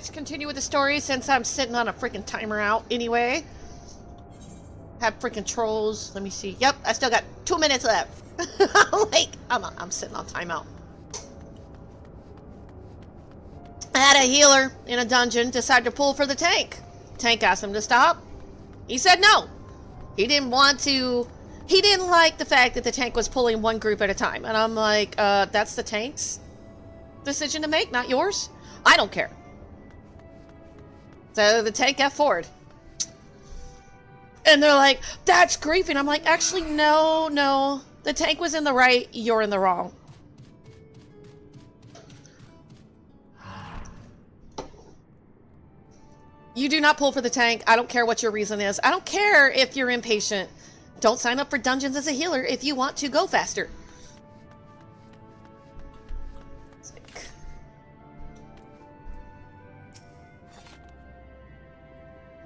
let's continue with the story since I'm sitting on a freaking timer out anyway. Have freaking trolls. Let me see. Yep, I still got 2 minutes left. Like, I'm sitting on timeout. I had a healer in a dungeon decide to pull for the tank. Tank asked him to stop. He said no. He didn't want to. He didn't like the fact that the tank was pulling one group at a time. And I'm like, that's the tank's decision to make, not yours. I don't care. So the tank got forward. And they're like, that's griefing. I'm like, actually, no. The tank was in the right, you're in the wrong. You do not pull for the tank. I don't care what your reason is. I don't care if you're impatient. Don't sign up for dungeons as a healer if you want to go faster.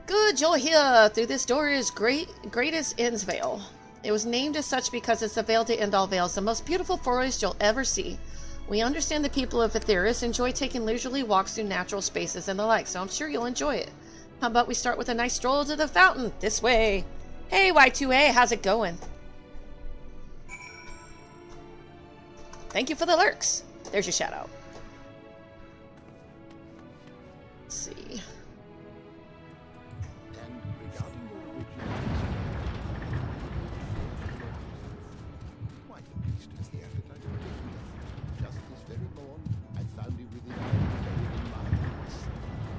Good, you're here. Through this door is greatest End's Vale. It was named as such because it's the veil to end all veils, the most beautiful forest you'll ever see. We understand the people of Etheris enjoy taking leisurely walks through natural spaces and the like, so I'm sure you'll enjoy it. How about we start with a nice stroll to the fountain? This way. Hey, Y2A, how's it going? Thank you for the lurks. There's your shout out. Let's see.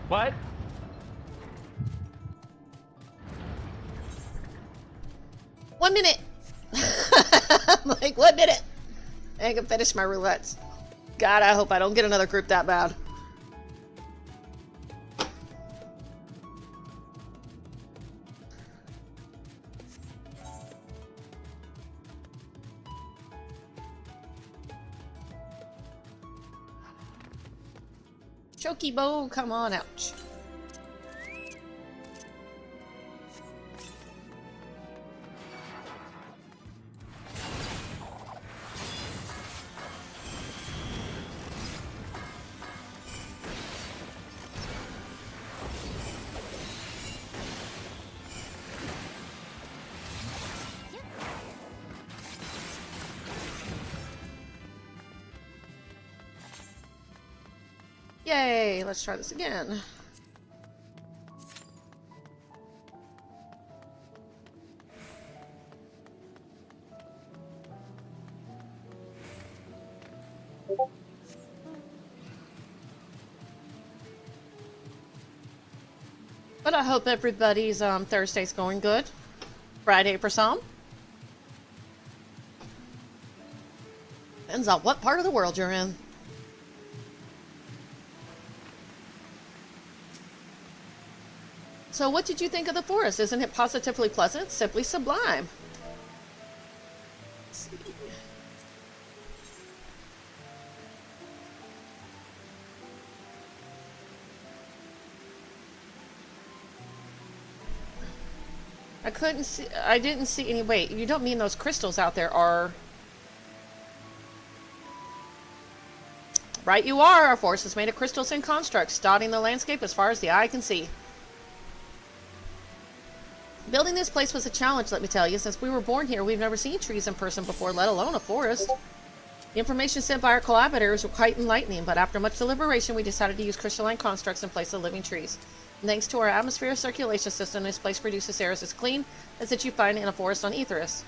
What? One minute. I'm like, 1 minute. I can finish my roulettes. God, I hope I don't get another group that bad. Chocobo, come on out. Yay, let's try this again. But I hope everybody's Thursday's going good. Friday for some. Depends on what part of the world you're in. So what did you think of the forest? Isn't it positively pleasant? Simply sublime. Let's see. I didn't see any, wait, you don't mean those crystals out there are... Right you are, our forest is made of crystals and constructs, dotting the landscape as far as the eye can see. Building this place was a challenge, let me tell you. Since we were born here, we've never seen trees in person before, let alone a forest. The information sent by our collaborators was quite enlightening, but after much deliberation, we decided to use crystalline constructs in place of living trees. And thanks to our atmospheric circulation system, this place produces air as clean as that you find in a forest on Etheris.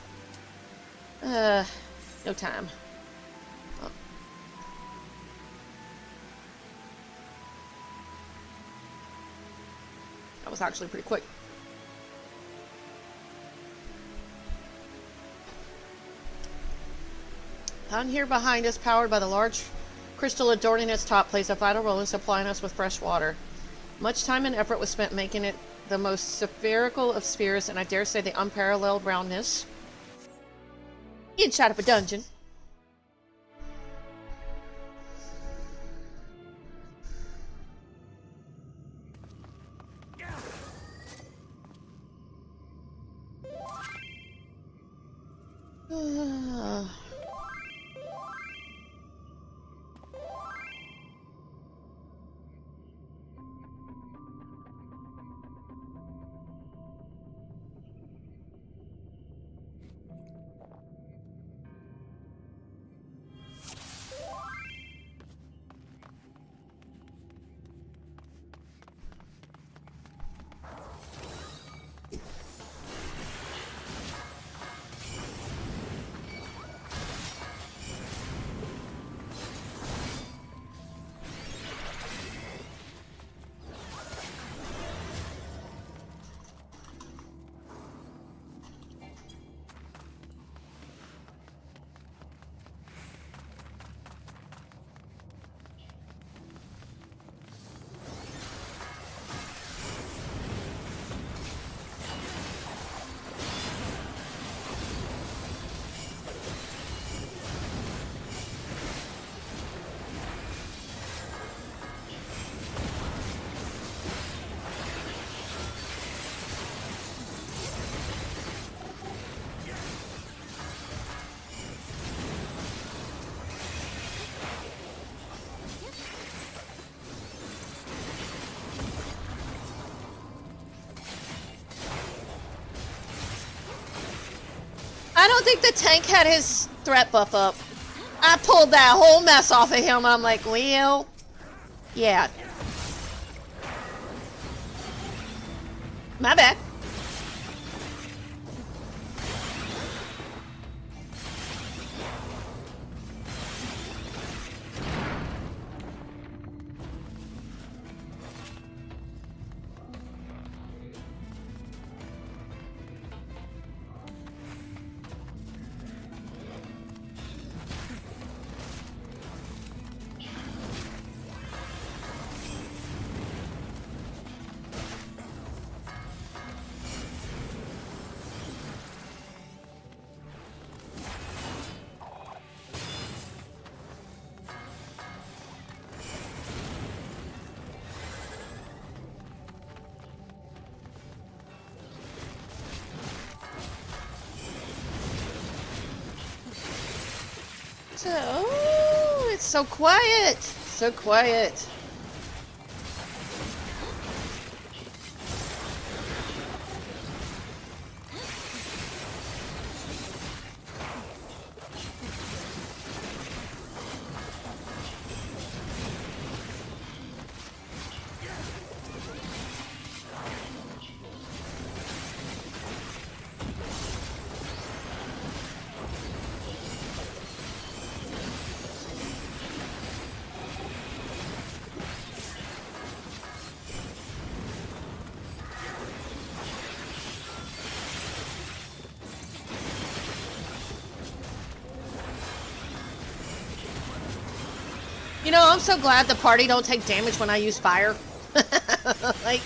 No time. Oh. That was actually pretty quick. Down here behind us, powered by the large crystal adorning its top, plays a vital role in supplying us with fresh water. Much time and effort was spent making it the most spherical of spheres, and I dare say the unparalleled roundness inside of a dungeon. don't think the tank had his threat buff up. I pulled that whole mess off of him. I'm like, well, yeah. My bad. So, oh, it's so quiet. So quiet. You know, I'm so glad the party don't take damage when I use fire. Like...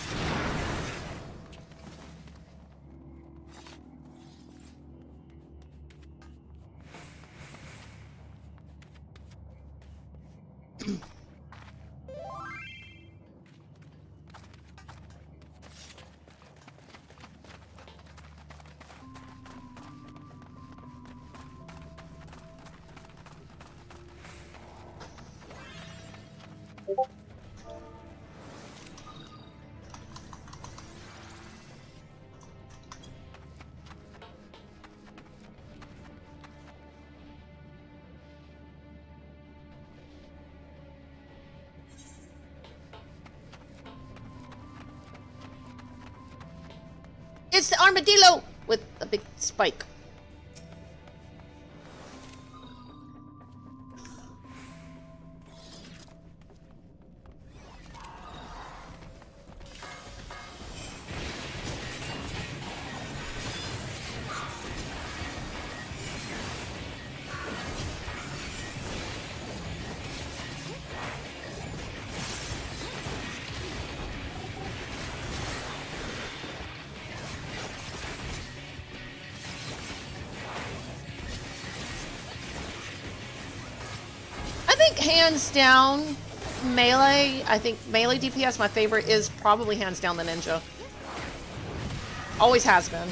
It's the armadillo with a big spike. Hands down, melee. I think melee DPS, my favorite, is probably hands down the ninja. Always has been.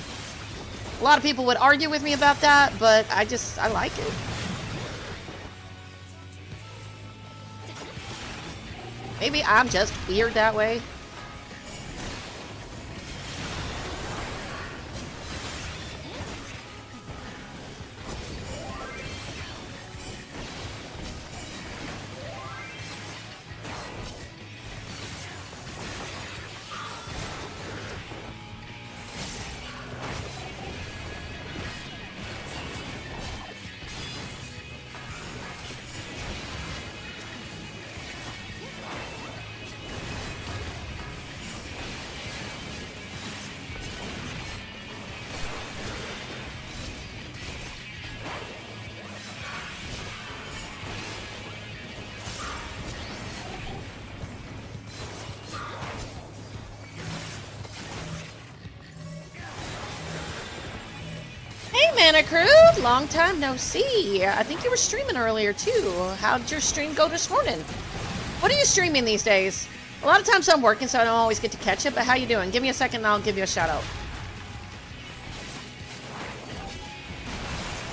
A lot of people would argue with me about that, but I like it. Maybe I'm just weird that way. Mana Crew, long time no see. I think you were streaming earlier too. How'd your stream go this morning? What are you streaming these days? A lot of times I'm working, so I don't always get to catch it, but how you doing? Give me a second and I'll give you a shout out.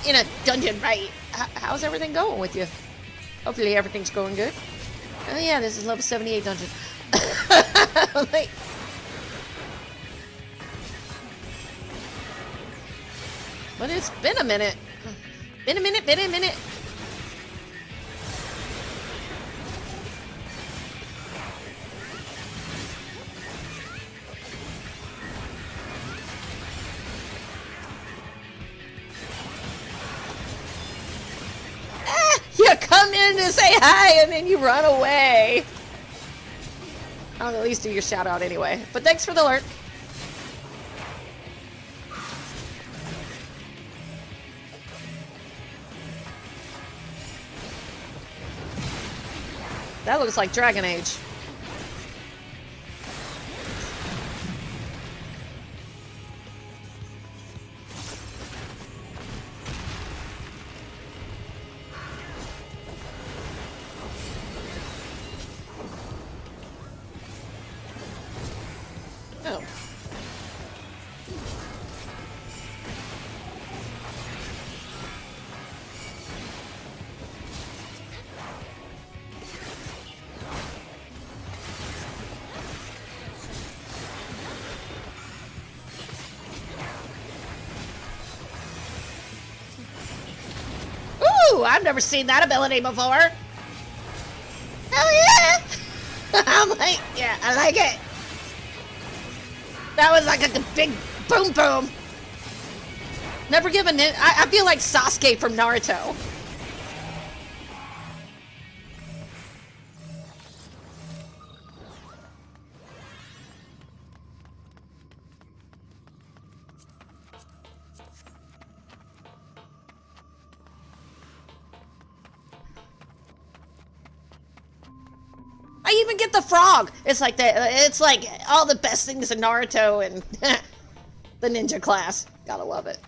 In a dungeon, right? How's everything going with you? Hopefully everything's going good. Oh yeah, this is level 78 dungeon. Like, But it's been a minute. Been a minute, been a minute. You come in to say hi and then you run away. I'll at least do your shout out anyway. But thanks for the alert. That looks like Dragon Age. Oh. Ooh, I've never seen that ability before. Hell yeah! I'm like, yeah, I like it. That was like a big boom boom. Never given it. I feel like Sasuke from Naruto. I even get the frog. It's like it's like all the best things in Naruto and the ninja class. Gotta love it.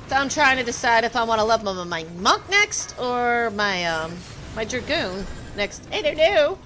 So I'm trying to decide if I want to level my monk next or my my dragoon next. Hey, there, do.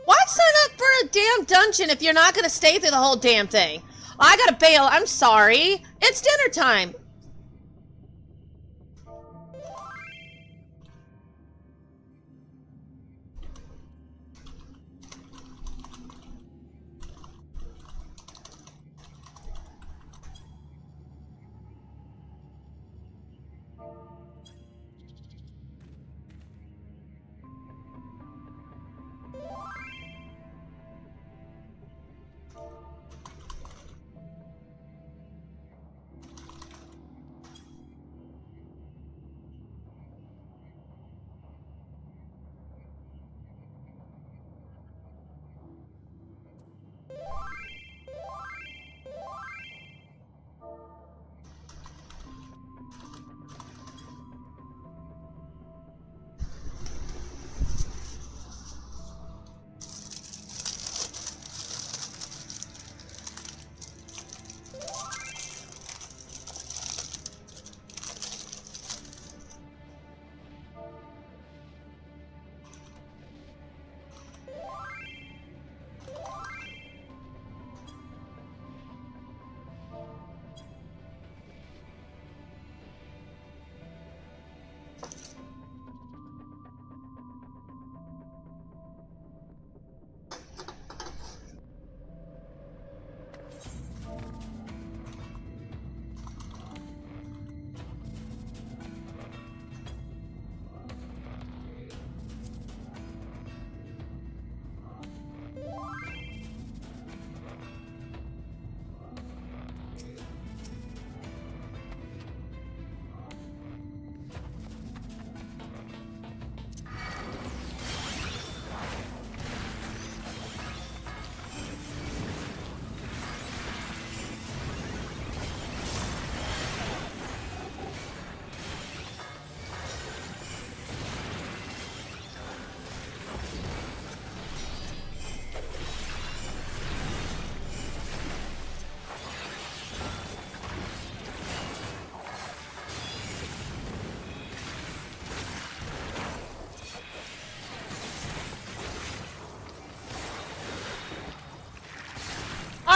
Why sign up for a damn dungeon if you're not going to stay through the whole damn thing? I gotta bail. I'm sorry. It's dinner time.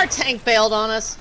Our tank bailed on us.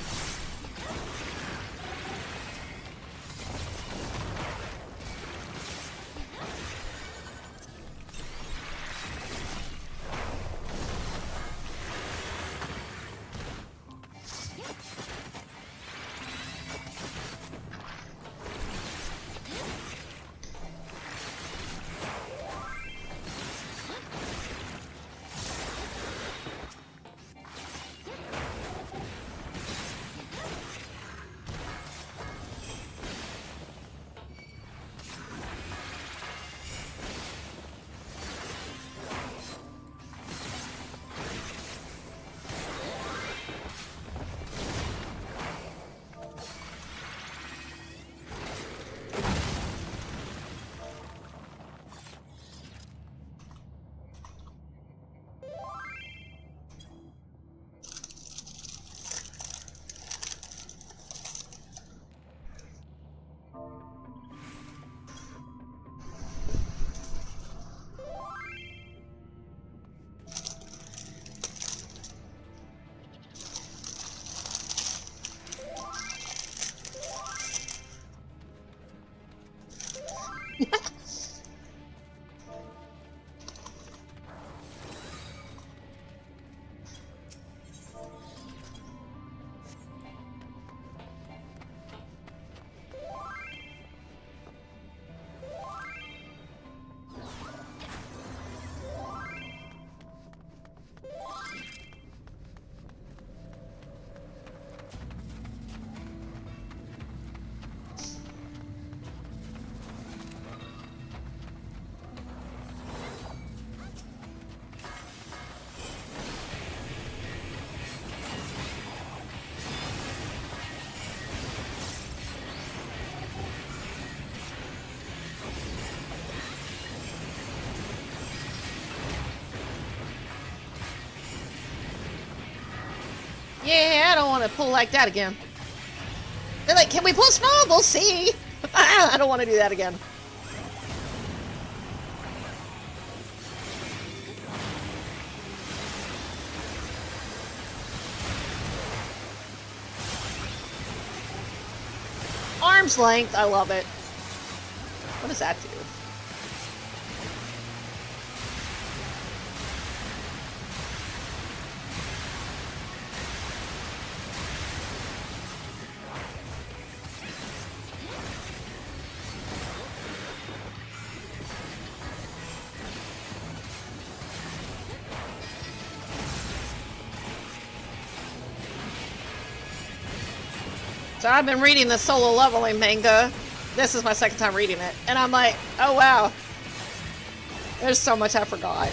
Yeah, I don't want to pull like that again. They're like, can we pull small? We'll see. I don't want to do that again. Arm's length, I love it. What does that do? So I've been reading the solo leveling manga. This is my second time reading it. And I'm like, oh wow. There's so much I forgot.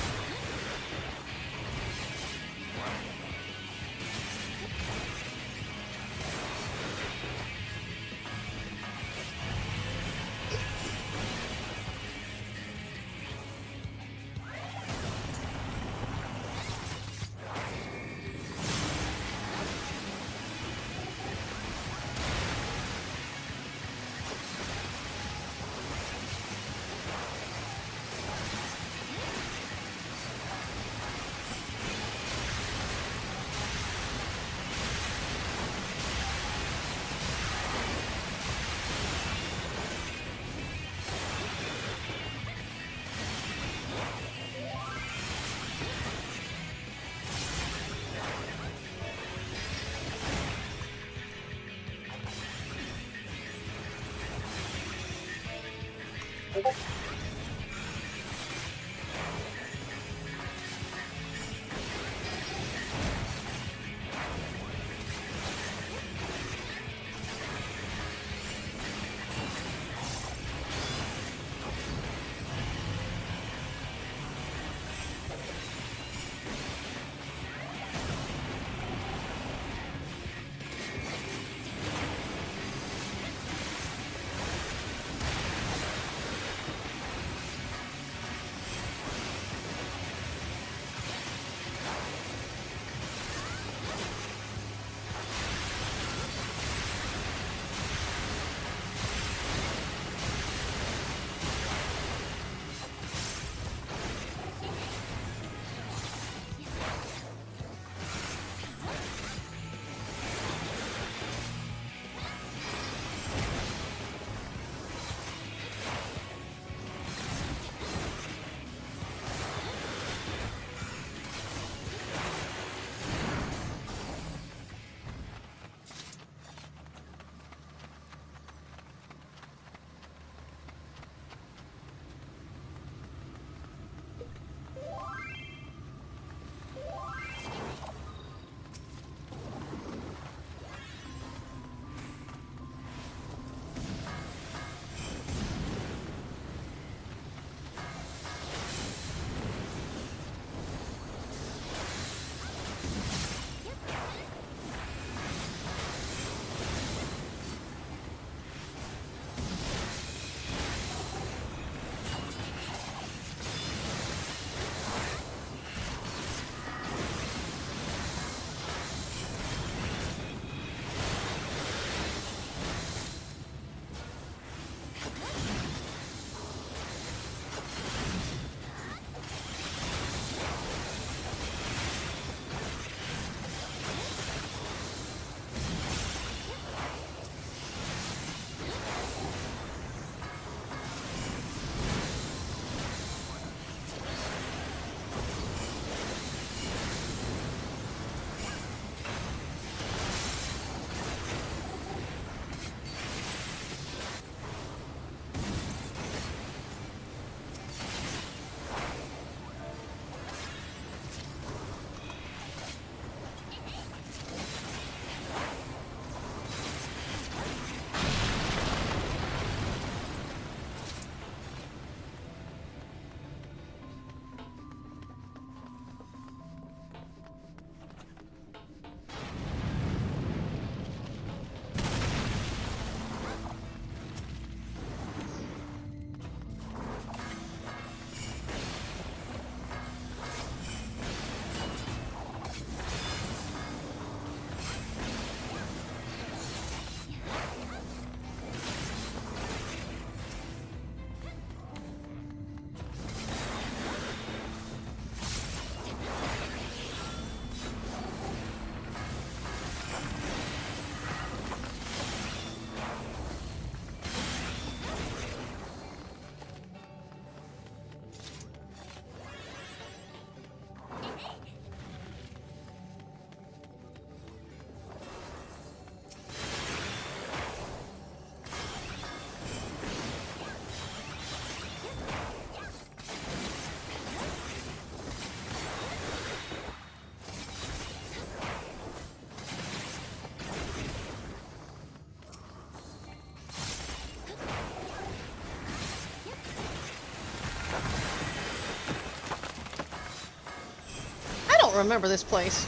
don't remember this place.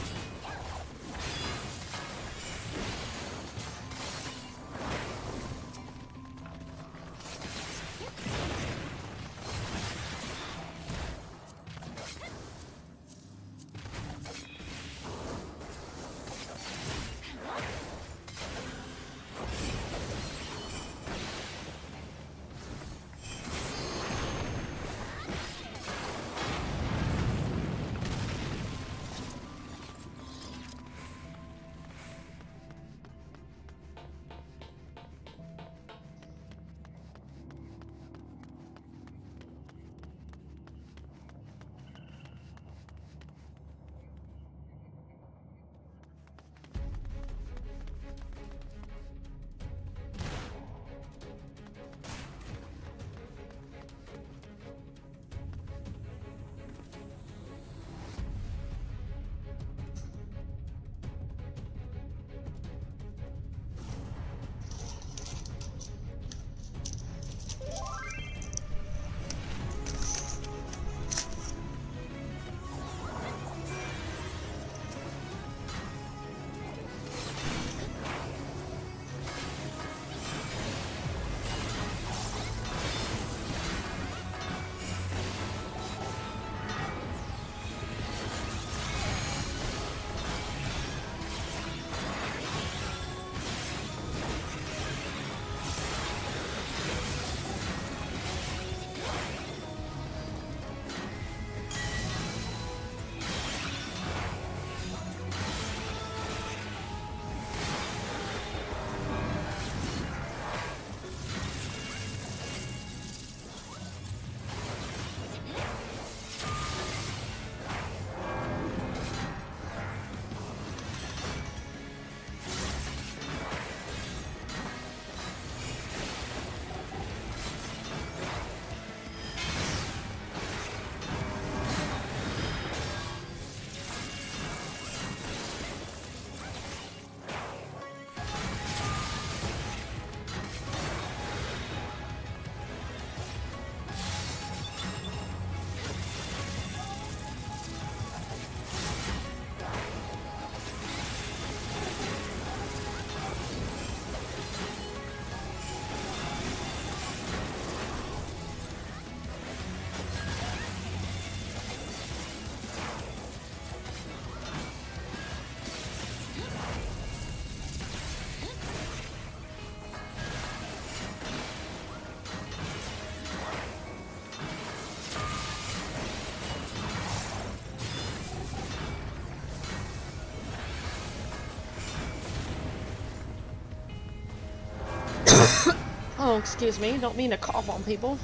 Oh, excuse me. Don't mean to cough on people.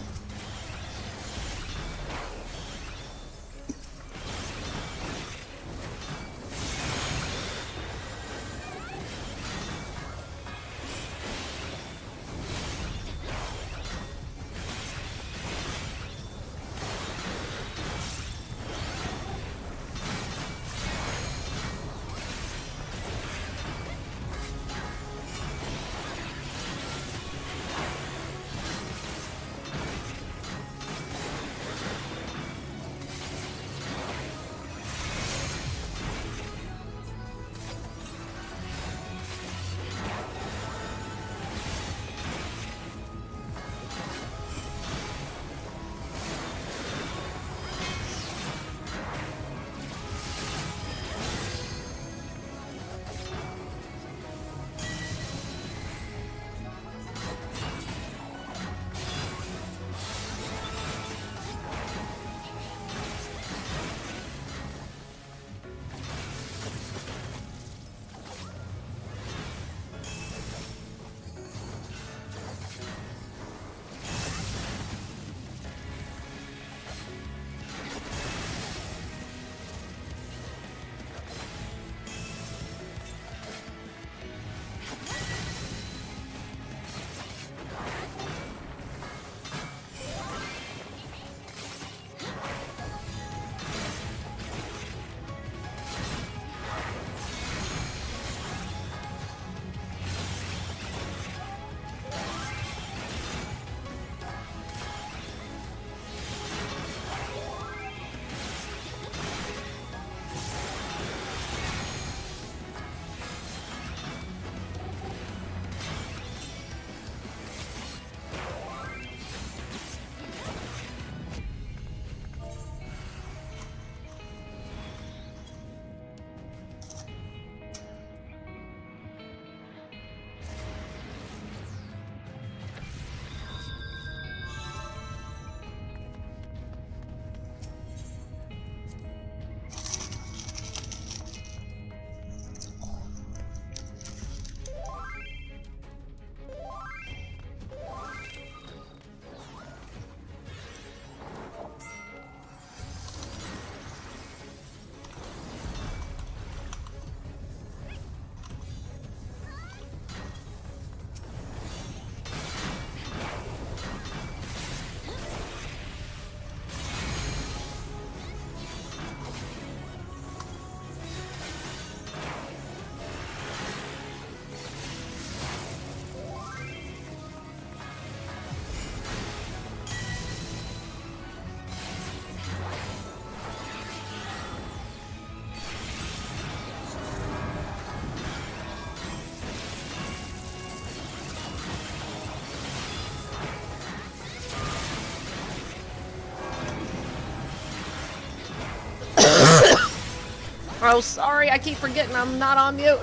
Oh, sorry, I keep forgetting I'm not on mute.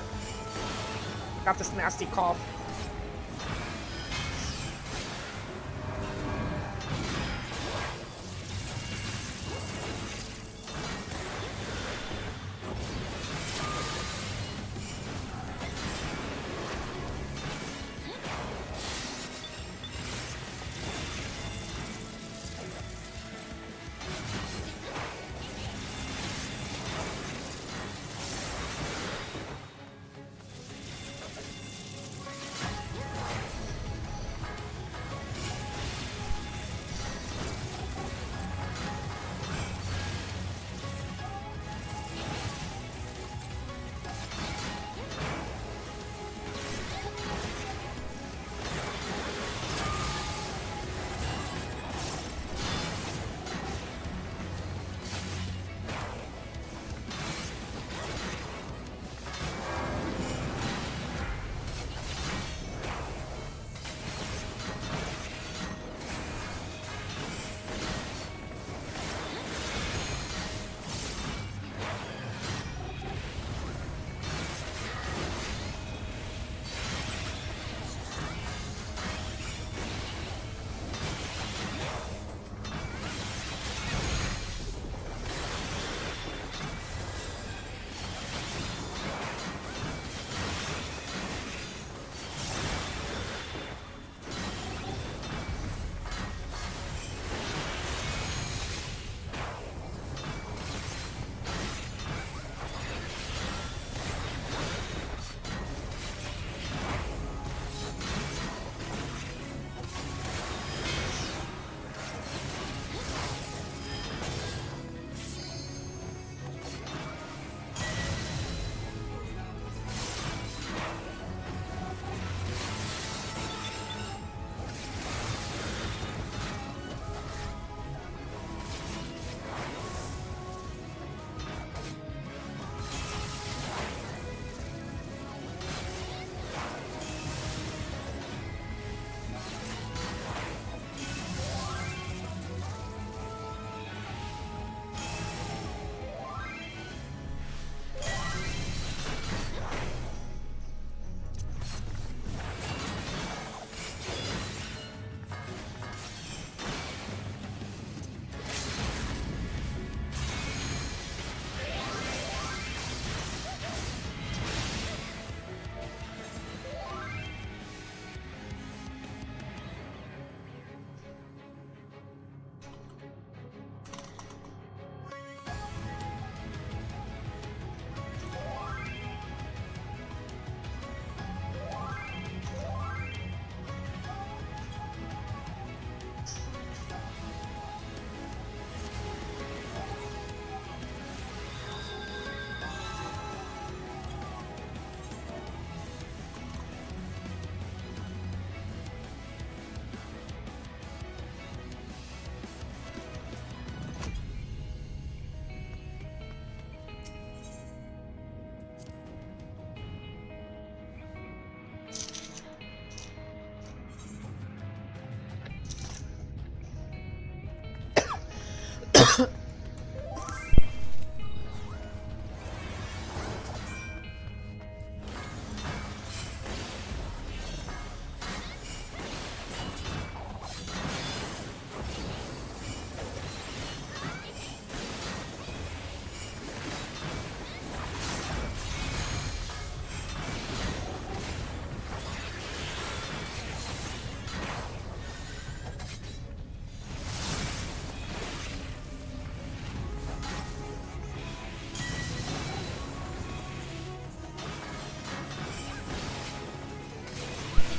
Got this nasty cough.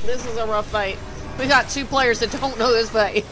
This is a rough fight. We got two players that don't know this fight.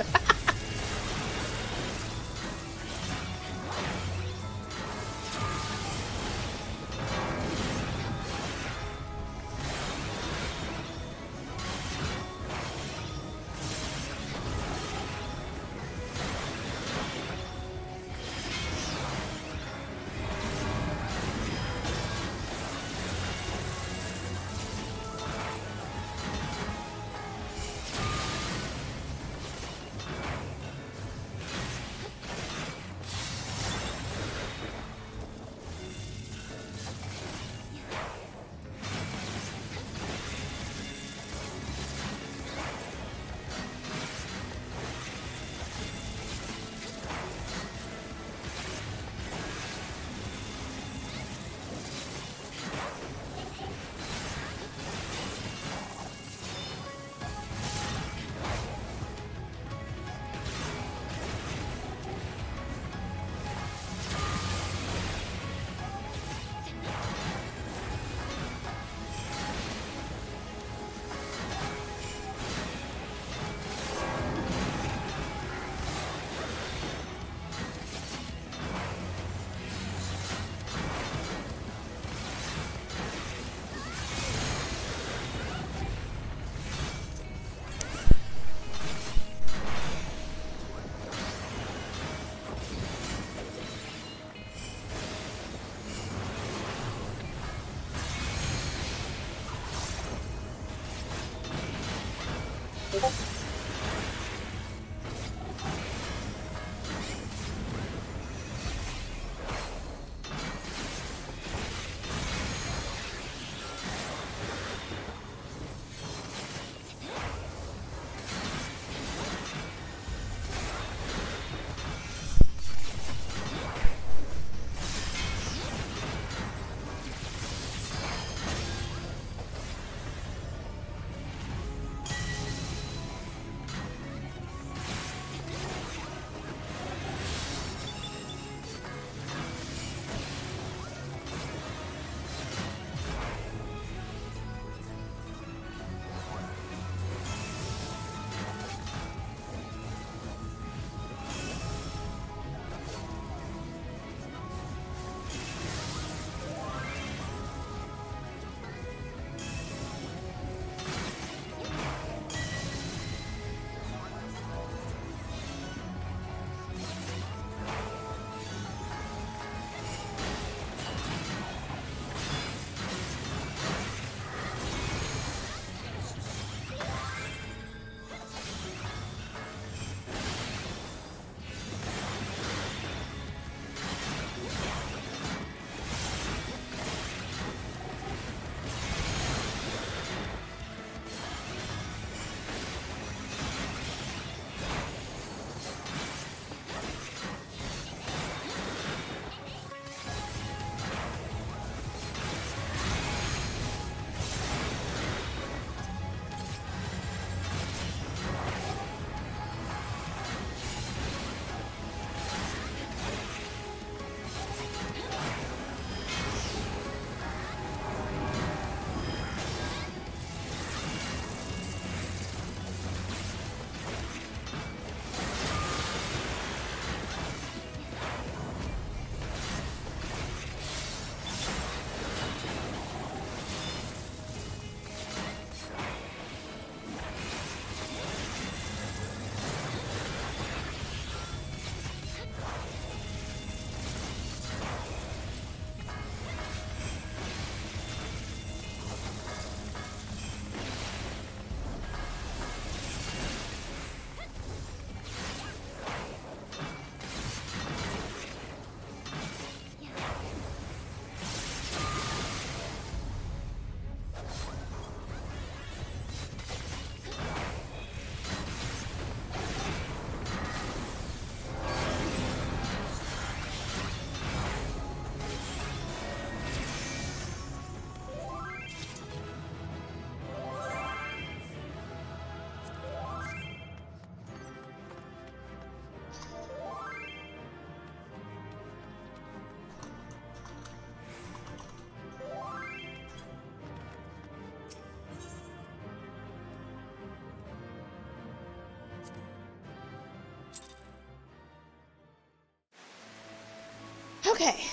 Okay.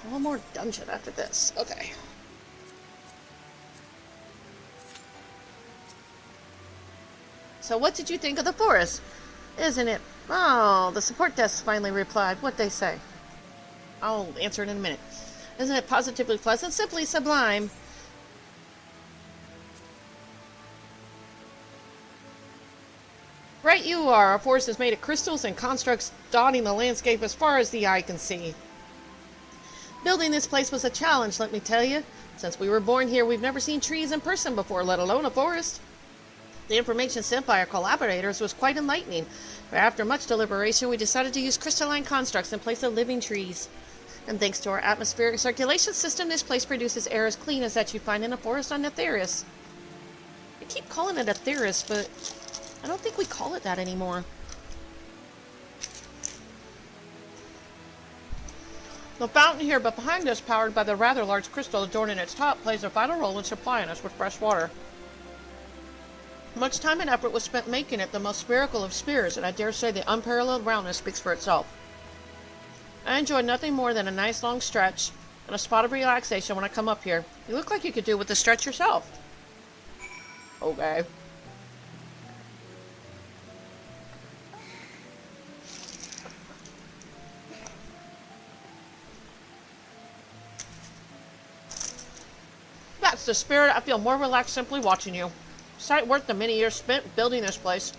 One more dungeon after this. Okay. So what did you think of the forest? Isn't it? Oh, the support desk finally replied. What'd they say? I'll answer it in a minute. Isn't it positively pleasant? Simply sublime. Right you are. Our forest is made of crystals and constructs dotting the landscape as far as the eye can see. Building this place was a challenge, let me tell you. Since we were born here, we've never seen trees in person before, let alone a forest. The information sent by our collaborators was quite enlightening, but after much deliberation, we decided to use crystalline constructs in place of living trees. And thanks to our atmospheric circulation system, this place produces air as clean as that you'd find in a forest on Aetheris. I keep calling it Aetheris, but I don't think we call it that anymore. The fountain here, but behind us, powered by the rather large crystal adorning its top, plays a vital role in supplying us with fresh water. Much time and effort was spent making it the most spherical of spheres, and I dare say the unparalleled roundness speaks for itself. I enjoy nothing more than a nice long stretch and a spot of relaxation when I come up here. You look like you could do with the stretch yourself. Okay. That's the spirit. I feel more relaxed simply watching you. Sight worth the many years spent building this place.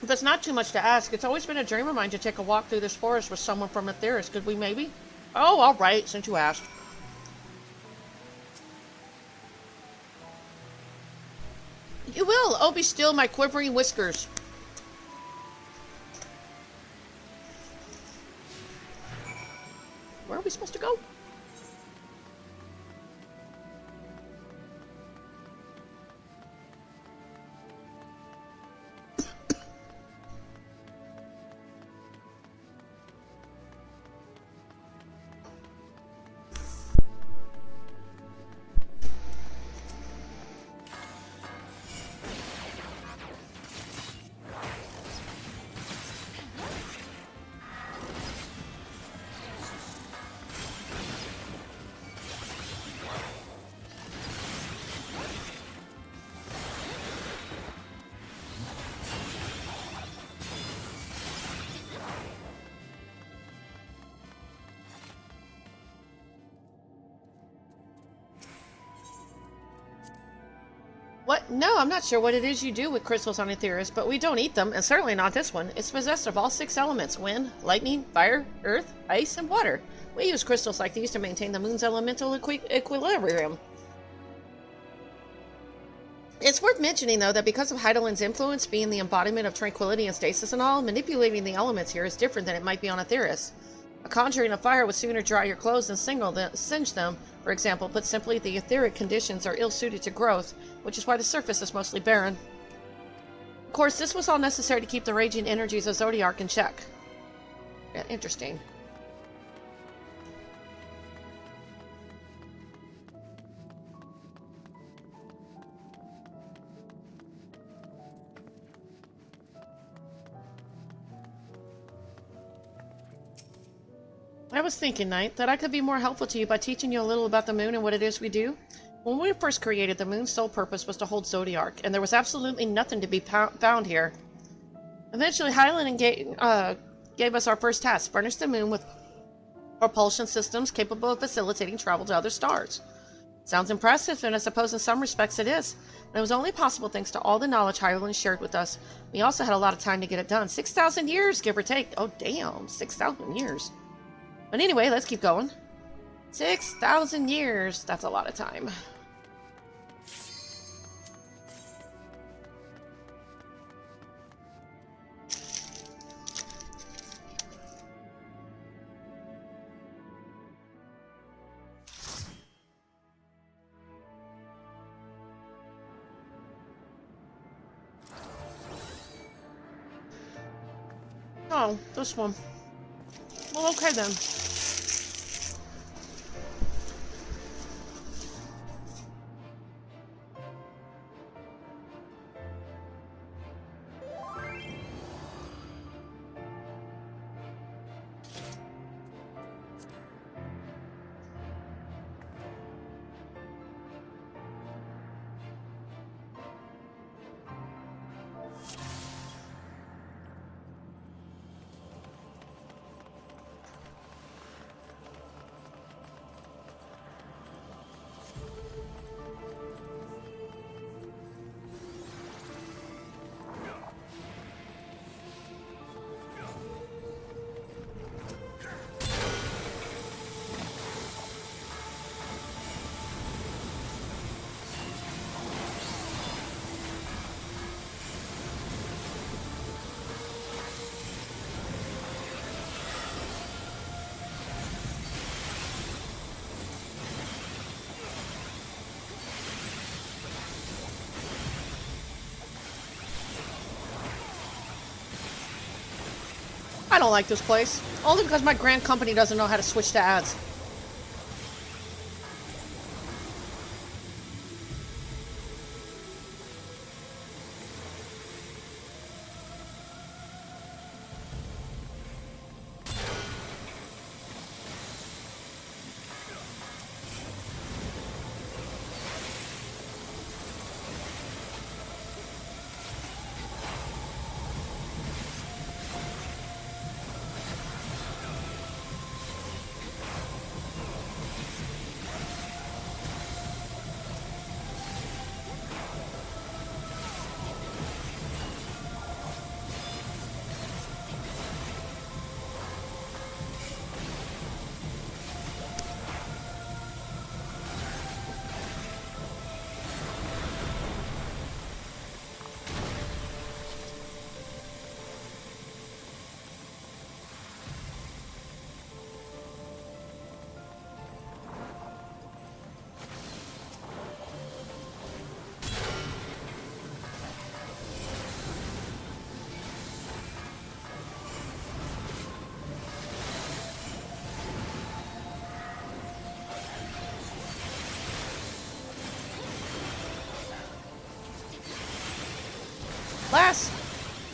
If it's not too much to ask, it's always been a dream of mine to take a walk through this forest with someone from Aetheris. Could we maybe? Oh, all right, since you asked. You will. Oh, be still, my quivering whiskers. Where are we supposed to go? What? No, I'm not sure what it is you do with crystals on Aetheris, but we don't eat them, and certainly not this one. It's possessed of all 6 elements: wind, lightning, fire, earth, ice, and water. We use crystals like these to maintain the moon's elemental equilibrium. It's worth mentioning, though, that because of Heidelin's influence being the embodiment of tranquility and stasis and all, manipulating the elements here is different than it might be on Aetheris. A conjuring of fire would sooner dry your clothes than singe them. For example, put simply, the etheric conditions are ill-suited to growth, which is why the surface is mostly barren. Of course, this was all necessary to keep the raging energies of Zodiac in check. Yeah, interesting. I was thinking, Knight, that I could be more helpful to you by teaching you a little about the moon and what it is we do. When we first created, the moon's sole purpose was to hold Zodiac, and there was absolutely nothing to be found here. Eventually, Hyland gave us our first task: furnish the moon with propulsion systems capable of facilitating travel to other stars. Sounds impressive, and I suppose in some respects it is. And it was only possible thanks to all the knowledge Hyland shared with us. We also had a lot of time to get it done. 6,000 years, give or take. Oh, damn, 6,000 years. But anyway, let's keep going. 6,000 years. That's a lot of time. Oh, this one. Well, okay then. I don't like this place. Only because my grand company doesn't know how to switch to ads.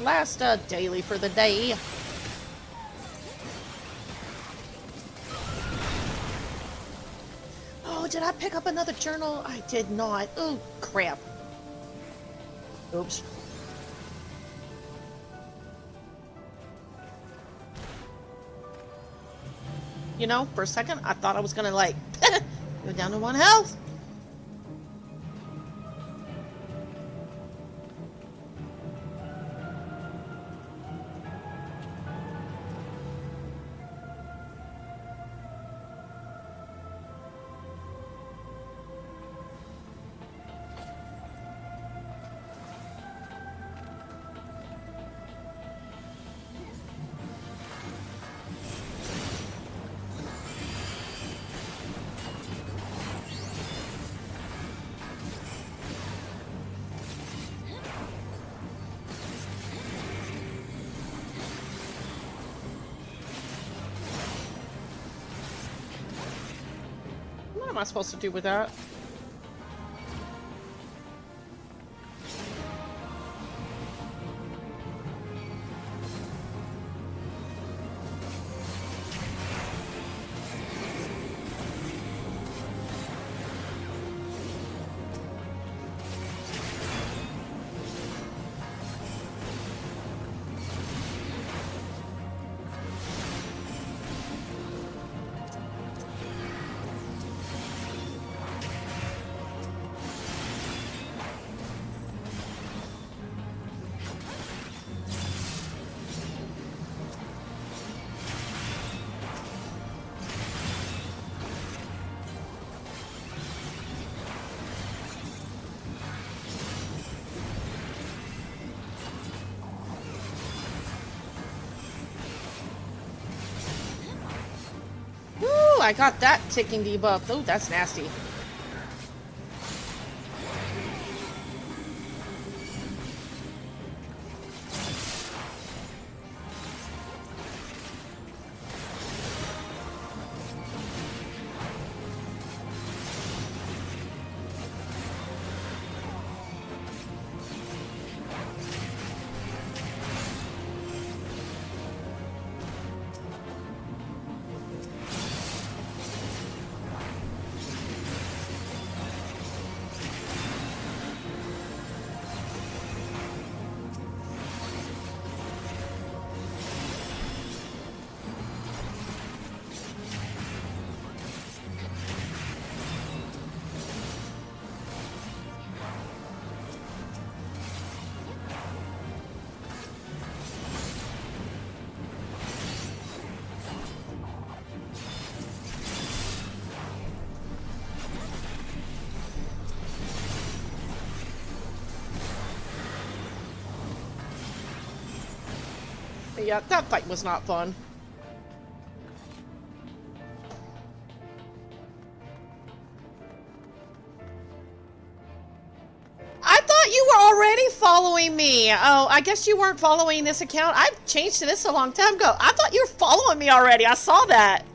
last daily for the day. Oh, did I pick up another journal? I did not. Oh, crap. Oops. You know, for a second, I thought I was gonna, like, go down to 1 health. What am I supposed to do with that? I got that ticking debuff. Oh, that's nasty. Yeah, that fight was not fun. I thought you were already following me. Oh, I guess you weren't following this account. I've changed to this a long time ago. I thought you were following me already. I saw that.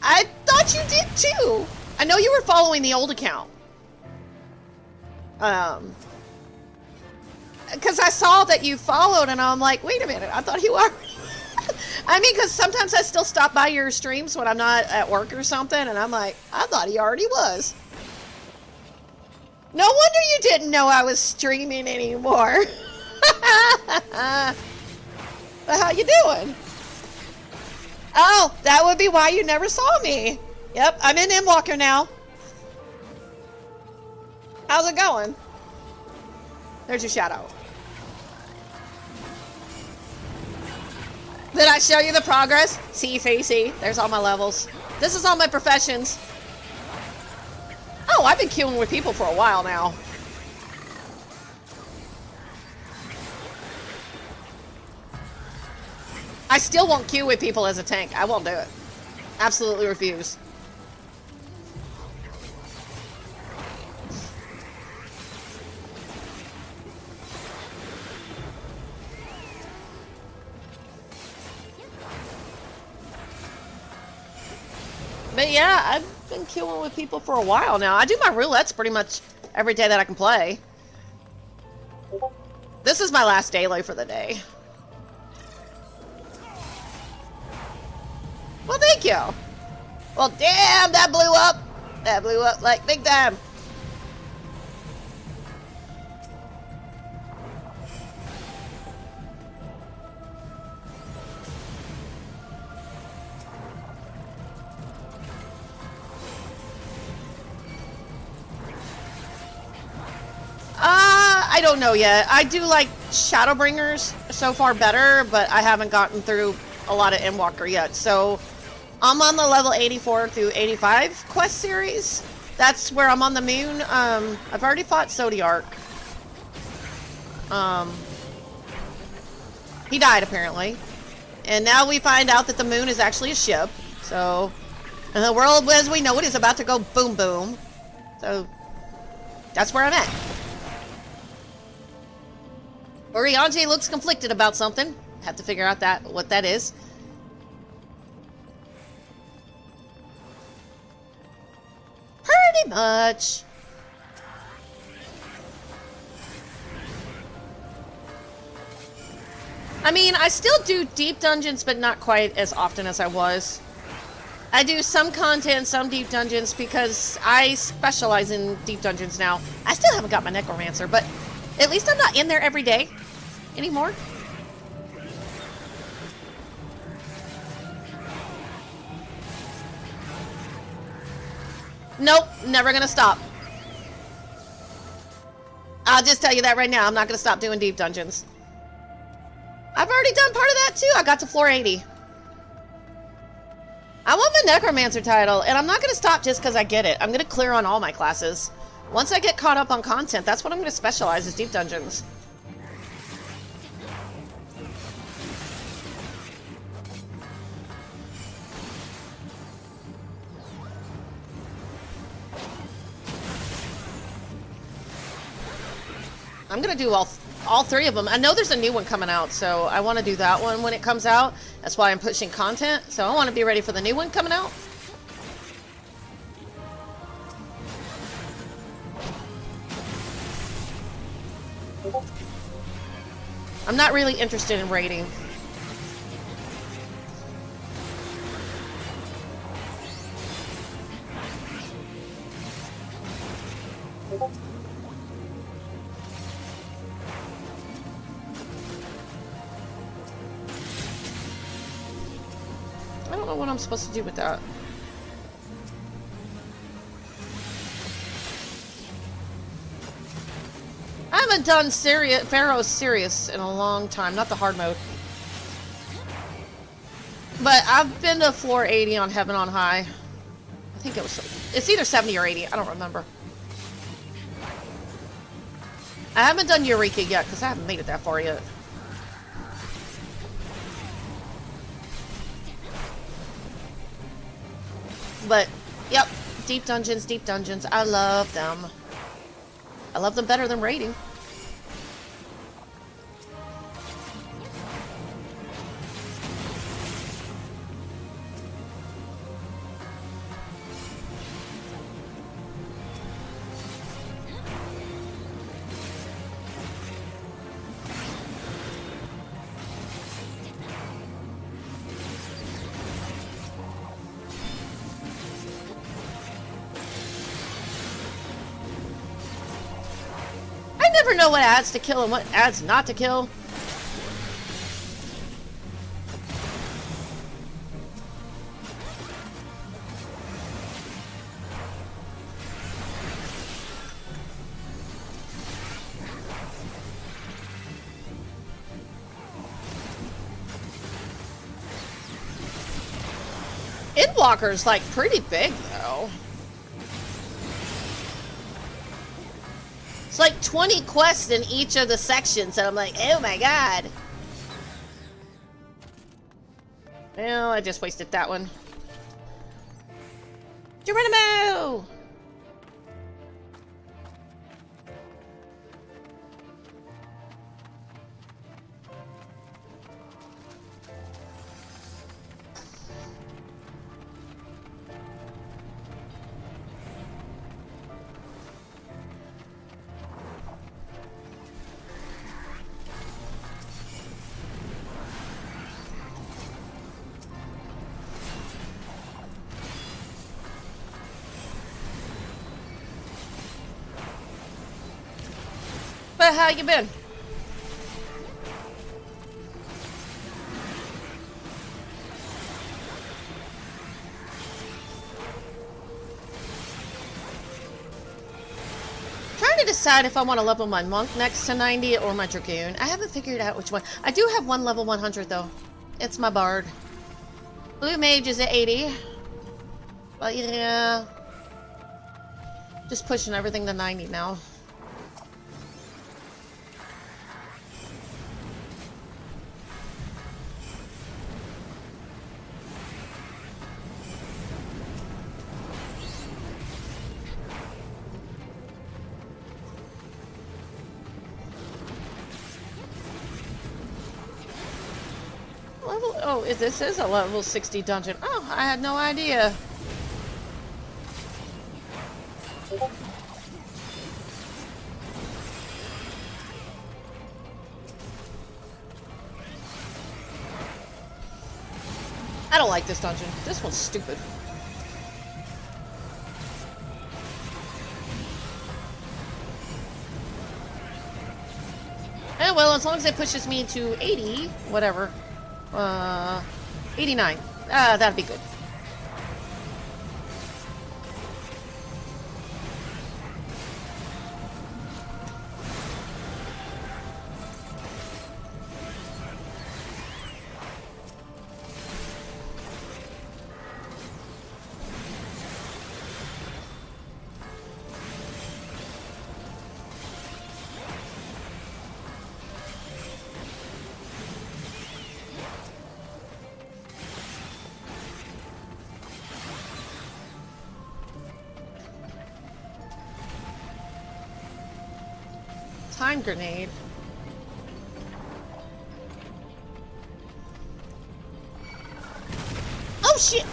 I thought you did too. I know you were following the old account. Because I saw that you followed, and I'm like, wait a minute, I thought you were. I mean, because sometimes I still stop by your streams when I'm not at work or something, and I'm like, I thought he already was. No wonder you didn't know I was streaming anymore. But how you doing? Oh, that would be why you never saw me. Yep, I'm in Endwalker now. How's it going? There's your shadow. Did I show you the progress? See, there's all my levels. This is all my professions. Oh, I've been queuing with people for a while now. I still won't queue with people as a tank. I won't do it. Absolutely refuse. But yeah, I've been queuing with people for a while now. I do my roulettes pretty much every day that I can play. This is my last daily for the day. Well, thank you. Well, damn, that blew up. That blew up like big time. I don't know yet. I do like Shadowbringers so far better, but I haven't gotten through a lot of Endwalker yet. So I'm on the level 84 through 85 quest series. That's where I'm on the moon. I've already fought Zodiark. He died apparently. And now we find out that the moon is actually a ship. So the world as we know it is about to go boom boom. So that's where I'm at. Oriange looks conflicted about something. Have to figure out what that is. Pretty much. I mean, I still do deep dungeons, but not quite as often as I was. I do some content, some deep dungeons, because I specialize in deep dungeons now. I still haven't got my Necromancer, but at least I'm not in there every day anymore. Nope, never gonna stop. I'll just tell you that right now. I'm not gonna stop doing deep dungeons. I've already done part of that too. I got to floor 80. I want the Necromancer title, and I'm not gonna stop just because I get it. I'm gonna clear on all my classes. Once I get caught up on content, that's what I'm gonna specialize is deep dungeons. I'm gonna do all three of them. I know there's a new one coming out, so I want to do that one when it comes out. That's why I'm pushing content. So I want to be ready for the new one coming out. I'm not really interested in raiding. I don't know what I'm supposed to do with that. I haven't done Pharaoh's Sirius in a long time, not the hard mode. But I've been to floor 80 on Heaven on High. I think it's either 70 or 80, I don't remember. I haven't done Eureka yet, because I haven't made it that far yet. But, yep, deep dungeons, I love them. I love them better than raiding. I never know what adds to kill and what adds not to kill. Endwalker's like pretty big though. It's like 20 quests in each of the sections, and I'm like, oh my god. Well, I just wasted that one. Geronimo! Zelda, how you been? Trying to decide if I want to level my monk next to 90 or my dragoon. I haven't figured out which one. I do have one level 100 though. It's my bard. Blue mage is at 80. But yeah, just pushing everything to 90 now. Oh, this is a level 60 dungeon. Oh, I had no idea. I don't like this dungeon. This one's stupid. Eh, well, as long as it pushes me to 80, whatever. 89. That'd be good. Time grenade. Oh shit!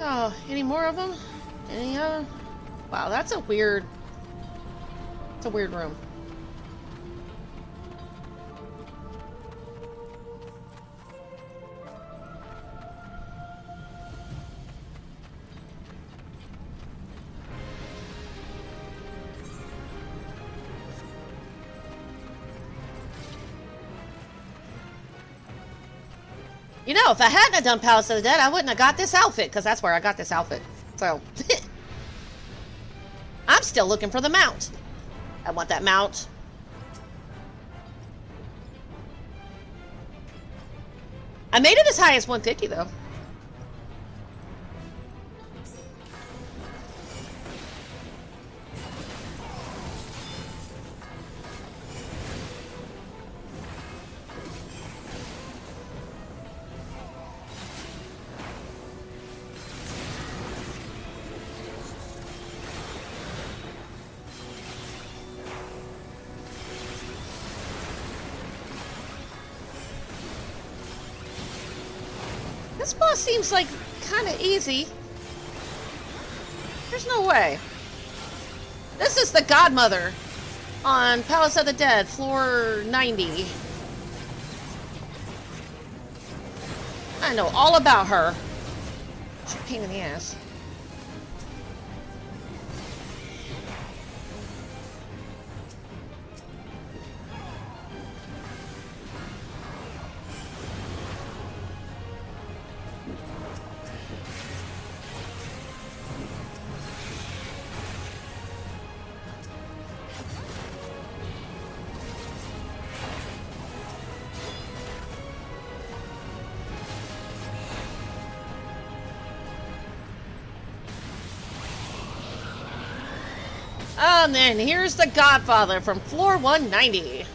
Oh, any more of them? Any Wow, that's a weird... It's a weird room. You know, if I hadn't have done Palace of the Dead, I wouldn't have got this outfit, because that's where I got this outfit. So, I'm still looking for the mount. I want that mount. I made it as high as 150, though. This boss seems like kind of easy. There's no way. This is the Godmother on Palace of the Dead, floor 90. I know all about her. She's a pain in the ass. on then, here's the Godfather from floor 190.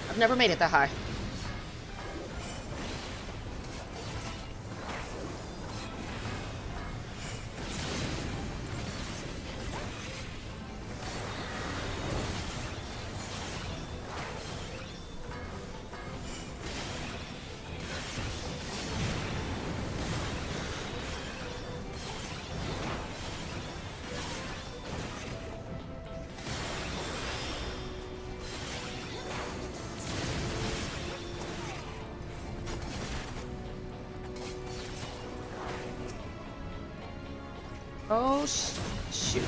I've never made it that high. Oh, shoot.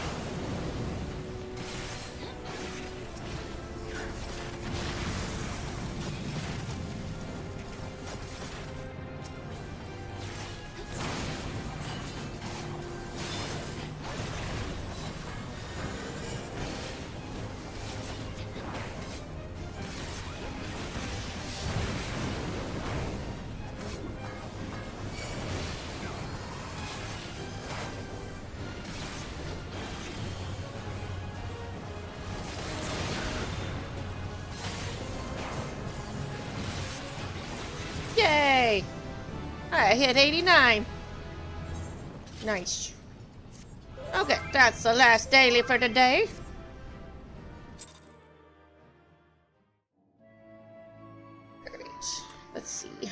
Yay! I hit 89. Nice. Okay, that's the last daily for today. Alright, let's see. I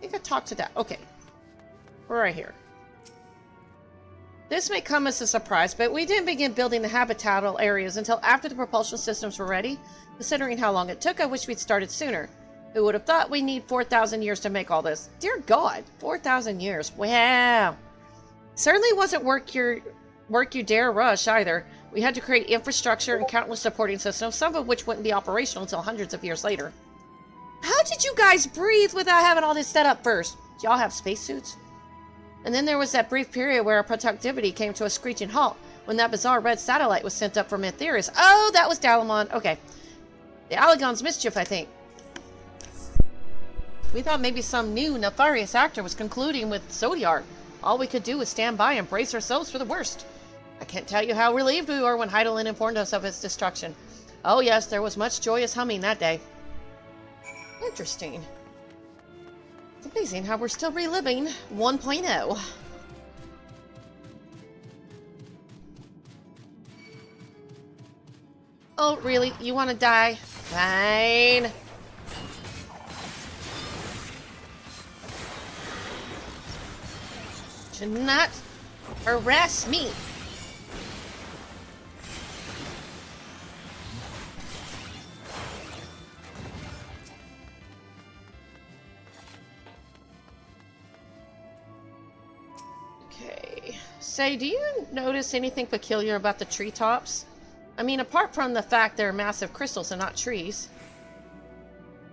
think I talked to that. Okay. We're right here. This may come as a surprise, but we didn't begin building the habitable areas until after the propulsion systems were ready. Considering how long it took, I wish we'd started sooner. Who would have thought we need 4,000 years to make all this? Dear God, 4,000 years. Wow. Certainly wasn't work you dare rush either. We had to create infrastructure and countless supporting systems, some of which wouldn't be operational until hundreds of years later. How did you guys breathe without having all this set up first? Did y'all have spacesuits? And then there was that brief period where our productivity came to a screeching halt when that bizarre red satellite was sent up from Etheris. Oh, that was Dalamon. Okay. The Allegon's mischief, I think. We thought maybe some new nefarious actor was concluding with Zodiar. All we could do was stand by and brace ourselves for the worst. I can't tell you how relieved we were when Heidelin informed us of its destruction. Oh yes, there was much joyous humming that day. Interesting. It's amazing how we're still reliving 1.0. Oh, really? You want to die? Fine. Do not harass me. Okay. Say, do you notice anything peculiar about the treetops? I mean, apart from the fact they're massive crystals and not trees.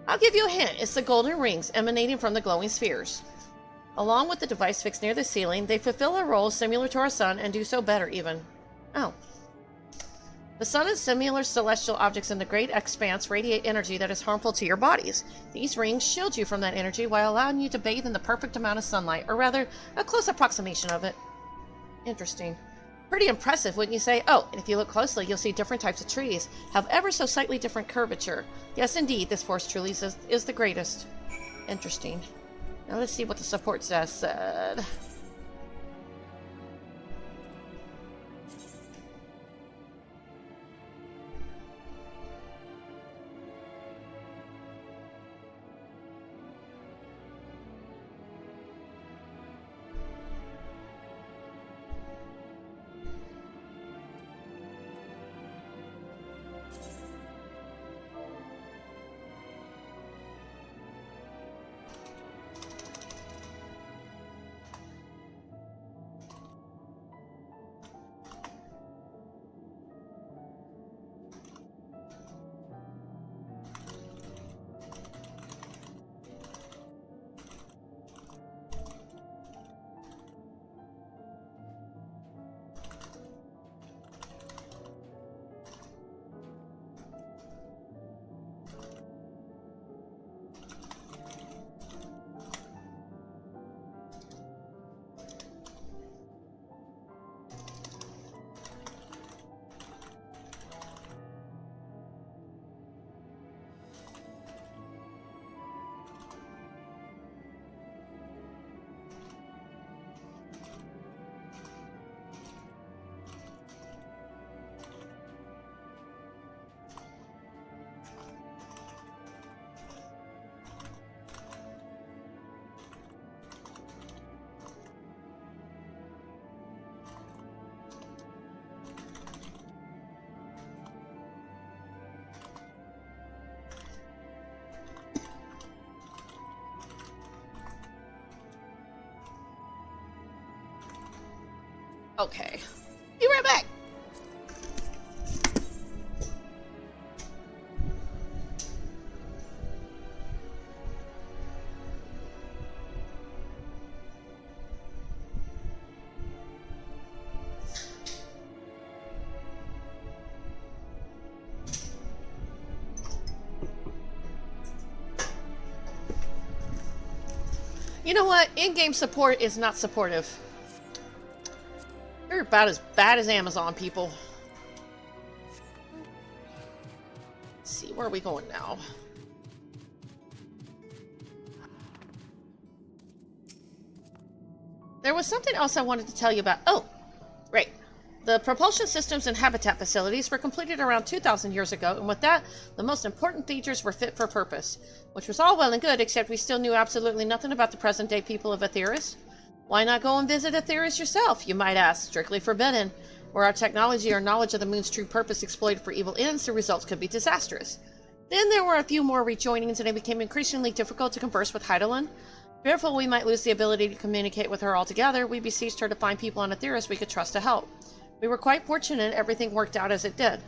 I'll give you a hint. It's the golden rings emanating from the glowing spheres. Along with the device fixed near the ceiling, they fulfill a role similar to our sun and do so better even. Oh. The sun and similar celestial objects in the great expanse radiate energy that is harmful to your bodies. These rings shield you from that energy while allowing you to bathe in the perfect amount of sunlight, or rather, a close approximation of it. Interesting. Pretty impressive, wouldn't you say? Oh, and if you look closely, you'll see different types of trees have ever so slightly different curvature. Yes, indeed, this forest truly is the greatest. Interesting. Now let's see what the support said. Okay. Be right back. You know what? In-game support is not supportive. They're about as bad as Amazon people. Let's see, where are we going now? There was something else I wanted to tell you about. Oh, right. The propulsion systems and habitat facilities were completed around 2,000 years ago, and with that, the most important features were fit for purpose, which was all well and good, except we still knew absolutely nothing about the present-day people of Aetheris. Why not go and visit Aetheris yourself, you might ask? Strictly forbidden. Were our technology or knowledge of the moon's true purpose exploited for evil ends, the results could be disastrous. Then there were a few more rejoinings, and it became increasingly difficult to converse with Heidelin. Fearful we might lose the ability to communicate with her altogether, we beseeched her to find people on Aetheris we could trust to help. We were quite fortunate everything worked out as it did.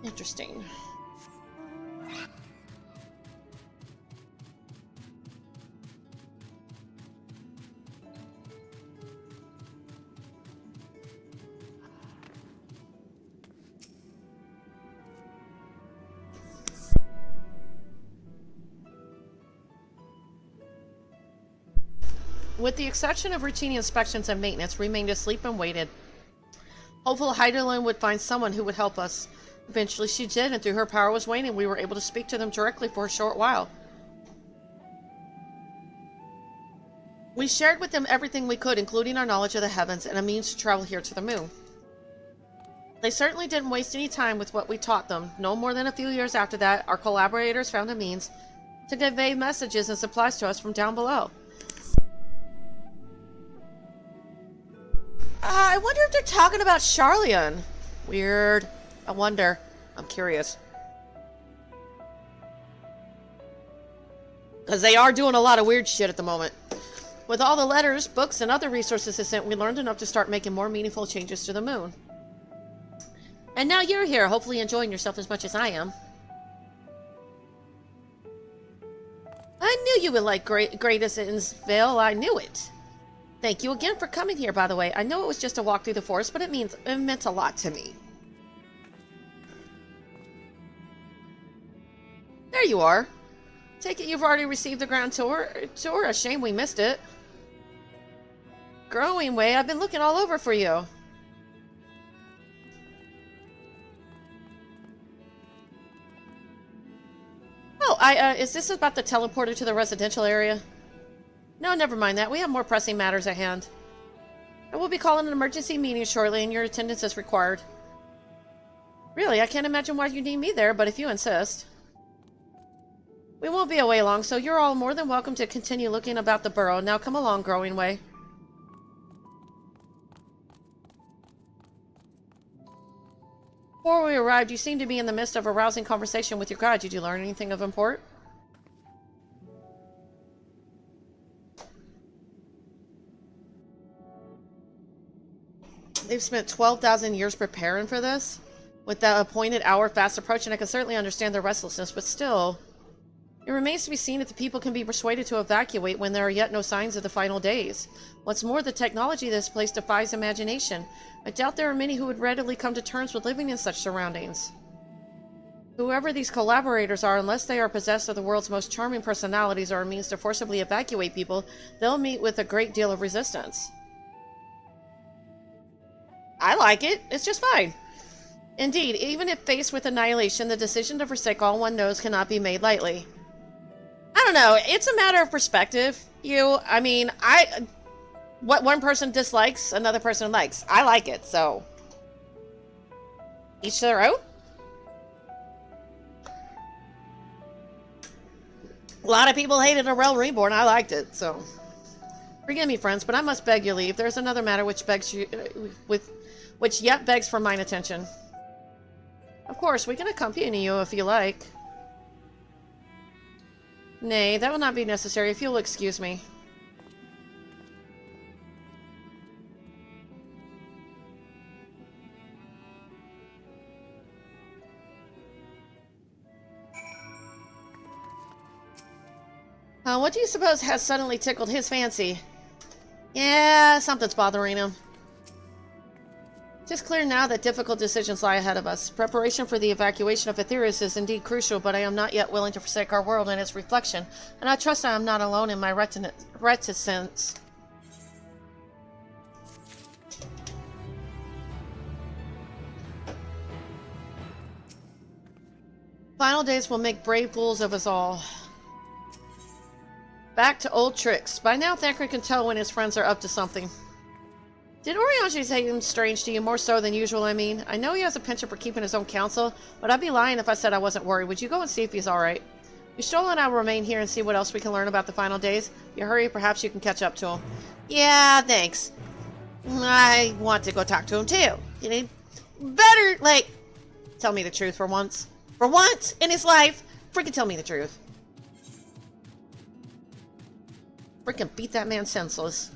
Interesting. With the exception of routine inspections and maintenance, we remained asleep and waited. Hopeful Heidelin would find someone who would help us. Eventually she did, and through her power was waning, we were able to speak to them directly for a short while. We shared with them everything we could, including our knowledge of the heavens and a means to travel here to the moon. They certainly didn't waste any time with what we taught them. No more than a few years after that, our collaborators found a means to convey messages and supplies to us from down below. I wonder if they're talking about Charlian. Weird. I wonder. I'm curious. Because they are doing a lot of weird shit at the moment. With all the letters, books, and other resources they sent, we learned enough to start making more meaningful changes to the moon. And now you're here, hopefully enjoying yourself as much as I am. I knew you would like Greatest Innsvale. I knew it. Thank you again for coming here, by the way. I know it was just a walk through the forest, but it meant a lot to me. There you are. Take it you've already received the ground tour. A shame we missed it. Growing Way, I've been looking all over for you. Oh, is this about the teleporter to the residential area? No, never mind that. We have more pressing matters at hand. I will be calling an emergency meeting shortly, and your attendance is required. Really, I can't imagine why you need me there, but if you insist. We won't be away long, so you're all more than welcome to continue looking about the burrow. Now come along, Growing Way. Before we arrived, you seemed to be in the midst of a rousing conversation with your guide. Did you learn anything of import? They've spent 12,000 years preparing for this. With the appointed hour fast approaching, I can certainly understand their restlessness, but still... It remains to be seen if the people can be persuaded to evacuate when there are yet no signs of the final days. What's more, the technology of this place defies imagination. I doubt there are many who would readily come to terms with living in such surroundings. Whoever these collaborators are, unless they are possessed of the world's most charming personalities or a means to forcibly evacuate people, they'll meet with a great deal of resistance. I like it. It's just fine. Indeed, even if faced with annihilation, the decision to forsake all one knows cannot be made lightly. I don't know. It's a matter of perspective. What one person dislikes, another person likes. I like it, so... Each their own? A lot of people hated A Realm Reborn. I liked it, so... Forgive me, friends, but I must beg your leave. There's another matter which yet begs for mine attention. Of course, we can accompany you if you like. Nay, that will not be necessary if you'll excuse me. What do you suppose has suddenly tickled his fancy? Yeah, something's bothering him. It's clear now that difficult decisions lie ahead of us. Preparation for the evacuation of Aetherius is indeed crucial, but I am not yet willing to forsake our world and its reflection, and I trust I am not alone in my reticence. Final days will make brave fools of us all. Back to old tricks. By now, Thancred can tell when his friends are up to something. Did Orianji seem strange to you? More so than usual, I mean. I know he has a penchant for keeping his own counsel, but I'd be lying if I said I wasn't worried. Would you go and see if he's alright? Yushtol and I will remain here and see what else we can learn about the final days. If you hurry, perhaps you can catch up to him. Yeah, thanks. I want to go talk to him, too. You need better, like, tell me the truth for once. For once in his life, freaking tell me the truth. Freaking beat that man senseless.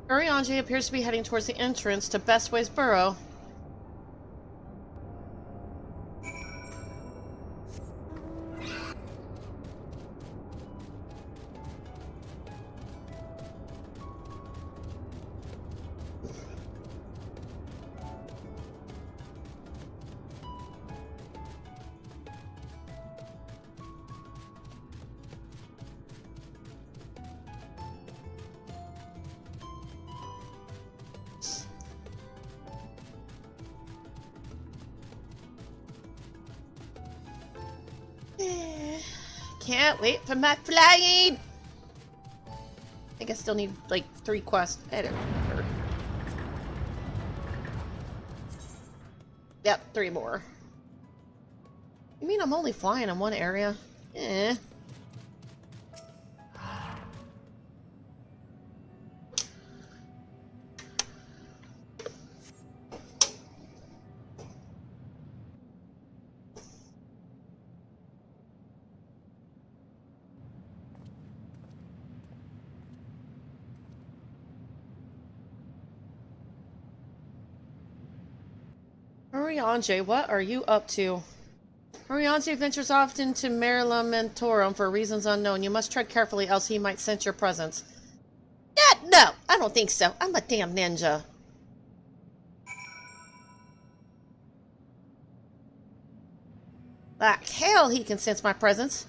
Urianger appears to be heading towards the entrance to Bestway's burrow. Can't wait for my flying! I think I still need like 3 quests. I don't remember. Yep, 3 more. You mean I'm only flying in one area? Eh. Urianger, what are you up to? Urianger ventures off into Merlamentorum for reasons unknown. You must tread carefully, else he might sense your presence. No, I don't think so. I'm a damn ninja. Like hell he can sense my presence.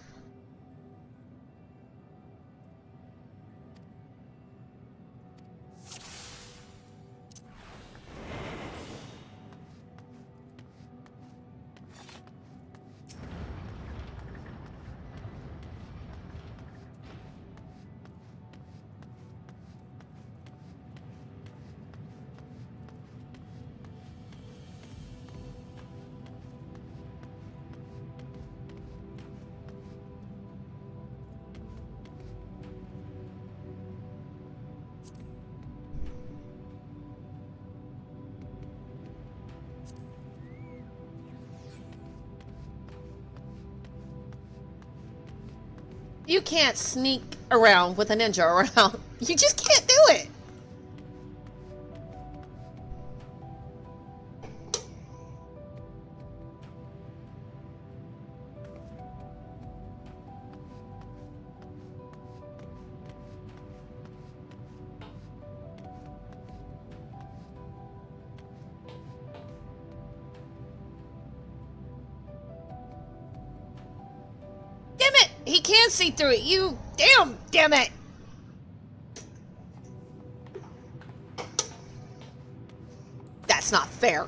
You can't sneak around with a ninja around. You just can't do it. He can't see through it. You damn it. That's not fair.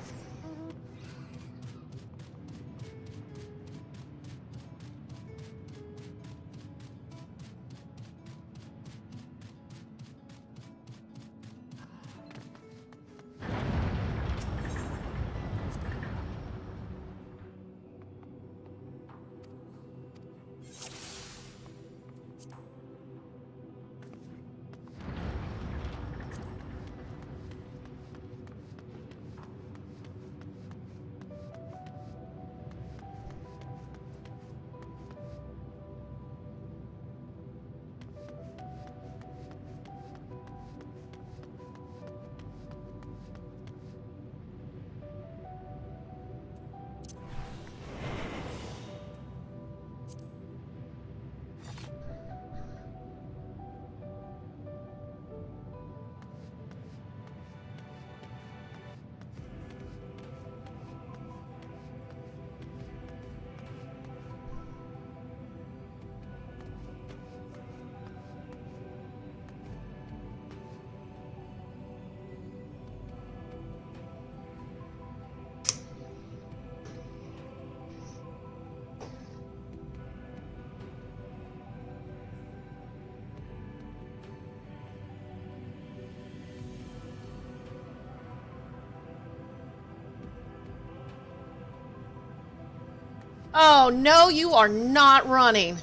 Oh, no, you are not running.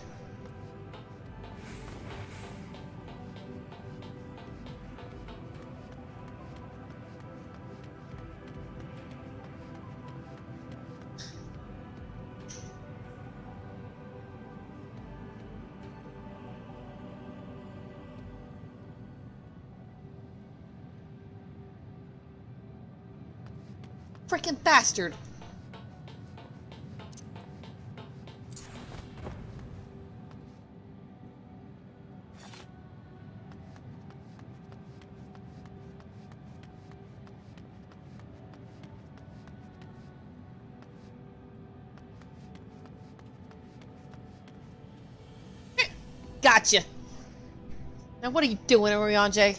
Freaking bastard. Gotcha. Now what are you doing, Orianjay?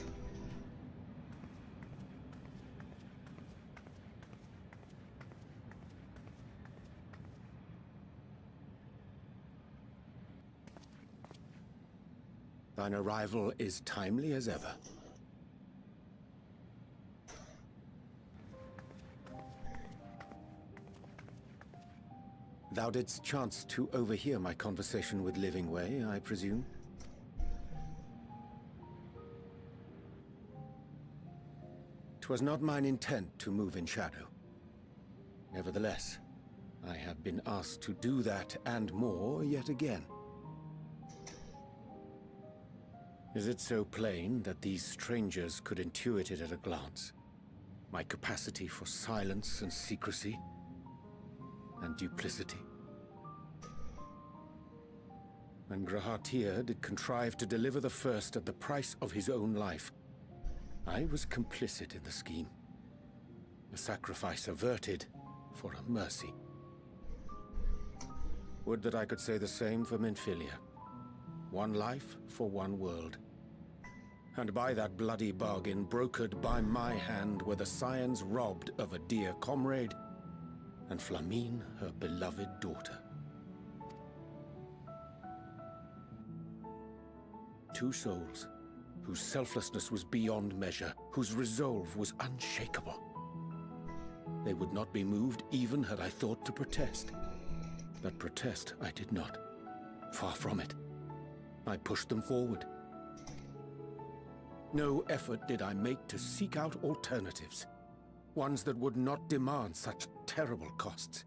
Thine arrival is timely as ever. Thou didst chance to overhear my conversation with Living Way, I presume? 'Twas not mine intent to move in shadow. Nevertheless, I have been asked to do that and more yet again. Is it so plain that these strangers could intuit it at a glance? My capacity for silence and secrecy and duplicity? When Grahatir did contrive to deliver the first at the price of his own life, I was complicit in the scheme. A sacrifice averted for a mercy. Would that I could say the same for Menphilia. One life for one world. And by that bloody bargain brokered by my hand were the scions robbed of a dear comrade, and Flamine her beloved daughter. Two souls, whose selflessness was beyond measure, whose resolve was unshakable. They would not be moved even had I thought to protest. But protest I did not. Far from it. I pushed them forward. No effort did I make to seek out alternatives, ones that would not demand such terrible costs.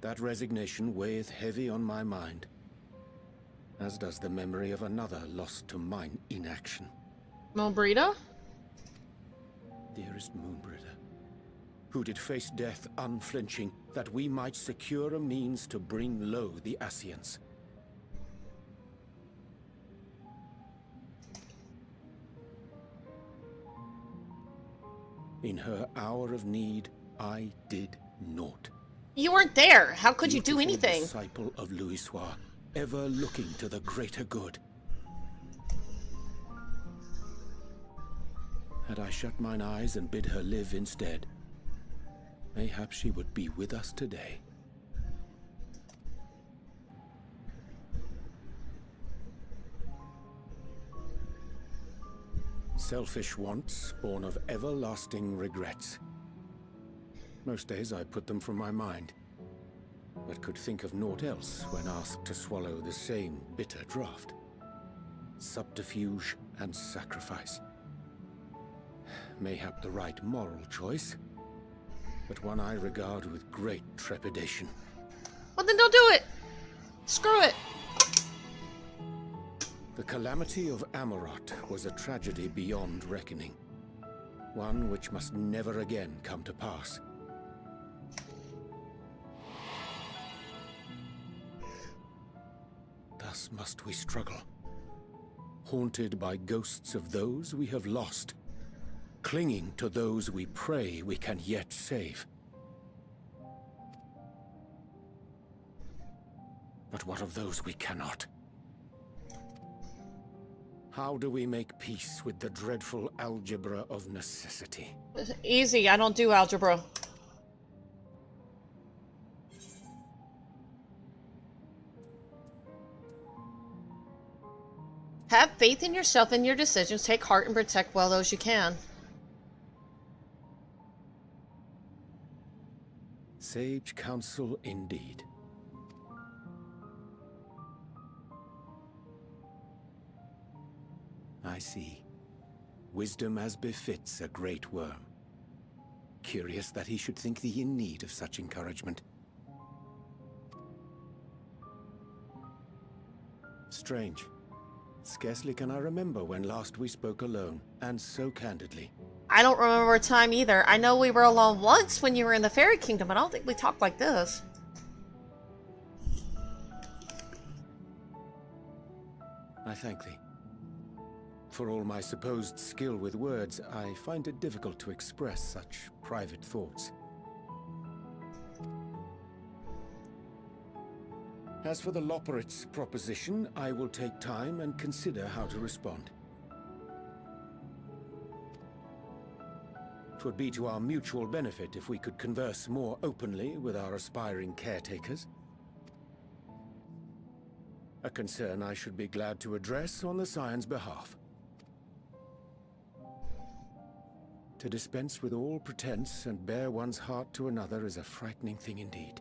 That resignation weigheth heavy on my mind, as does the memory of another lost to mine inaction. Moonbreeder? Dearest Moonbreeder, who did face death unflinching, that we might secure a means to bring low the Ascians. In her hour of need, I did naught. You weren't there. How could you do Beautiful anything? Disciple of Louisoix, ever looking to the greater good. Had I shut mine eyes and bid her live instead, mayhap she would be with us today. Selfish wants, born of everlasting regrets. Most days I put them from my mind, but could think of naught else when asked to swallow the same bitter draught. Subterfuge and sacrifice. Mayhap the right moral choice, but one I regard with great trepidation. Well, then don't do it. Screw it. The calamity of Amarot was a tragedy beyond reckoning. One which must never again come to pass. Thus must we struggle, haunted by ghosts of those we have lost, clinging to those we pray we can yet save. But what of those we cannot? How do we make peace with the dreadful algebra of necessity? Easy, I don't do algebra. Have faith in yourself and your decisions. Take heart and protect well those you can. Sage counsel indeed. I see. Wisdom as befits a great worm. Curious that he should think thee in need of such encouragement. Strange. Scarcely can I remember when last we spoke alone, and so candidly. I don't remember a time either. I know we were alone once when you were in the Fairy Kingdom, but I don't think we talked like this. I thank thee. For all my supposed skill with words, I find it difficult to express such private thoughts. As for the Loporrit's proposition, I will take time and consider how to respond. 'Twould be to our mutual benefit if we could converse more openly with our aspiring caretakers. A concern I should be glad to address on the Scion's behalf. To dispense with all pretense and bare one's heart to another is a frightening thing indeed.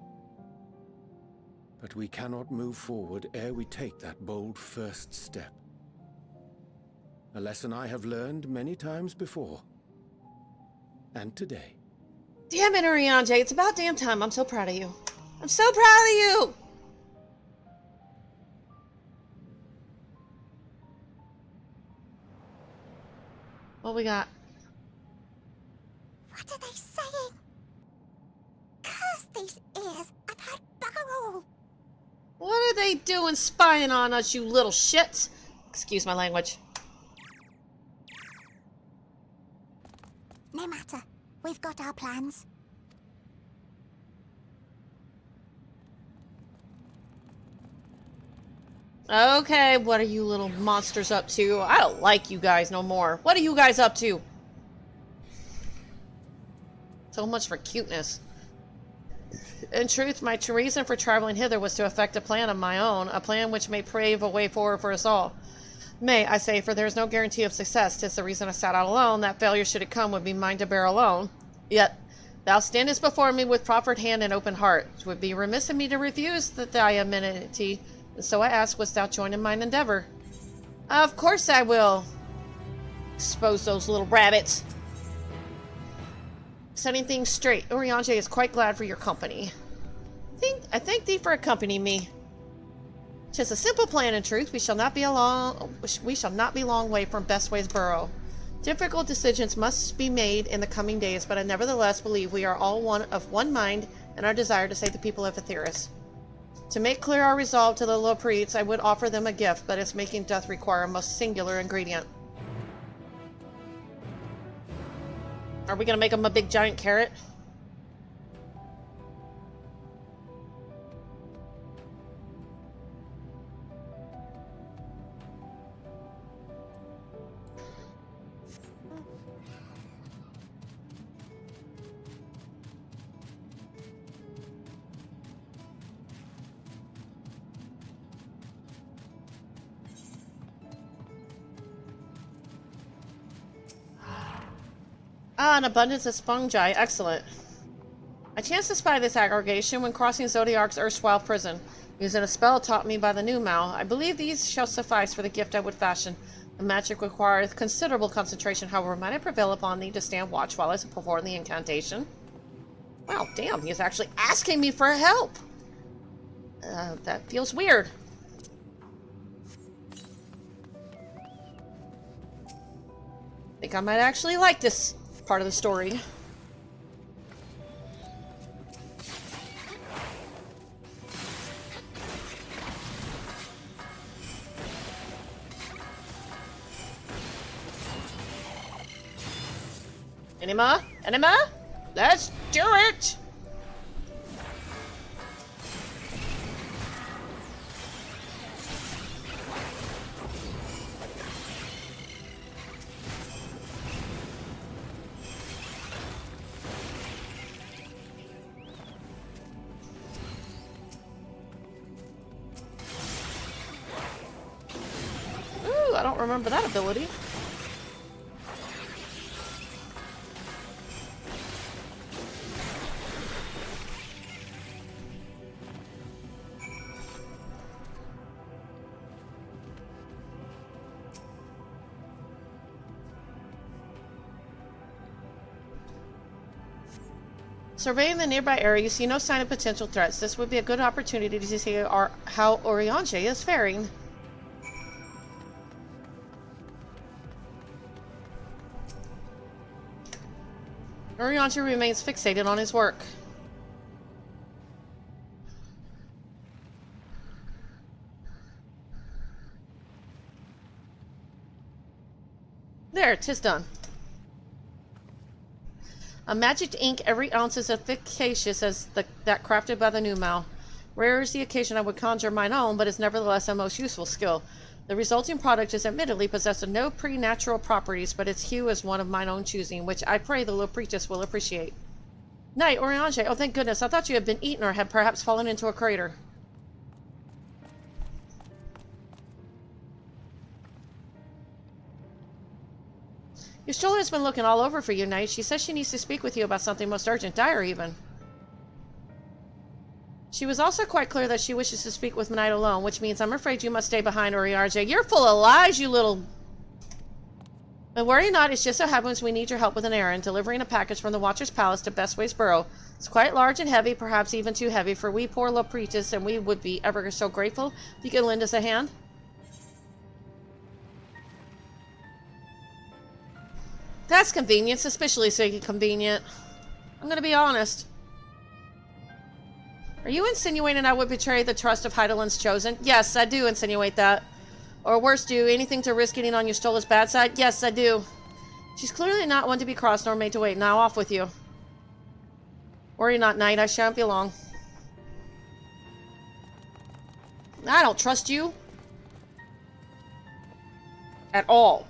But we cannot move forward ere we take that bold first step. A lesson I have learned many times before. And today. Damn it, Urianger, it's about damn time. I'm so proud of you. I'm so proud of you! What we got? What are they saying? Curse these ears and that bugger all! What are they doing spying on us, you little shits? Excuse my language. No matter. We've got our plans. Okay, what are you little monsters up to? I don't like you guys no more. What are you guys up to? So much for cuteness. In truth, my true reason for traveling hither was to effect a plan of my own, a plan which may pave a way forward for us all. May, I say, for there is no guarantee of success. 'Tis the reason I set out alone, that failure should it come would be mine to bear alone. Yet, thou standest before me with proffered hand and open heart. 'Twould be remiss of me to refuse thy amenity, and so I ask, wouldst thou join in mine endeavor? Of course I will. Expose those little rabbits. Setting things straight, Urianger is quite glad for your company. I thank thee for accompanying me. 'Tis a simple plan, in truth. We shall not be long way from Bestway's burrow. Difficult decisions must be made in the coming days, but I nevertheless believe we are all of one mind in our desire to save the people of Aetheris. To make clear our resolve to the Loporrits, I would offer them a gift, but its making doth require a most singular ingredient. Are we gonna make them a big giant carrot? Ah, an abundance of fungi. Excellent. I chanced to spy this aggregation when crossing Zodiark's erstwhile prison. Using a spell taught me by the Newmau, I believe these shall suffice for the gift I would fashion. The magic requires considerable concentration, however, might I prevail upon thee to stand watch while I perform the incantation? Wow, damn, he's actually asking me for help! That feels weird. I think I might actually like this part of the story. Enema? Enema? Let's do it! Ooh, I don't remember that ability. Surveying the nearby area, you see no sign of potential threats. This would be a good opportunity to see how Oriange is faring. Oriange remains fixated on his work. There, 'tis done. A magic ink, every ounce as efficacious as that crafted by the Numau. Rare is the occasion I would conjure mine own, but is nevertheless a most useful skill. The resulting product is admittedly possessed of no preternatural properties, but its hue is one of mine own choosing, which I pray the Lopritas will appreciate. Knight, Oriange, oh thank goodness, I thought you had been eaten or had perhaps fallen into a crater. Your stroller has been looking all over for you, Knight. She says she needs to speak with you about something most urgent, dire even. She was also quite clear that she wishes to speak with Knight alone, which means I'm afraid you must stay behind, Oriarge. You're full of lies, you little... But worry not, it just so happens we need your help with an errand, delivering a package from the Watcher's Palace to Bestways Burrow. It's quite large and heavy, perhaps even too heavy for we poor Lopritas, and we would be ever so grateful if you could lend us a hand. That's convenient, suspiciously convenient. I'm gonna be honest. Are you insinuating I would betray the trust of Heidelin's Chosen? Yes, I do insinuate that. Or worse, do anything to risk getting on your Stola's bad side? Yes, I do. She's clearly not one to be crossed nor made to wait. Now off with you. Worry not, Knight, I shan't be long. I don't trust you. At all.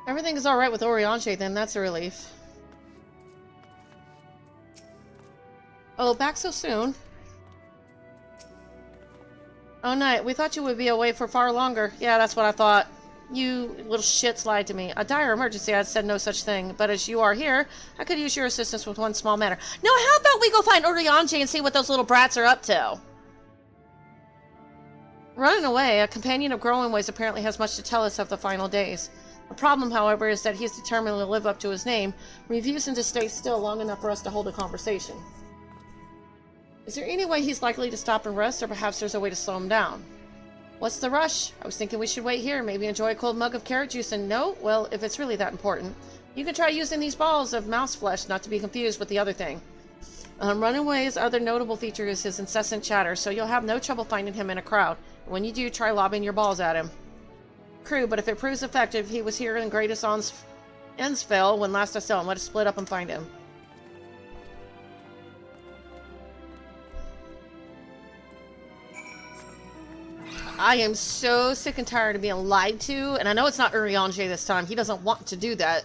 Everything is alright with Oriange, then. That's a relief. Oh, back so soon? Oh, Knight, we thought you would be away for far longer. Yeah, that's what I thought. You little shits lied to me. A dire emergency, I said no such thing. But as you are here, I could use your assistance with one small matter. No, how about we go find Oriange and see what those little brats are up to? Running away, a companion of Growing Ways apparently has much to tell us of the final days. The problem, however, is that he's determined to live up to his name, refusing to stay still long enough for us to hold a conversation. Is there any way he's likely to stop and rest, or perhaps there's a way to slow him down? What's the rush? I was thinking we should wait here, maybe enjoy a cold mug of carrot juice, and no? Well, if it's really that important. You can try using these balls of mouse flesh, not to be confused with the other thing. Runaway's other notable feature is his incessant chatter, so you'll have no trouble finding him in a crowd. When you do, try lobbing your balls at him. True, but if it proves effective, he was here in Greatest Ensvale when last I saw him. Let us split up and find him. I am so sick and tired of being lied to, and I know it's not Oriange this time. He doesn't want to do that.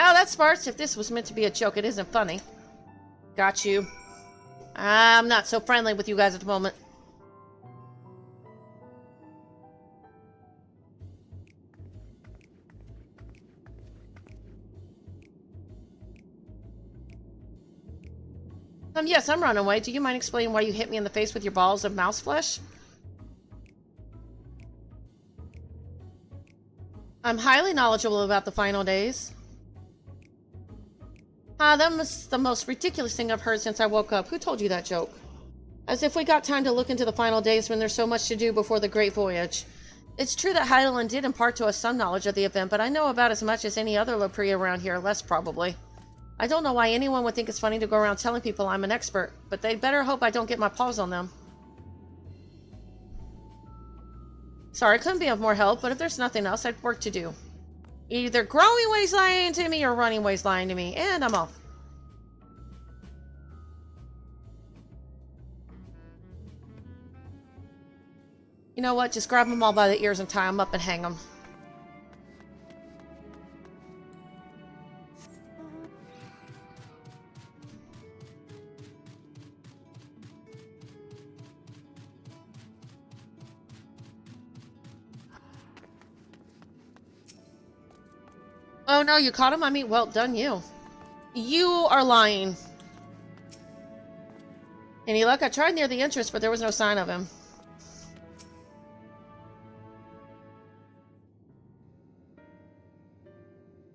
Oh, that's Sparks. If this was meant to be a joke, it isn't funny. Got you. I'm not so friendly with you guys at the moment. Yes, I'm running away. Do you mind explaining why you hit me in the face with your balls of mouse flesh? I'm highly knowledgeable about the final days. That was the most ridiculous thing I've heard since I woke up. Who told you that joke? As if we got time to look into the final days when there's so much to do before the Great Voyage. It's true that Hydaelyn did impart to us some knowledge of the event, but I know about as much as any other Lepre around here, less probably. I don't know why anyone would think it's funny to go around telling people I'm an expert, but they'd better hope I don't get my paws on them. Sorry, I couldn't be of more help, but if there's nothing else, I'd work to do. Either growing ways lying to me or running ways lying to me, and I'm off. You know what? Just grab them all by the ears and tie them up and hang them. Oh no, you caught him? I mean, well done you. You are lying. Any luck? I tried near the entrance, but there was no sign of him.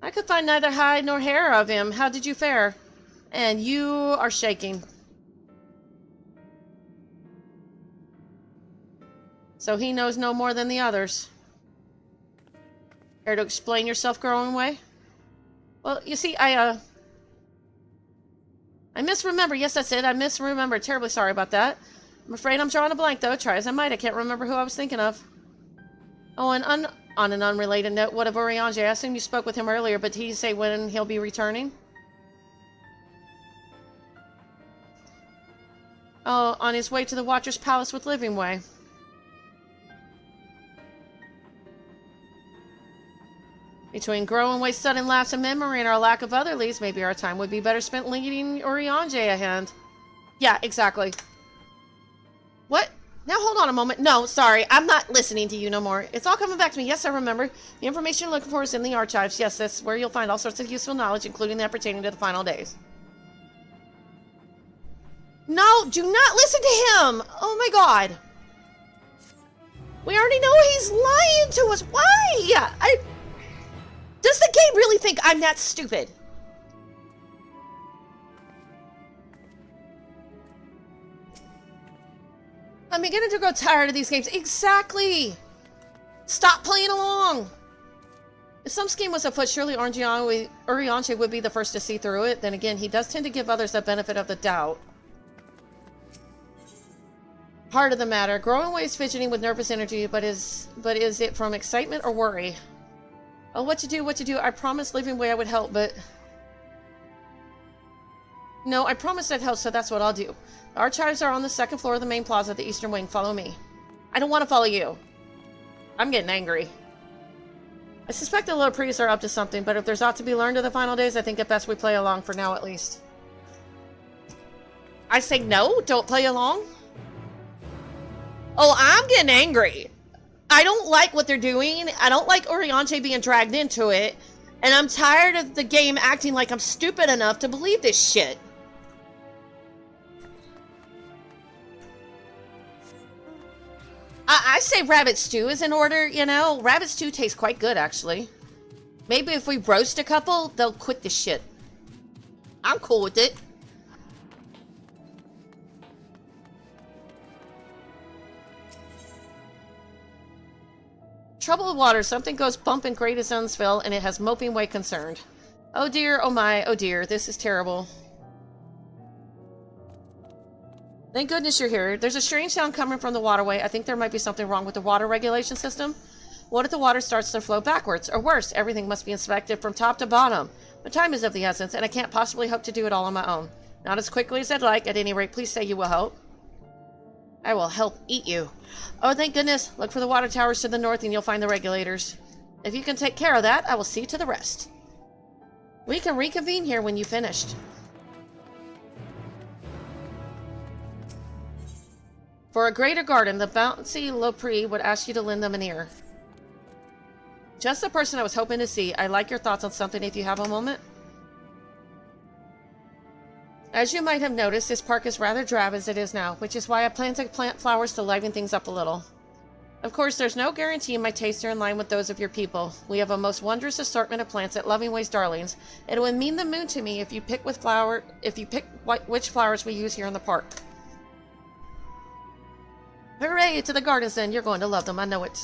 I could find neither hide nor hair of him. How did you fare? And you are shaking. So he knows no more than the others. Care to explain yourself, growing way? Well, you see, I misremember. Yes, that's it. I misremember. Terribly sorry about that. I'm afraid I'm drawing a blank, though. Try as I might, I can't remember who I was thinking of. Oh, and on an unrelated note, what of Urianger? I assume you spoke with him earlier, but did he say when he'll be returning? Oh, on his way to the Watcher's Palace with Livingway. Between Growingway's sudden lapse of memory and our lack of other leads, maybe our time would be better spent leading Urianger a hand. Yeah, exactly. What? Now hold on a moment. No, sorry, I'm not listening to you no more. It's all coming back to me. Yes, I remember. The information you're looking for is in the archives. Yes, that's where you'll find all sorts of useful knowledge, including that pertaining to the final days. No, do not listen to him! Oh my god. We already know he's lying to us. Why? Does the game really think I'm that stupid? I'm beginning to grow tired of these games. Exactly! Stop playing along! If some scheme was afoot, surely Urianger would be the first to see through it. Then again, he does tend to give others the benefit of the doubt. Heart of the matter. Growingway's fidgeting with nervous energy, but is it from excitement or worry? Oh, what to do? I promised Livingway I would help, but... No, I promised I'd help, so that's what I'll do. The archives are on the second floor of the main plaza, the eastern wing. Follow me. I don't want to follow you. I'm getting angry. I suspect the little priests are up to something, but if there's aught to be learned of the final days, I think it best we play along for now at least. I say no? Don't play along? Oh, I'm getting angry. I don't like what they're doing. I don't like Urianger being dragged into it. And I'm tired of the game acting like I'm stupid enough to believe this shit. I say rabbit stew is in order, you know. Rabbit stew tastes quite good, actually. Maybe if we roast a couple, they'll quit this shit. I'm cool with it. Troubled water. Something goes bump in Great Sunsville, and it has moping way concerned. Oh dear, oh my, oh dear, this is terrible. Thank goodness you're here. There's a strange sound coming from the waterway. I think there might be something wrong with the water regulation system. What if the water starts to flow backwards? Or worse, everything must be inspected from top to bottom. But time is of the essence, and I can't possibly hope to do it all on my own. Not as quickly as I'd like. At any rate, please say you will help. I will help eat you. Oh, thank goodness. Look for the water towers to the north and you'll find the regulators. If you can take care of that, I will see to the rest. We can reconvene here when you've finished. For a greater garden, the bouncy Lopri would ask you to lend them an ear. Just the person I was hoping to see. I'd like your thoughts on something if you have a moment. As you might have noticed, this park is rather drab as it is now, which is why I plan to plant flowers to liven things up a little. Of course, there's no guarantee my tastes are in line with those of your people. We have a most wondrous assortment of plants at Lovingway's Darlings. It would mean the moon to me if you pick which flowers we use here in the park. Hooray to the gardens then. You're going to love them, I know it.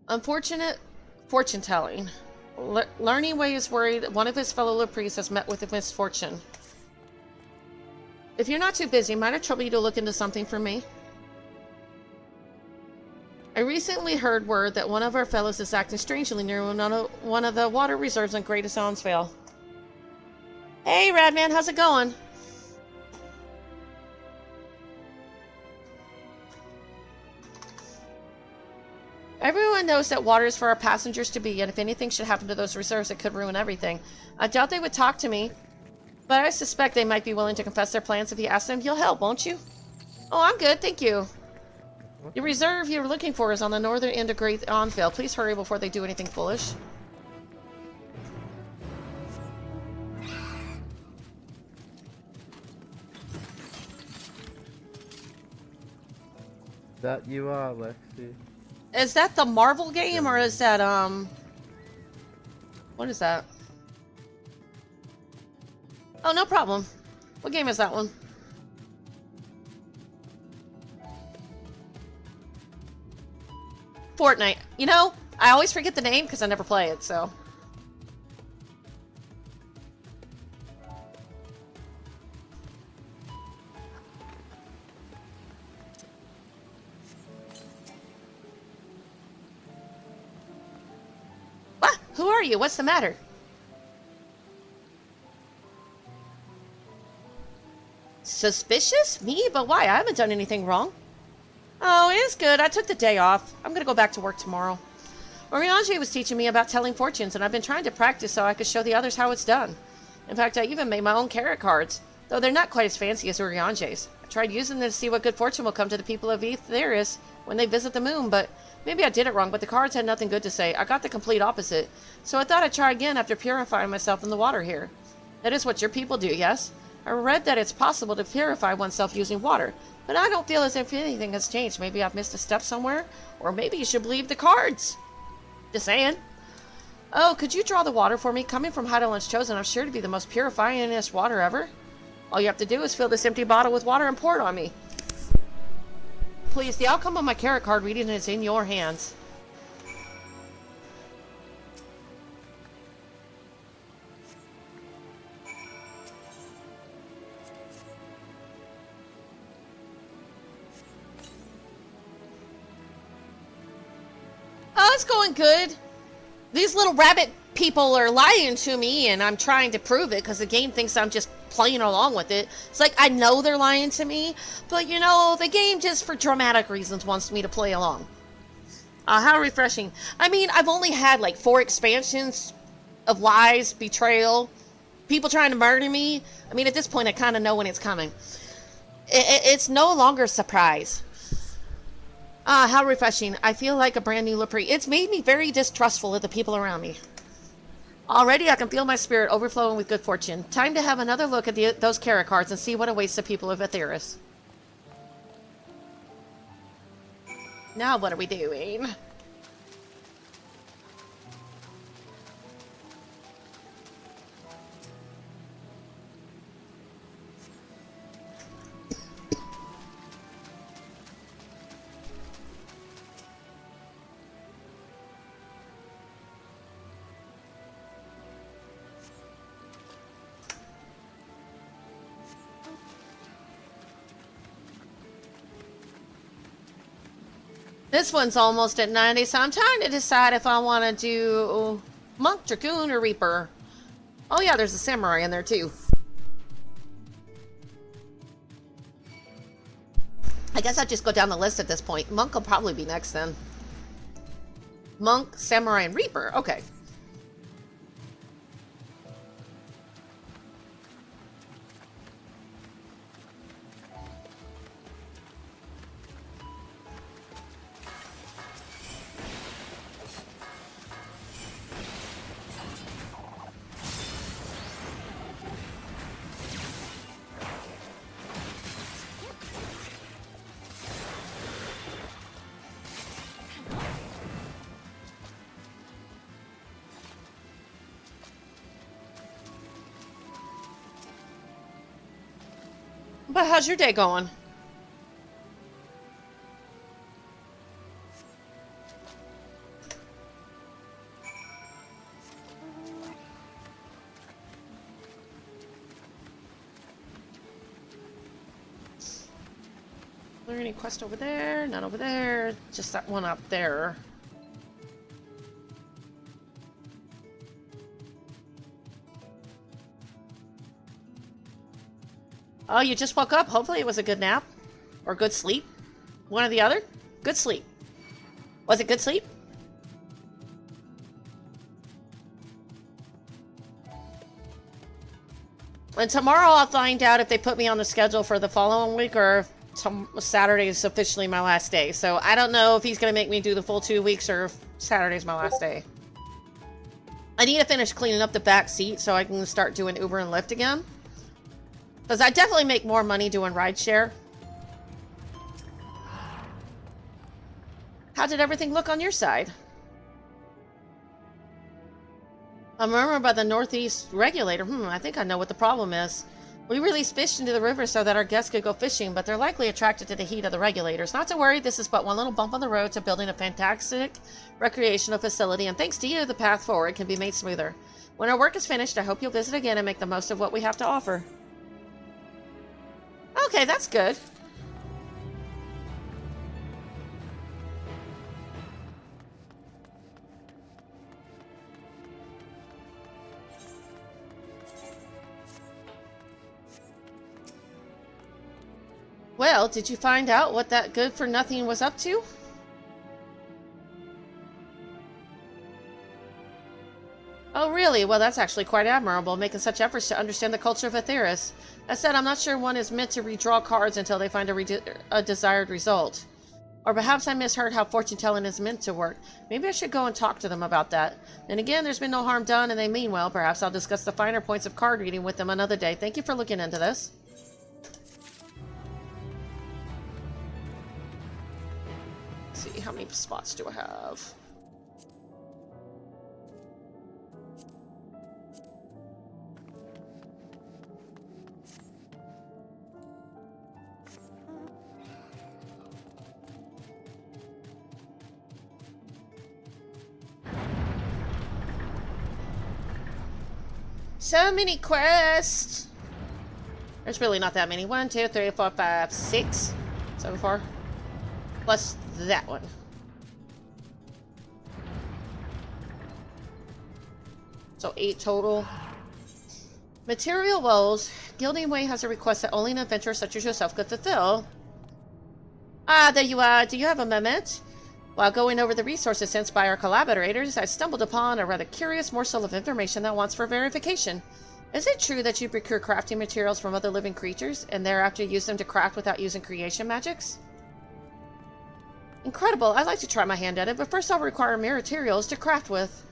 Unfortunate fortune-telling. Learningway is worried that one of his fellow Lapris has met with a misfortune. If you're not too busy, might I trouble you to look into something for me? I recently heard word that one of our fellows is acting strangely near one of the water reserves in Greatest Onsvale. Hey, Radman, how's it going? Everyone knows that water is for our passengers to be, and if anything should happen to those reserves, it could ruin everything. I doubt they would talk to me, but I suspect they might be willing to confess their plans if you ask them. You'll help, won't you? Oh, I'm good, thank you. The reserve you're looking for is on the northern end of Great Onvale. Please hurry before they do anything foolish. That you are, Lexi. Is that the Marvel game, or is that, what is that? Oh, no problem. What game is that one? Fortnite. You know, I always forget the name because I never play it, so. What? Who are you? What's the matter? Suspicious? Me? But why? I haven't done anything wrong. Oh, it's good. I took the day off. I'm gonna go back to work tomorrow. Oriange was teaching me about telling fortunes, and I've been trying to practice so I could show the others how it's done. In fact, I even made my own carrot cards, though they're not quite as fancy as Oriange's. I tried using them to see what good fortune will come to the people of Etheris when they visit the moon, but maybe I did it wrong, but the cards had nothing good to say. I got the complete opposite, so I thought I'd try again after purifying myself in the water here. That is what your people do, yes? I read that it's possible to purify oneself using water, but I don't feel as if anything has changed. Maybe I've missed a step somewhere, or maybe you should believe the cards. Just saying. Oh, could you draw the water for me? Coming from Heidelberg's Chosen, I'm sure to be the most purifyingest water ever. All you have to do is fill this empty bottle with water and pour it on me. Please, the outcome of my carrot card reading is in your hands. Oh, it's going good. These little rabbit people are lying to me, and I'm trying to prove it because the game thinks I'm just playing along with it. It's like I know they're lying to me, but you know, the game just for dramatic reasons wants me to play along. How refreshing. I mean, I've only had like 4 expansions of lies, betrayal, people trying to murder me. I mean, at this point, I kind of know when it's coming. It's no longer a surprise. How refreshing. I feel like a brand new Lepre. It's made me very distrustful of the people around me. Already I can feel my spirit overflowing with good fortune. Time to have another look at those carrot cards and see what awaits the people of Etheris. Now what are we doing? This one's almost at 90, so I'm trying to decide if I want to do Monk, Dragoon, or Reaper. Oh yeah, there's a Samurai in there too. I guess I'll just go down the list at this point. Monk will probably be next then. Monk, Samurai, and Reaper. Okay. But how's your day going? Is there any quest over there? None over there. Just that one up there. Oh, you just woke up? Hopefully it was a good nap. Or good sleep. One or the other? Good sleep. Was it good sleep? And tomorrow I'll find out if they put me on the schedule for the following week or if Saturday is officially my last day. So I don't know if he's going to make me do the full 2 weeks or if Saturday's my last day. I need to finish cleaning up the back seat so I can start doing Uber and Lyft again. Because I definitely make more money doing rideshare. How did everything look on your side? A murmur by the northeast regulator. I think I know what the problem is. We release fish into the river so that our guests could go fishing, but they're likely attracted to the heat of the regulators. Not to worry, this is but one little bump on the road to building a fantastic recreational facility, and thanks to you, the path forward can be made smoother. When our work is finished, I hope you'll visit again and make the most of what we have to offer. Okay, that's good. Well, did you find out what that good-for-nothing was up to? Oh, really? Well, that's actually quite admirable, making such efforts to understand the culture of Aetheris. As said, I'm not sure one is meant to redraw cards until they find a desired result. Or perhaps I misheard how fortune-telling is meant to work. Maybe I should go and talk to them about that. And again, there's been no harm done, and they mean well. Perhaps I'll discuss the finer points of card reading with them another day. Thank you for looking into this. Let's see, how many spots do I have? So many quests. There's really not that many. 1, 2, 3, 4, 5, 6 so far. Plus that one. So 8 total. Material woes. Gilding Way has a request that only an adventurer such as yourself could fulfill. Ah, there you are. Do you have a moment? While going over the resources sent by our collaborators, I stumbled upon a rather curious morsel of information that wants for verification. Is it true that you procure crafting materials from other living creatures, and thereafter use them to craft without using creation magics? Incredible. I'd like to try my hand at it, but first I'll require materials to craft with.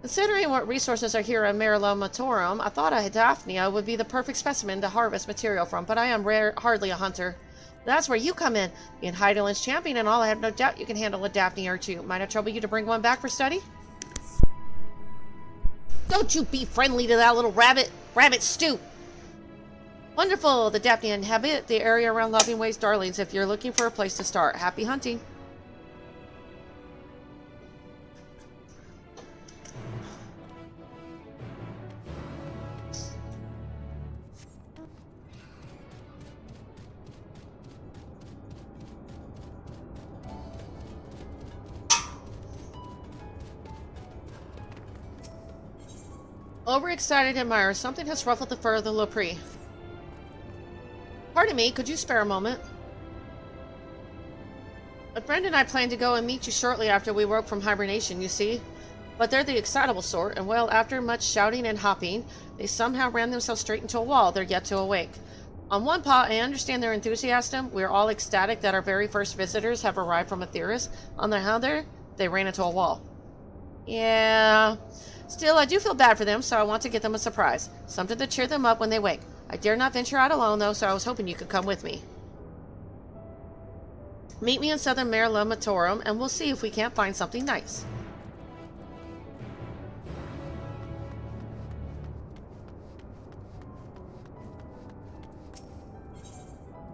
Considering what resources are here in Merilomotorum, I thought a Daphnia would be the perfect specimen to harvest material from, but I am hardly a hunter. That's where you come in. Being Heidelin's champion and all, I have no doubt you can handle a Daphne or two. Might I trouble you to bring one back for study? Don't you be friendly to that little rabbit. Rabbit stew. Wonderful. The Daphne inhabit the area around Loving Ways Darlings if you're looking for a place to start. Happy hunting. Overexcited admirer. Something has ruffled the fur of the Lepre. Pardon me, could you spare a moment? A friend and I plan to go and meet you shortly after we woke from hibernation, you see. But they're the excitable sort, and well, after much shouting and hopping, they somehow ran themselves straight into a wall. They're yet to awake. On one part, I understand their enthusiasm. We're all ecstatic that our very first visitors have arrived from Aetheris. On the other, they ran into a wall. Yeah. Still, I do feel bad for them, so I want to get them a surprise. Something to cheer them up when they wake. I dare not venture out alone, though, so I was hoping you could come with me. Meet me in southern Mare and we'll see if we can't find something nice.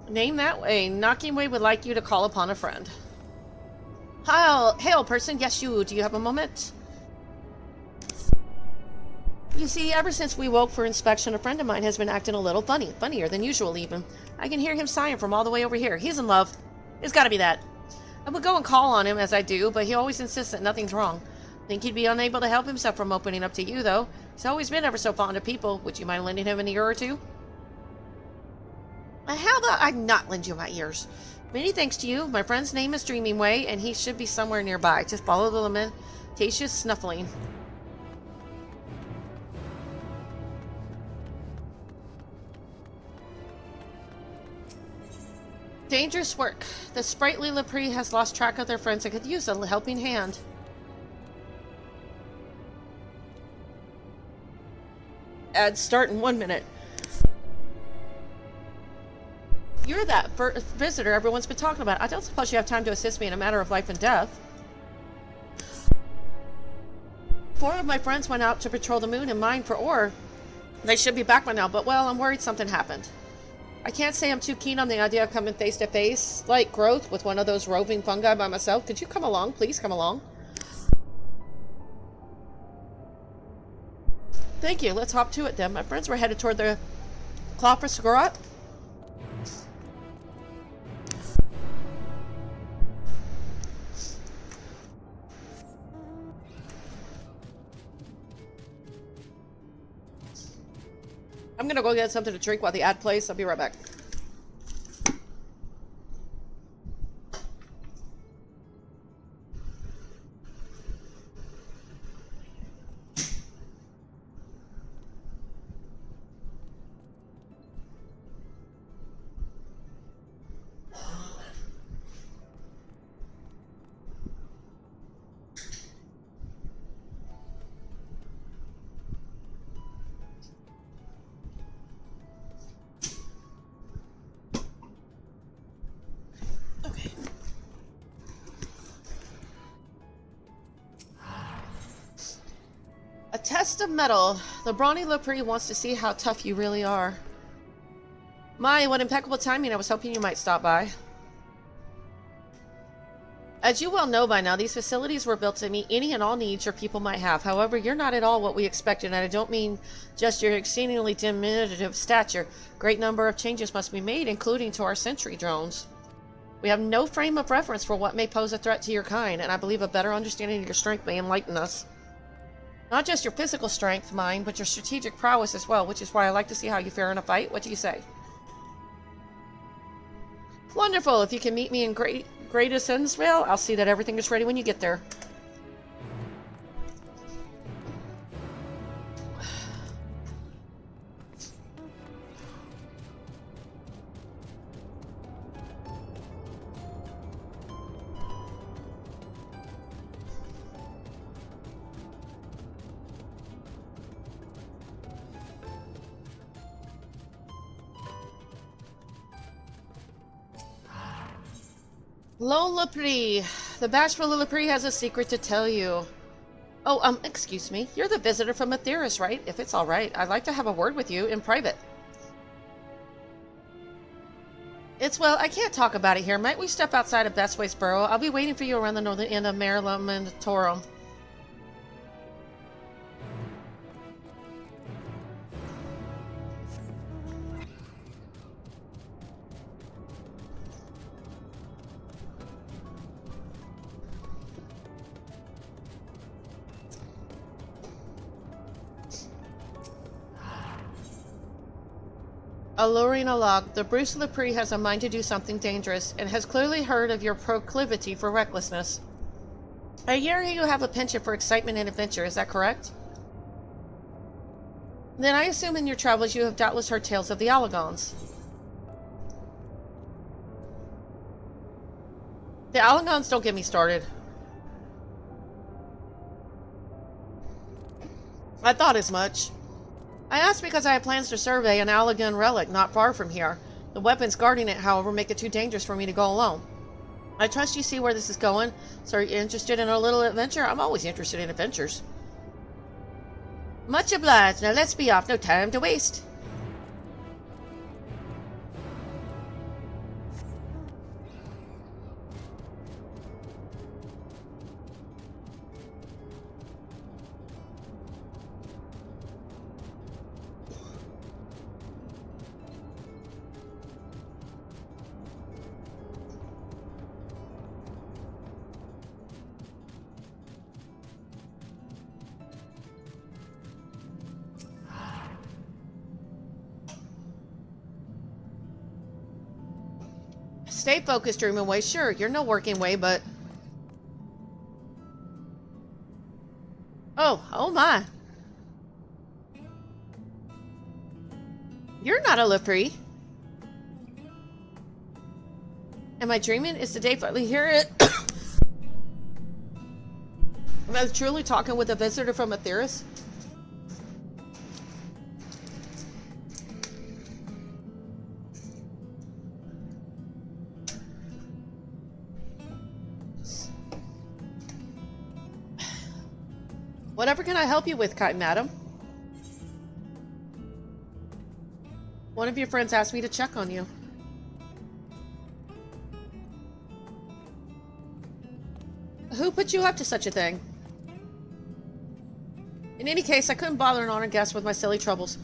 Name that way. Knockingway would like you to call upon a friend. Hail, person. Yes, you. Do you have a moment? You see, ever since we woke for inspection, a friend of mine has been acting a little funny. Funnier than usual, even. I can hear him sighing from all the way over here. He's in love. It's gotta be that. I would go and call on him, as I do, but he always insists that nothing's wrong. Think he'd be unable to help himself from opening up to you, though. He's always been ever so fond of people. Would you mind lending him an ear or two? How about I not lend you my ears? Many thanks to you. My friend's name is Dreaming Way, and he should be somewhere nearby. Just follow the lamentations snuffling. Dangerous work. The sprightly Lepre has lost track of their friends and could use a helping hand. Ads start in 1 minute. You're that visitor everyone's been talking about. I don't suppose you have time to assist me in a matter of life and death. 4 of my friends went out to patrol the moon and mine for ore. They should be back by now, but well, I'm worried something happened. I can't say I'm too keen on the idea of coming face to face, like growth, with one of those roving fungi by myself. Could you come along? Please come along. Thank you. Let's hop to it then. My friends were headed toward the Clopris Garot. I'm gonna go get something to drink while the ad plays. I'll be right back. A test of metal. The brawny Lepre wants to see how tough you really are. My, what impeccable timing. I was hoping you might stop by. As you well know by now, these facilities were built to meet any and all needs your people might have. However, you're not at all what we expected, and I don't mean just your exceedingly diminutive stature. Great number of changes must be made, including to our sentry drones. We have no frame of reference for what may pose a threat to your kind, and I believe a better understanding of your strength may enlighten us. Not just your physical strength, mind, but your strategic prowess as well, which is why I like to see how you fare in a fight. What do you say? Wonderful. If you can meet me in Greatest Endwalker, I'll see that everything is ready when you get there. Lone Lepre. The bashful Lepre has a secret to tell you. Oh, excuse me. You're the visitor from Aetheris, right? If it's all right, I'd like to have a word with you in private. Well, I can't talk about it here. Might we step outside of Bestway's Burrow? I'll be waiting for you around the northern end of Mare Lamentarum. Alluring a log. The Bruce Lepre has a mind to do something dangerous, and has clearly heard of your proclivity for recklessness. I hear you have a penchant for excitement and adventure, is that correct? Then I assume in your travels you have doubtless heard tales of the Allagons. The Allagons don't get me started. I thought as much. I asked because I had plans to survey an Allagan relic not far from here. The weapons guarding it, however, make it too dangerous for me to go alone. I trust you see where this is going, so are you interested in a little adventure? I'm always interested in adventures. Much obliged. Now let's be off. No time to waste. Stay focused, Dreaming Way. Sure, you're no working way, but... Oh my. You're not a Lepre. Am I dreaming? Is the day finally here? Am I truly talking with a visitor from Aetheris? Whatever can I help you with, kind madam? One of your friends asked me to check on you. Who put you up to such a thing? In any case, I couldn't bother an honored guest with my silly troubles.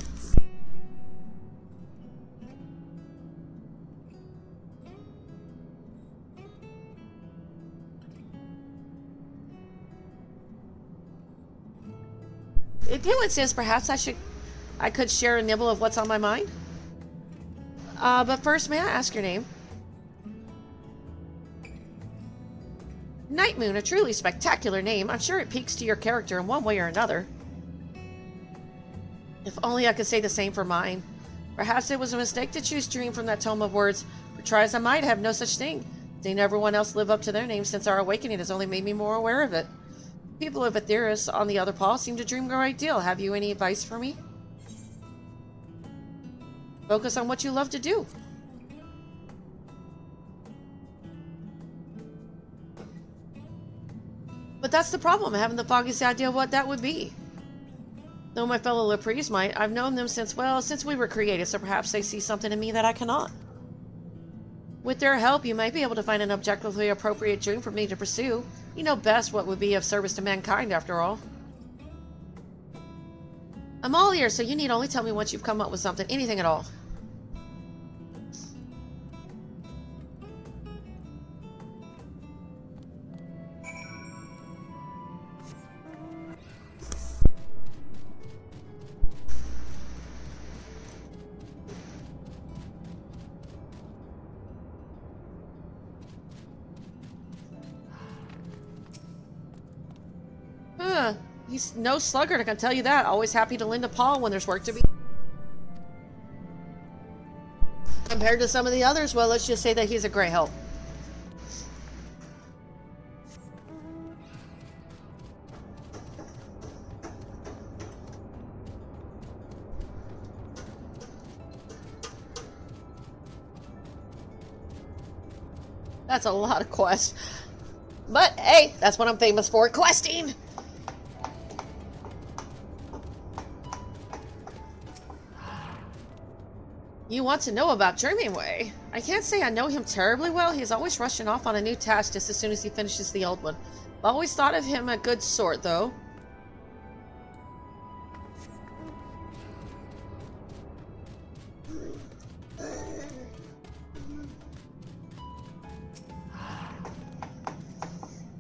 If you insist, perhaps I could share a nibble of what's on my mind. But first, may I ask your name? Night Moon, a truly spectacular name. I'm sure it speaks to your character in one way or another. If only I could say the same for mine. Perhaps it was a mistake to choose Dream from that tome of words, for try as I might, have no such thing. Seeing everyone else live up to their name since our awakening has only made me more aware of it. People of Aetheris on the other paw seem to dream a great deal. Have you any advice for me? Focus on what you love to do. But that's the problem. I haven't the foggiest idea what that would be. Though my fellow Lepres might, I've known them since we were created, so perhaps they see something in me that I cannot. With their help, you might be able to find an objectively appropriate dream for me to pursue. You know best what would be of service to mankind, after all. I'm all ears, so you need only tell me once you've come up with something, anything at all. He's no sluggard, I can tell you that. Always happy to lend a paw when there's work to be. Compared to some of the others, well, let's just say that he's a great help. That's a lot of quests. But, hey, that's what I'm famous for, questing! You want to know about Dreaming Way? I can't say I know him terribly well. He's always rushing off on a new task just as soon as he finishes the old one. I've always thought of him a good sort, though.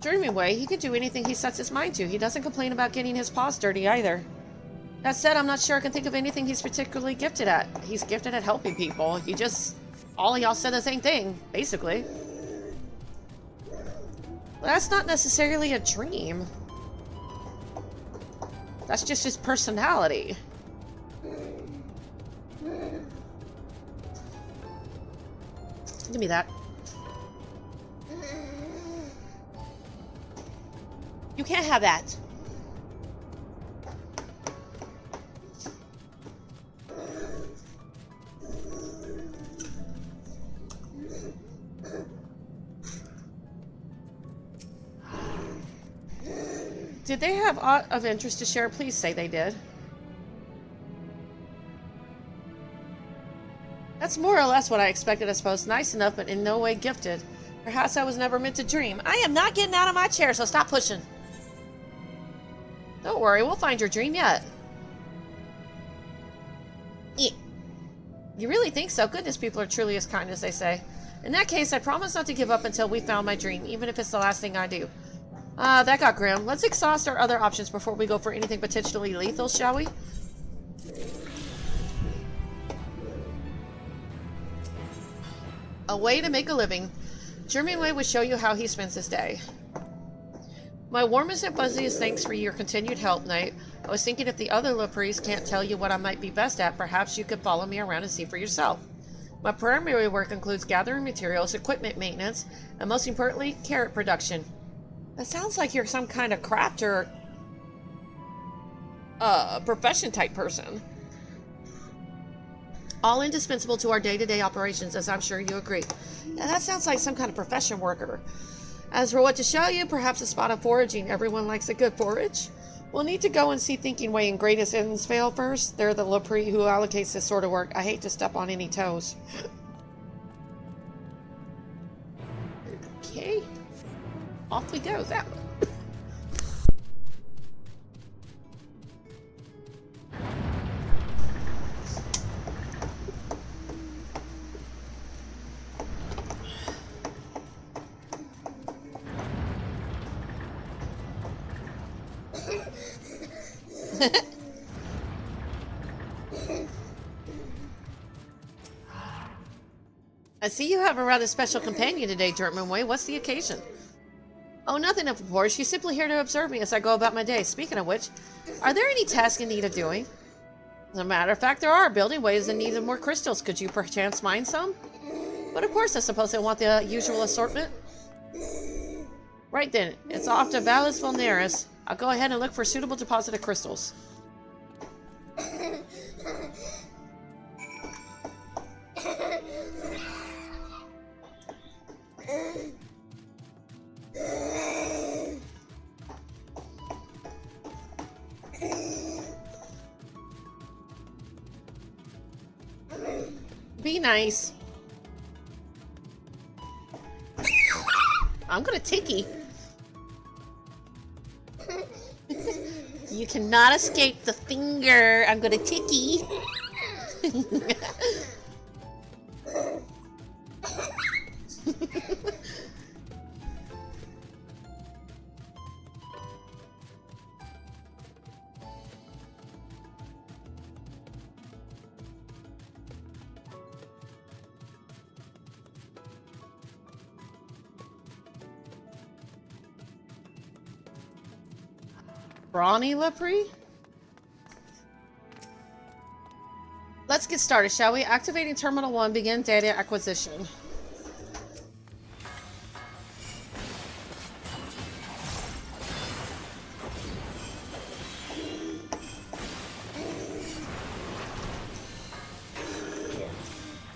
Dreaming Way, he can do anything he sets his mind to. He doesn't complain about getting his paws dirty either. That said, I'm not sure I can think of anything he's particularly gifted at. He's gifted at helping people. You just... all of y'all said the same thing, basically. Well, that's not necessarily a dream. That's just his personality. Give me that. You can't have that. Did they have aught of interest to share? Please say they did. That's more or less what I expected, I suppose. Nice enough, but in no way gifted. Perhaps I was never meant to dream. I am not getting out of my chair, so stop pushing. Don't worry, we'll find your dream yet. Yeah. You really think so? Goodness, people are truly as kind as they say. In that case, I promise not to give up until we found my dream, even if it's the last thing I do. That got grim. Let's exhaust our other options before we go for anything potentially lethal, shall we? A way to make a living. Germanway would show you how he spends his day. My warmest and fuzziest thanks for your continued help, Knight. I was thinking if the other Lapries can't tell you what I might be best at, perhaps you could follow me around and see for yourself. My primary work includes gathering materials, equipment maintenance, and most importantly, carrot production. That sounds like you're some kind of crafter, profession type person. All indispensable to our day-to-day operations, as I'm sure you agree. Now, that sounds like some kind of profession worker. As for what to show you, perhaps a spot of foraging. Everyone likes a good forage. We'll need to go and see Thinking Way and Greatest Innsvale first. They're the Laprie who allocates this sort of work. I hate to step on any toes. Okay. Off we go, that one. I see you have a rather special companion today, Germanway. What's the occasion? Oh, nothing, of course. She's simply here to observe me as I go about my day. Speaking of which, are there any tasks in need of doing? As a matter of fact, there are. Building ways in need of more crystals. Could you perchance mine some? But of course, I suppose I want the usual assortment. Right then, it's off to Valles Vulnerus. I'll go ahead and look for a suitable deposit of crystals. Be nice. I'm gonna ticky. You cannot escape the finger. I'm gonna ticky. Brawny Laprie? Let's get started, shall we? Activating Terminal 1, begin data acquisition.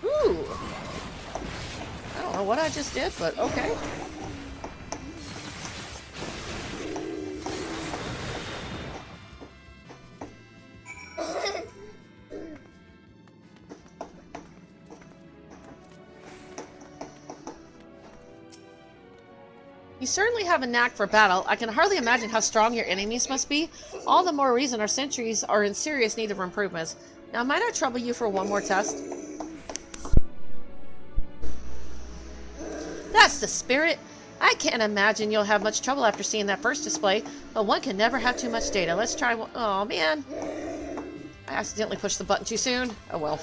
Ooh! I don't know what I just did, but okay. You certainly have a knack for battle. I can hardly imagine how strong your enemies must be. All the more reason our sentries are in serious need of improvements. Now, might I trouble you for one more test? That's the spirit. I can't imagine you'll have much trouble after seeing that first display, but one can never have too much data. Let's try one. Oh, man. I accidentally pushed the button too soon. Oh well.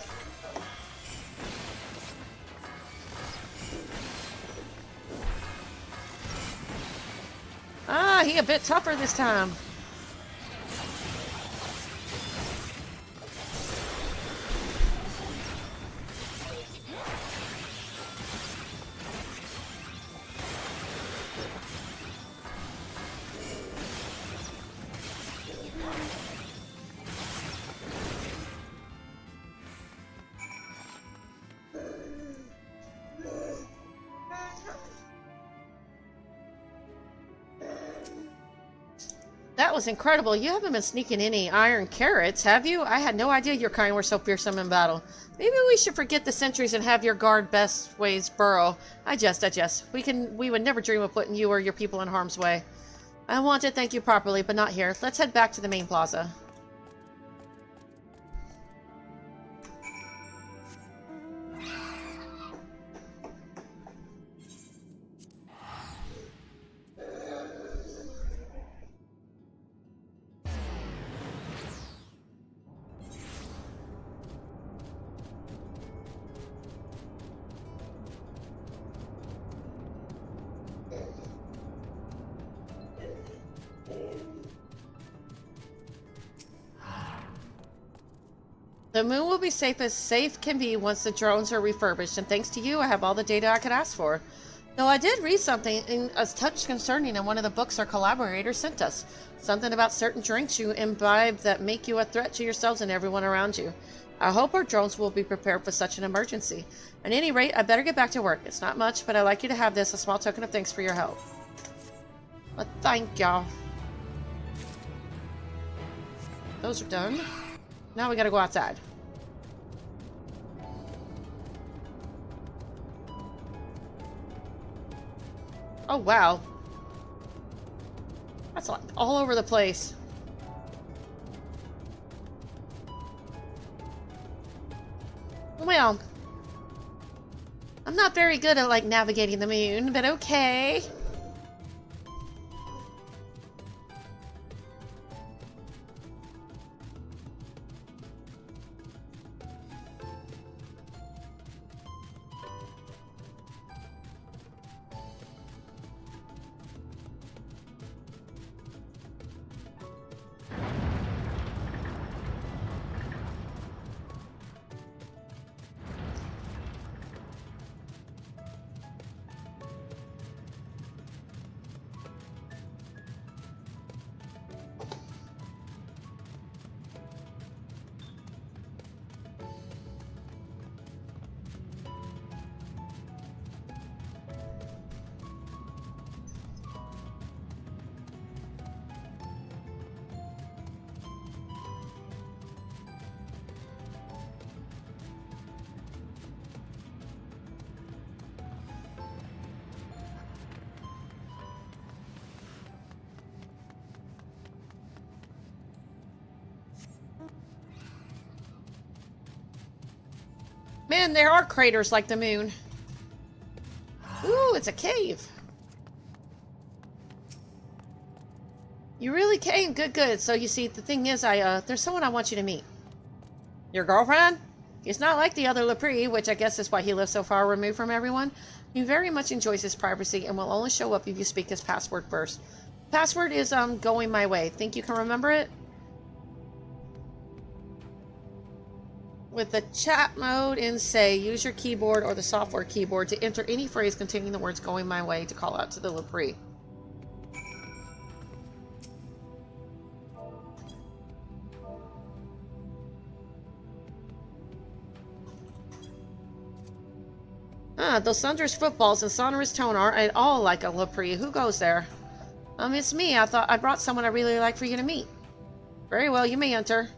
Ah, he a bit tougher this time. That was incredible. You haven't been sneaking any iron carrots, have you? I had no idea your kind were so fearsome in battle. Maybe we should forget the sentries and have your guard best ways burrow. I jest. We would never dream of putting you or your people in harm's way. I want to thank you properly, but not here. Let's head back to the main plaza. The moon will be safe as safe can be once the drones are refurbished, and thanks to you, I have all the data I could ask for. Though I did read something in a touch concerning in one of the books our collaborators sent us. Something about certain drinks you imbibe that make you a threat to yourselves and everyone around you. I hope our drones will be prepared for such an emergency. At any rate, I better get back to work. It's not much, but I'd like you to have this, a small token of thanks for your help. Well, thank y'all. Those are done. Now we gotta go outside. Oh, wow. That's like all over the place. Well, I'm not very good at, like, navigating the moon, but okay. Man, there are craters like the moon. Ooh, it's a cave. You really came? Good, good. So you see, the thing is, there's someone I want you to meet. Your girlfriend? He's not like the other Lepre, which I guess is why he lives so far removed from everyone. He very much enjoys his privacy and will only show up if you speak his password first. Password is, going my way. Think you can remember it? With the chat mode in say, use your keyboard or the software keyboard to enter any phrase containing the words going my way to call out to the Lepre. Those thunderous footballs and sonorous tone aren't at all like a Lepre. Who goes there? It's me. I thought I brought someone I really like for you to meet. Very well, you may enter.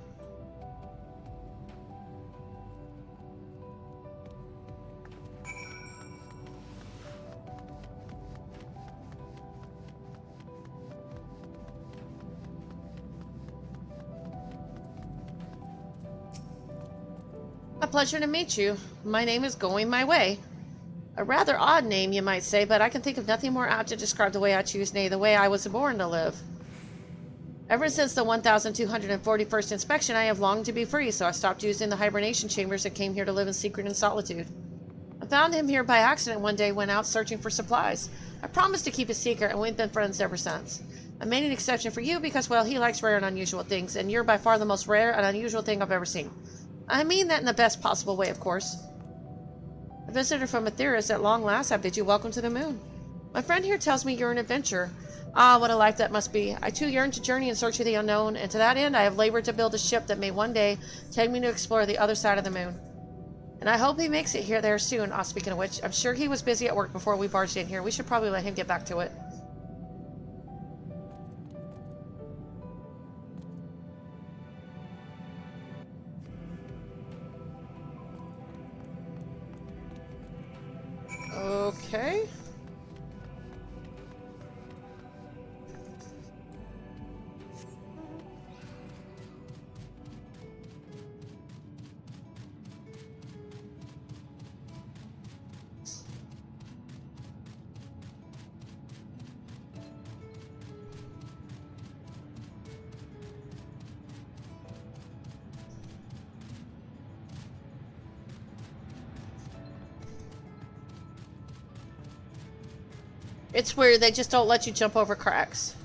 A pleasure to meet you. My name is Going My Way. A rather odd name, you might say, but I can think of nothing more apt to describe the way I choose, nay, the way I was born to live. Ever since the 1241st inspection, I have longed to be free, so I stopped using the hibernation chambers and came here to live in secret and solitude. I found him here by accident one day when out searching for supplies. I promised to keep his secret, and we've been friends ever since. I made an exception for you because, well, he likes rare and unusual things, and you're by far the most rare and unusual thing I've ever seen. I mean that in the best possible way, of course. A visitor from Aetheris, at long last, I bid you welcome to the moon. My friend here tells me you're an adventurer. Ah, what a life that must be. I too yearn to journey in search of the unknown, and to that end I have labored to build a ship that may one day take me to explore the other side of the moon. And I hope he makes it there soon. Ah, speaking of which, I'm sure he was busy at work before we barged in here. We should probably let him get back to it. Okay. It's weird, they just don't let you jump over cracks.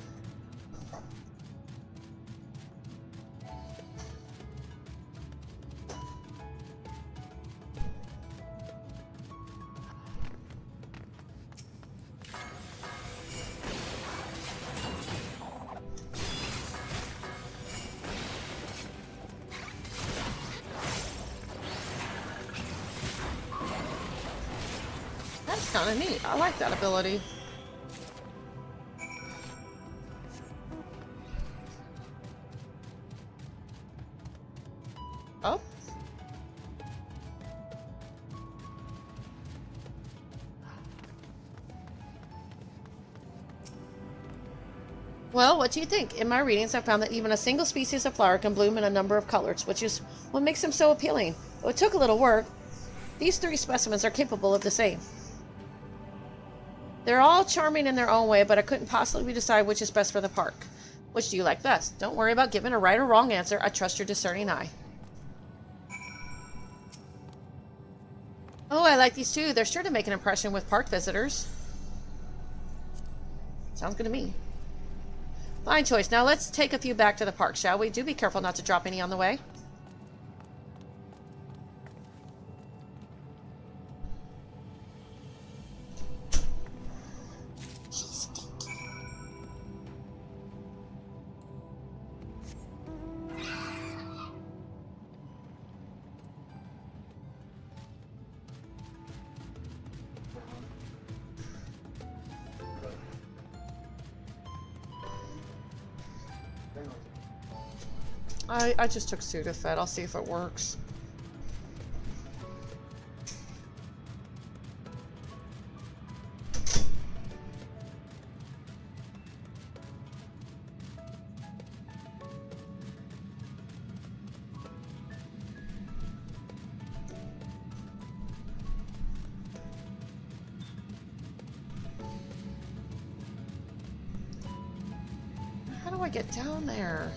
That's kind of neat. I like that ability. Oh. Well, what do you think? In my readings, I found that even a single species of flower can bloom in a number of colors, which is what makes them so appealing. Though it took a little work, these 3 specimens are capable of the same. They're all charming in their own way, but I couldn't possibly decide which is best for the park. Which do you like best? Don't worry about giving a right or wrong answer. I trust your discerning eye. Oh, I like these too. They're sure to make an impression with park visitors. Sounds good to me. Fine choice. Now let's take a few back to the park, shall we? Do be careful not to drop any on the way. I just took Sudafed. I'll see if it works. How do I get down there?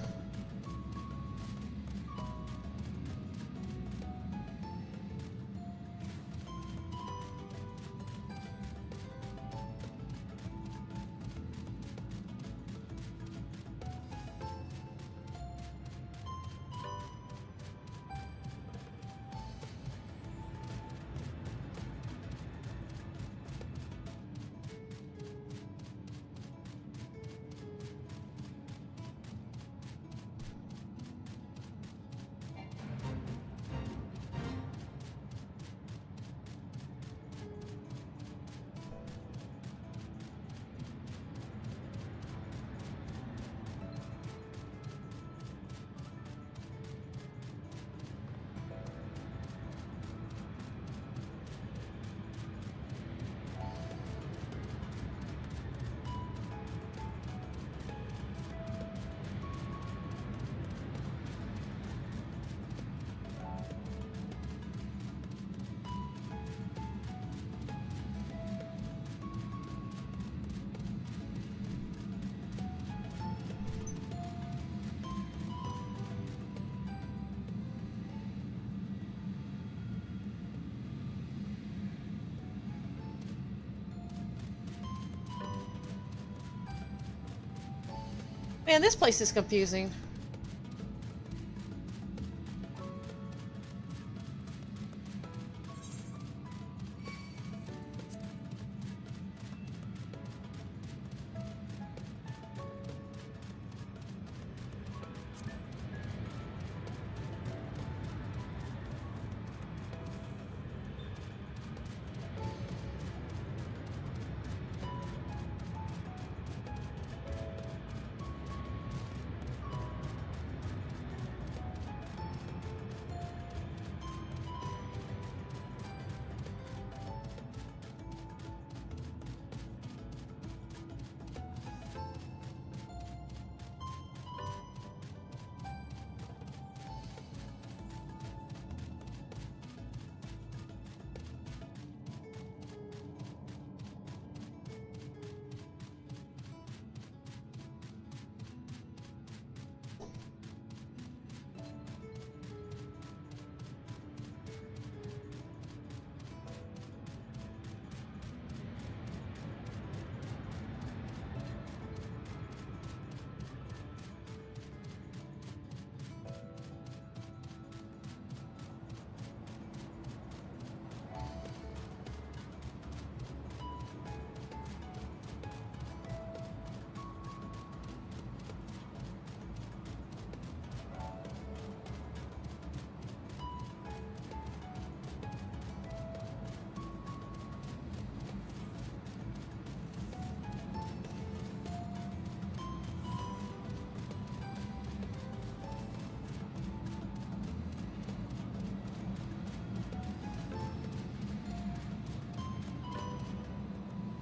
Man, this place is confusing.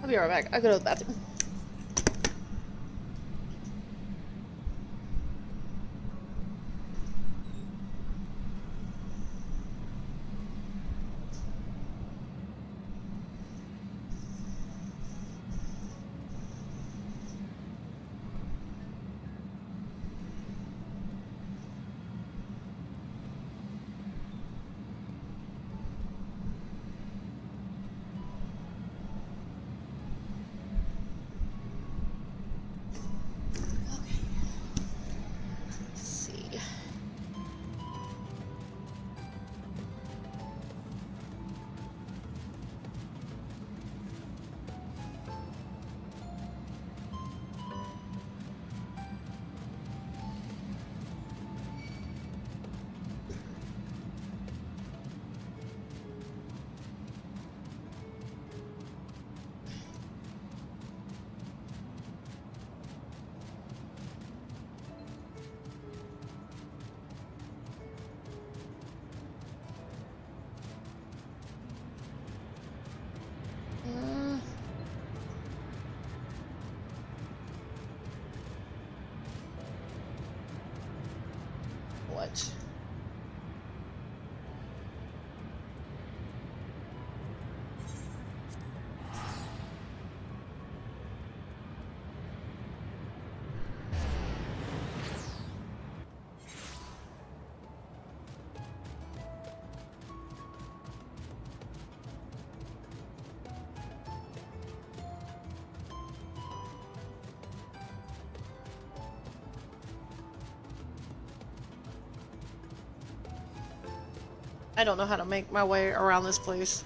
I'll be right back. I'll go to the bathroom. What? I don't know how to make my way around this place.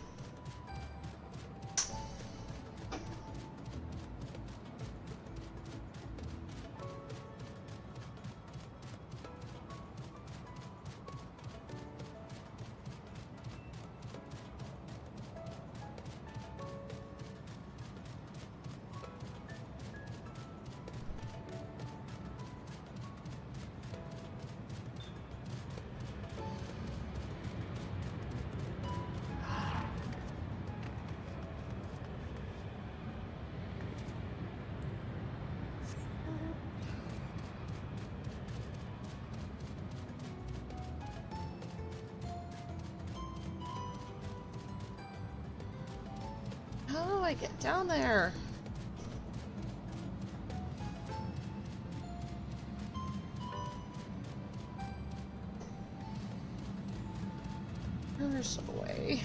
How do I get down there? There's a way.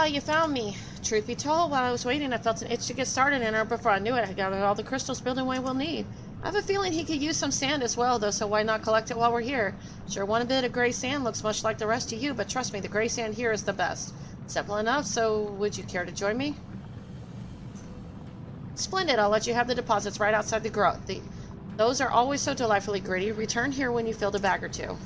you found me. Truth be told, while I was waiting, I felt an itch to get started in her. Before I knew it, I gathered all the crystals building way we'll need. I have a feeling he could use some sand as well, though, so why not collect it while we're here? Sure, one bit of gray sand looks much like the rest to you, but trust me, the gray sand here is the best. Simple enough, so would you care to join me? Splendid, I'll let you have the deposits right outside the grot. Those are always so delightfully gritty. Return here when you filled a bag or two.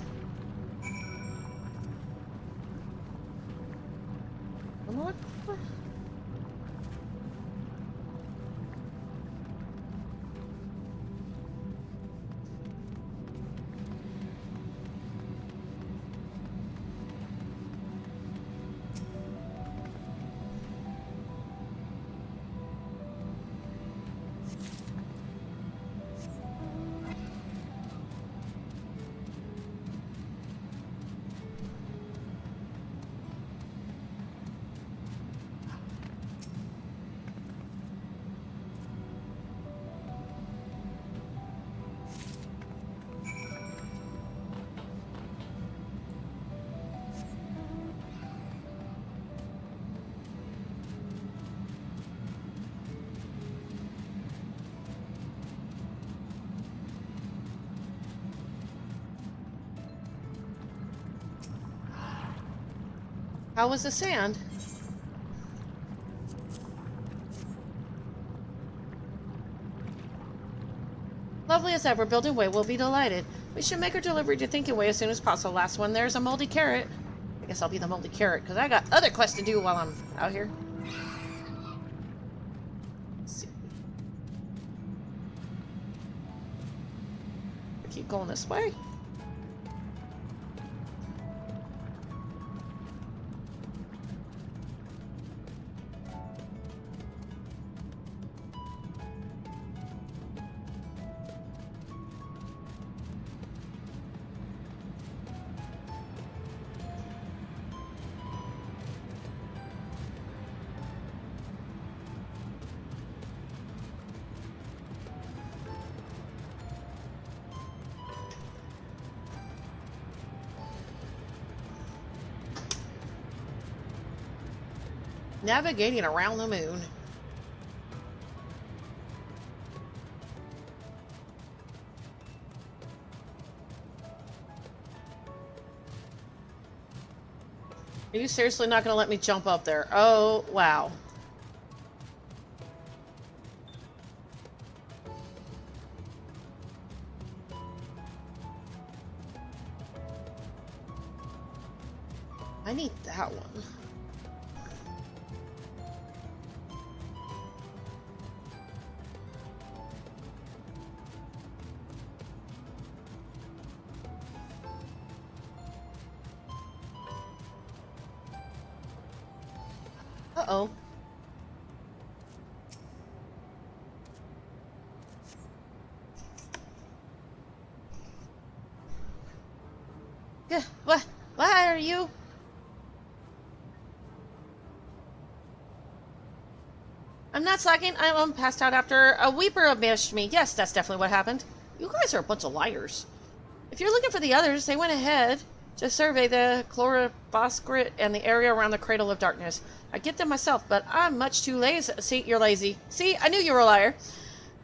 How was the sand? Lovely as ever, building way. We'll be delighted. We should make our delivery to Thinking Way as soon as possible. Last one, there's a moldy carrot. I guess I'll be the moldy carrot, because I got other quests to do while I'm out here. Let's see. Keep going this way. Navigating around the moon. Are you seriously not going to let me jump up there? Oh, wow. I need that one. Uh-oh. What? What are you? I'm not slacking. I'm passed out after a weeper ambushed me. Yes, that's definitely what happened. You guys are a bunch of liars. If you're looking for the others, they went ahead to survey the Chloroboscrit and the area around the Cradle of Darkness. I get them myself, but I'm much too lazy. See, you're lazy. See, I knew you were a liar.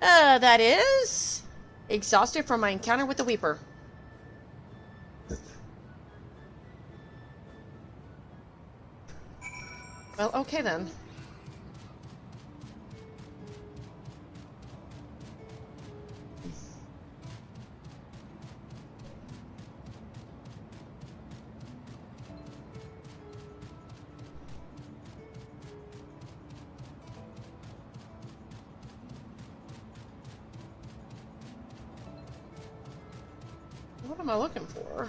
That is... exhausted from my encounter with the Weeper. Well, okay then. What am I looking for?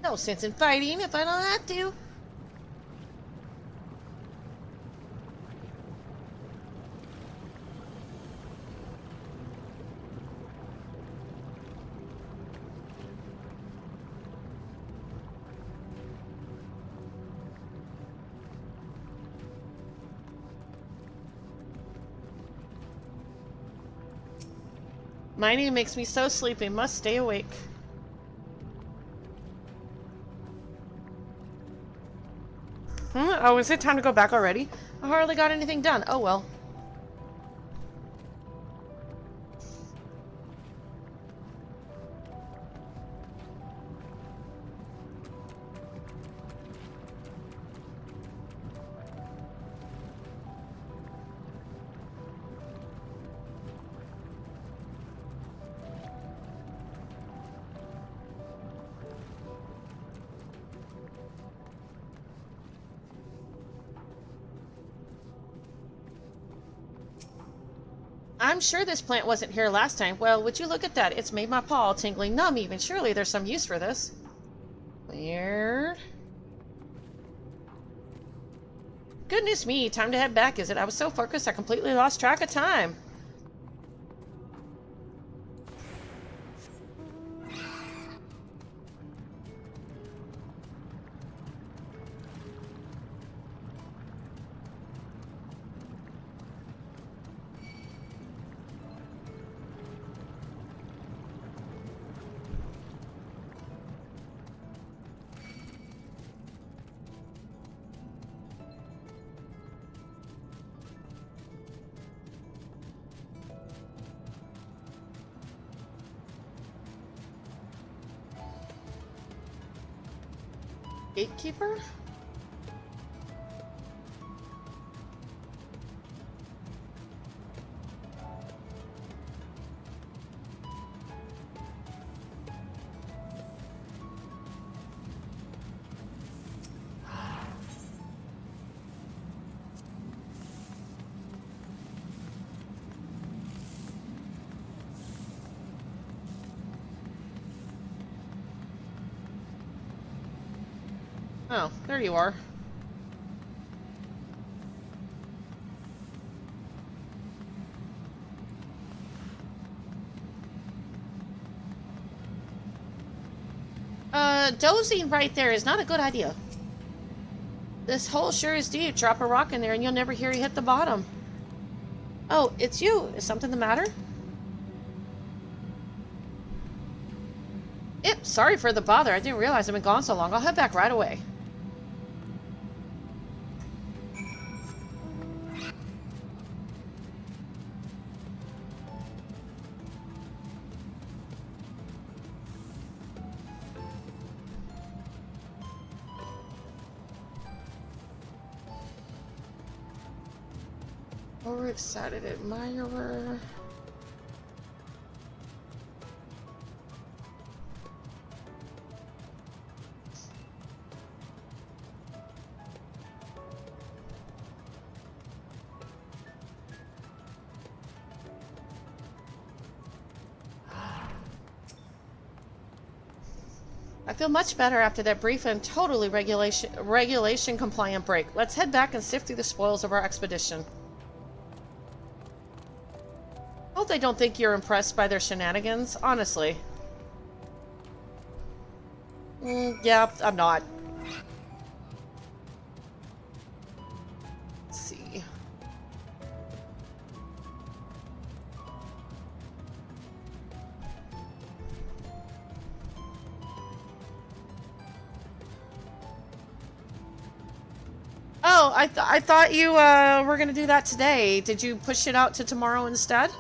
No sense in fighting if I don't have to. Mining makes me so sleepy. Must stay awake. Oh, is it time to go back already? I hardly got anything done. Oh well. I'm sure this plant wasn't here last time. Well, would you look at that? It's made my paw all tingly numb even. Surely there's some use for this. Weird. Goodness me, time to head back, is it? I was so focused I completely lost track of time. Gatekeeper? Oh, there you are. Dozing right there is not a good idea. This hole sure is deep. Drop a rock in there and you'll never hear you hit the bottom. Oh, it's you. Is something the matter? Yep, sorry for the bother. I didn't realize I've been gone so long. I'll head back right away. Overexcited admirer. I feel much better after that brief and totally regulation compliant break. Let's head back and sift through the spoils of our expedition. Hope they don't think you're impressed by their shenanigans, honestly. Yeah, I'm not. Let's see. Oh, I thought you were gonna do that today. Did you push it out to tomorrow instead?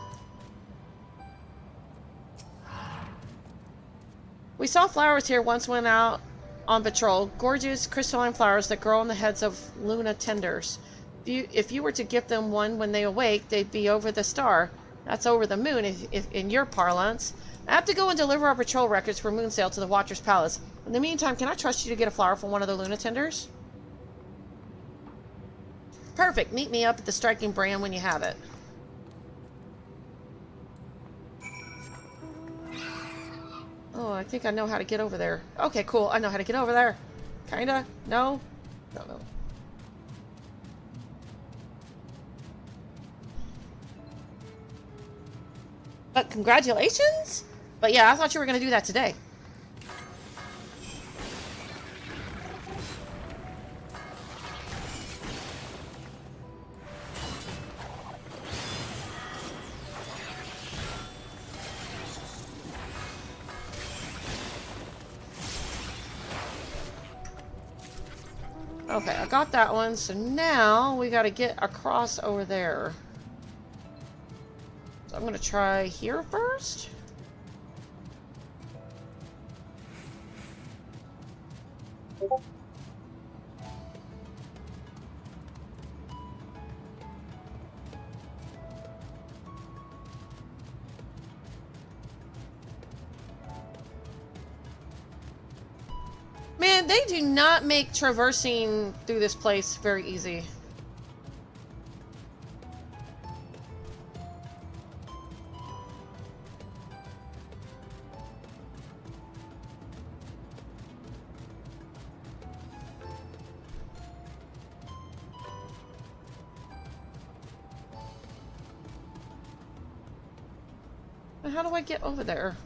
We saw flowers here once went out on patrol. Gorgeous crystalline flowers that grow on the heads of Luna tenders. If you were to gift them one when they awake, they'd be over the star. That's over the moon, if in your parlance. I have to go and deliver our patrol records for Moonsail to the Watcher's Palace. In the meantime, can I trust you to get a flower from one of the Luna tenders? Perfect. Meet me up at the Striking Brand when you have it. Oh, I think I know how to get over there. Okay, cool. I know how to get over there. Kinda? No? Don't know. But congratulations? But yeah, I thought you were going to do that today. Okay, I got that one. So now we got to get across over there. So I'm going to try here first. Man, they do not make traversing through this place very easy. How do I get over there?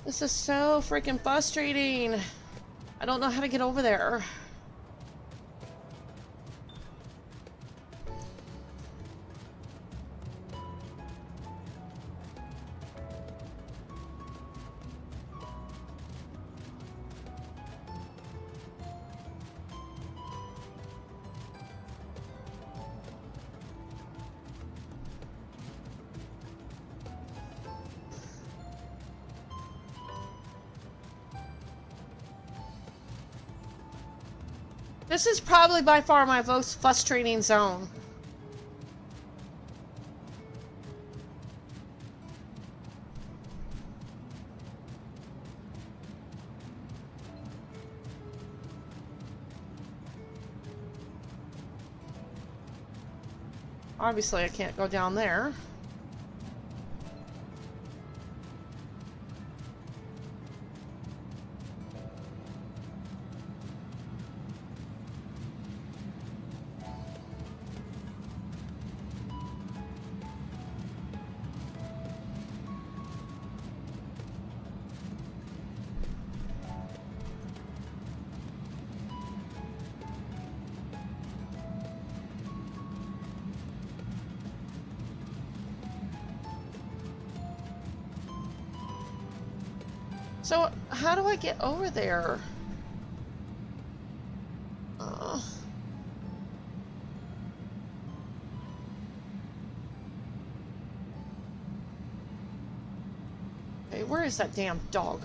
This is so freaking frustrating. I don't know how to get over there. This is probably by far my most frustrating zone. Obviously, I can't go down there. So, how do I get over there? Hey, where is that damn dog?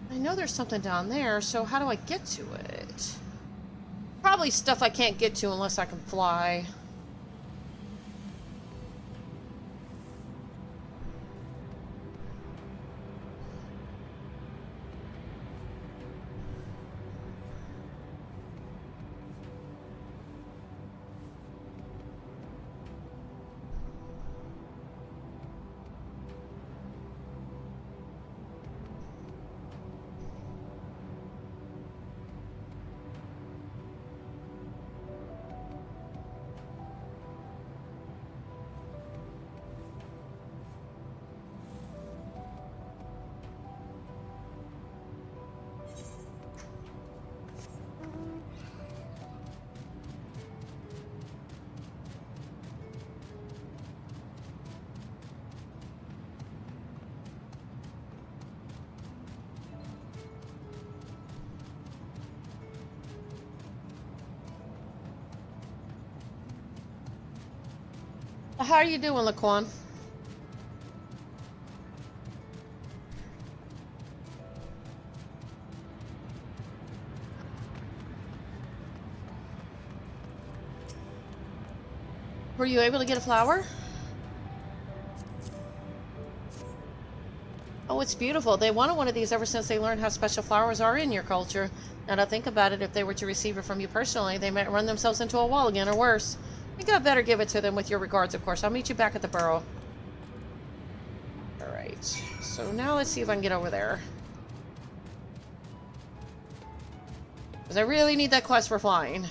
I know there's something down there, so how do I get to it? Probably stuff I can't get to unless I can fly. How are you doing, Laquan? Were you able to get a flower? Oh, it's beautiful. They wanted one of these ever since they learned how special flowers are in your culture. Now to think about it, if they were to receive it from you personally, they might run themselves into a wall again, or worse. I think I'd better give it to them with your regards, of course. I'll meet you back at the burrow. Alright, so now let's see if I can get over there. Because I really need that quest for flying.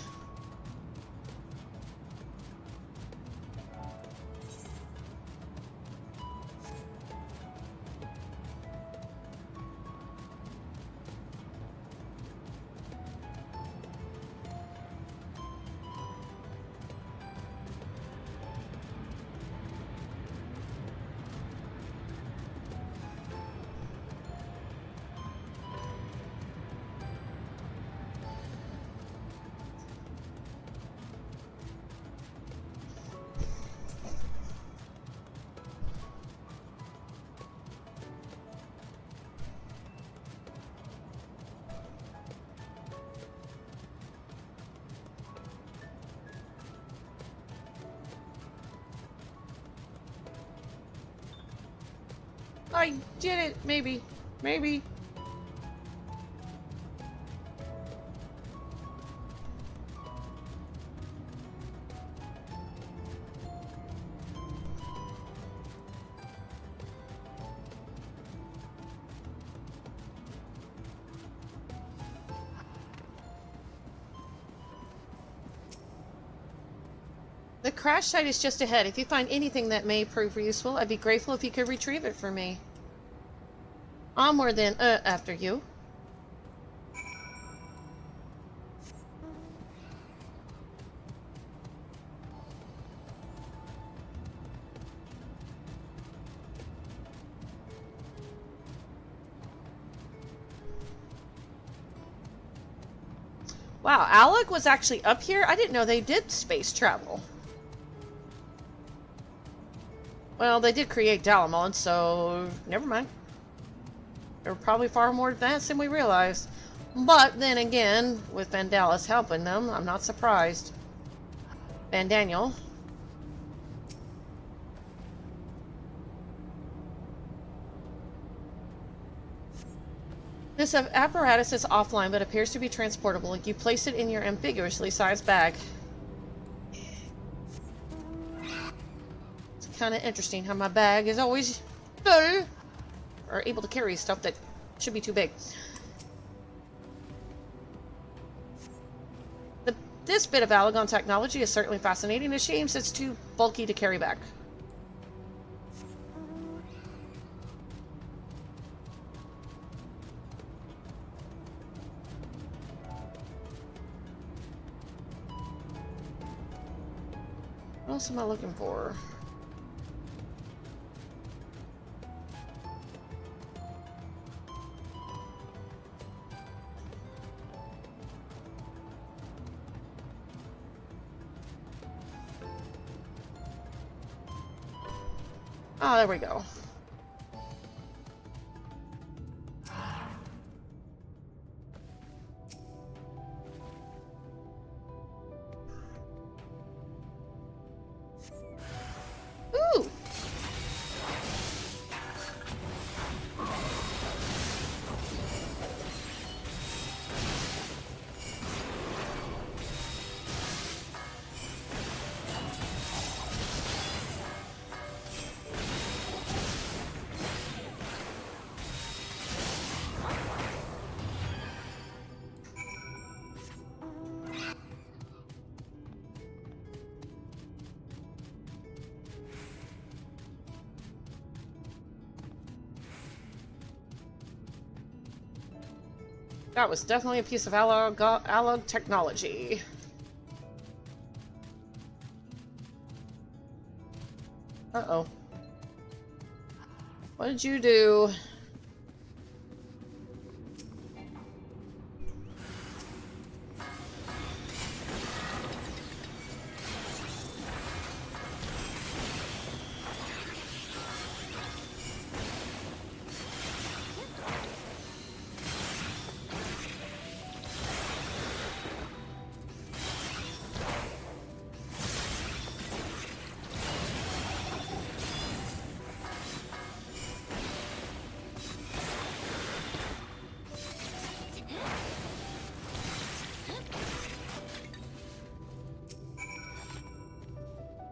I did it! Maybe. Maybe. The crash site is just ahead. If you find anything that may prove useful, I'd be grateful if you could retrieve it for me. Onward then, after you. Wow, Alec was actually up here? I didn't know they did space travel. Well, they did create Dalamon, so never mind. They're probably far more advanced than we realized. But then again, with Vandalis helping them, I'm not surprised. Van Daniel. This apparatus is offline but appears to be transportable. You place it in your ambiguously sized bag. Kind of interesting how my bag is always full or able to carry stuff that should be too big. This bit of Alagon technology is certainly fascinating. A shame it's too bulky to carry back. What else am I looking for? Oh, there we go. Ooh! That was definitely a piece of alog technology. Uh-oh. What did you do?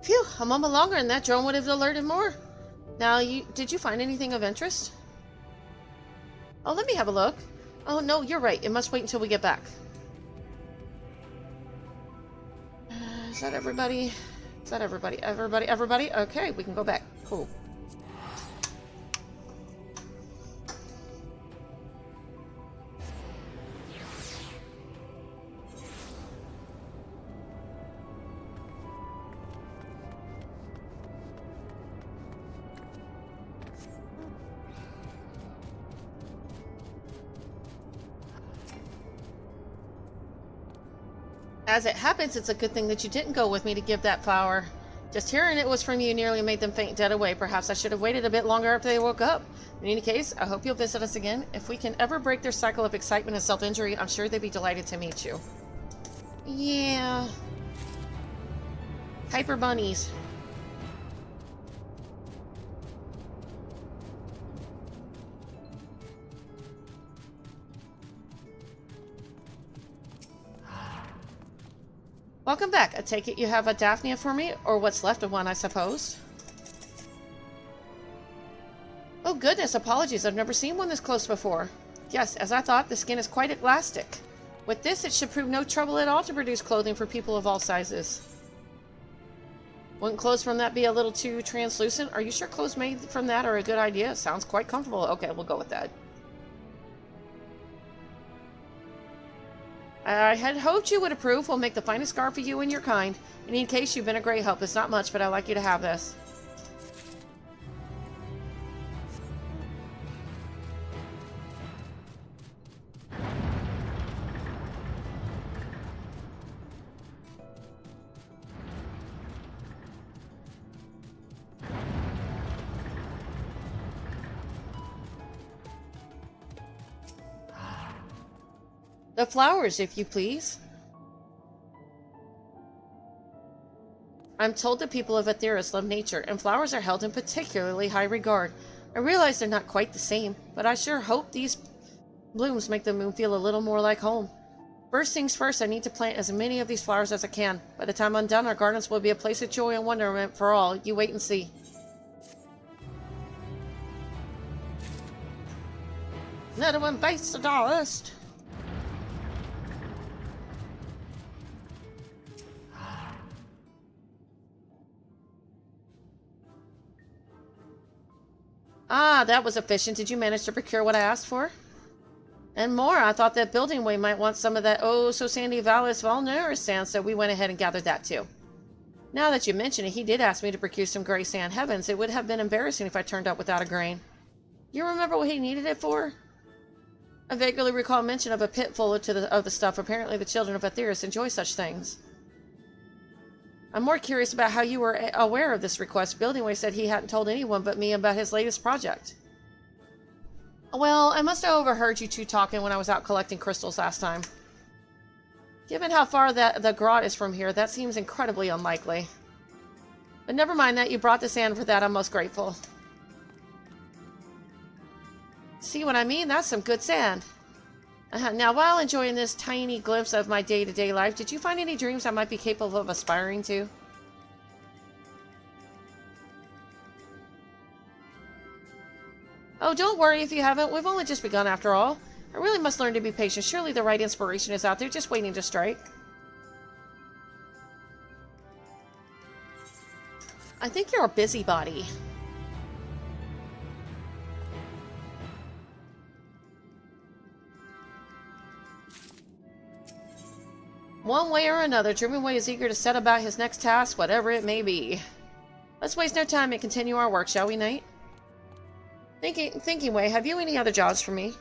Phew, a moment longer and that drone would have alerted more. Now, did you find anything of interest? Oh, let me have a look. Oh, no, you're right. It must wait until we get back. Is that everybody? Is that everybody? Everybody? Okay, we can go back. Cool. As it happens, it's a good thing that you didn't go with me to give that flower. Just hearing it was from you nearly made them faint dead away. Perhaps I should have waited a bit longer after they woke up. In any case, I hope you'll visit us again. If we can ever break their cycle of excitement and self-injury, I'm sure they'd be delighted to meet you. Yeah. Hyper bunnies. Welcome back. I take it you have a Daphnia for me, or what's left of one, I suppose. Oh goodness, apologies. I've never seen one this close before. Yes, as I thought, the skin is quite elastic. With this, it should prove no trouble at all to produce clothing for people of all sizes. Wouldn't clothes from that be a little too translucent? Are you sure clothes made from that are a good idea? It sounds quite comfortable. Okay, we'll go with that. I had hoped you would approve. We'll make the finest scarf for you and your kind. In any case, you've been a great help. It's not much, but I'd like you to have this. The flowers, if you please. I'm told the people of Aetheris love nature, and flowers are held in particularly high regard. I realize they're not quite the same, but I sure hope these blooms make the moon feel a little more like home. First things first, I need to plant as many of these flowers as I can. By the time I'm done, our gardens will be a place of joy and wonderment for all. You wait and see. Another one bites the dust. Ah, that was efficient. Did you manage to procure what I asked for? And more, I thought that building way might want some of that oh-so-sandy Vallis Valnera sand, so we went ahead and gathered that too. Now that you mention it, he did ask me to procure some gray sand. Heavens, it would have been embarrassing if I turned up without a grain. You remember what he needed it for? I vaguely recall mention of a pit full of the stuff. Apparently the children of Aetheris enjoy such things. I'm more curious about how you were aware of this request. Buildingway said he hadn't told anyone but me about his latest project. Well, I must have overheard you two talking when I was out collecting crystals last time. Given how far the grot is from here, that seems incredibly unlikely. But never mind that, you brought the sand for that. I'm most grateful. See what I mean? That's some good sand. Now, while enjoying this tiny glimpse of my day-to-day life, did you find any dreams I might be capable of aspiring to? Oh, don't worry if you haven't. We've only just begun after all. I really must learn to be patient. Surely the right inspiration is out there, just waiting to strike. I think you're a busybody. One way or another, Drivenway is eager to set about his next task, whatever it may be. Let's waste no time and continue our work, shall we, Knight? Thinking way, have you any other jobs for me?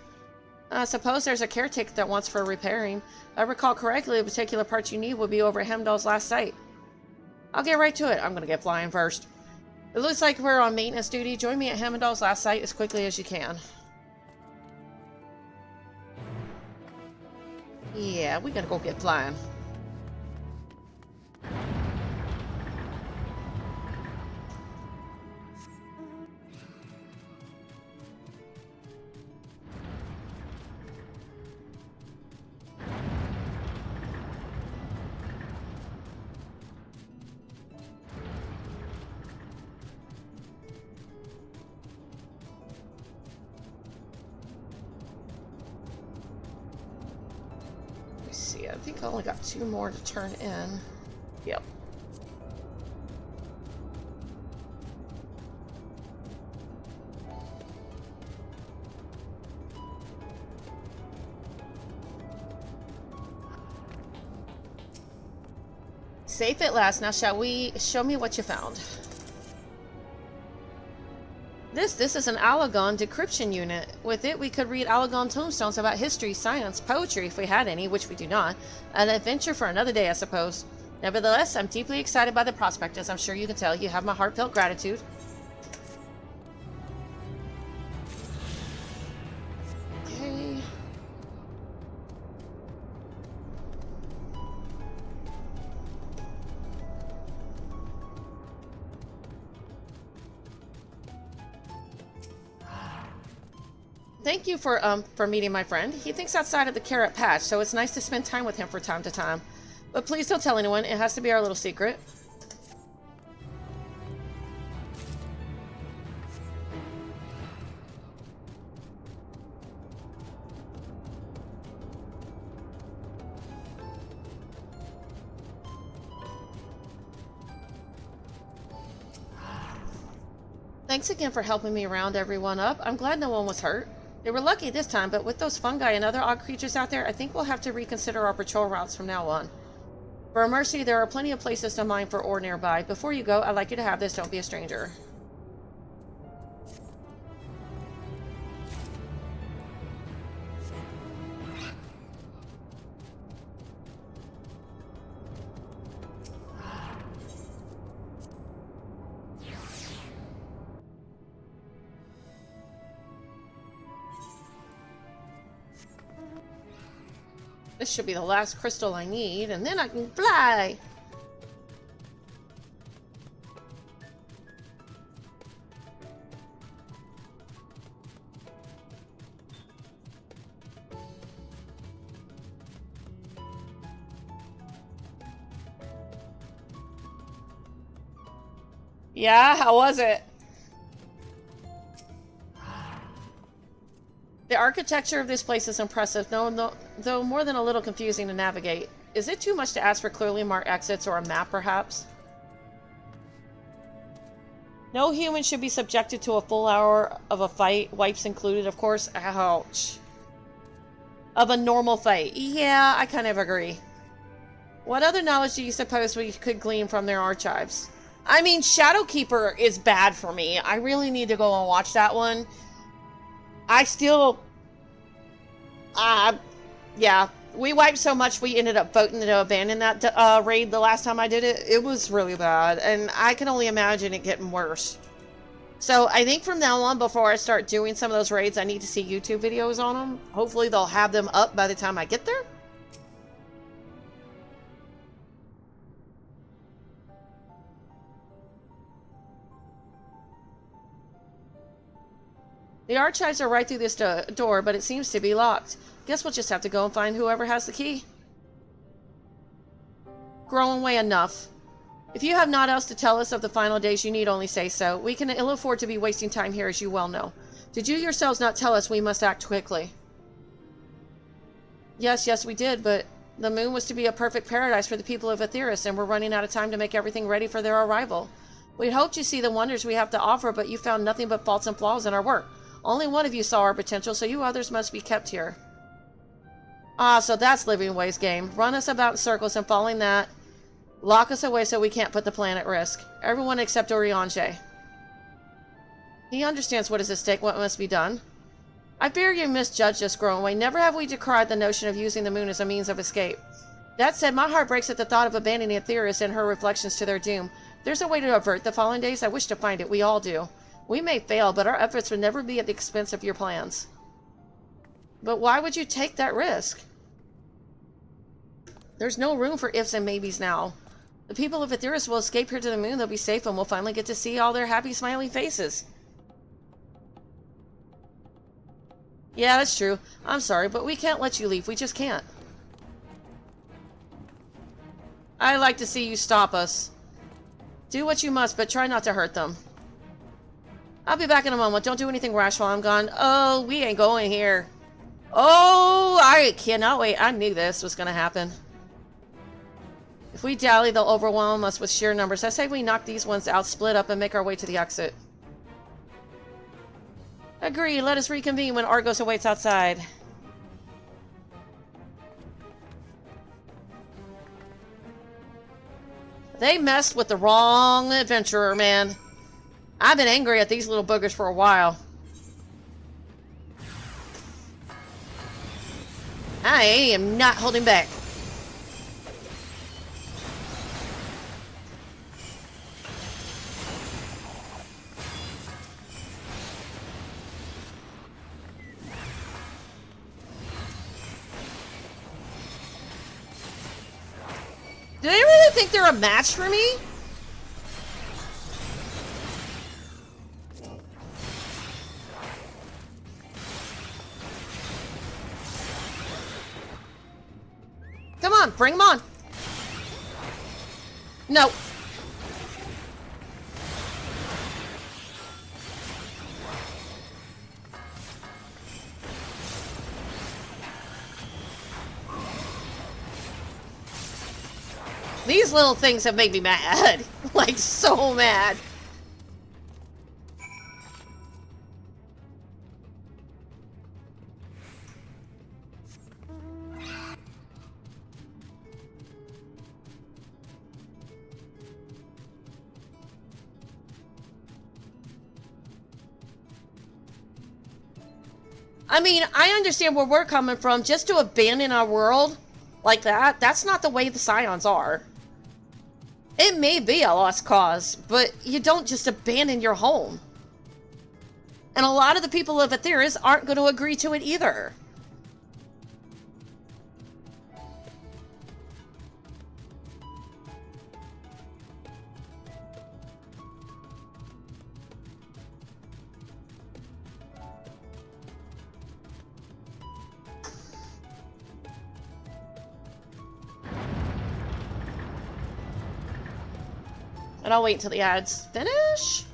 I suppose there's a caretaker that wants for repairing. If I recall correctly, the particular parts you need will be over at Heimdall's last site. I'll get right to it. I'm gonna get flying first. It looks like we're on maintenance duty. Join me at Heimdall's last site as quickly as you can. Yeah, we gotta go get flying. I think I only got 2 more to turn in. Yep. Safe at last. Now shall we show me what you found? This is an Alagon decryption unit. With it, we could read Alagon tombstones about history, science, poetry, if we had any, which we do not. An adventure for another day, I suppose. Nevertheless, I'm deeply excited by the prospect, as I'm sure you can tell. You have my heartfelt gratitude. Okay. Thank you for meeting my friend. He thinks outside of the carrot patch, so it's nice to spend time with him from time to time. But please don't tell anyone. It has to be our little secret. Thanks again for helping me round everyone up. I'm glad no one was hurt. They were lucky this time, but with those fungi and other odd creatures out there, I think we'll have to reconsider our patrol routes from now on. For a mercy, there are plenty of places to mine for ore nearby. Before you go, I'd like you to have this. Don't be a stranger. This should be the last crystal I need, and then I can fly! Yeah, how was it? The architecture of this place is impressive, though more than a little confusing to navigate. Is it too much to ask for clearly marked exits or a map, perhaps? No human should be subjected to a full hour of a fight, wipes included, of course. Ouch. Of a normal fight. Yeah, I kind of agree. What other knowledge do you suppose we could glean from their archives? I mean, Shadowkeeper is bad for me. I really need to go and watch that one. I still... yeah. We wiped so much we ended up voting to abandon that raid the last time I did it. It was really bad, and I can only imagine it getting worse. So I think from now on, before I start doing some of those raids, I need to see YouTube videos on them. Hopefully they'll have them up by the time I get there. The archives are right through this door, but it seems to be locked. Guess we'll just have to go and find whoever has the key. Growing way enough. If you have naught else to tell us of the final days, you need only say so. We can ill afford to be wasting time here, as you well know. Did you yourselves not tell us we must act quickly? Yes, we did, but the moon was to be a perfect paradise for the people of Aetheris, and we're running out of time to make everything ready for their arrival. We'd hoped you see the wonders we have to offer, but you found nothing but faults and flaws in our work. Only one of you saw our potential, so you others must be kept here. Ah, so that's Living Way's game. Run us about in circles, and following that, lock us away so we can't put the plan at risk. Everyone except Oriange. He understands what is at stake, what must be done. I fear you misjudged us, Growing. Never have we decried the notion of using the moon as a means of escape. That said, my heart breaks at the thought of abandoning Aetheris and her reflections to their doom. There's a way to avert the fallen days. I wish to find it. We all do. We may fail, but our efforts would never be at the expense of your plans. But why would you take that risk? There's no room for ifs and maybes now. The people of Aetheris will escape here to the moon. They'll be safe, and we'll finally get to see all their happy, smiling faces. Yeah, that's true. I'm sorry, but we can't let you leave. We just can't. I'd like to see you stop us. Do what you must, but try not to hurt them. I'll be back in a moment. Don't do anything rash while I'm gone. Oh, we ain't going here. Oh, I cannot wait. I knew this was going to happen. If we dally, they'll overwhelm us with sheer numbers. I say we knock these ones out, split up, and make our way to the exit. Agree. Let us reconvene when Argos awaits outside. They messed with the wrong adventurer, man. I've been angry at these little boogers for a while. I am not holding back. Do they really think they're a match for me? Come on, bring them on. No. These little things have made me mad. Like, so mad. I mean, I understand where we're coming from. Just to abandon our world like that, that's not the way the Scions are. It may be a lost cause, but you don't just abandon your home. And a lot of the people of Aetheris aren't going to agree to it either. And I'll wait until the ads finish.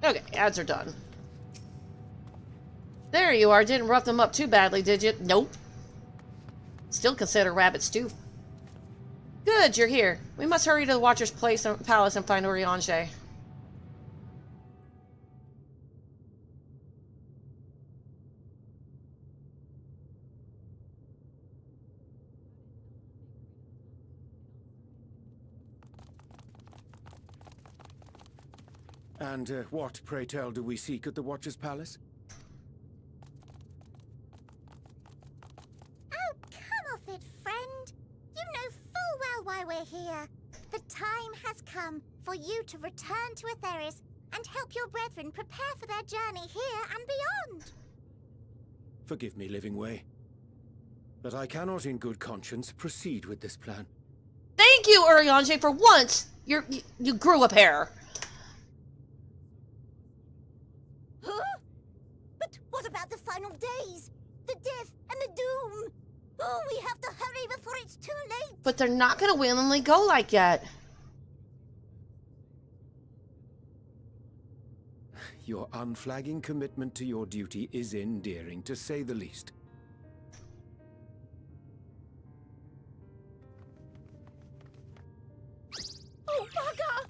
Okay, ads are done. There you are. Didn't rough them up too badly, did you? Nope. Still consider rabbit stew. Good, you're here. We must hurry to the Watcher's Palace and find Urianger. And what, pray tell, do we seek at the Watcher's Palace? Oh, come off it, friend. You know full well why we're here. The time has come for you to return to Aetheris and help your brethren prepare for their journey here and beyond. Forgive me, Living Way, but I cannot in good conscience proceed with this plan. Thank you, Urianger, for once! You grew a pair. Huh? But what about the final days? The death and the doom? Oh, we have to hurry before it's too late. But they're not gonna willingly go like that. Your unflagging commitment to your duty is endearing, to say the least. Oh, bugger!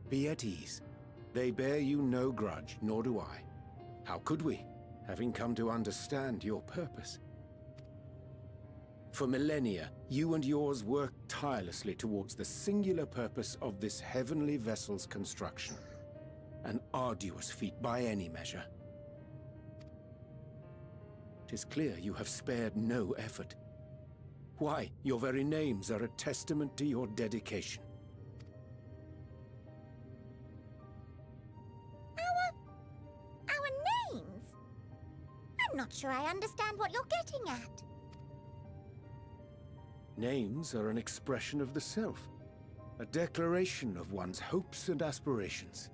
Be at ease. They bear you no grudge, nor do I. How could we, having come to understand your purpose? For millennia, you and yours worked tirelessly towards the singular purpose of this heavenly vessel's construction. An arduous feat by any measure. It is clear you have spared no effort. Why, your very names are a testament to your dedication. Our names? I'm not sure I understand what you're getting at. Names are an expression of the self, a declaration of one's hopes and aspirations.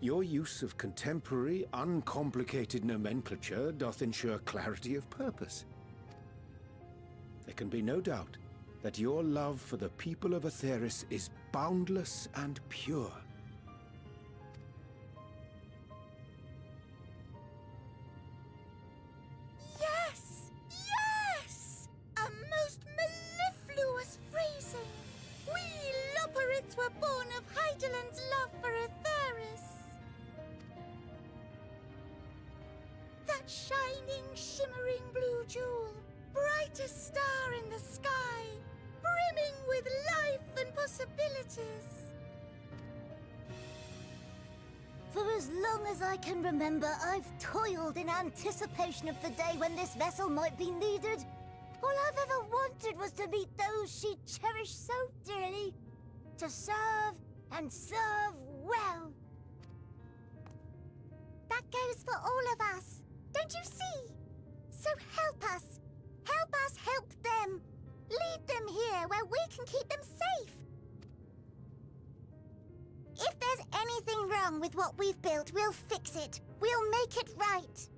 Your use of contemporary, uncomplicated nomenclature doth ensure clarity of purpose. There can be no doubt that your love for the people of Aetheris is boundless and pure. Yes! Yes! A most mellifluous phrasing! We Loperids were born of Hydaelyn's love for Aetheris. That shining, shimmering blue jewel, brightest star in the sky, brimming with life and possibilities. For as long as I can remember, I've toiled in anticipation of the day when this vessel might be needed. All I've ever wanted was to meet those she cherished so dearly, to serve and serve well. That goes for all of us, don't you see? So help us. Help us help them. Lead them here where we can keep them safe. If there's anything wrong with what we've built, we'll fix it. We'll make it right.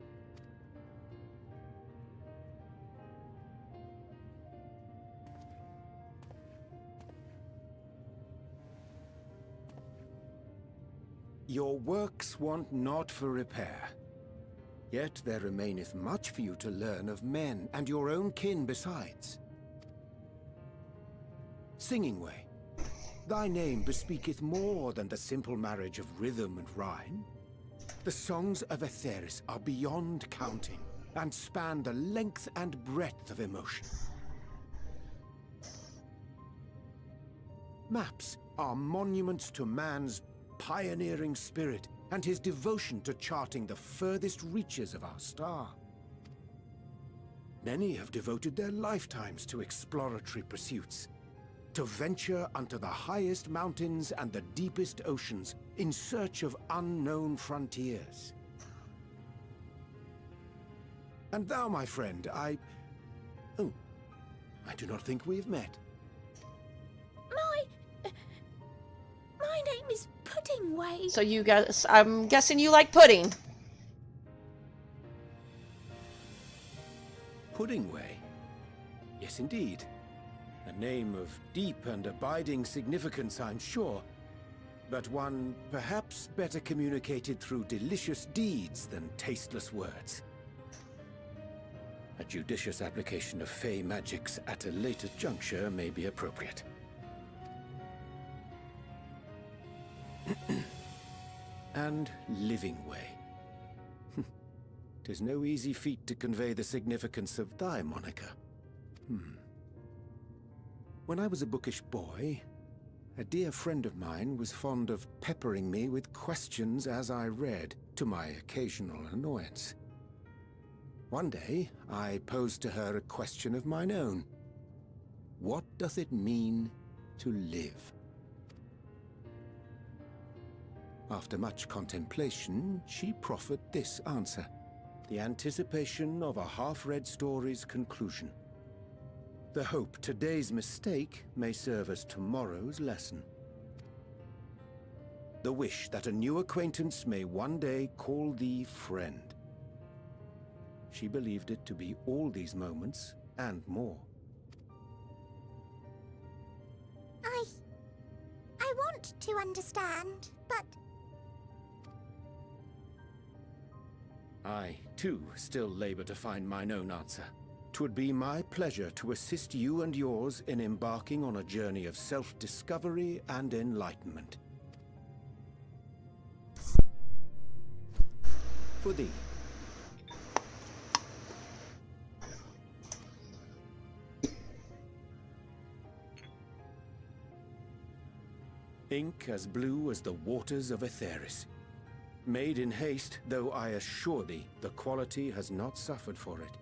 Your works want not for repair. Yet there remaineth much for you to learn of men, and your own kin besides. Singing Way, thy name bespeaketh more than the simple marriage of rhythm and rhyme. The songs of Aetheris are beyond counting, and span the length and breadth of emotion. Maps are monuments to man's pioneering spirit, and his devotion to charting the furthest reaches of our star. Many have devoted their lifetimes to exploratory pursuits, to venture unto the highest mountains and the deepest oceans in search of unknown frontiers. And thou, my friend, I do not think we've met. My name is Pudding Way. So you guys, I'm guessing you like pudding. Pudding Way? Yes, indeed. A name of deep and abiding significance, I'm sure, but one perhaps better communicated through delicious deeds than tasteless words. A judicious application of fey magics at a later juncture may be appropriate. And Living Way. 'Tis no easy feat to convey the significance of thy moniker. When I was a bookish boy, a dear friend of mine was fond of peppering me with questions as I read, to my occasional annoyance. One day, I posed to her a question of mine own. What doth it mean to live? After much contemplation, she proffered this answer, the anticipation of a half-read story's conclusion. The hope today's mistake may serve as tomorrow's lesson. The wish that a new acquaintance may one day call thee friend. She believed it to be all these moments and more. I want to understand, but I, too, still labor to find mine own answer. 'Twould be my pleasure to assist you and yours in embarking on a journey of self-discovery and enlightenment. For thee. Ink as blue as the waters of Aetheris. Made in haste, though I assure thee, the quality has not suffered for it.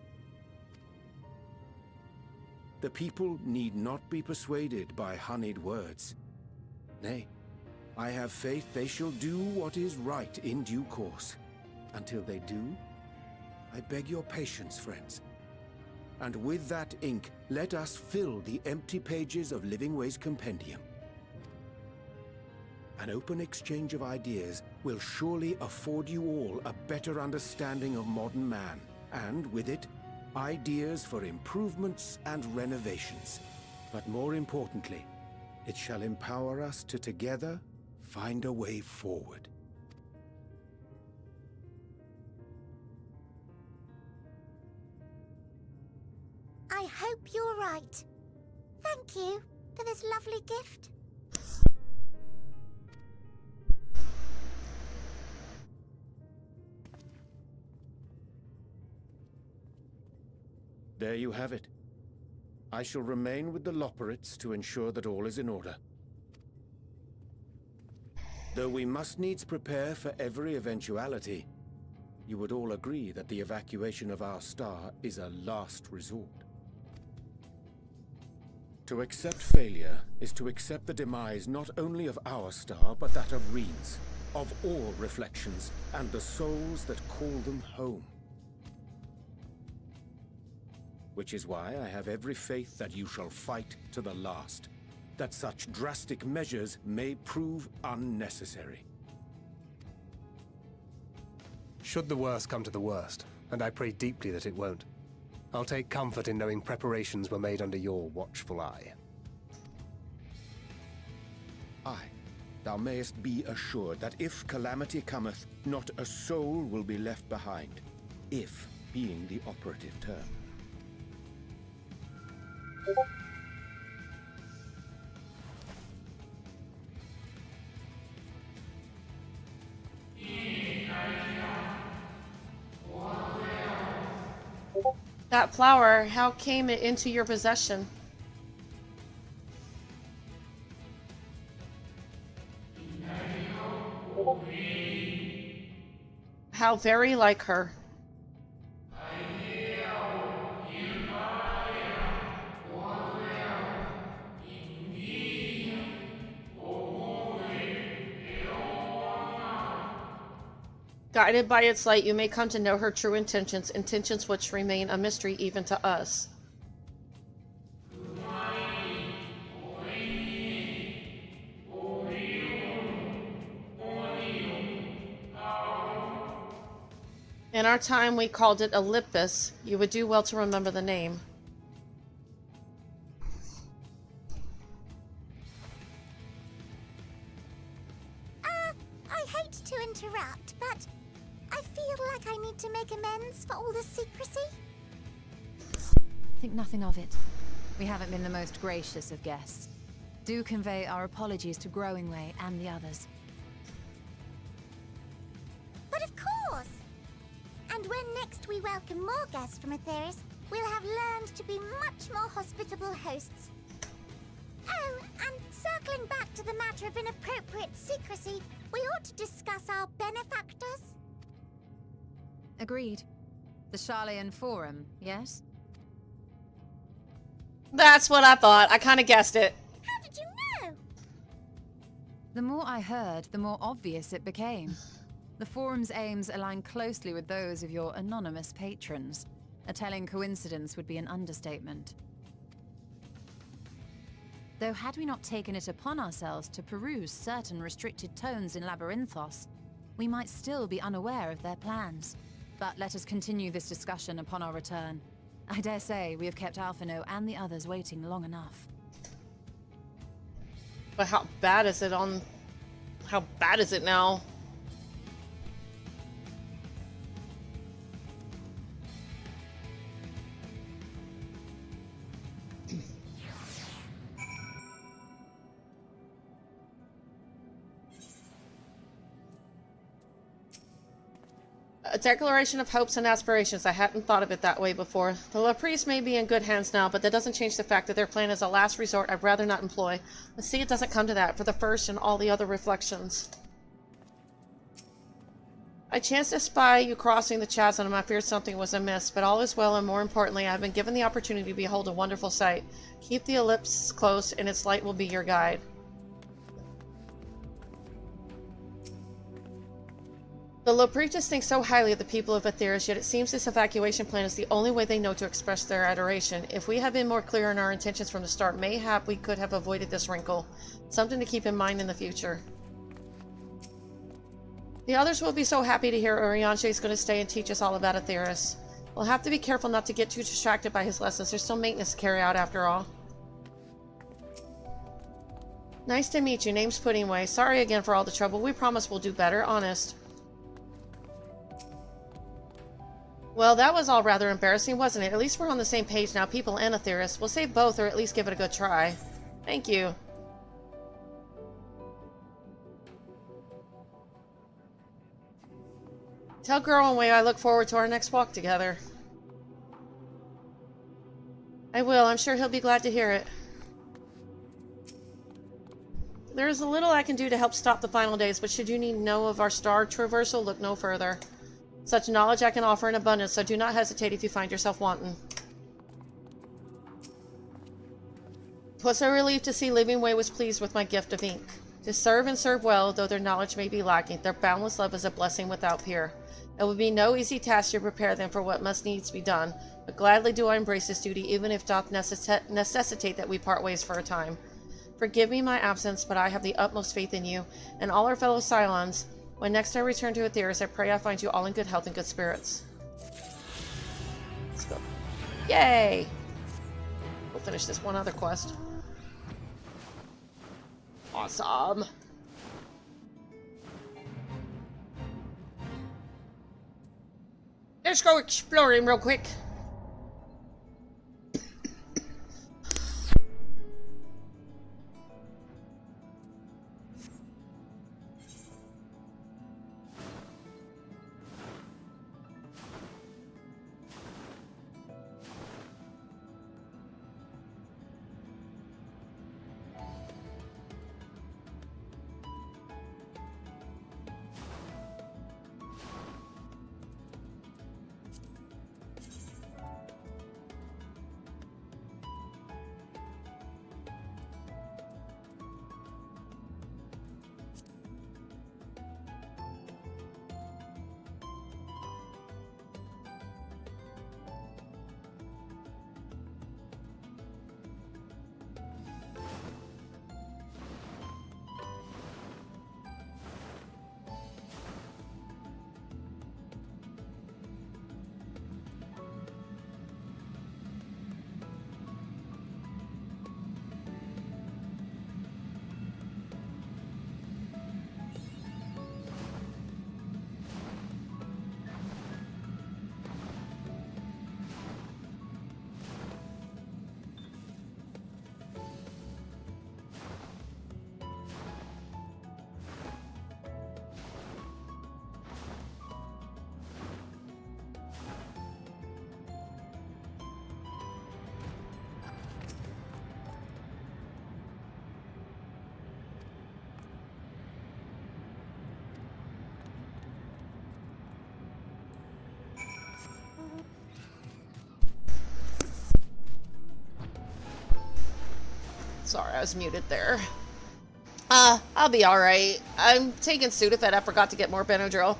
The people need not be persuaded by honeyed words. Nay, I have faith they shall do what is right in due course. Until they do, I beg your patience, friends. And with that ink, let us fill the empty pages of Living Way's compendium. An open exchange of ideas will surely afford you all a better understanding of modern man, and with it, ideas for improvements and renovations. But more importantly, it shall empower us to together find a way forward. I hope you're right. Thank you for this lovely gift. There you have it. I shall remain with the Loporrits to ensure that all is in order. Though we must needs prepare for every eventuality, you would all agree that the evacuation of our star is a last resort. To accept failure is to accept the demise not only of our star, but that of Reed's, of all reflections, and the souls that call them home. Which is why I have every faith that you shall fight to the last, that such drastic measures may prove unnecessary. Should the worst come to the worst, and I pray deeply that it won't, I'll take comfort in knowing preparations were made under your watchful eye. Aye, thou mayest be assured that if calamity cometh, not a soul will be left behind, if being the operative term. That flower, how came it into your possession? How very like her. Guided by its light, you may come to know her true intentions, intentions which remain a mystery even to us. In our time, we called it Olympus. You would do well to remember the name. I hate to interrupt, but I feel like I need to make amends for all the secrecy. Think nothing of it. We haven't been the most gracious of guests. Do convey our apologies to Growingway and the others. But of course! And when next we welcome more guests from Aetheris, we'll have learned to be much more hospitable hosts. Oh, and circling back to the matter of inappropriate secrecy, we ought to discuss our benefactors. Agreed. The Charlayan Forum, yes? That's what I thought. I kind of guessed it. How did you know? The more I heard, the more obvious it became. The Forum's aims align closely with those of your anonymous patrons. A telling coincidence would be an understatement. Though had we not taken it upon ourselves to peruse certain restricted tones in Labyrinthos, we might still be unaware of their plans. But let us continue this discussion upon our return. I dare say we have kept Alphino and the others waiting long enough. But how bad is it on... How bad is it now? A declaration of hopes and aspirations. I hadn't thought of it that way before. The Loporrits may be in good hands now, but that doesn't change the fact that their plan is a last resort I'd rather not employ. Let's see it doesn't come to that for the first and all the other reflections. I chanced to spy you crossing the chasm and I feared something was amiss, but all is well, and more importantly, I have been given the opportunity to behold a wonderful sight. Keep the ellipse close and its light will be your guide. The Loporrits think so highly of the people of Aetheris, yet it seems this evacuation plan is the only way they know to express their adoration. If we had been more clear in our intentions from the start, mayhap we could have avoided this wrinkle. Something to keep in mind in the future. The others will be so happy to hear Urianshe is going to stay and teach us all about Aetheris. We'll have to be careful not to get too distracted by his lessons. There's still maintenance to carry out after all. Nice to meet you. Name's Puddingway. Sorry again for all the trouble. We promise we'll do better. Honest. Well, that was all rather embarrassing, wasn't it? At least we're on the same page now, people and Aetheris. We'll save both, or at least give it a good try. Thank you. Tell Growaway I look forward to our next walk together. I will. I'm sure he'll be glad to hear it. There is a little I can do to help stop the final days, but should you need to know of our star traversal, look no further. Such knowledge I can offer in abundance, so do not hesitate if you find yourself wanting. 'Twas a relief to see Living Way was pleased with my gift of ink. To serve and serve well, though their knowledge may be lacking, their boundless love is a blessing without peer. It will be no easy task to prepare them for what must needs be done, but gladly do I embrace this duty, even if it doth necessitate that we part ways for a time. Forgive me my absence, but I have the utmost faith in you, and all our fellow Cylons. When next I return to Aetheris, I pray I find you all in good health and good spirits. Let's go. Yay! We'll finish this one other quest. Awesome! Let's go exploring real quick. Sorry, I was muted there. I'll be alright. I'm taking Sudafed. I forgot to get more Benadryl.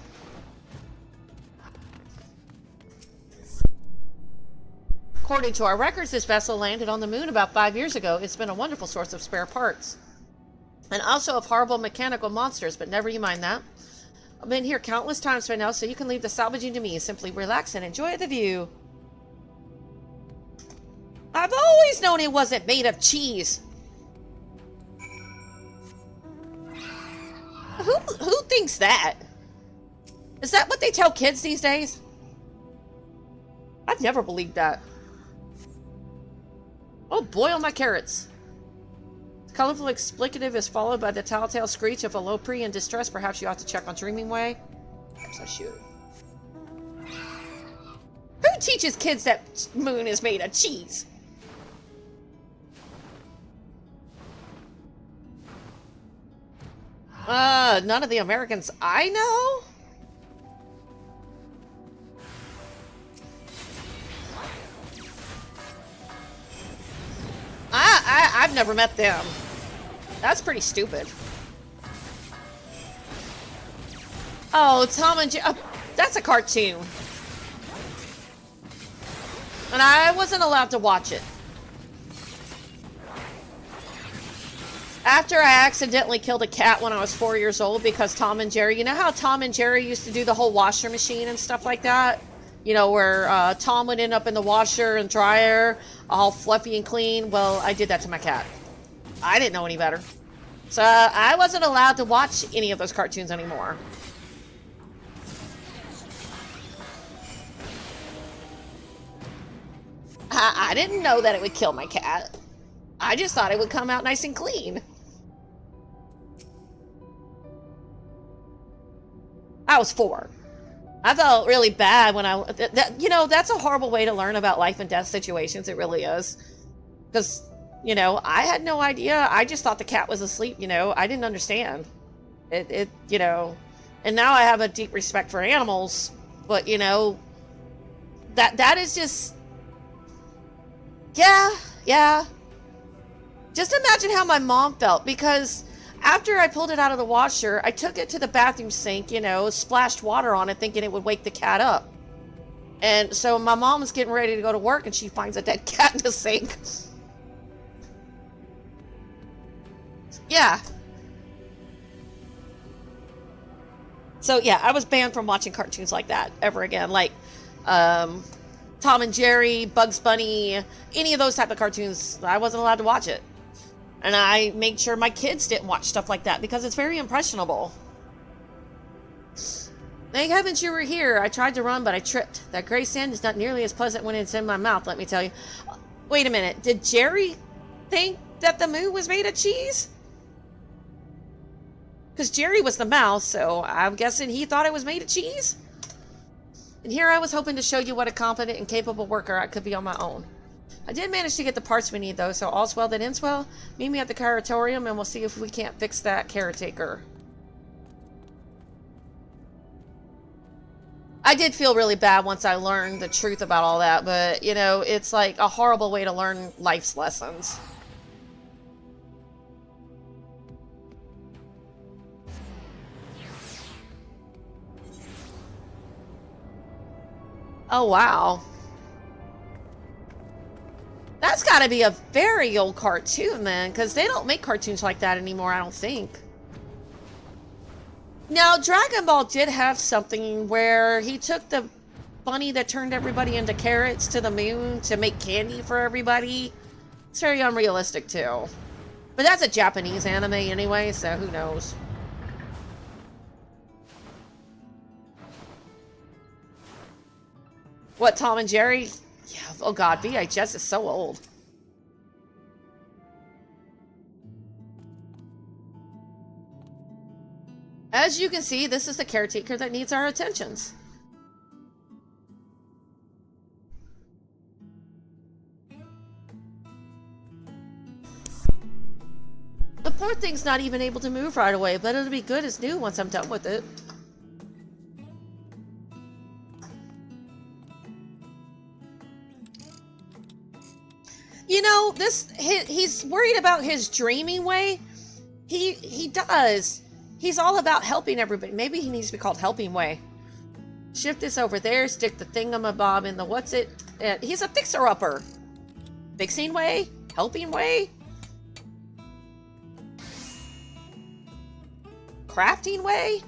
According to our records, this vessel landed on the moon about 5 years ago. It's been a wonderful source of spare parts. And also of horrible mechanical monsters, but never you mind that. I've been here countless times by now, so you can leave the salvaging to me. Simply relax and enjoy the view. I've always known it wasn't made of cheese. Who thinks that? Is that what they tell kids these days? I've never believed that. Oh, boil my carrots. The colorful explicative is followed by the telltale screech of a Lopri in distress. Perhaps you ought to check on Dreaming Way. Perhaps I should. Who teaches kids that moon is made of cheese? None of the Americans I know? I've never met them. That's pretty stupid. Oh, Tom and Jerry. That's a cartoon. And I wasn't allowed to watch it. After I accidentally killed a cat when I was 4 years old because Tom and Jerry, you know how Tom and Jerry used to do the whole washer machine and stuff like that? You know, where Tom would end up in the washer and dryer, all fluffy and clean. Well, I did that to my cat. I didn't know any better. So I wasn't allowed to watch any of those cartoons anymore. I didn't know that it would kill my cat. I just thought it would come out nice and clean. I was 4. I felt really bad when you know, that's a horrible way to learn about life and death situations. It really is. Because, you know, I had no idea. I just thought the cat was asleep, you know. I didn't understand. You know. And now I have a deep respect for animals. But, you know, that is just... Yeah. Just imagine how my mom felt, because after I pulled it out of the washer, I took it to the bathroom sink, you know, splashed water on it thinking it would wake the cat up. And so my mom was getting ready to go to work and she finds a dead cat in the sink. Yeah. So yeah, I was banned from watching cartoons like that ever again. Like, Tom and Jerry, Bugs Bunny, any of those type of cartoons, I wasn't allowed to watch it. And I made sure my kids didn't watch stuff like that because it's very impressionable. Thank heavens you were here. I tried to run, but I tripped. That gray sand is not nearly as pleasant when it's in my mouth, let me tell you. Wait a minute. Did Jerry think that the moon was made of cheese? Because Jerry was the mouse, so I'm guessing he thought it was made of cheese? And here I was hoping to show you what a competent and capable worker I could be on my own. I did manage to get the parts we need, though, so all's well that ends well. Meet me at the Curatorium, and we'll see if we can't fix that caretaker. I did feel really bad once I learned the truth about all that, but, you know, it's like a horrible way to learn life's lessons. Oh, wow. That's got to be a very old cartoon, then, because they don't make cartoons like that anymore, I don't think. Now, Dragon Ball did have something where he took the bunny that turned everybody into carrots to the moon to make candy for everybody. It's very unrealistic, too. But that's a Japanese anime anyway, so who knows. What, Tom and Jerry? Yeah, oh god, VHS is so old. As you can see, this is the caretaker that needs our attentions. The poor thing's not even able to move right away, but it'll be good as new once I'm done with it. You know, he's worried about his dreaming way. He does. He's all about helping everybody. Maybe he needs to be called Helping Way. Shift this over there, stick the thingamabob in the what's it. He's a fixer-upper. Fixing way? Helping way? Crafting way?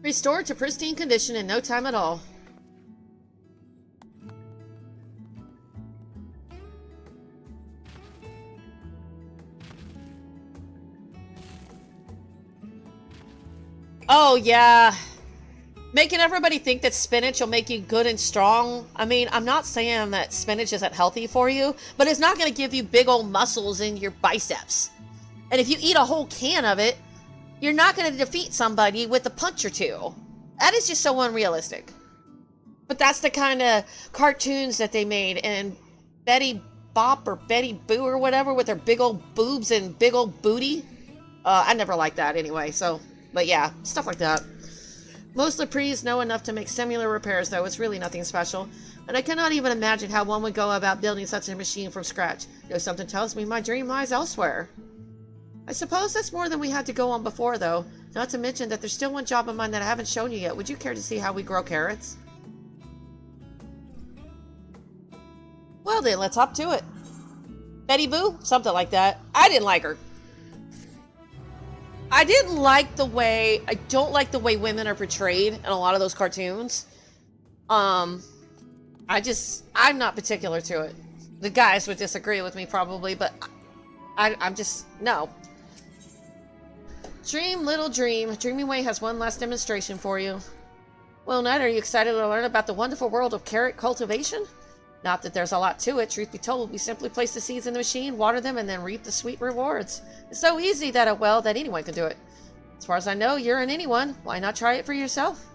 Restored to pristine condition in no time at all. Oh, yeah. Making everybody think that spinach will make you good and strong. I mean, I'm not saying that spinach isn't healthy for you, but it's not going to give you big old muscles in your biceps. And if you eat a whole can of it, you're not going to defeat somebody with a punch or two. That is just so unrealistic. But that's the kind of cartoons that they made. And Betty Bop or Betty Boo or whatever with their big old boobs and big old booty. I never liked that anyway. So, but yeah, stuff like that. Most Leprees know enough to make similar repairs, though. It's really nothing special. And I cannot even imagine how one would go about building such a machine from scratch. Though something tells me my dream lies elsewhere. I suppose that's more than we had to go on before, though. Not to mention that there's still one job of mine that I haven't shown you yet. Would you care to see how we grow carrots? Well then, let's hop to it. Betty Boo? Something like that. I didn't like her. I don't like the way women are portrayed in a lot of those cartoons. I'm not particular to it. The guys would disagree with me probably, but I'm just, no. Dream, little dream. Dreaming Way has one last demonstration for you. Well, Ned, are you excited to learn about the wonderful world of carrot cultivation? Not that there's a lot to it. Truth be told, we simply place the seeds in the machine, water them, and then reap the sweet rewards. It's so easy that anyone can do it. As far as I know, you're an anyone. Why not try it for yourself?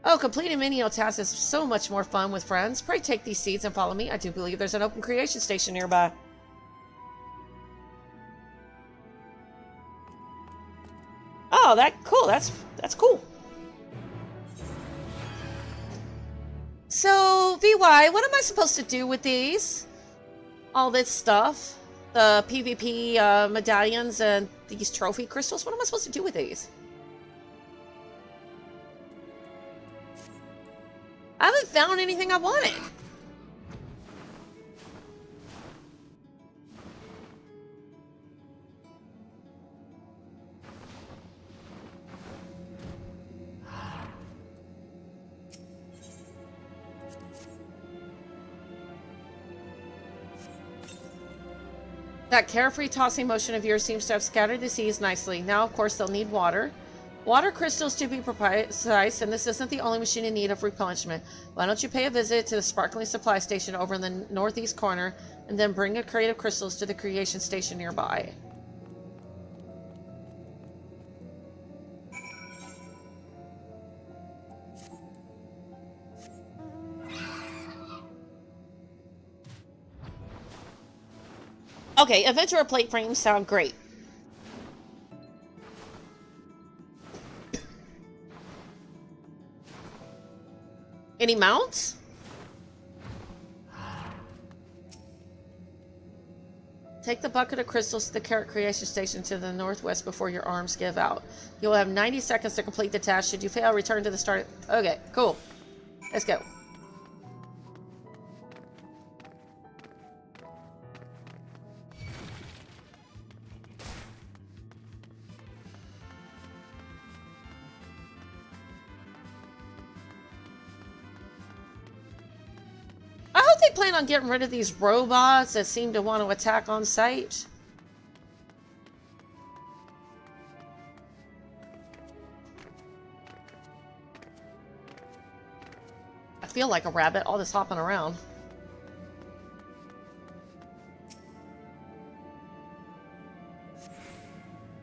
Oh, completing menial tasks is so much more fun with friends. Pray take these seeds and follow me. I do believe there's an open creation station nearby. Oh, that's cool. So, VY, what am I supposed to do with these? All this stuff? The PvP medallions and these trophy crystals? What am I supposed to do with these? I haven't found anything I wanted. That carefree tossing motion of yours seems to have scattered the seeds nicely. Now, of course, they'll need water. Water crystals to be precise, and this isn't the only machine in need of replenishment. Why don't you pay a visit to the sparkling supply station over in the northeast corner, and then bring a crate of crystals to the creation station nearby. Okay, Adventurer plate frames sound great. Any mounts? Take the bucket of crystals to the carrot creation station to the northwest before your arms give out. You'll have 90 seconds to complete the task. Should you fail, return to the start. Okay, cool. Let's go. I hope they plan on getting rid of these robots that seem to want to attack on sight. I feel like a rabbit, all this hopping around.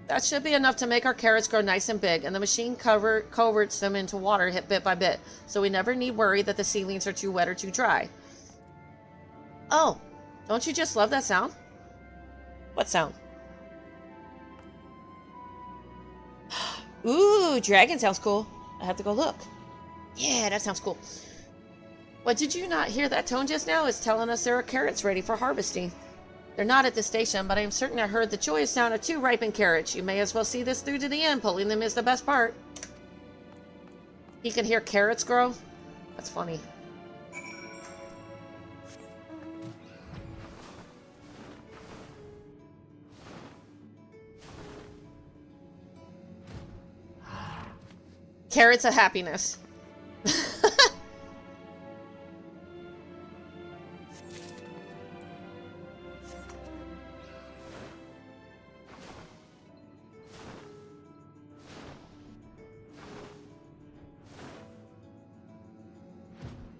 That should be enough to make our carrots grow nice and big, and the machine converts them into water hit bit by bit, so we never need worry that the seedlings are too wet or too dry. Oh, don't you just love that sound? What sound? Ooh, dragon sounds cool. I have to go look. Yeah, that sounds cool. What, did you not hear that tone just now? It's telling us there are carrots ready for harvesting. They're not at the station, but I am certain I heard the joyous sound of 2 ripened carrots. You may as well see this through to the end. Pulling them is the best part. You can hear carrots grow? That's funny. Carrots of happiness.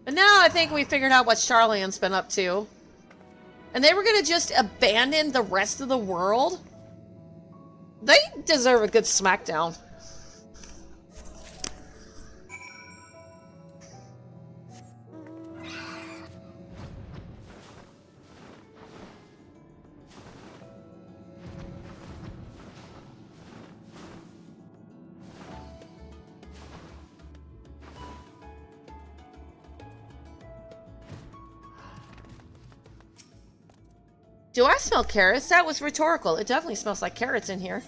But now I think we figured out what Charlian's been up to. And they were going to just abandon the rest of the world? They deserve a good smackdown. Do I smell carrots? That was rhetorical. It definitely smells like carrots in here.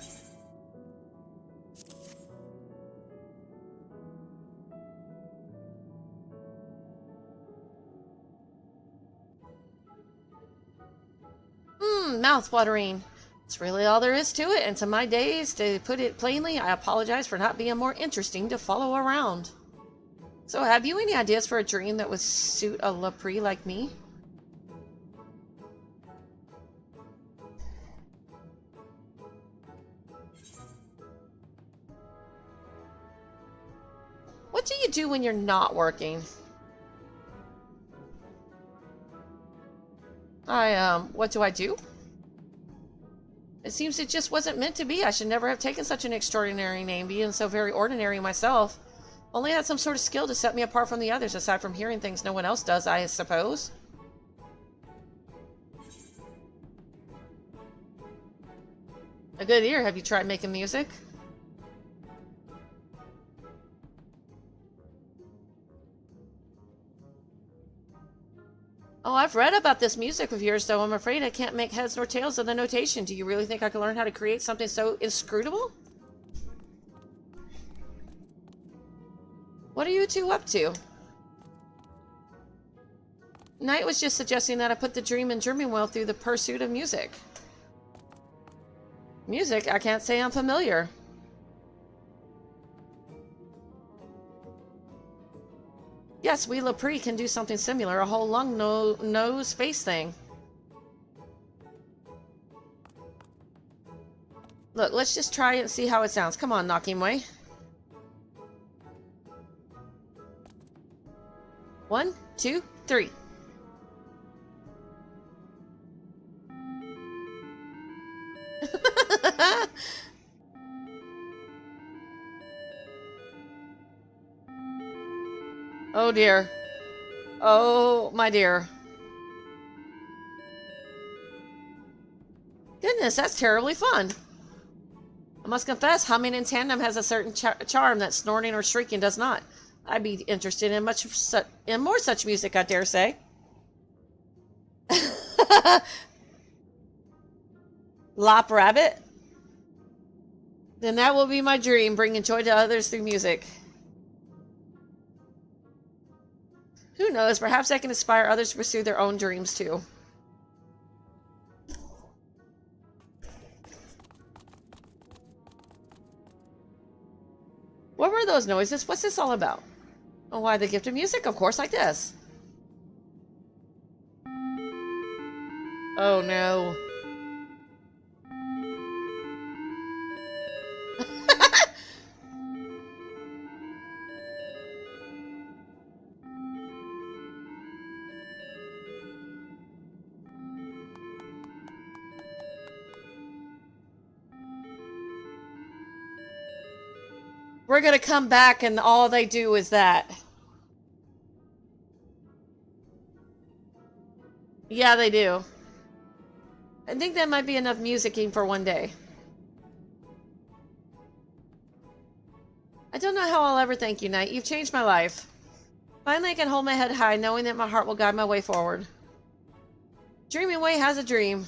Mouth-watering. It's really all there is to it, and to my days, to put it plainly, I apologize for not being more interesting to follow around. So, have you any ideas for a dream that would suit a Lepre like me? What do you do when you're not working? What do I do? It seems it just wasn't meant to be. I should never have taken such an extraordinary name, being so very ordinary myself. Only had some sort of skill to set me apart from the others, aside from hearing things no one else does, I suppose. A good ear. Have you tried making music? Oh, I've read about this music of yours, though I'm afraid I can't make heads nor tails of the notation. Do you really think I could learn how to create something so inscrutable? What are you two up to? Knight was just suggesting that I put the dream in Dreaming Well through the pursuit of music. Music? I can't say I'm familiar. Yes, we Lepre can do something similar, a whole lung, nose, face thing. Look, let's just try it and see how it sounds. Come on, Knockingway. 1, 2, 3. Oh dear. Oh my dear. Goodness, that's terribly fun. I must confess, humming in tandem has a certain charm that snorting or shrieking does not. I'd be interested in more such music, I dare say. Lop Rabbit? Then that will be my dream, bringing joy to others through music. Who knows, perhaps I can inspire others to pursue their own dreams too. What were those noises? What's this all about? Oh, why, the gift of music? Of course, like this. Oh no. We're gonna come back and all they do is that. Yeah, they do. I think that might be enough musicking for one day. I don't know how I'll ever thank you, Knight. You've changed my life. Finally, I can hold my head high, knowing that my heart will guide my way forward. Dreaming Way has a dream.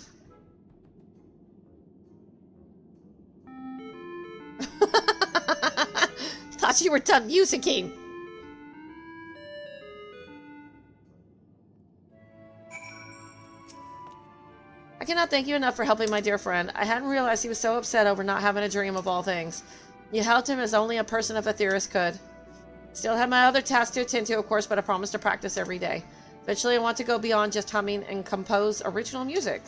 Thought you were done musicking. I cannot thank you enough for helping my dear friend. I hadn't realized he was so upset over not having a dream of all things. You helped him as only a person of Aetheris could. Still have my other tasks to attend to, of course, but I promise to practice every day. Eventually, I want to go beyond just humming and compose original music.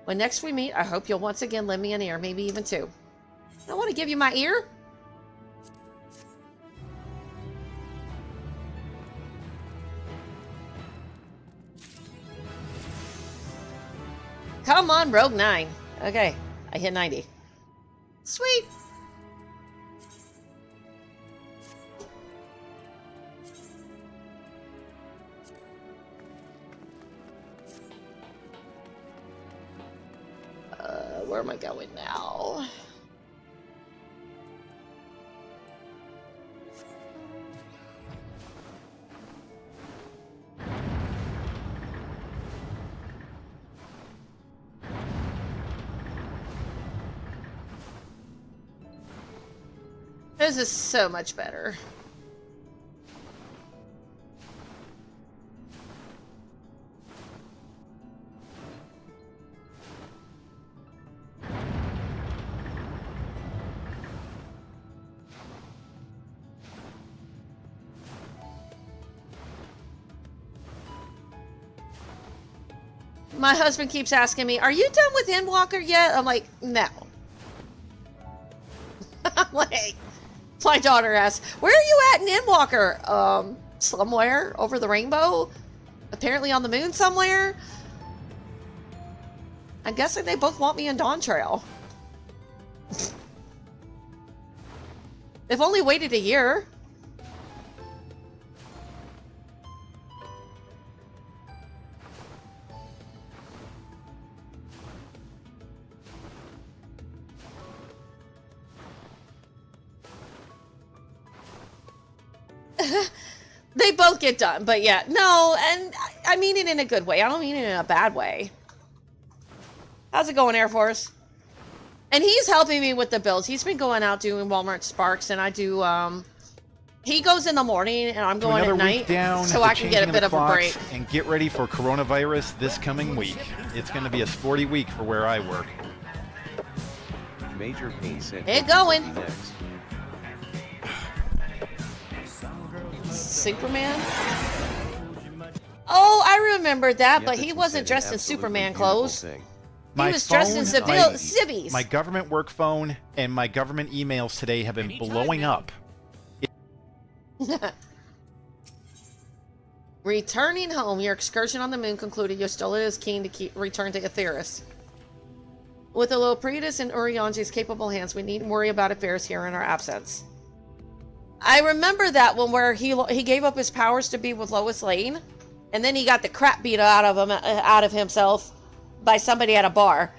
When next we meet, I hope you'll once again lend me an ear, maybe even two. I want to give you my ear. Come on, Rogue 9. Okay, I hit 90. Sweet. Where am I going now? This is so much better. My husband keeps asking me, are you done with Endwalker yet? I'm like, no. I'm like, my daughter asks, where are you at in Endwalker? Somewhere over the rainbow? Apparently on the moon somewhere? I'm guessing they both want me in Dawn Trail. They've only waited a year. They both get done, but yeah, no, and I mean it in a good way. I don't mean it in a bad way. How's it going, Air Force? And he's helping me with the builds. He's been going out doing Walmart Sparks, and I do, he goes in the morning, and I'm going at night, so I can get a bit of a break. And get ready for coronavirus this coming week. It's going to be a sporty week for where I work. Major Pace and It going. Superman? Oh, I remember that, but he wasn't dressed in Superman clothes. He was dressed in civvies. My government work phone and my government emails today have been blowing up. Returning home, your excursion on the moon concluded. Yostola is keen to return to Aetheris. With the Lopretus and Urianji's capable hands, we needn't worry about affairs here in our absence. I remember that one where he gave up his powers to be with Lois Lane, and then he got the crap beat out of himself by somebody at a bar,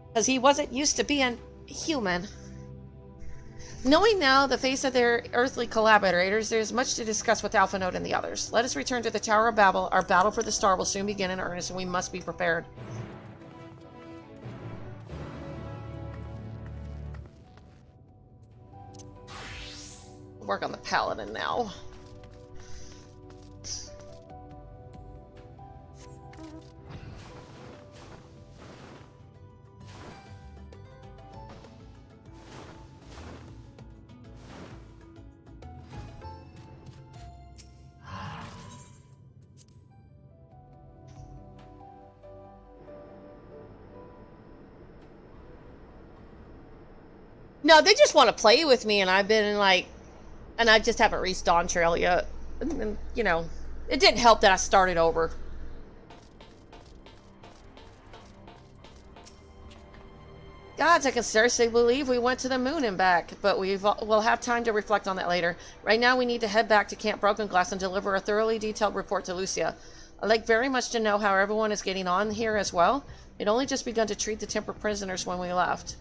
because he wasn't used to being human. Knowing now the face of their earthly collaborators, there's much to discuss with Alpha Node and the others. Let us return to the Tower of Babel. Our battle for the star will soon begin in earnest, and we must be prepared. Work on the Paladin now. No, they just want to play with me, and I've been like, and I just haven't reached Dawn Trail yet. And, you know, it didn't help that I started over. Gods, I can scarcely believe we went to the moon and back, but we'll have time to reflect on that later. Right now, we need to head back to Camp Broken Glass and deliver a thoroughly detailed report to Lucia. I'd like very much to know how everyone is getting on here as well. We'd only just begun to treat the temper prisoners when we left.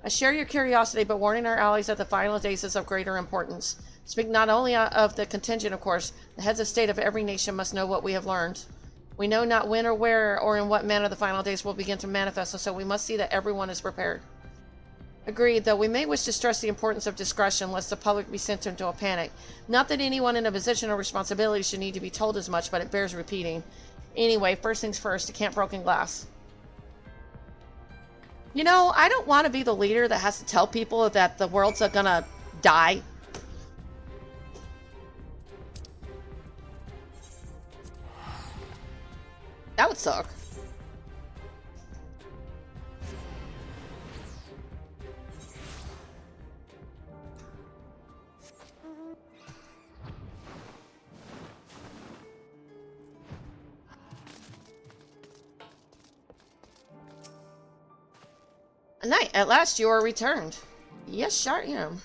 I share your curiosity, but warning our allies that the final days is of greater importance. Speak not only of the contingent, of course. The heads of state of every nation must know what we have learned. We know not when or where or in what manner the final days will begin to manifest, and so we must see that everyone is prepared. Agreed, though we may wish to stress the importance of discretion, lest the public be sent into a panic. Not that anyone in a position of responsibility should need to be told as much, but it bears repeating. Anyway, first things first, to Camp Broken Glass. You know, I don't want to be the leader that has to tell people that the world's gonna die. That would suck. Knight, at last you are returned. Yes, sure am.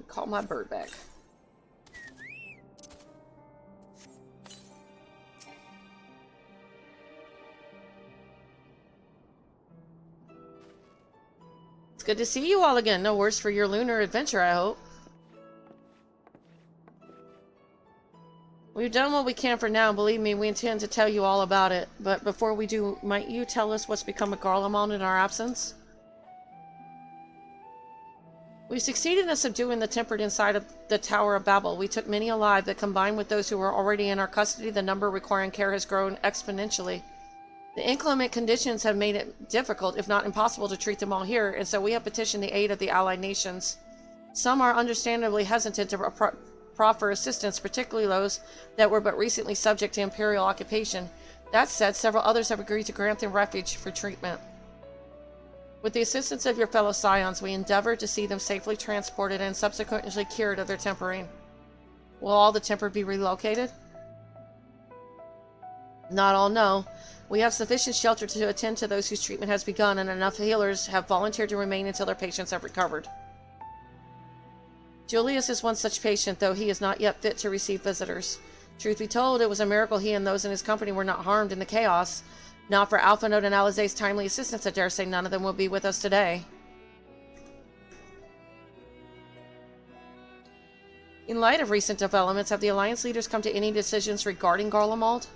Call my bird back. It's good to see you all again. No worse for your lunar adventure, I hope. We've done what we can for now, and believe me, we intend to tell you all about it. But before we do, might you tell us what's become of Garlemald in our absence? We succeeded in subduing the tempered inside of the Tower of Babel. We took many alive, but combined with those who were already in our custody, the number requiring care has grown exponentially. The inclement conditions have made it difficult, if not impossible, to treat them all here, and so we have petitioned the aid of the allied nations. Some are understandably hesitant to proffer assistance, particularly those that were but recently subject to imperial occupation. That said, several others have agreed to grant them refuge for treatment. With the assistance of your fellow scions, we endeavor to see them safely transported and subsequently cured of their tempering. Will all the tempered be relocated? Not all, no. We have sufficient shelter to attend to those whose treatment has begun, and enough healers have volunteered to remain until their patients have recovered. Julius is one such patient, though he is not yet fit to receive visitors. Truth be told, it was a miracle he and those in his company were not harmed in the chaos. Not for Alphinaud and Alizé's timely assistance, I dare say none of them will be with us today. In light of recent developments, have the Alliance leaders come to any decisions regarding Garlemald?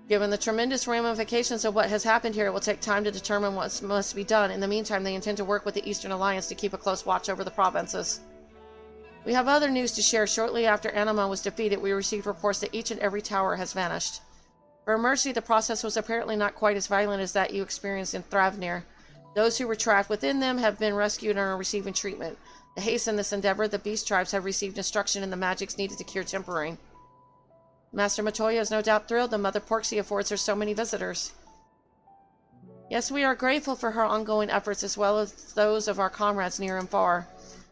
Given the tremendous ramifications of what has happened here, it will take time to determine what must be done. In the meantime, they intend to work with the Eastern Alliance to keep a close watch over the provinces. We have other news to share. Shortly after Anima was defeated, we received reports that each and every tower has vanished. For Mercy, the process was apparently not quite as violent as that you experienced in Thrafnir. Those who were trapped within them have been rescued and are receiving treatment. To hasten this endeavor, the Beast Tribes have received instruction in the magics needed to cure tempering. Master Matoya is no doubt thrilled that Mother Porxie affords her so many visitors. Yes, we are grateful for her ongoing efforts as well as those of our comrades near and far.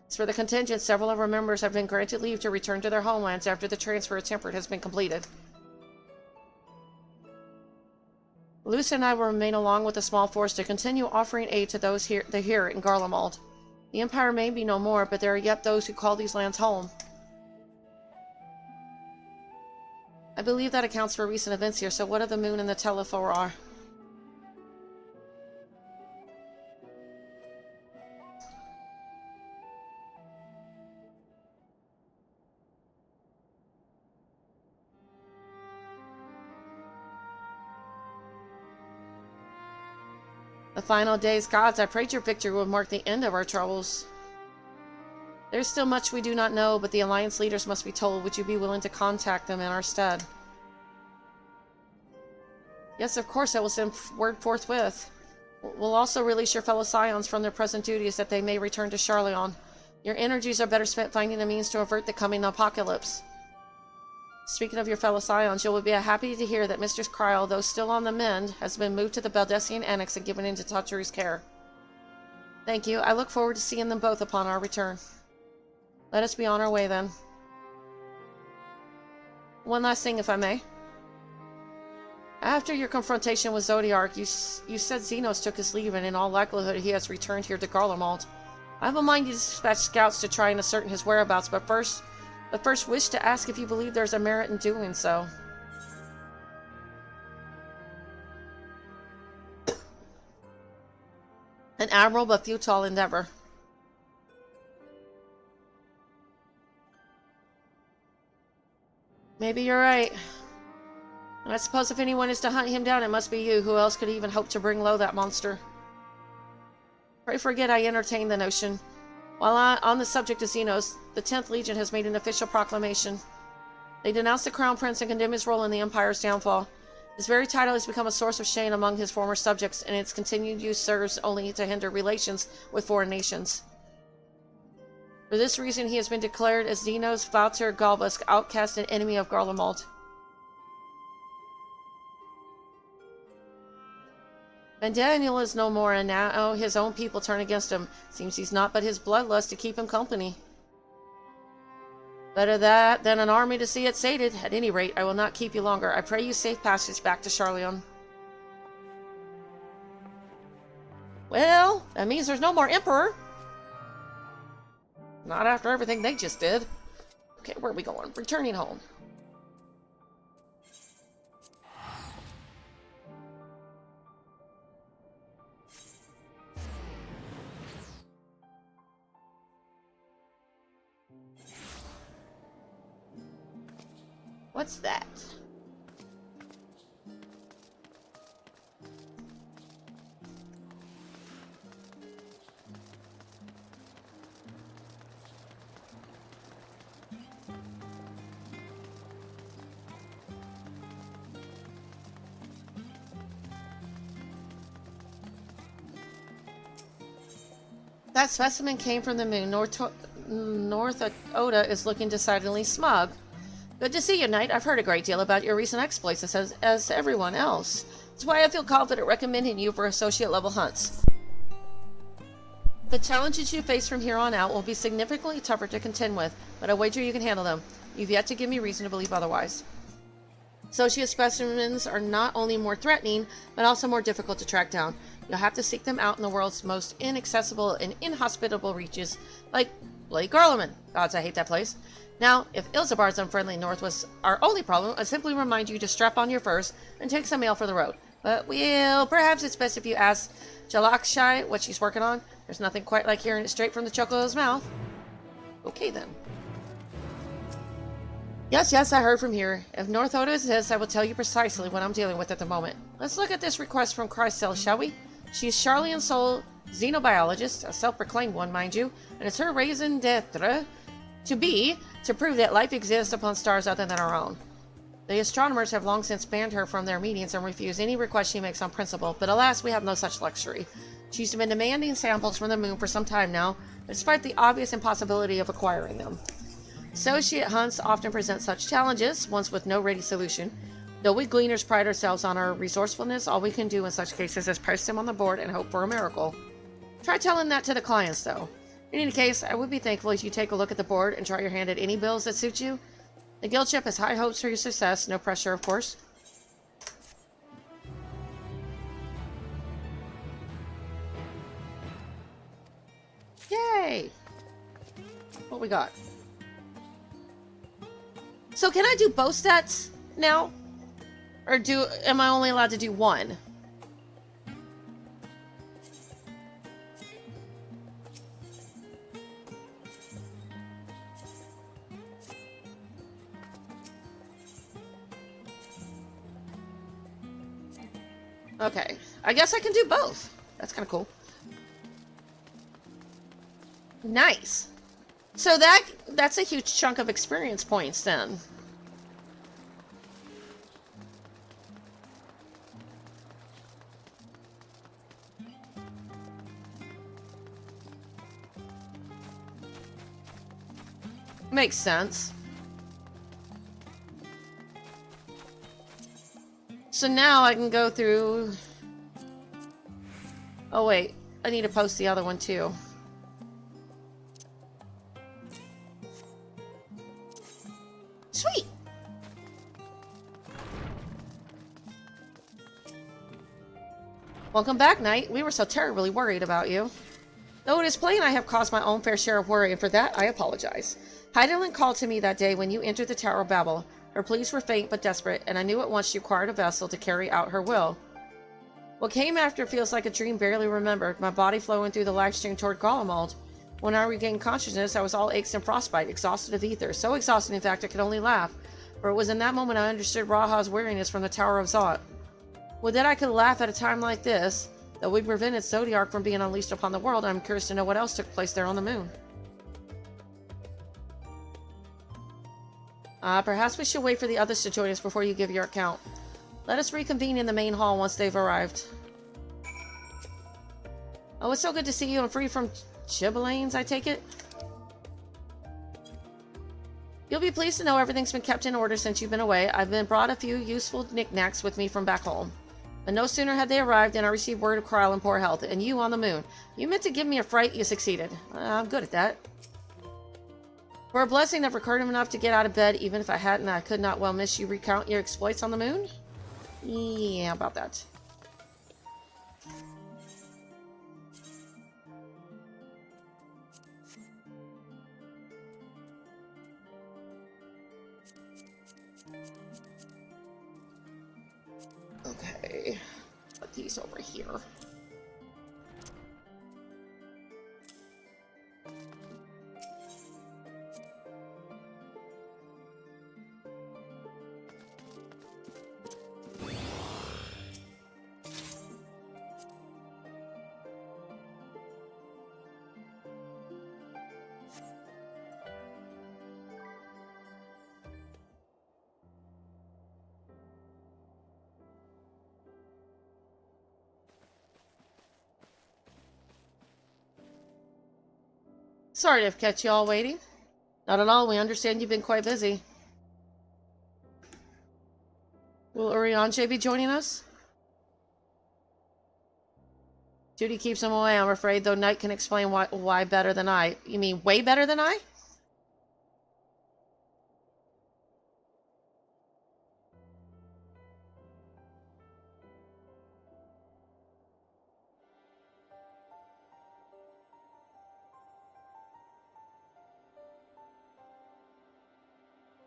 As for the contingent, several of our members have been granted leave to return to their homelands after the transfer of Tempered has been completed. Lucia and I will remain along with a small force to continue offering aid to those here in Garlemald. The Empire may be no more, but there are yet those who call these lands home. I believe that accounts for recent events here, so what of the moon and the Telephora? The final days, gods, I prayed your victory would mark the end of our troubles. There's still much we do not know, but the Alliance leaders must be told. Would you be willing to contact them in our stead? Yes, of course, I will send word forthwith. We'll also release your fellow scions from their present duties that they may return to Charleon. Your energies are better spent finding a means to avert the coming apocalypse. Speaking of your fellow scions, you will be happy to hear that Mistress Kryl, though still on the mend, has been moved to the Baldessian Annex and given into Taturu's care. Thank you. I look forward to seeing them both upon our return. Let us be on our way, then. One last thing, if I may. After your confrontation with Zodiark, you said Xenos took his leave, and in all likelihood he has returned here to Garlemald. I have a mind to dispatch scouts to try and ascertain his whereabouts, but first wish to ask if you believe there's a merit in doing so. An admirable but futile endeavor. Maybe you're right. And I suppose if anyone is to hunt him down, it must be you. Who else could even hope to bring low that monster? Pray forget I entertained the notion. While on the subject of Xenos, the 10th Legion has made an official proclamation. They denounce the Crown Prince and condemn his role in the Empire's downfall. His very title has become a source of shame among his former subjects, and its continued use serves only to hinder relations with foreign nations. For this reason, he has been declared as Xenos Valter Galvask, outcast and enemy of Garlemald. And Daniel is no more, and now his own people turn against him. Seems he's not but his bloodlust to keep him company. Better that than an army to see it sated. At any rate, I will not keep you longer. I pray you safe passage back to Charleon. Well, that means there's no more Emperor. Not after everything they just did. Okay, where are we going? Returning home. What's that? That specimen came from the moon. North Oda is looking decidedly smug. Good to see you, Knight. I've heard a great deal about your recent exploits as everyone else. That's why I feel confident recommending you for associate-level hunts. The challenges you face from here on out will be significantly tougher to contend with, but I wager you can handle them. You've yet to give me reason to believe otherwise. Associate specimens are not only more threatening, but also more difficult to track down. You'll have to seek them out in the world's most inaccessible and inhospitable reaches, like Bloody Garleman. Gods, I hate that place. Now, if Ilzabar's unfriendly north was our only problem, I'd simply remind you to strap on your furs and take some mail for the road. But perhaps it's best if you ask Jalakshai what she's working on. There's nothing quite like hearing it straight from the Chocolo's mouth. Okay, then. Yes, I heard from here. If North Oda is this, I will tell you precisely what I'm dealing with at the moment. Let's look at this request from Chrysel, shall we? She's Charlian Soul, xenobiologist, a self-proclaimed one, mind you, and it's her raison d'etre to prove that life exists upon stars other than our own. The astronomers have long since banned her from their meetings and refused any request she makes on principle, but alas, we have no such luxury. She's been demanding samples from the moon for some time now, despite the obvious impossibility of acquiring them. Associate hunts often present such challenges, once with no ready solution. Though we gleaners pride ourselves on our resourcefulness, all we can do in such cases is post them on the board and hope for a miracle. Try telling that to the clients, though. In any case, I would be thankful if you take a look at the board and try your hand at any bills that suit you. The guild ship has high hopes for your success, no pressure, of course. Yay! What we got? So can I do both sets now? Or am I only allowed to do one? Okay, I guess I can do both. That's kind of cool. Nice. So that's a huge chunk of experience points then. Makes sense. So now I can go through... Oh wait, I need to post the other one too. Sweet! Welcome back, Knight. We were so terribly worried about you. Though it is plain I have caused my own fair share of worry, and for that I apologize. Heidelin called to me that day when you entered the Tower of Babel. Her pleas were faint but desperate, and I knew at once she required a vessel to carry out her will. What came after feels like a dream barely remembered, my body flowing through the life stream toward Garlemald. When I regained consciousness, I was all aches and frostbite, exhausted of ether. So exhausted, in fact, I could only laugh. For it was in that moment I understood Raha's weariness from the Tower of Zot. Would that I could laugh at a time like this. Though we prevented Zodiark from being unleashed upon the world, I'm curious to know what else took place there on the moon. Perhaps we should wait for the others to join us before you give your account. Let us reconvene in the main hall once they've arrived. Oh, it's so good to see you and free from Chibelaines, I take it? You'll be pleased to know everything's been kept in order since you've been away. I've been brought a few useful knickknacks with me from back home. But no sooner had they arrived than I received word of Kryl in poor health, and you on the moon. You meant to give me a fright, you succeeded. I'm good at that. For a blessing that recurred enough to get out of bed, even if I hadn't, I could not well miss you recount your exploits on the moon? Yeah, about that. Okay, put these over here. Sorry to have kept you all waiting. Not at all. We understand you've been quite busy. Will Urianger be joining us? Judy keeps him away, I'm afraid, though Knight can explain why better than I. You mean way better than I?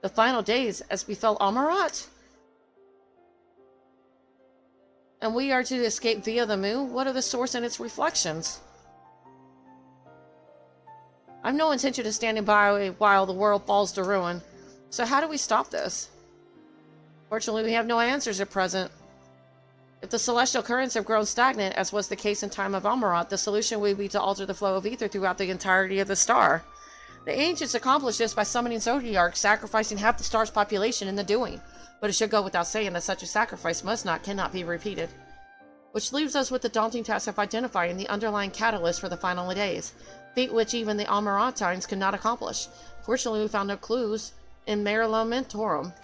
The final days as befell Amarat? And we are to escape via the moon? What are the source and its reflections? I've no intention of standing by while the world falls to ruin. So how do we stop this? Fortunately, we have no answers at present. If the celestial currents have grown stagnant, as was the case in time of Amarat, the solution would be to alter the flow of ether throughout the entirety of the star. The ancients accomplished this by summoning zodiarchs, sacrificing half the star's population in the doing. But it should go without saying that such a sacrifice cannot be repeated. Which leaves us with the daunting task of identifying the underlying catalyst for the final days, feat which even the Amarantians could not accomplish. Fortunately, we found no clues in Merlamentorum.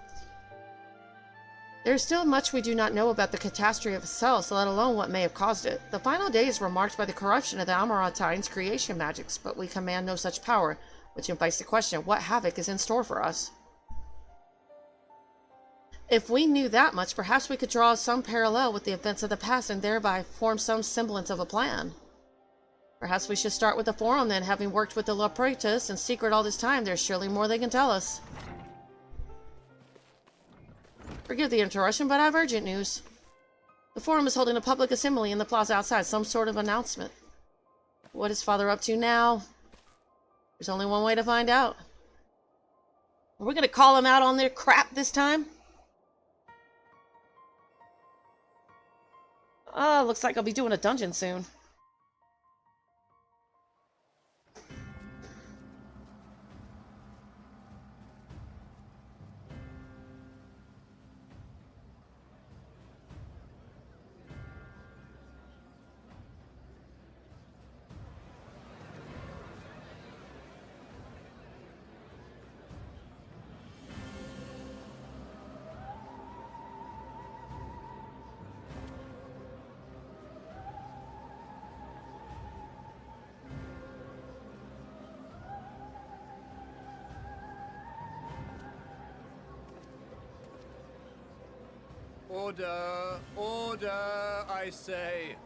There is still much we do not know about the catastrophe itself, let alone what may have caused it. The final days were marked by the corruption of the Amarantines' creation magics, but we command no such power, which invites the question, what havoc is in store for us? If we knew that much, perhaps we could draw some parallel with the events of the past and thereby form some semblance of a plan. Perhaps we should start with the Forum then, having worked with the Lopretus in secret all this time, there's surely more they can tell us. Forgive the interruption, but I have urgent news. The Forum is holding a public assembly in the plaza outside, some sort of announcement. What is Father up to now? There's only one way to find out. Are we gonna call him out on their crap this time? Looks like I'll be doing a dungeon soon. Order! Order, I say!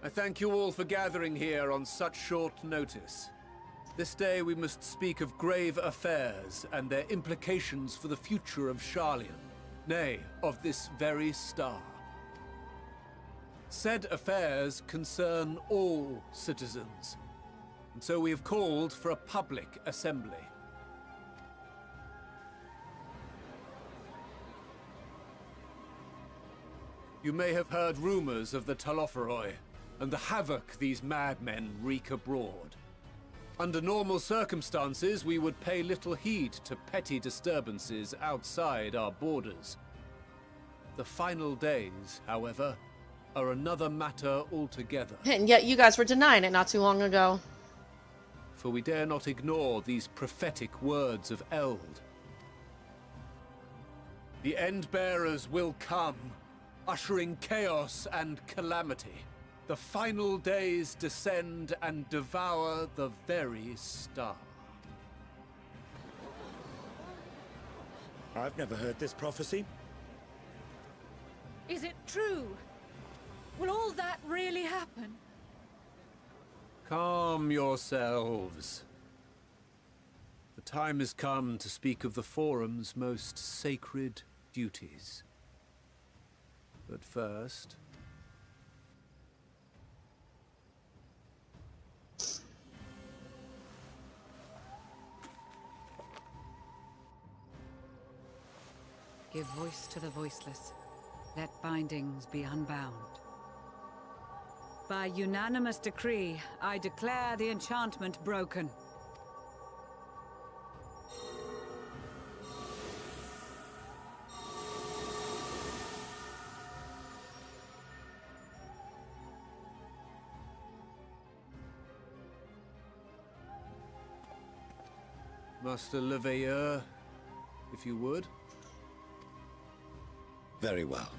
I thank you all for gathering here on such short notice. This day we must speak of grave affairs and their implications for the future of Sharlayan, nay, of this very star. Said affairs concern all citizens, and so we have called for a public assembly. You may have heard rumors of the Talopheroi, and the havoc these madmen wreak abroad. Under normal circumstances, we would pay little heed to petty disturbances outside our borders. The final days, however, are another matter altogether. And yet you guys were denying it not too long ago. For we dare not ignore these prophetic words of Eld. The Endbearers will come, ushering chaos and calamity. The final days descend and devour the very star. I've never heard this prophecy. Is it true? Will all that really happen? Calm yourselves. The time has come to speak of the Forum's most sacred duties. But first... Give voice to the voiceless. Let bindings be unbound. By unanimous decree, I declare the enchantment broken. Master Leveilleur, if you would. Very well.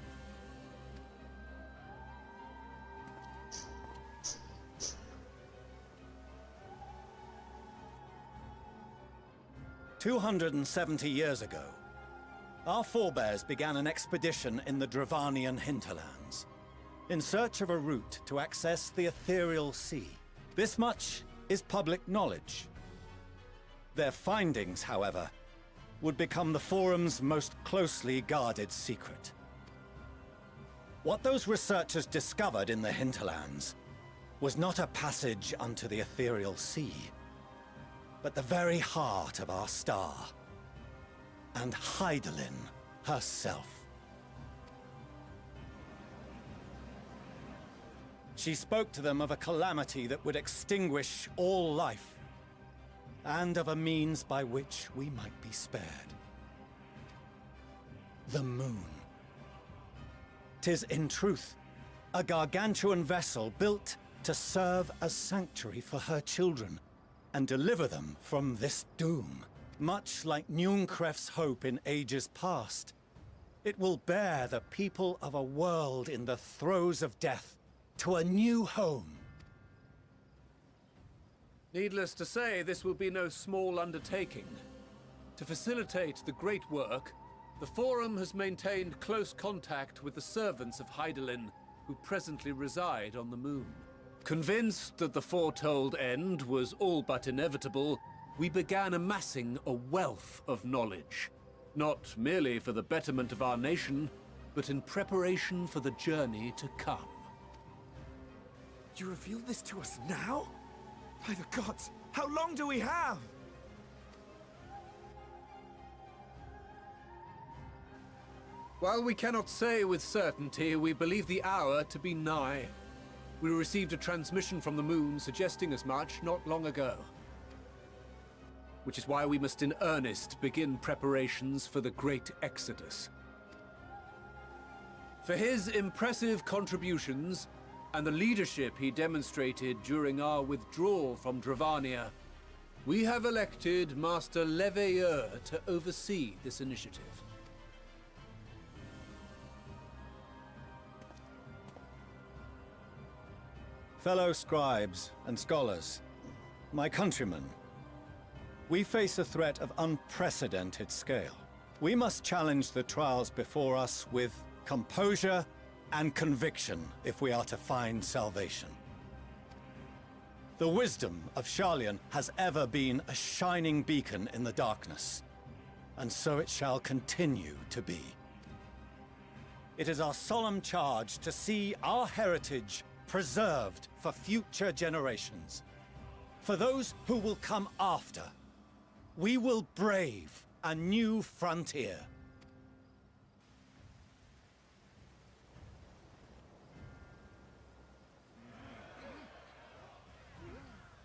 "270 years ago, our forebears began an expedition in the Dravanian hinterlands, in search of a route to access the ethereal sea. This much is public knowledge. Their findings, however, would become the Forum's most closely guarded secret. What those researchers discovered in the hinterlands was not a passage unto the ethereal sea, but the very heart of our star, and Hydaelyn herself. She spoke to them of a calamity that would extinguish all life, and of a means by which we might be spared. The moon. 'Tis in truth a gargantuan vessel built to serve as sanctuary for her children, and deliver them from this doom. Much like Nunkref's hope in ages past, it will bear the people of a world in the throes of death to a new home. Needless to say, this will be no small undertaking. To facilitate the great work, the Forum has maintained close contact with the servants of Hydaelyn, who presently reside on the moon. Convinced that the foretold end was all but inevitable, we began amassing a wealth of knowledge. Not merely for the betterment of our nation, but in preparation for the journey to come. You reveal this to us now? By the gods, how long do we have? While we cannot say with certainty, we believe the hour to be nigh. We received a transmission from the moon suggesting as much not long ago. Which is why we must in earnest begin preparations for the great exodus. For his impressive contributions, and the leadership he demonstrated during our withdrawal from Dravania, we have elected Master Leveilleur to oversee this initiative. Fellow scribes and scholars, my countrymen, we face a threat of unprecedented scale. We must challenge the trials before us with composure and conviction if we are to find salvation. The wisdom of Sharlayan has ever been a shining beacon in the darkness, and so it shall continue to be. It is our solemn charge to see our heritage preserved for future generations. For those who will come after, we will brave a new frontier.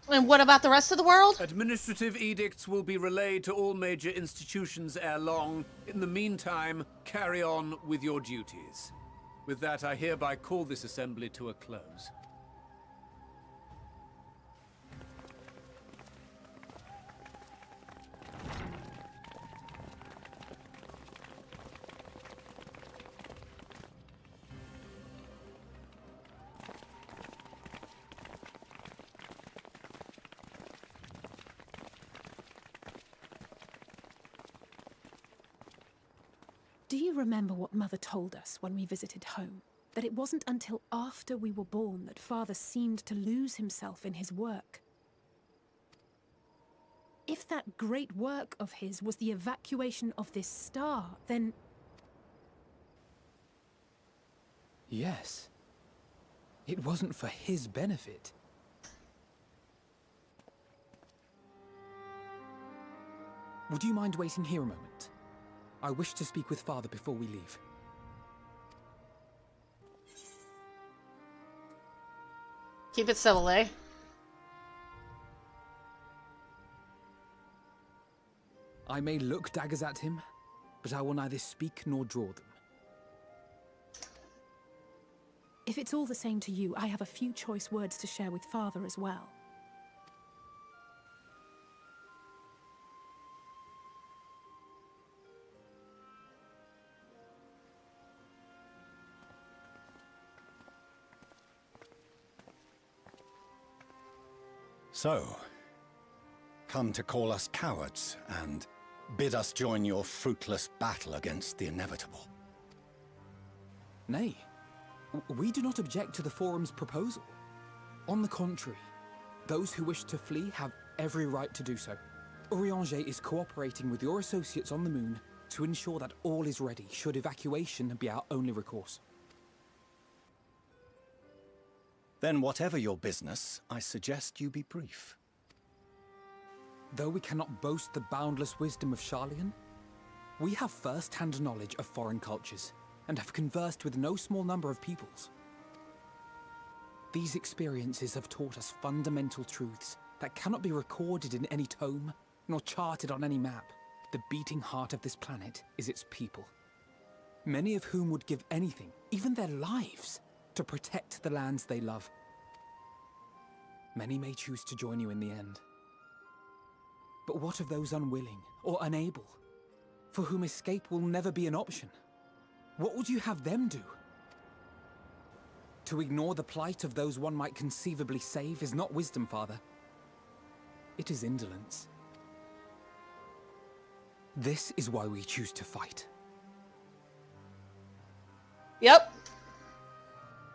And what about the rest of the world? Administrative edicts will be relayed to all major institutions ere long. In the meantime, carry on with your duties. With that, I hereby call this assembly to a close. Do you remember what Mother told us when we visited home? That it wasn't until after we were born that Father seemed to lose himself in his work. If that great work of his was the evacuation of this star, then... Yes. It wasn't for his benefit. Would you mind waiting here a moment? I wish to speak with Father before we leave. Keep it civil, eh? I may look daggers at him, but I will neither speak nor draw them. If it's all the same to you, I have a few choice words to share with Father as well. So, come to call us cowards and bid us join your fruitless battle against the inevitable. Nay, we do not object to the Forum's proposal. On the contrary, those who wish to flee have every right to do so. Urianger is cooperating with your associates on the moon to ensure that all is ready should evacuation be our only recourse. Then whatever your business, I suggest you be brief. Though we cannot boast the boundless wisdom of Sharlayan, we have first-hand knowledge of foreign cultures and have conversed with no small number of peoples. These experiences have taught us fundamental truths that cannot be recorded in any tome, nor charted on any map. The beating heart of this planet is its people, many of whom would give anything, even their lives, to protect the lands they love. Many may choose to join you in the end. But what of those unwilling or unable, for whom escape will never be an option? What would you have them do? To ignore the plight of those one might conceivably save is not wisdom, Father. It is indolence. This is why we choose to fight. Yep.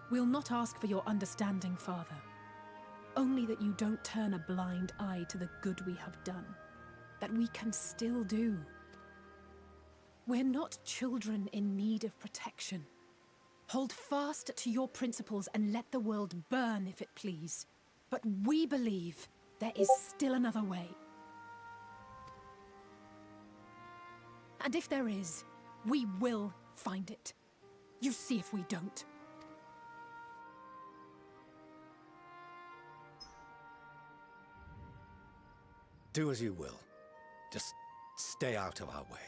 We'll not ask for your understanding, Father. Only that you don't turn a blind eye to the good we have done. That we can still do. We're not children in need of protection. Hold fast to your principles and let the world burn if it please. But we believe there is still another way. And if there is, we will find it. You see if we don't. Do as you will. Just stay out of our way.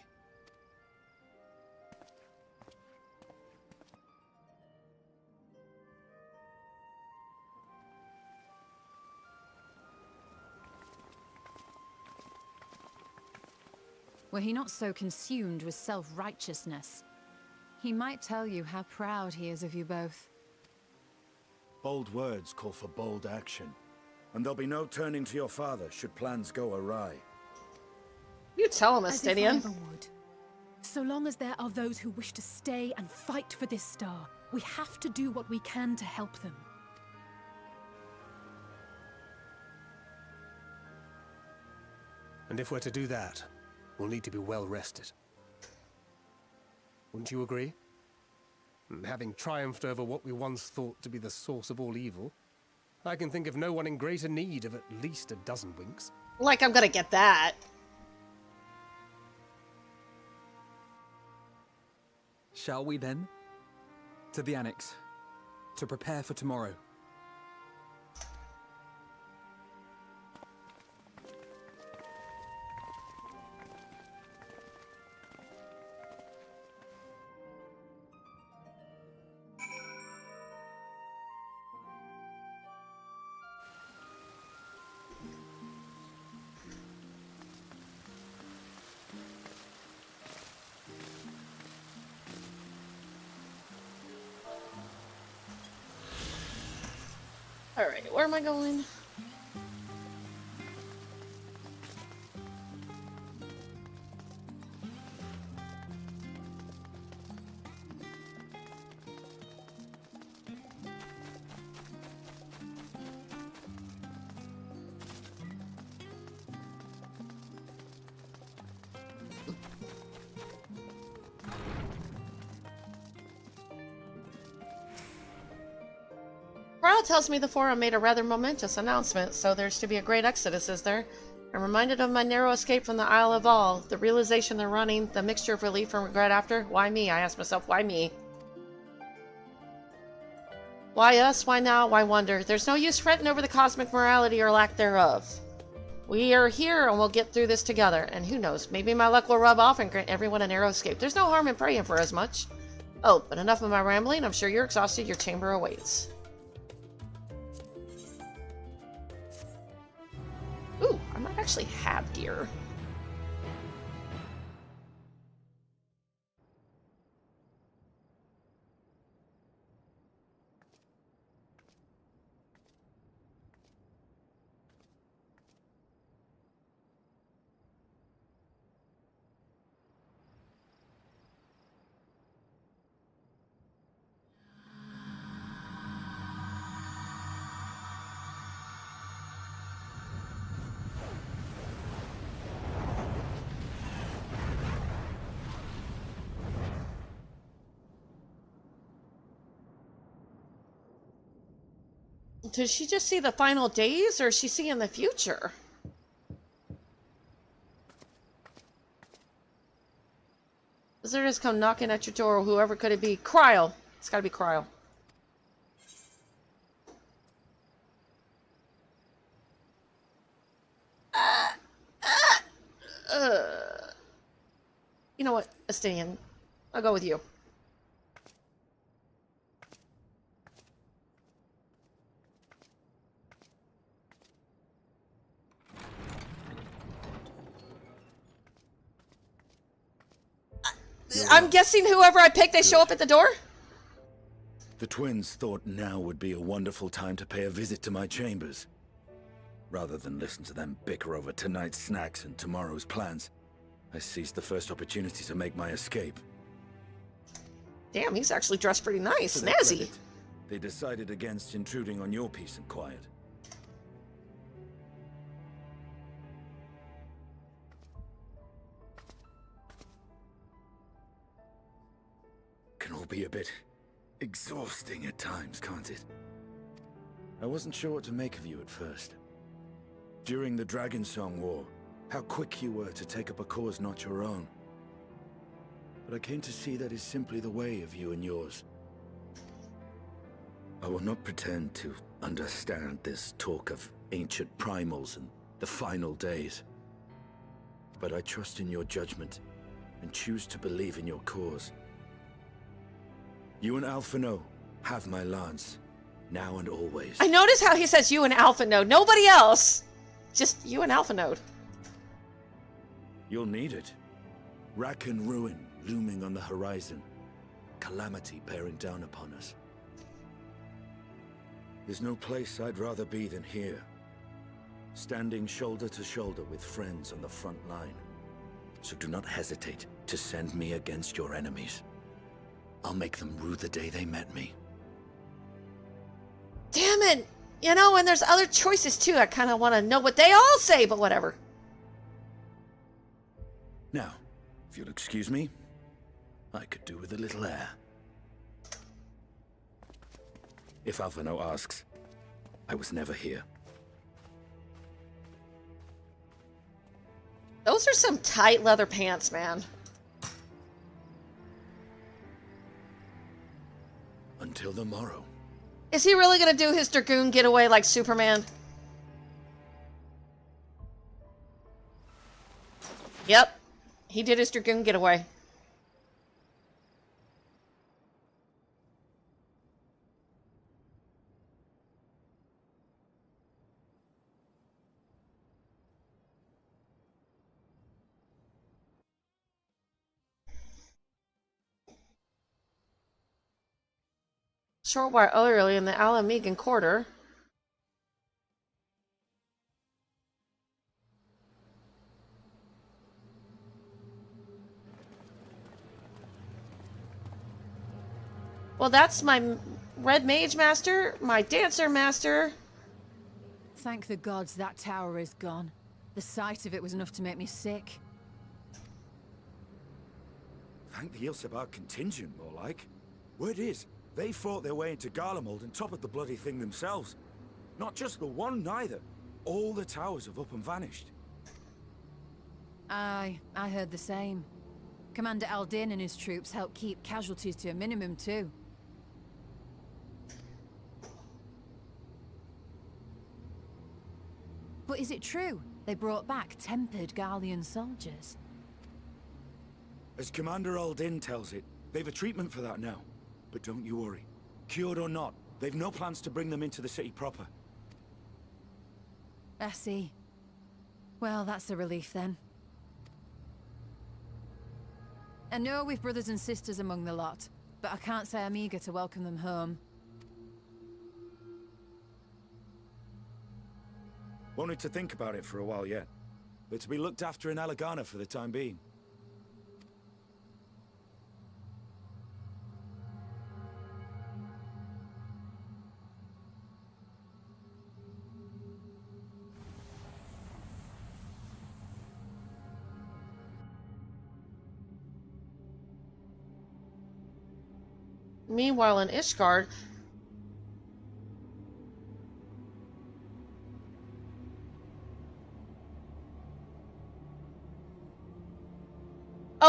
Were he not so consumed with self-righteousness, he might tell you how proud he is of you both. Bold words call for bold action. And there'll be no turning to your father should plans go awry. You tell him, As if I Astidian. ever would. So long as there are those who wish to stay and fight for this star, we have to do what we can to help them. And if we're to do that, we'll need to be well rested. Wouldn't you agree? And having triumphed over what we once thought to be the source of all evil, I can think of no one in greater need of at least a dozen winks. Like I'm gonna get that. Shall we then? To the Annex, to prepare for tomorrow. Alright, where am I going? Corral tells me the Forum made a rather momentous announcement, so there's to be a great exodus, is there? I'm reminded of my narrow escape from the Isle of All, the realization they're running, the mixture of relief and regret after. Why me? I ask myself, why me? Why us? Why now? Why wonder? There's no use fretting over the cosmic morality or lack thereof. We are here and we'll get through this together, and who knows, maybe my luck will rub off and grant everyone a narrow escape. There's no harm in praying for as much. Oh, but enough of my rambling. I'm sure you're exhausted. Your chamber awaits. Ooh, I might actually have gear. Did she just see the final days, or is she seeing the future? Visitors come knocking at your door. Whoever could it be? Cryle. It's gotta be Cryle. You know what? Estinian. I'll go with you. I'm guessing whoever I pick, they show up at the door? The twins thought now would be a wonderful time to pay a visit to my chambers. Rather than listen to them bicker over tonight's snacks and tomorrow's plans, I seized the first opportunity to make my escape. Damn, he's actually dressed pretty nice. To their Snazzy. credit, they decided against intruding on your peace and quiet. Can all be a bit exhausting at times, can't it? I wasn't sure what to make of you at first. During the Dragon Song War, how quick you were to take up a cause not your own. But I came to see that is simply the way of you and yours. I will not pretend to understand this talk of ancient primals and the final days. But I trust in your judgment and choose to believe in your cause. You and Alphino have my lance, now and always. I notice how he says you and Alpha Node. Nobody else. Just you and Alpha Node. You'll need it. Rack and ruin looming on the horizon. Calamity bearing down upon us. There's no place I'd rather be than here. Standing shoulder to shoulder with friends on the front line. So do not hesitate to send me against your enemies. I'll make them rue the day they met me. Damn it! You know, and there's other choices too. I kind of want to know what they all say, but whatever. Now, if you'll excuse me, I could do with a little air. If Alphino asks, I was never here. Those are some tight leather pants, man. Until the morrow. Is he really going to do his Dragoon getaway like Superman? Yep. He did his Dragoon getaway. Short while earlier in the Alamegan Quarter. Well, that's my Red Mage Master, my Dancer Master. Thank the gods that tower is gone. The sight of it was enough to make me sick. Thank the Ilsabar contingent, more like. Word is, they fought their way into Garlemald and toppled the bloody thing themselves. Not just the one, neither. All the towers have up and vanished. Aye, I heard the same. Commander Aldin and his troops helped keep casualties to a minimum, too. But is it true? They brought back tempered Garlean soldiers? As Commander Aldin tells it, they've a treatment for that now. But don't you worry. Cured or not, they've no plans to bring them into the city proper. I see. Well, that's a relief then. I know we've brothers and sisters among the lot, but I can't say I'm eager to welcome them home. Wanted to think about it for a while yet. But to be looked after in Alagana for the time being. Meanwhile, in Ishgard,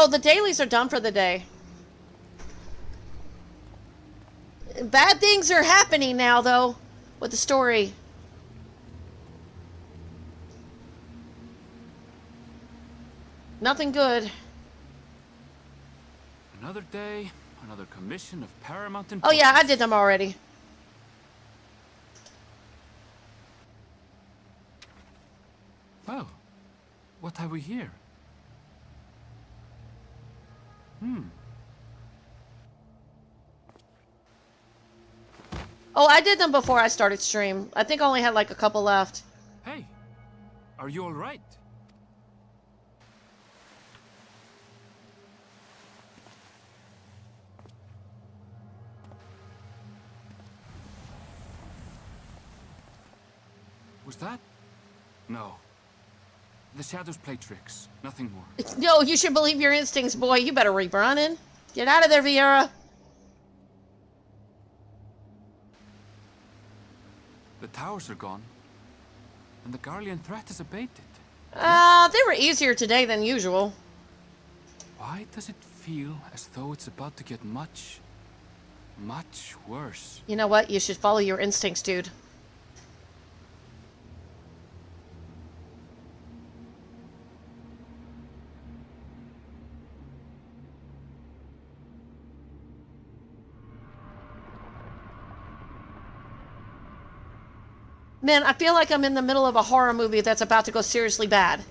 Oh, the dailies are done for the day. Bad things are happening now, though, with the story. Nothing good. Another day, another commission of paramount Oh importance. yeah, I did them already. Well, what have we here? Oh, I did them before I started stream. I think I only had like a couple left. Hey, are you all right? Was that? No. The shadows play tricks, nothing more. No, you should believe your instincts, boy. You better be running. Get out of there, Vieira. The towers are gone, and the Garlean threat is abated. They were easier today than usual. Why does it feel as though it's about to get much, much worse? You know what? You should follow your instincts, dude. Man, I feel like I'm in the middle of a horror movie that's about to go seriously bad.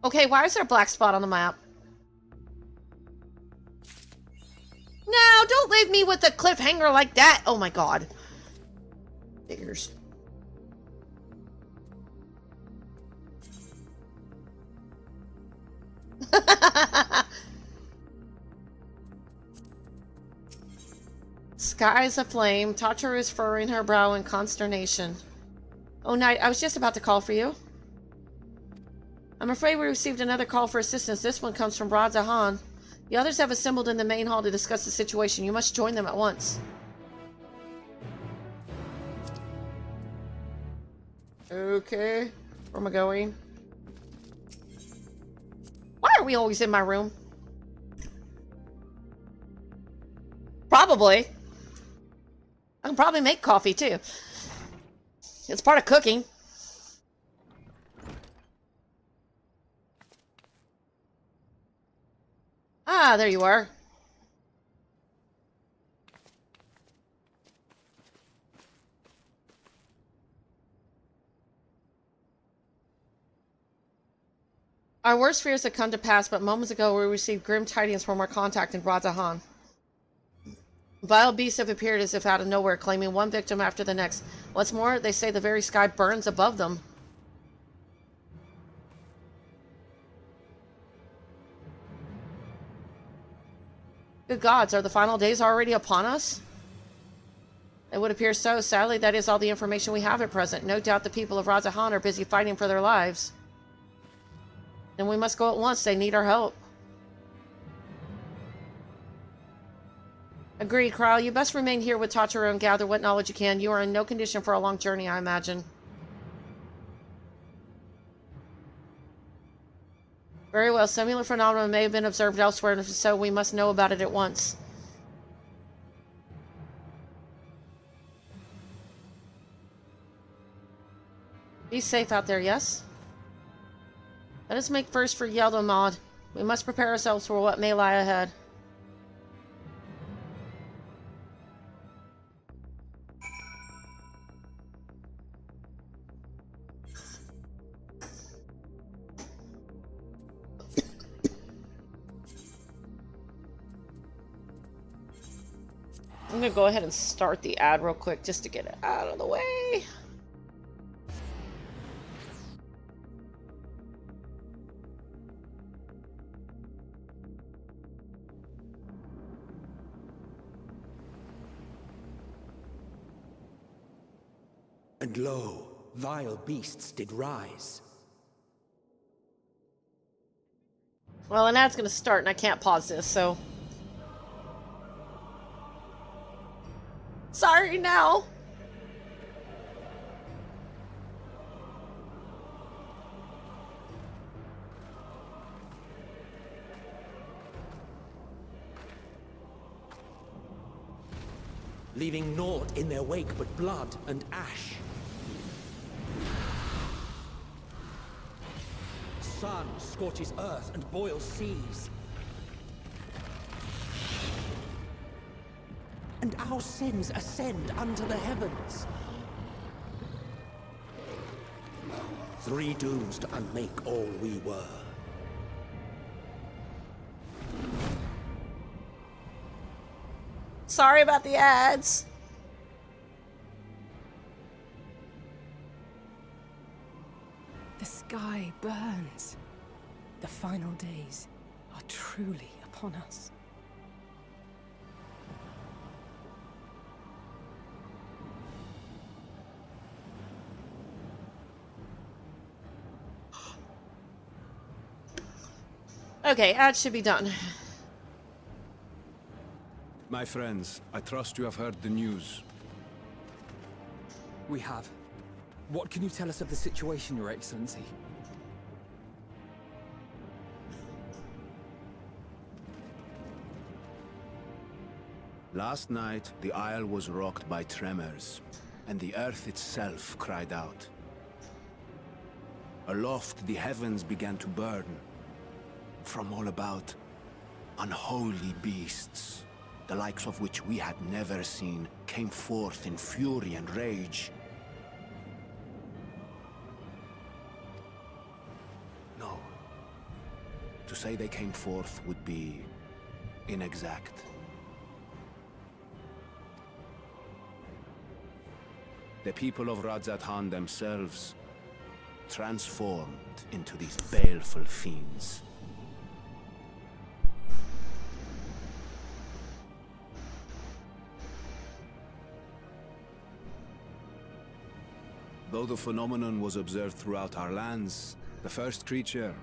Okay, why is there a black spot on the map? No, don't leave me with a cliffhanger like that. Oh my god. Figures. Skies aflame. Tataru is furrowing her brow in consternation. Oh, Knight, I was just about to call for you. I'm afraid we received another call for assistance. This one comes from Radzahan. The others have assembled in the main hall to discuss the situation. You must join them at once. Okay. Where am I going? Why are we always in my room? Probably. I can probably make coffee too. It's part of cooking. Ah, there you are. Our worst fears have come to pass, but moments ago we received grim tidings from our contact in Radzahan. Vile beasts have appeared as if out of nowhere, claiming one victim after the next. What's more, they say the very sky burns above them. Good gods, are the final days already upon us? It would appear so. Sadly, that is all the information we have at present. No doubt the people of Radzahan are busy fighting for their lives. Then we must go at once. They need our help. Agreed, Kral. You best remain here with Tataru and gather what knowledge you can. You are in no condition for a long journey, I imagine. Very well. Similar phenomena may have been observed elsewhere, and if so, we must know about it at once. Be safe out there, yes? Let us make first for Yeldomod. We must prepare ourselves for what may lie ahead. I'm gonna go ahead and start the ad real quick just to get it out of the way. And lo, vile beasts did rise. Well, an ad's gonna start and I can't pause this, so... Sorry now. leaving naught in their wake but blood and ash. Sun scorches earth and boils seas. And our sins ascend unto the heavens. 3 dooms to unmake all we were. Sorry about the ads. The sky burns. The final days are truly upon us. Okay, ads should be done. My friends, I trust you have heard the news. We have. What can you tell us of the situation, Your Excellency? Last night, the Isle was rocked by tremors, and the earth itself cried out. Aloft, the heavens began to burn. From all about, unholy beasts, the likes of which we had never seen, came forth in fury and rage. No. To say they came forth would be inexact. The people of Radzat-Han themselves transformed into these baleful fiends. Though the phenomenon was observed throughout our lands, the first creature,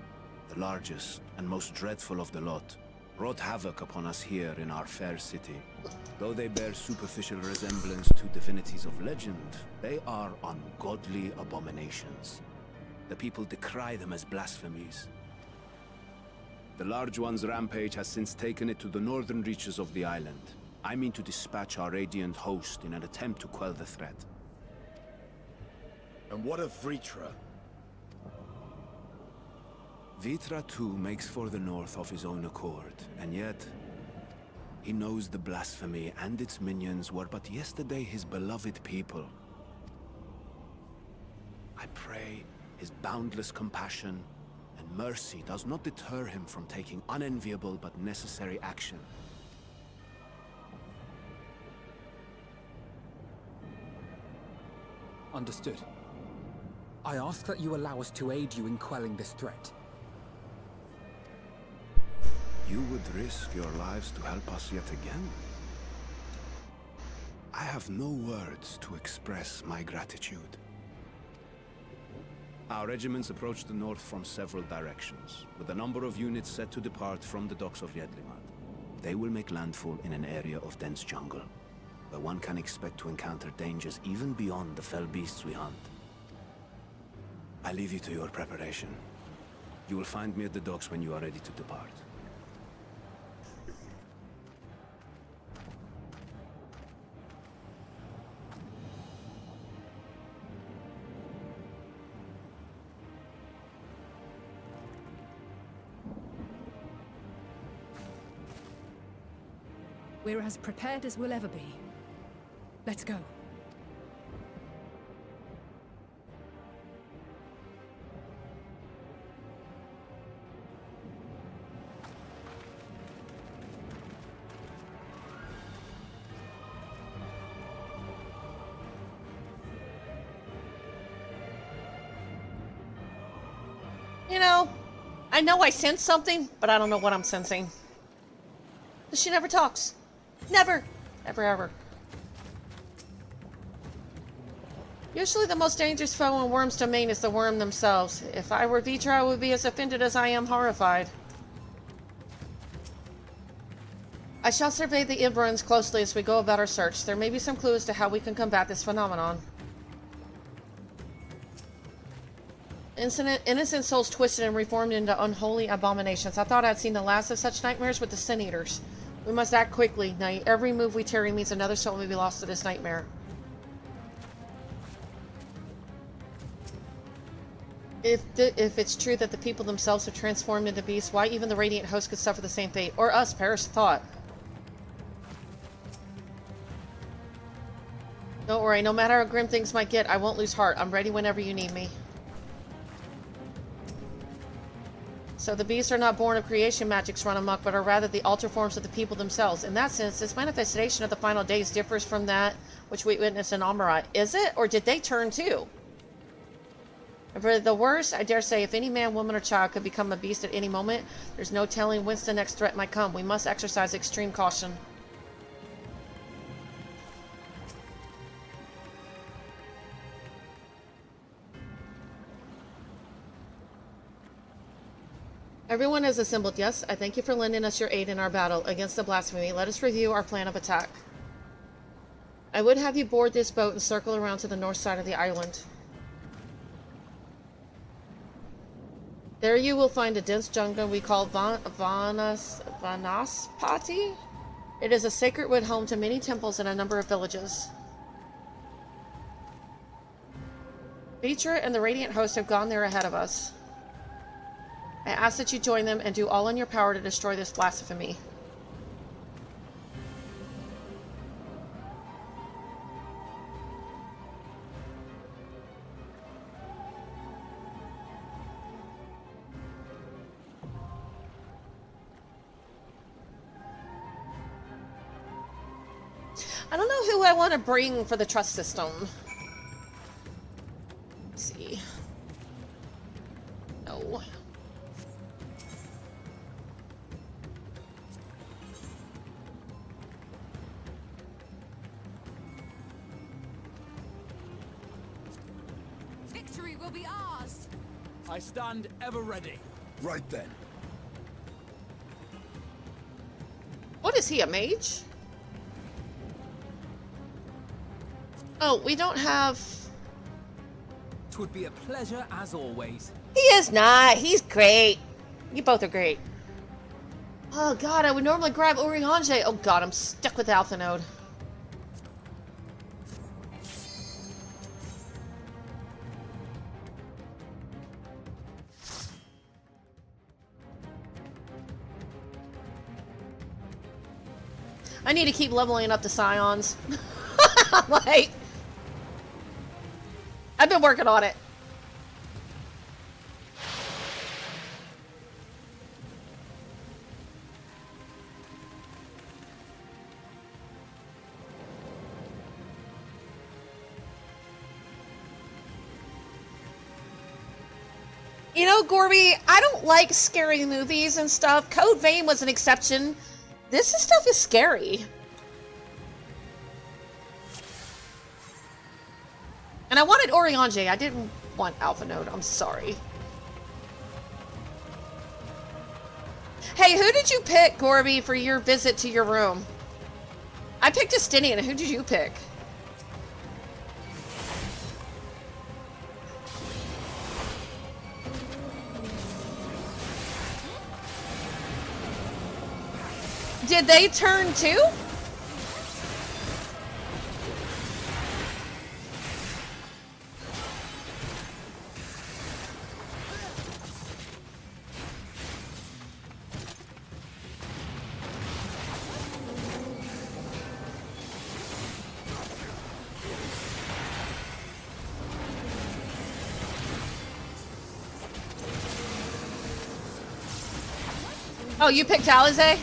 the largest and most dreadful of the lot, wrought havoc upon us here in our fair city. Though they bear superficial resemblance to divinities of legend, they are ungodly abominations. The people decry them as blasphemies. The Large One's rampage has since taken it to the northern reaches of the island. I mean to dispatch our radiant host in an attempt to quell the threat. And what of Vritra? Vritra too makes for the north of his own accord, and yet he knows the blasphemy and its minions were but yesterday his beloved people. I pray his boundless compassion and mercy does not deter him from taking unenviable but necessary action. Understood. I ask that you allow us to aid you in quelling this threat. You would risk your lives to help us yet again? I have no words to express my gratitude. Our regiments approach the north from several directions, with a number of units set to depart from the docks of Yedlimad. They will make landfall in an area of dense jungle, where one can expect to encounter dangers even beyond the fell beasts we hunt. I leave you to your preparation. You will find me at the docks when you are ready to depart. We're as prepared as we'll ever be. Let's go. You know I sense something, but I don't know what I'm sensing. She never talks. Never. Never ever. Usually the most dangerous foe in Worm's domain is the worm themselves. If I were Vritra, I would be as offended as I am horrified. I shall survey the Ibrans closely as we go about our search. There may be some clues to how we can combat this phenomenon. Innocent souls twisted and reformed into unholy abominations. I thought I'd seen the last of such nightmares with the Sin Eaters. We must act quickly, Knight. Every move we tarry means another soul may be lost to this nightmare. If it's true that the people themselves have transformed into beasts, why even the Radiant Host could suffer the same fate? Or us, perish the thought. Don't worry, no matter how grim things might get, I won't lose heart. I'm ready whenever you need me. So the beasts are not born of creation magics run amok, but are rather the alter forms of the people themselves. In that sense, this manifestation of the final days differs from that which we witnessed in Amarat. Is it? Or did they turn too? And for the worst, I dare say, if any man, woman, or child could become a beast at any moment, there's no telling whence the next threat might come. We must exercise extreme caution. Everyone is assembled. Yes, I thank you for lending us your aid in our battle against the blasphemy. Let us review our plan of attack. I would have you board this boat and circle around to the north side of the island. There you will find a dense jungle we call Vanaspati. It is a sacred wood home to many temples and a number of villages. Beecher and the Radiant Host have gone there ahead of us. I ask that you join them and do all in your power to destroy this blasphemy. I don't know who I want to bring for the trust system. Let's see. No. Victory will be ours! I stand ever ready. Right then. What is he, a mage? Oh, we don't have... Twould be a pleasure as always. He is not. He's great. You both are great. Oh god, I would normally grab Oriange. Oh god, I'm stuck with Alpha Node. I need to keep leveling up the Scions. Like, I've been working on it. You know, Gorby, I don't like scary movies and stuff. Code Vein was an exception. This stuff is scary. And I wanted Oriange. I didn't want Alpha Node. I'm sorry. Hey, who did you pick, Gorby, for your visit to your room? I picked Justinian. Who did you pick? Did they turn too? Oh, you picked Alize?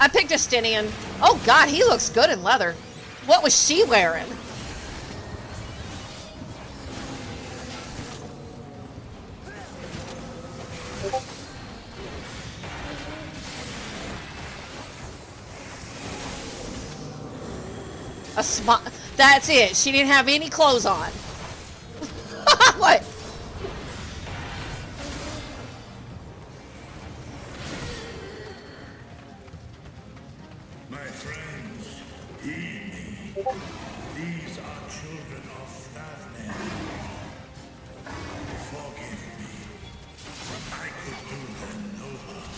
I picked Justinian. Oh god, he looks good in leather. What was she wearing? That's it. She didn't have any clothes on. What? My friends, heed me. These are children of Thavnen. Forgive me. I could do them no harm.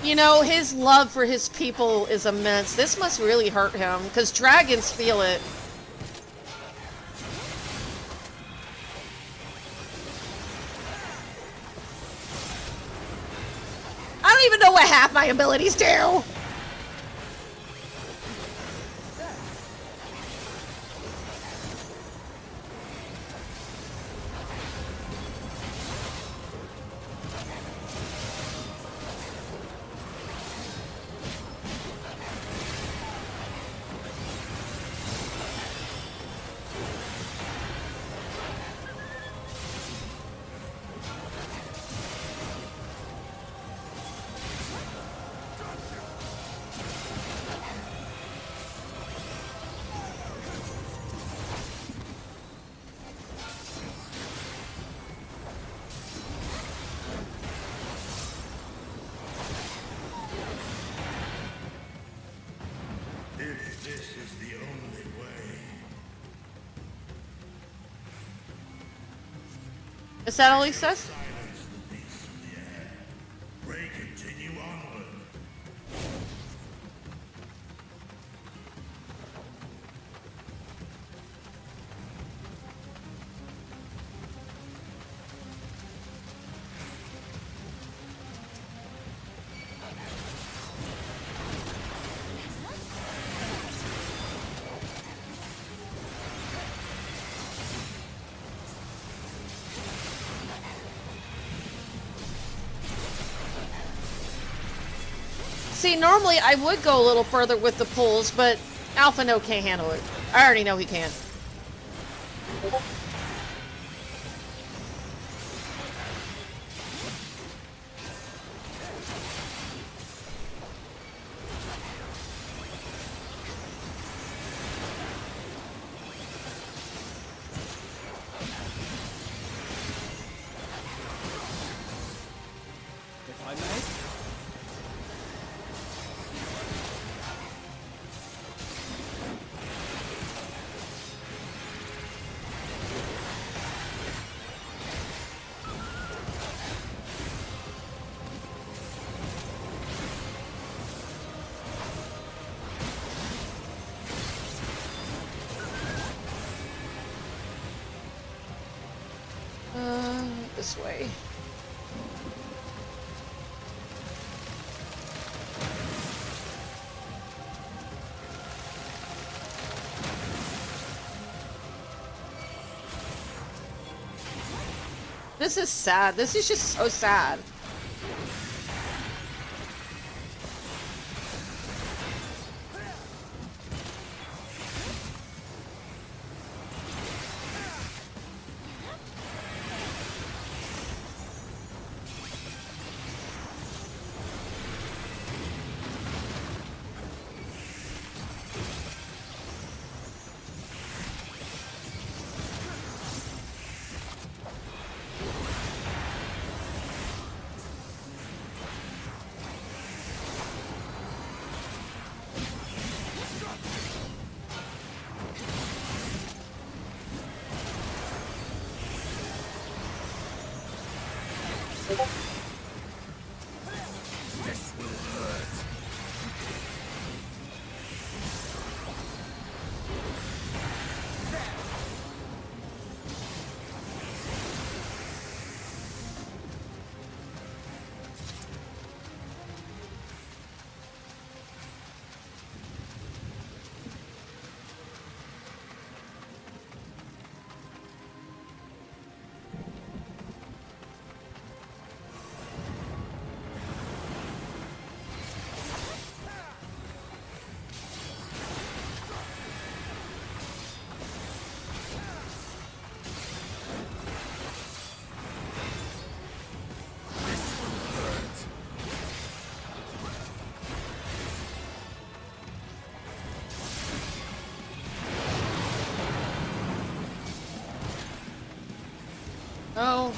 You know, his love for his people is immense. This must really hurt him, because dragons feel it. I don't even know what half my abilities do! If this is the only way. Is that all he says? Silence the beasts of the air. Pray continue onward. See, normally I would go a little further with the pulls, but Alpha No can't handle it. I already know he can't. If I may? This way. This is sad. This is just so sad. This will hurt. Oh.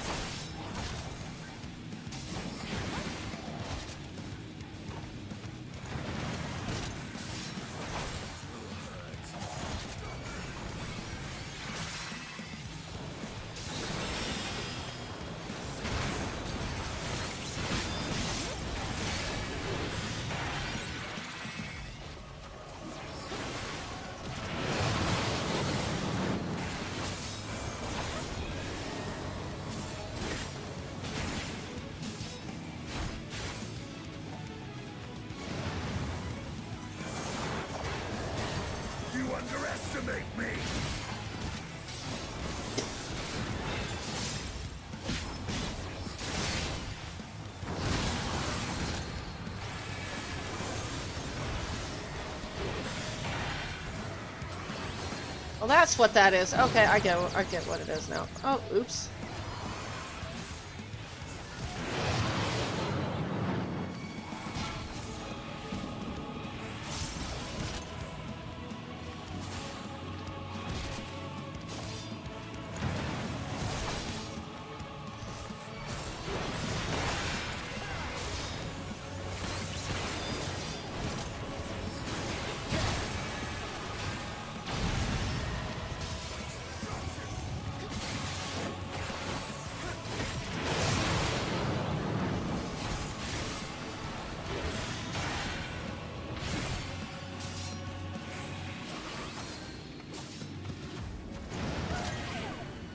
that's what that is. Okay, I get what it is now. Oh, oops.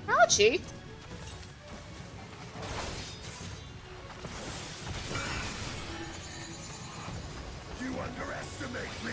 Ouchie. You underestimate me!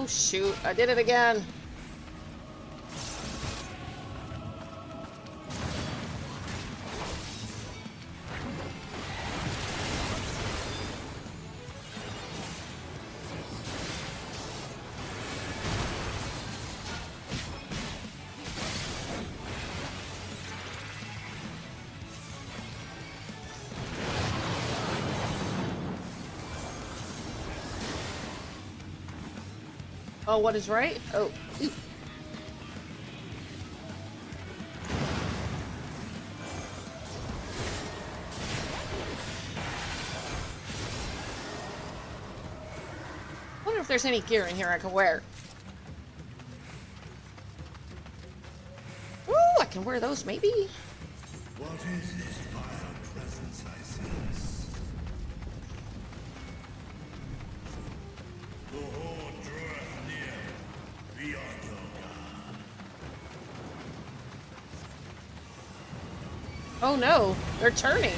Oh shoot, I did it again. Oh, what is right? Oh. Ew. Wonder if there's any gear in here I can wear. Ooh, I can wear those maybe. What is this vile presence I sense? The horde draweth near, beyond your guard. Oh no, they're turning.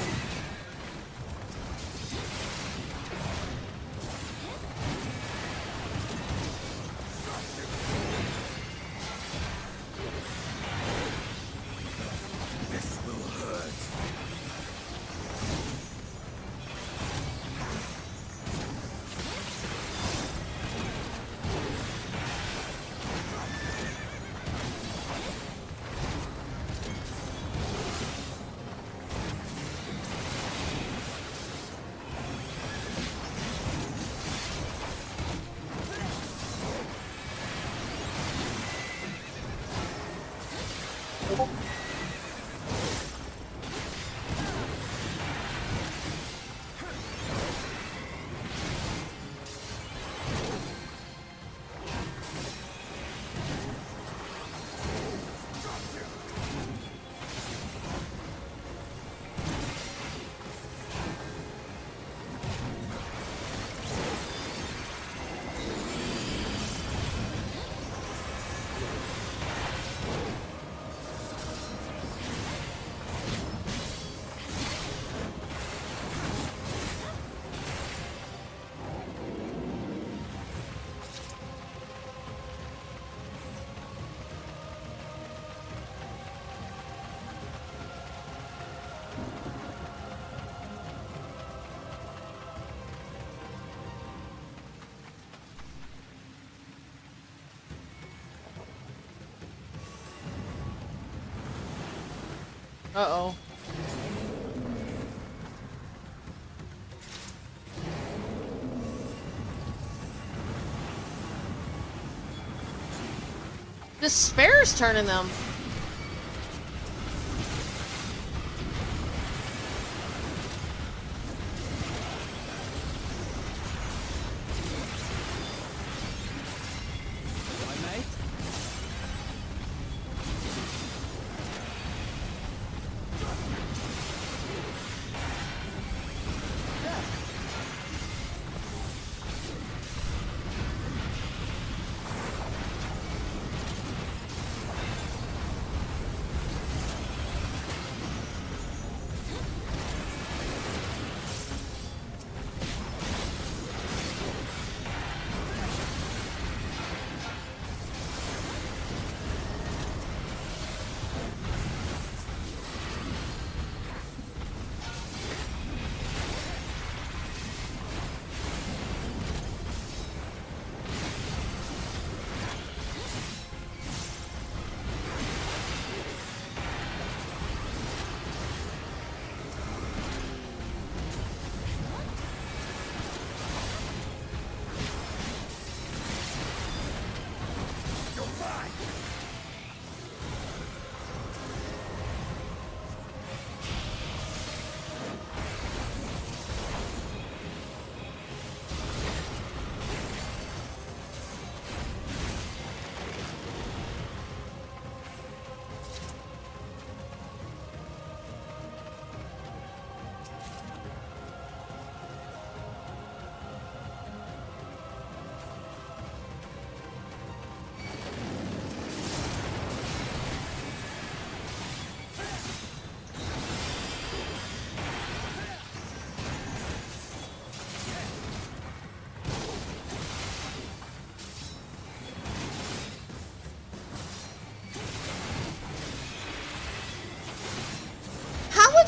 This will hurt. Uh-oh. Despair's turning them.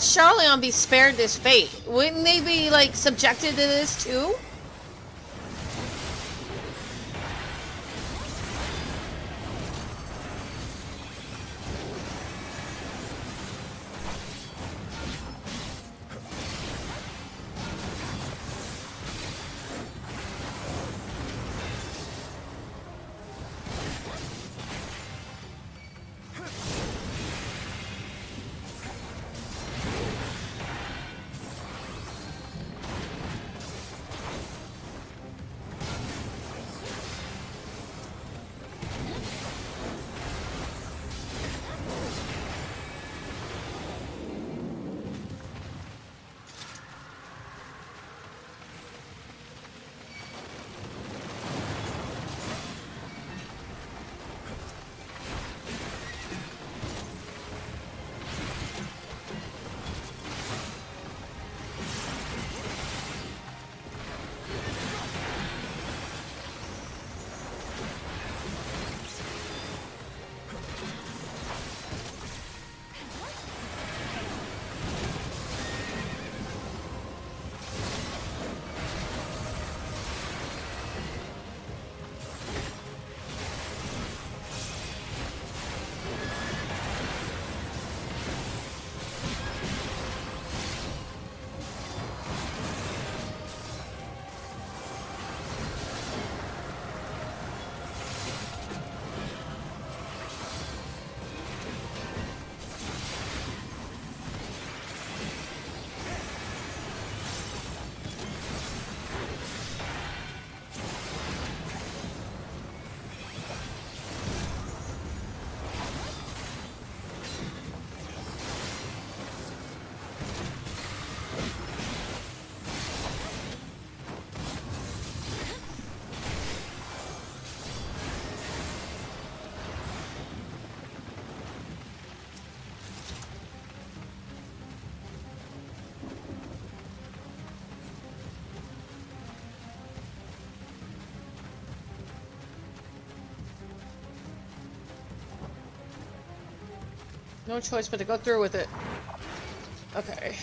Charlion be spared this fate? Wouldn't they be, like, subjected to this too? No choice but to go through with it. Okay.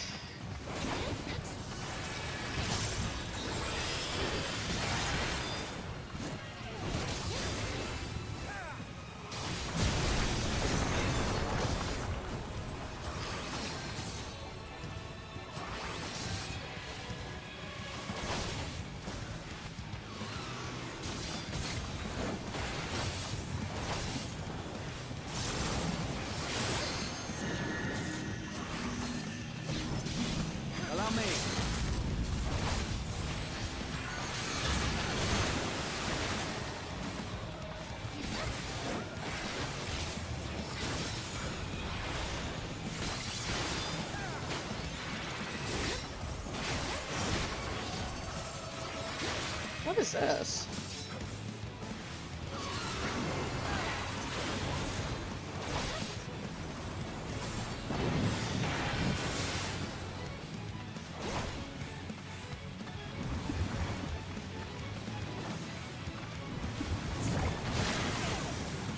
What is this?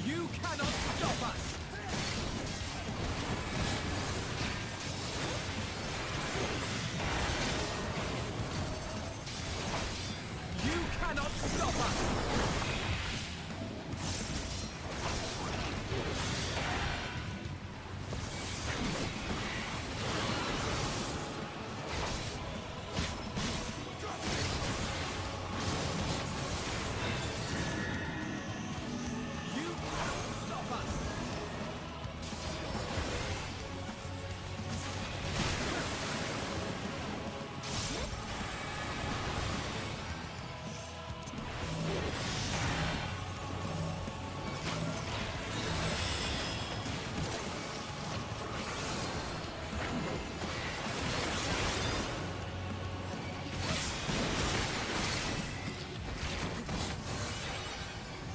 You cannot stop us! You cannot stop us!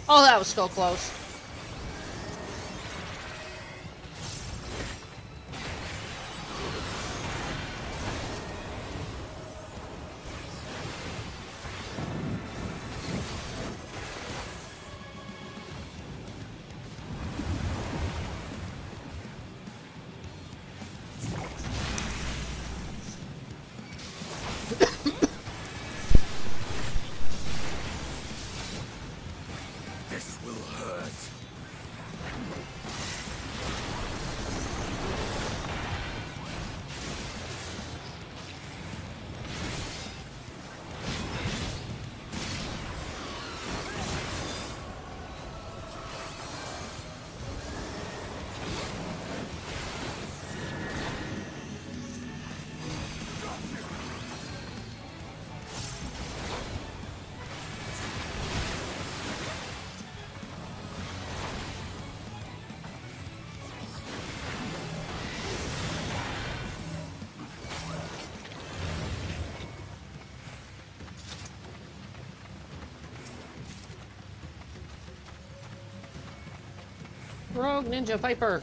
Oh, that was so close. Rogue Ninja Viper.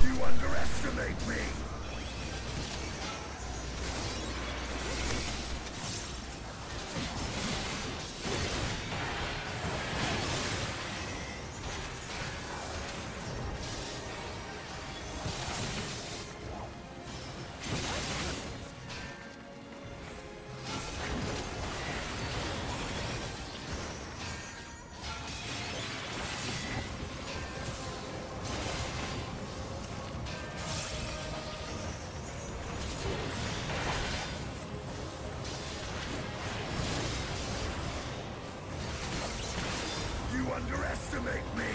You underestimate me! You underestimate me!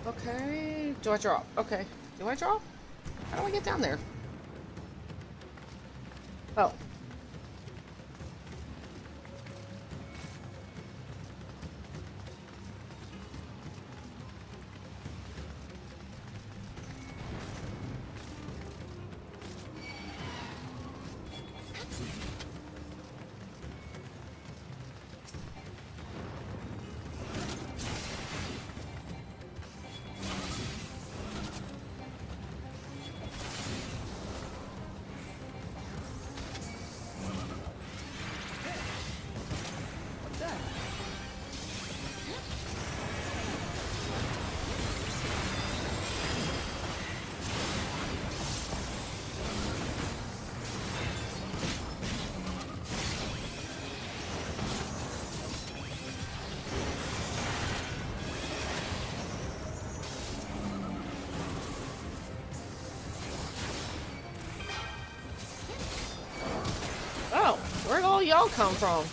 Okay. Do I drop? Okay. Do I drop? How do I get down there? Oh. Oh, where'd all y'all come from?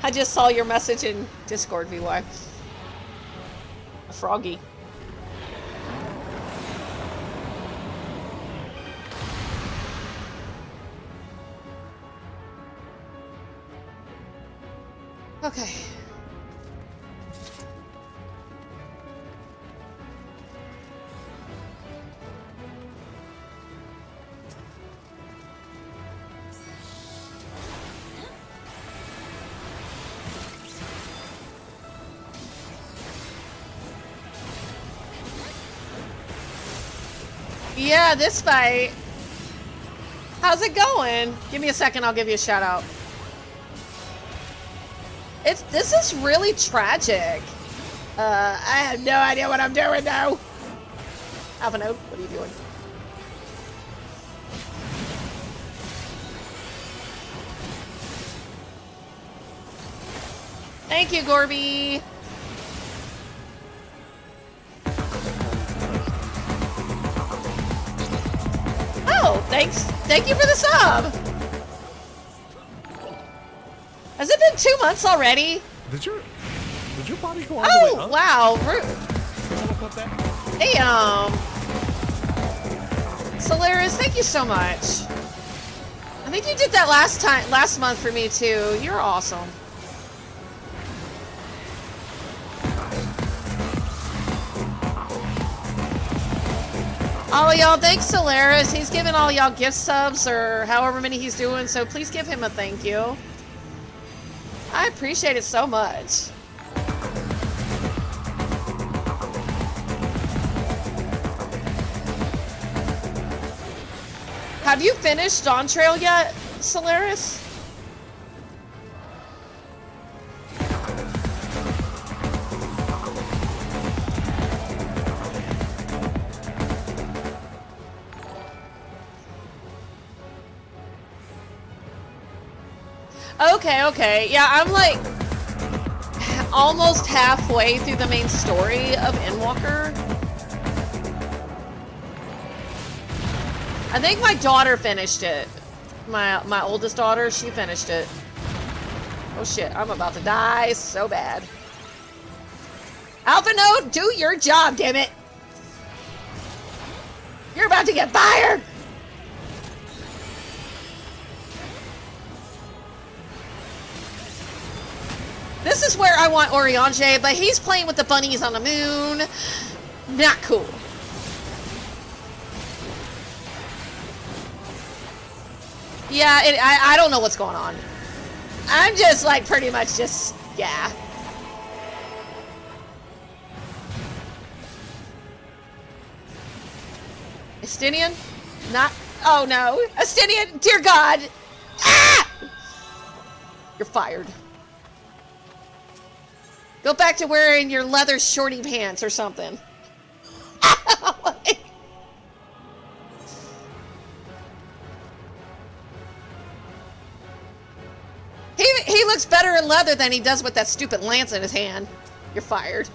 I just saw your message in Discord, VY. A froggy. Okay. Yeah, this fight. How's it going? Give me a second, I'll give you a shout out. This is really tragic. I have no idea what I'm doing now. Alphino, what are you doing? Thank you, Gorby. Oh, thanks. Thank you for the sub. Has it been 2 months already? Did your body go all the way Oh, up? wow. Damn. Solaris, thank you so much. I think you did that last month for me too. You're awesome. All of y'all, thanks Solaris. He's giving all y'all gift subs or however many he's doing, so please give him a thank you. I appreciate it so much. Have you finished Dawn Trail yet, Solaris? Okay. Yeah, I'm like almost halfway through the main story of Endwalker. I think my daughter finished it. My oldest daughter, she finished it. Oh shit, I'm about to die so bad. Alphino, do your job, damn it! You're about to get fired! This is where I want Oriange, but he's playing with the bunnies on the moon. Not cool. Yeah, I don't know what's going on. I'm just like pretty much just, yeah. Estinian? Not, oh no. Estinian, dear God. Ah! You're fired. Go back to wearing your leather shorty pants or something. He looks better in leather than he does with that stupid lance in his hand. You're fired.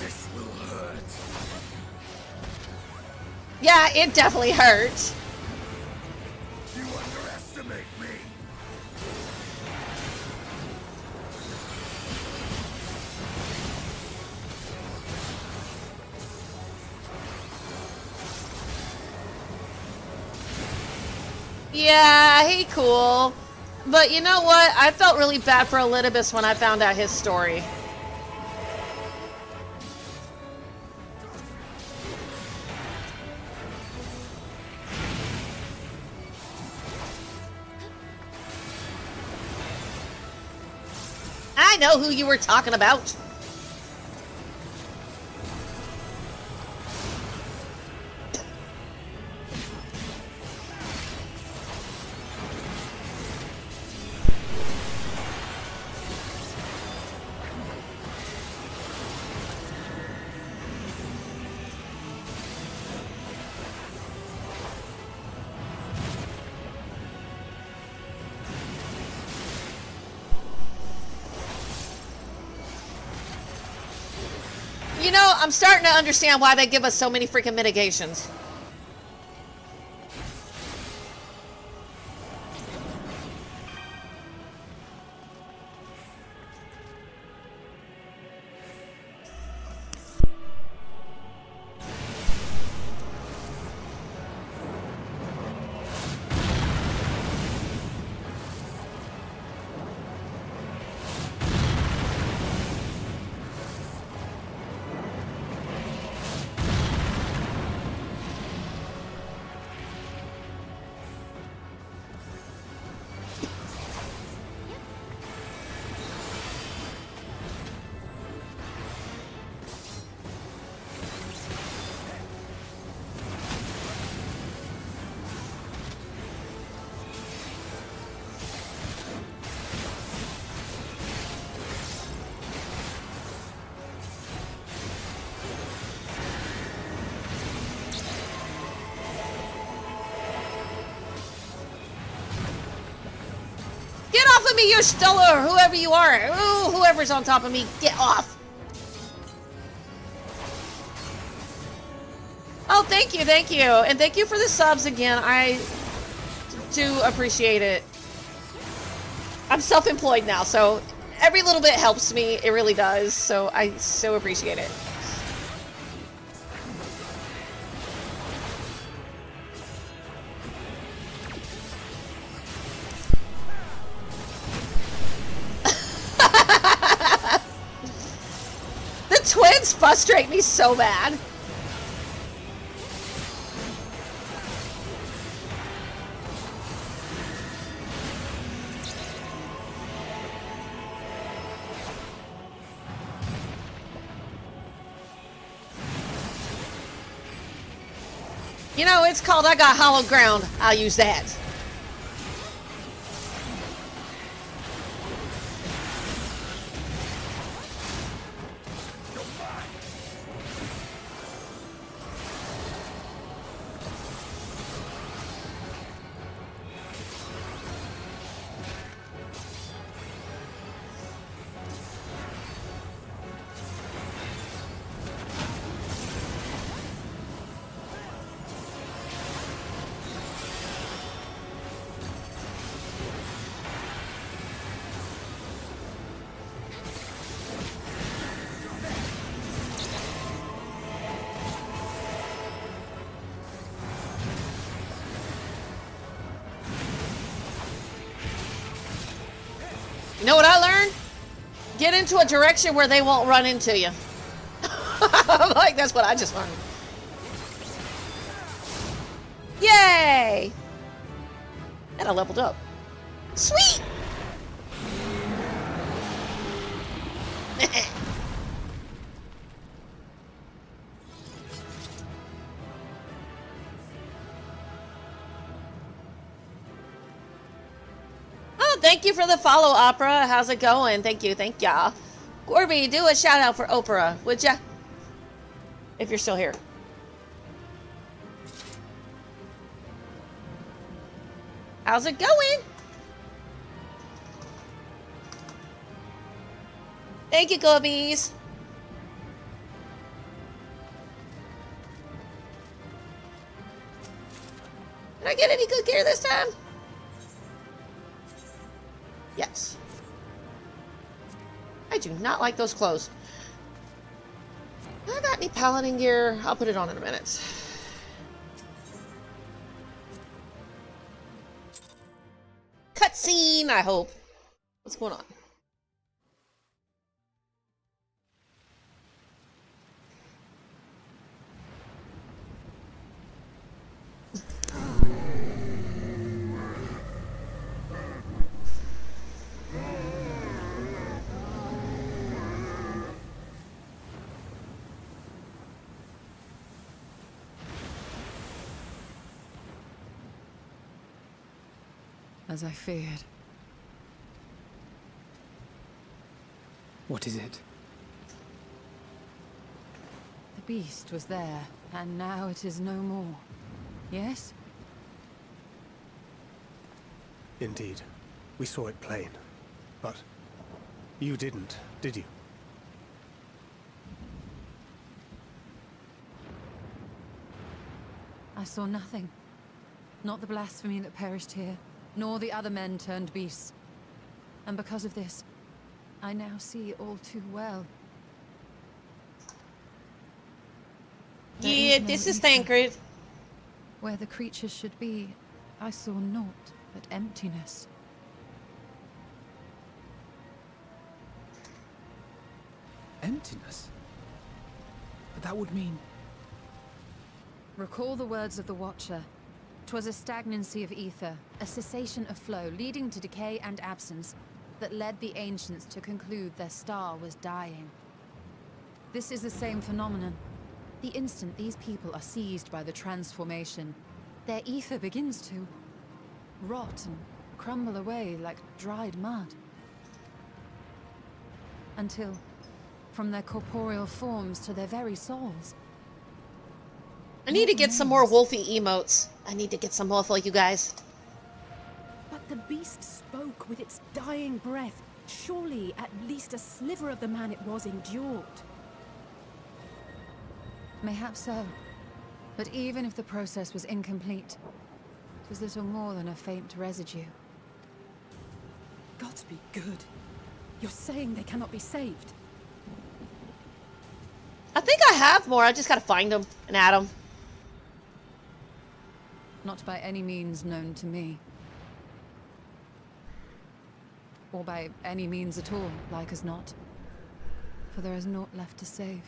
This will hurt. Yeah, it definitely hurts. You underestimate me. Yeah, he cool. But you know what? I felt really bad for Elidibus when I found out his story. I know who you were talking about. You know, I'm starting to understand why they give us so many freaking mitigations. me your Stellar, whoever you are. Ooh, whoever's on top of me, get off. Oh, thank you, thank you. And thank you for the subs again. I do appreciate it. I'm self-employed now, so every little bit helps me. It really does. So I so appreciate it. The twins frustrate me so bad. You know, it's called I Got Hollow Ground. I'll use that. You know what I learned? Get into a direction where they won't run into you. I'm like, that's what I just learned. Yay! And I leveled up. Sweet! Thank you for the follow, Opera. How's it going? Thank you, thank ya. Corby, do a shout out for Oprah, would ya? If you're still here. How's it going? Thank you, Corbies. Did I get any good gear this time? Yes. I do not like those clothes. I got any paladin gear? I'll put it on in a minute. Cutscene, I hope. What's going on? As I feared. What is it? The beast was there, and now it is no more. Yes? Indeed. We saw it plain. But you didn't, did you? I saw nothing. Not the blasphemy that perished here, nor the other men turned beasts. And because of this, I now see all too well. Yeah, this is Thancred. Where the creatures should be, I saw naught but emptiness. Emptiness? But that would mean... Recall the words of the Watcher. 'Twas a stagnancy of ether, a cessation of flow, leading to decay and absence, that led the ancients to conclude their star was dying. This is the same phenomenon. The instant these people are seized by the transformation, their ether begins to rot and crumble away like dried mud. Until, from their corporeal forms to their very souls, I need to get some more wolfy emotes. I need to get some more for you guys. but The beast spoke with its dying breath. Surely at least a sliver of the man it was endured. Mayhap so. But even if the process was incomplete, it was little more than a faint residue. Gods be good. You're saying they cannot be saved? I think I have more. I just gotta find them and add them. Not by any means known to me. Or by any means at all, like as not. For there is naught left to save.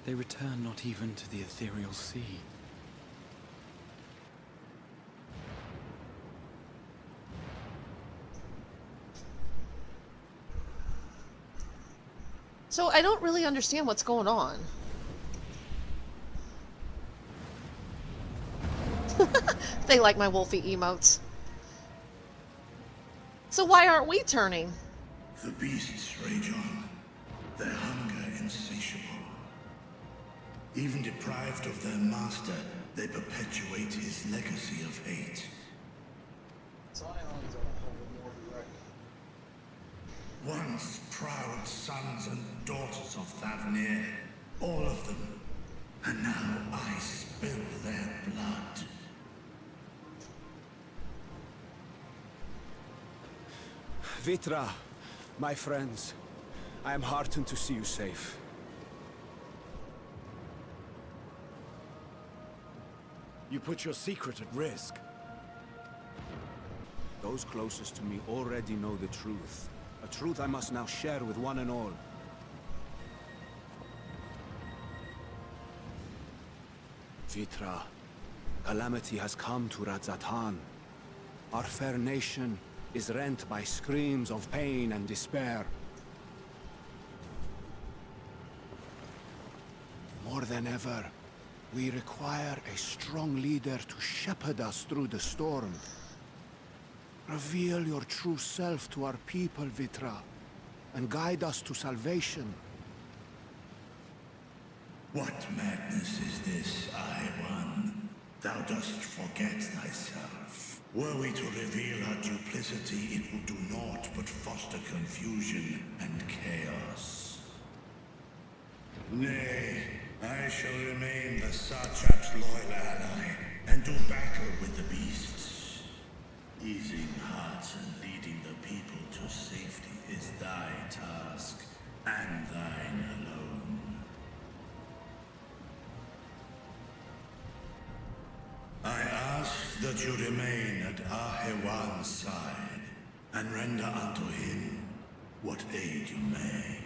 They return not even to the ethereal sea. So I don't really understand what's going on. They like my wolfy emotes. So why aren't we turning? The beasts rage on, their hunger insatiable. Even deprived of their master, they perpetuate his legacy of hate. Once proud sons and daughters of Thavnir, all of them, and now I spill their blood. Vitra, my friends, I am heartened to see you safe. You put your secret at risk. Those closest to me already know the truth. A truth I must now share with one and all. Vitra, calamity has come to Radzatan. Our fair nation is rent by screams of pain and despair. More than ever, we require a strong leader to shepherd us through the storm. Reveal your true self to our people, Vitra, and guide us to salvation. What madness is this, Iwan? Thou dost forget thyself. Were we to reveal our duplicity, it would do naught but foster confusion and chaos. Nay, I shall remain the Satrap's loyal ally, and do battle with the beasts. Easing hearts and leading the people to safety is thy task, and thine alone. I ask that you remain at Ahewan's side, and render unto him what aid you may.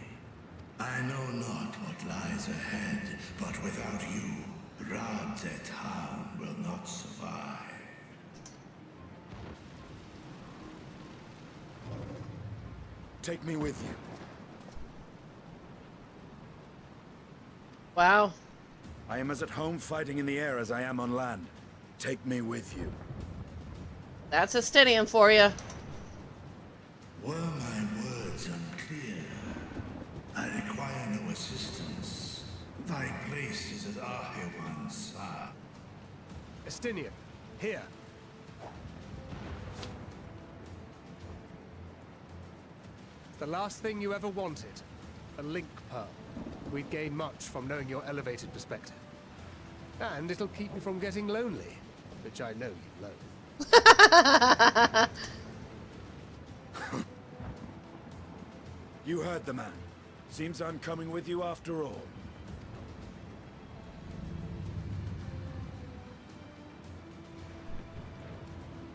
I know not what lies ahead, but without you, Radzatan will not survive. Take me with you. Wow. I am as at home fighting in the air as I am on land. Take me with you. That's a Justinian for you. Were my words unclear? I require no assistance. Thy place is at Ahewan's side. Estinian, here. The last thing you ever wanted. A link pearl. We'd gain much from knowing your elevated perspective. And it'll keep me from getting lonely, which I know you loathe. You heard the man. Seems I'm coming with you after all.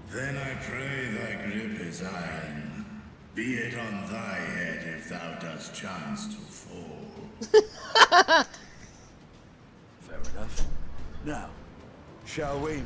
Then I pray thy grip is iron. Be it on thy head if thou dost chance to fall. Fair enough. Now, shall we?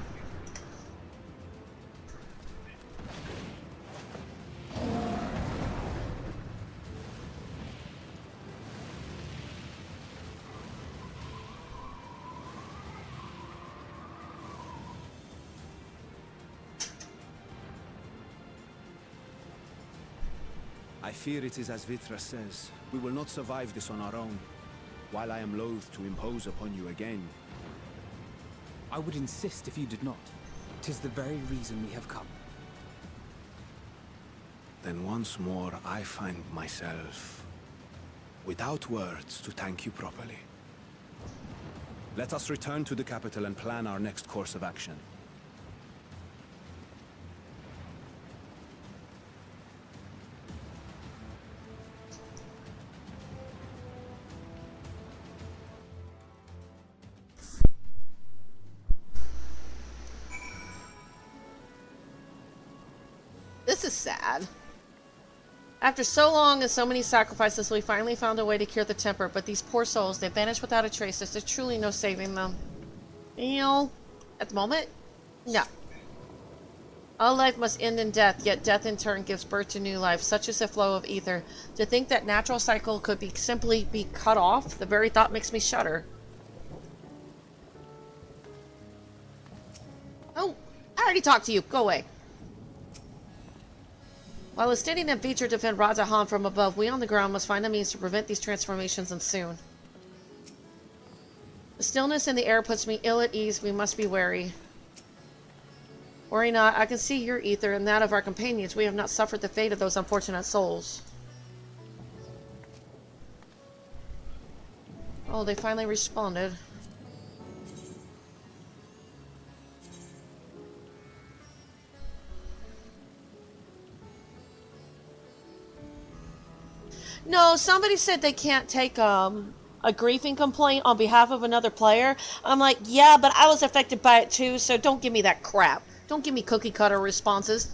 I fear it is as Vitra says. We will not survive this on our own. While I am loath to impose upon you again, I would insist if you did not. 'Tis the very reason we have come. Then once more I find myself without words to thank you properly. Let us return to the capital and plan our next course of action. This is sad. After so long and so many sacrifices, we finally found a way to cure the temper, but these poor souls, they vanished without a trace. There's truly no saving them. You know, at the moment, no. All life must end in death, yet death in turn gives birth to new life. Such is the flow of ether. To think that natural cycle could be simply be cut off, the very thought makes me shudder. Oh, I already talked to you. Go away. While Estinian and Beecher defend Razahan from above, we on the ground must find a means to prevent these transformations, and soon. The stillness in the air puts me ill at ease. We must be wary. Worry not, I can see your ether and that of our companions. We have not suffered the fate of those unfortunate souls. Oh, they finally responded. No, somebody said they can't take a griefing complaint on behalf of another player. I'm like, yeah, but I was affected by it too, so don't give me that crap. Don't give me cookie cutter responses.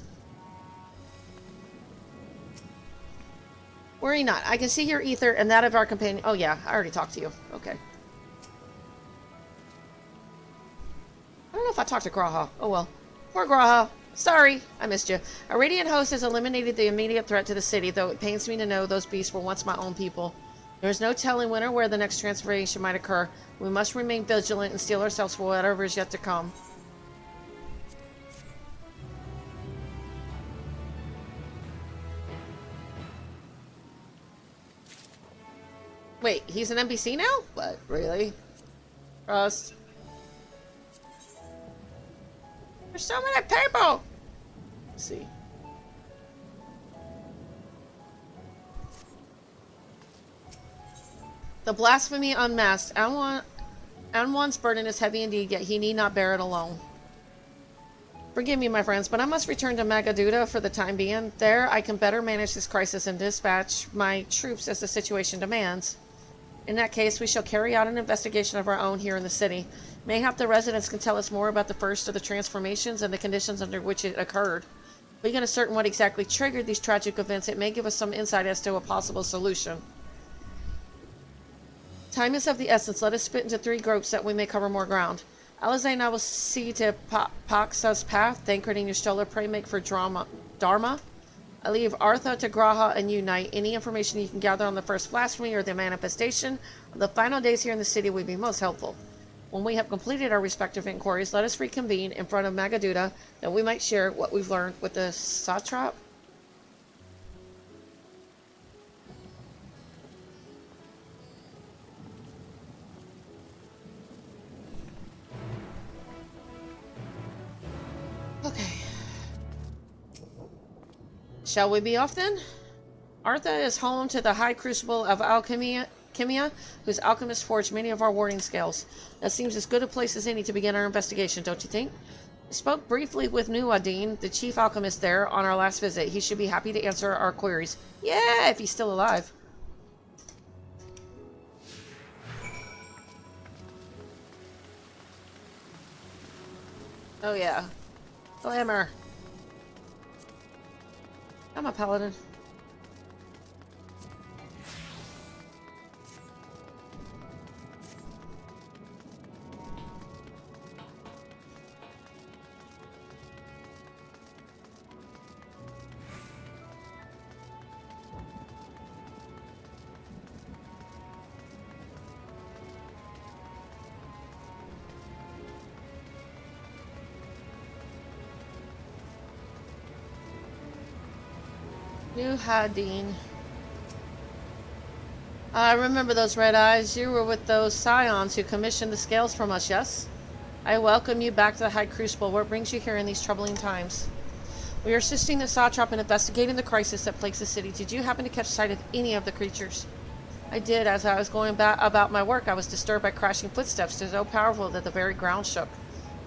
Worry not. I can see your ether and that of our companion. Oh yeah, I already talked to you. Okay. I don't know if I talked to Graha. Oh well. Poor Graha. Sorry, I missed you. A Radiant host has eliminated the immediate threat to the city, though it pains me to know those beasts were once my own people. There is no telling when or where the next transformation might occur. We must remain vigilant and steel ourselves for whatever is yet to come. Wait, he's an NPC now? What, really? Trust. There's so many people! Let's see. The blasphemy unmasked. Anwan's burden is heavy indeed, yet he need not bear it alone. Forgive me, my friends, but I must return to Magaduda for the time being. There, I can better manage this crisis and dispatch my troops as the situation demands. In that case, we shall carry out an investigation of our own here in the city. Mayhap the residents can tell us more about the first of the transformations and the conditions under which it occurred. If we can ascertain what exactly triggered these tragic events, it may give us some insight as to a possible solution. Time is of the essence. Let us split into 3 groups that we may cover more ground. Alizain, I will see to Paxa's path. Thancred and Yustola, pray make for Dharma. I leave Artha to Graha and unite. Any information you can gather on the first blasphemy or the manifestation of the final days here in the city would be most helpful. When we have completed our respective inquiries, let us reconvene in front of Magaduda, that we might share what we've learned with the satrap. Okay. Shall we be off then? Artha is home to the High Crucible of Alchemia, whose alchemists forged many of our warding scales. That seems as good a place as any to begin our investigation, don't you think? I spoke briefly with Nuadin, the chief alchemist there, on our last visit. He should be happy to answer our queries. Yeah, if he's still alive. Oh yeah. Glamour. I'm a paladin. Nuhadin. I remember those red eyes. You were with those scions who commissioned the scales from us, yes? I welcome you back to the High Crucible. What brings you here in these troubling times? We are assisting the Satrap in investigating the crisis that plagues the city. Did you happen to catch sight of any of the creatures? I did. As I was going about my work, I was disturbed by crashing footsteps so powerful that the very ground shook.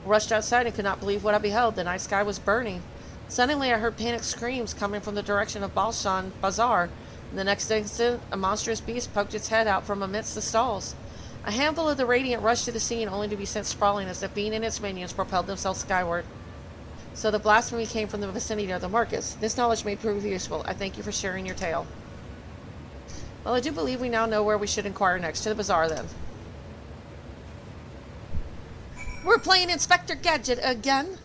I rushed outside and could not believe what I beheld. The night sky was burning. Suddenly, I heard panicked screams coming from the direction of Balshan Bazaar. In the next instant, a monstrous beast poked its head out from amidst the stalls. A handful of the Radiant rushed to the scene, only to be sent sprawling as the Fiend and its minions propelled themselves skyward. So the blasphemy came from the vicinity of the Marcus. This knowledge may prove useful. I thank you for sharing your tale. Well, I do believe we now know where we should inquire next. To the bazaar, then. We're playing Inspector Gadget again.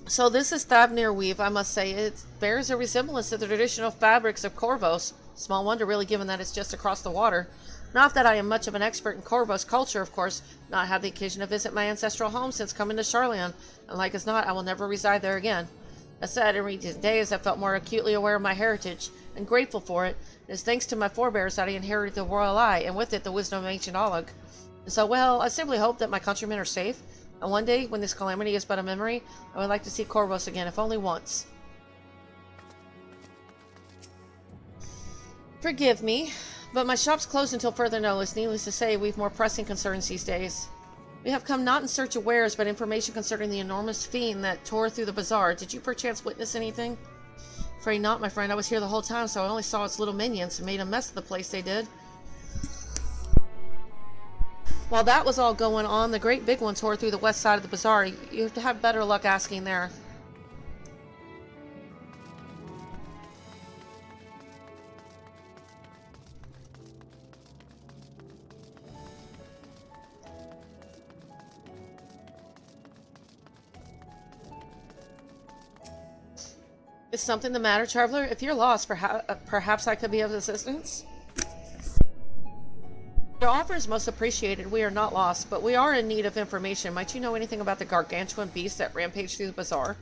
So this is Thavnir weave, I must say. It bears a resemblance to the traditional fabrics of Corvos. Small wonder, really, given that it's just across the water. Not that I am much of an expert in Corvos culture, of course. Not had the occasion to visit my ancestral home since coming to Charlian, and like as not, I will never reside there again. As said, in recent days, I felt more acutely aware of my heritage, and grateful for it. It is thanks to my forebears that I inherited the royal eye, and with it the wisdom of ancient Oleg. And so, well, I simply hope that my countrymen are safe. And one day, when this calamity is but a memory, I would like to see Corvos again, if only once. Forgive me, but my shop's closed until further notice. Needless to say, we've more pressing concerns these days. We have come not in search of wares, but information concerning the enormous fiend that tore through the bazaar. Did you perchance witness anything? Afraid not, my friend. I was here the whole time, so I only saw its little minions and made a mess of the place, they did. While that was all going on, the great big one tore through the west side of the bazaar. You have to have better luck asking there. Is something the matter, traveler? If you're lost, perhaps I could be of assistance? Your offer is most appreciated. We are not lost, but we are in need of information. Might you know anything about the gargantuan beast that rampaged through the bazaar?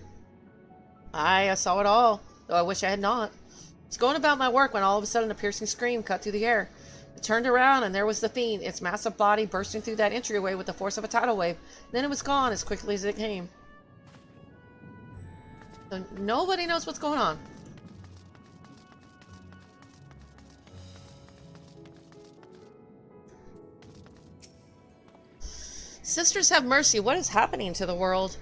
Aye, I saw it all, though I wish I had not. I was going about my work when all of a sudden a piercing scream cut through the air. I turned around and there was the fiend, its massive body bursting through that entryway with the force of a tidal wave. Then it was gone as quickly as it came. So nobody knows what's going on. Sisters have mercy. What is happening to the world?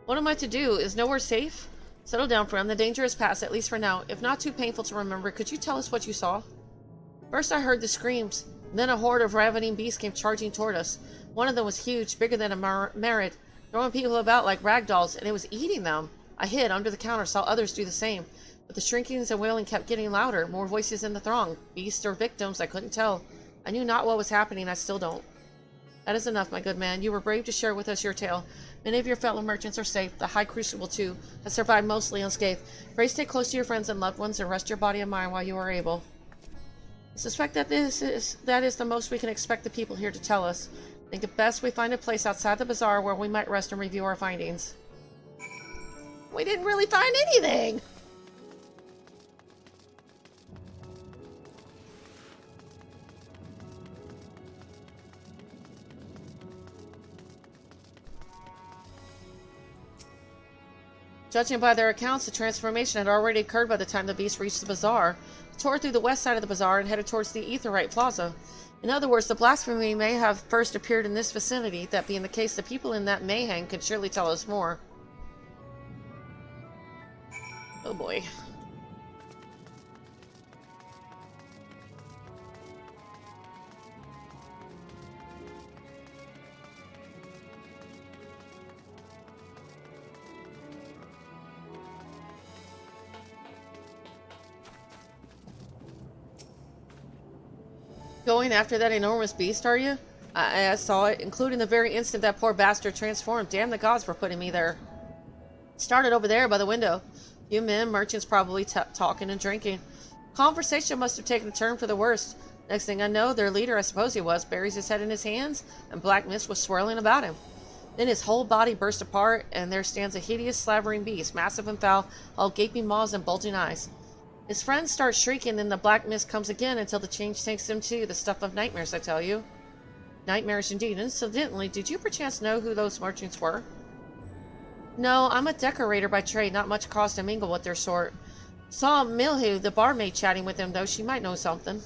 What am I to do? Is nowhere safe? Settle down, friend. The danger is past, at least for now. If not too painful to remember, could you tell us what you saw? First I heard the screams. Then a horde of ravening beasts came charging toward us. One of them was huge, bigger than a merit, throwing people about like rag dolls, and it was eating them. I hid under the counter, saw others do the same. But the shrinkings and wailing kept getting louder, more voices in the throng. Beasts or victims, I couldn't tell. I knew not what was happening, I still don't. That is enough, my good man. You were brave to share with us your tale. Many of your fellow merchants are safe. The High Crucible, too, has survived mostly unscathed. Pray stay close to your friends and loved ones and rest your body and mind while you are able. I suspect that that is the most we can expect the people here to tell us. I think it best we find a place outside the bazaar where we might rest and review our findings. We didn't really find anything! Judging by their accounts, the transformation had already occurred by the time the beast reached the bazaar. It tore through the west side of the bazaar and headed towards the Aetherite Plaza. In other words, the blasphemy may have first appeared in this vicinity. That being the case, the people in that mayhem could surely tell us more. Oh boy. Going after that enormous beast, are you? I saw it, including the very instant that poor bastard transformed. Damn the gods for putting me there. It started over there by the window. Few men, merchants probably talking and drinking. Conversation must have taken a turn for the worst. Next thing I know, their leader, I suppose he was, buries his head in his hands, and black mist was swirling about him. Then his whole body burst apart, and there stands a hideous, slavering beast, massive and foul, all gaping maws and bulging eyes. His friends start shrieking, then the black mist comes again until the change takes them to the stuff of nightmares, I tell you. Nightmares indeed. Incidentally, did you perchance know who those merchants were? No, I'm a decorator by trade, not much cause to mingle with their sort. Saw Milhu, the barmaid, chatting with him, though. She might know something.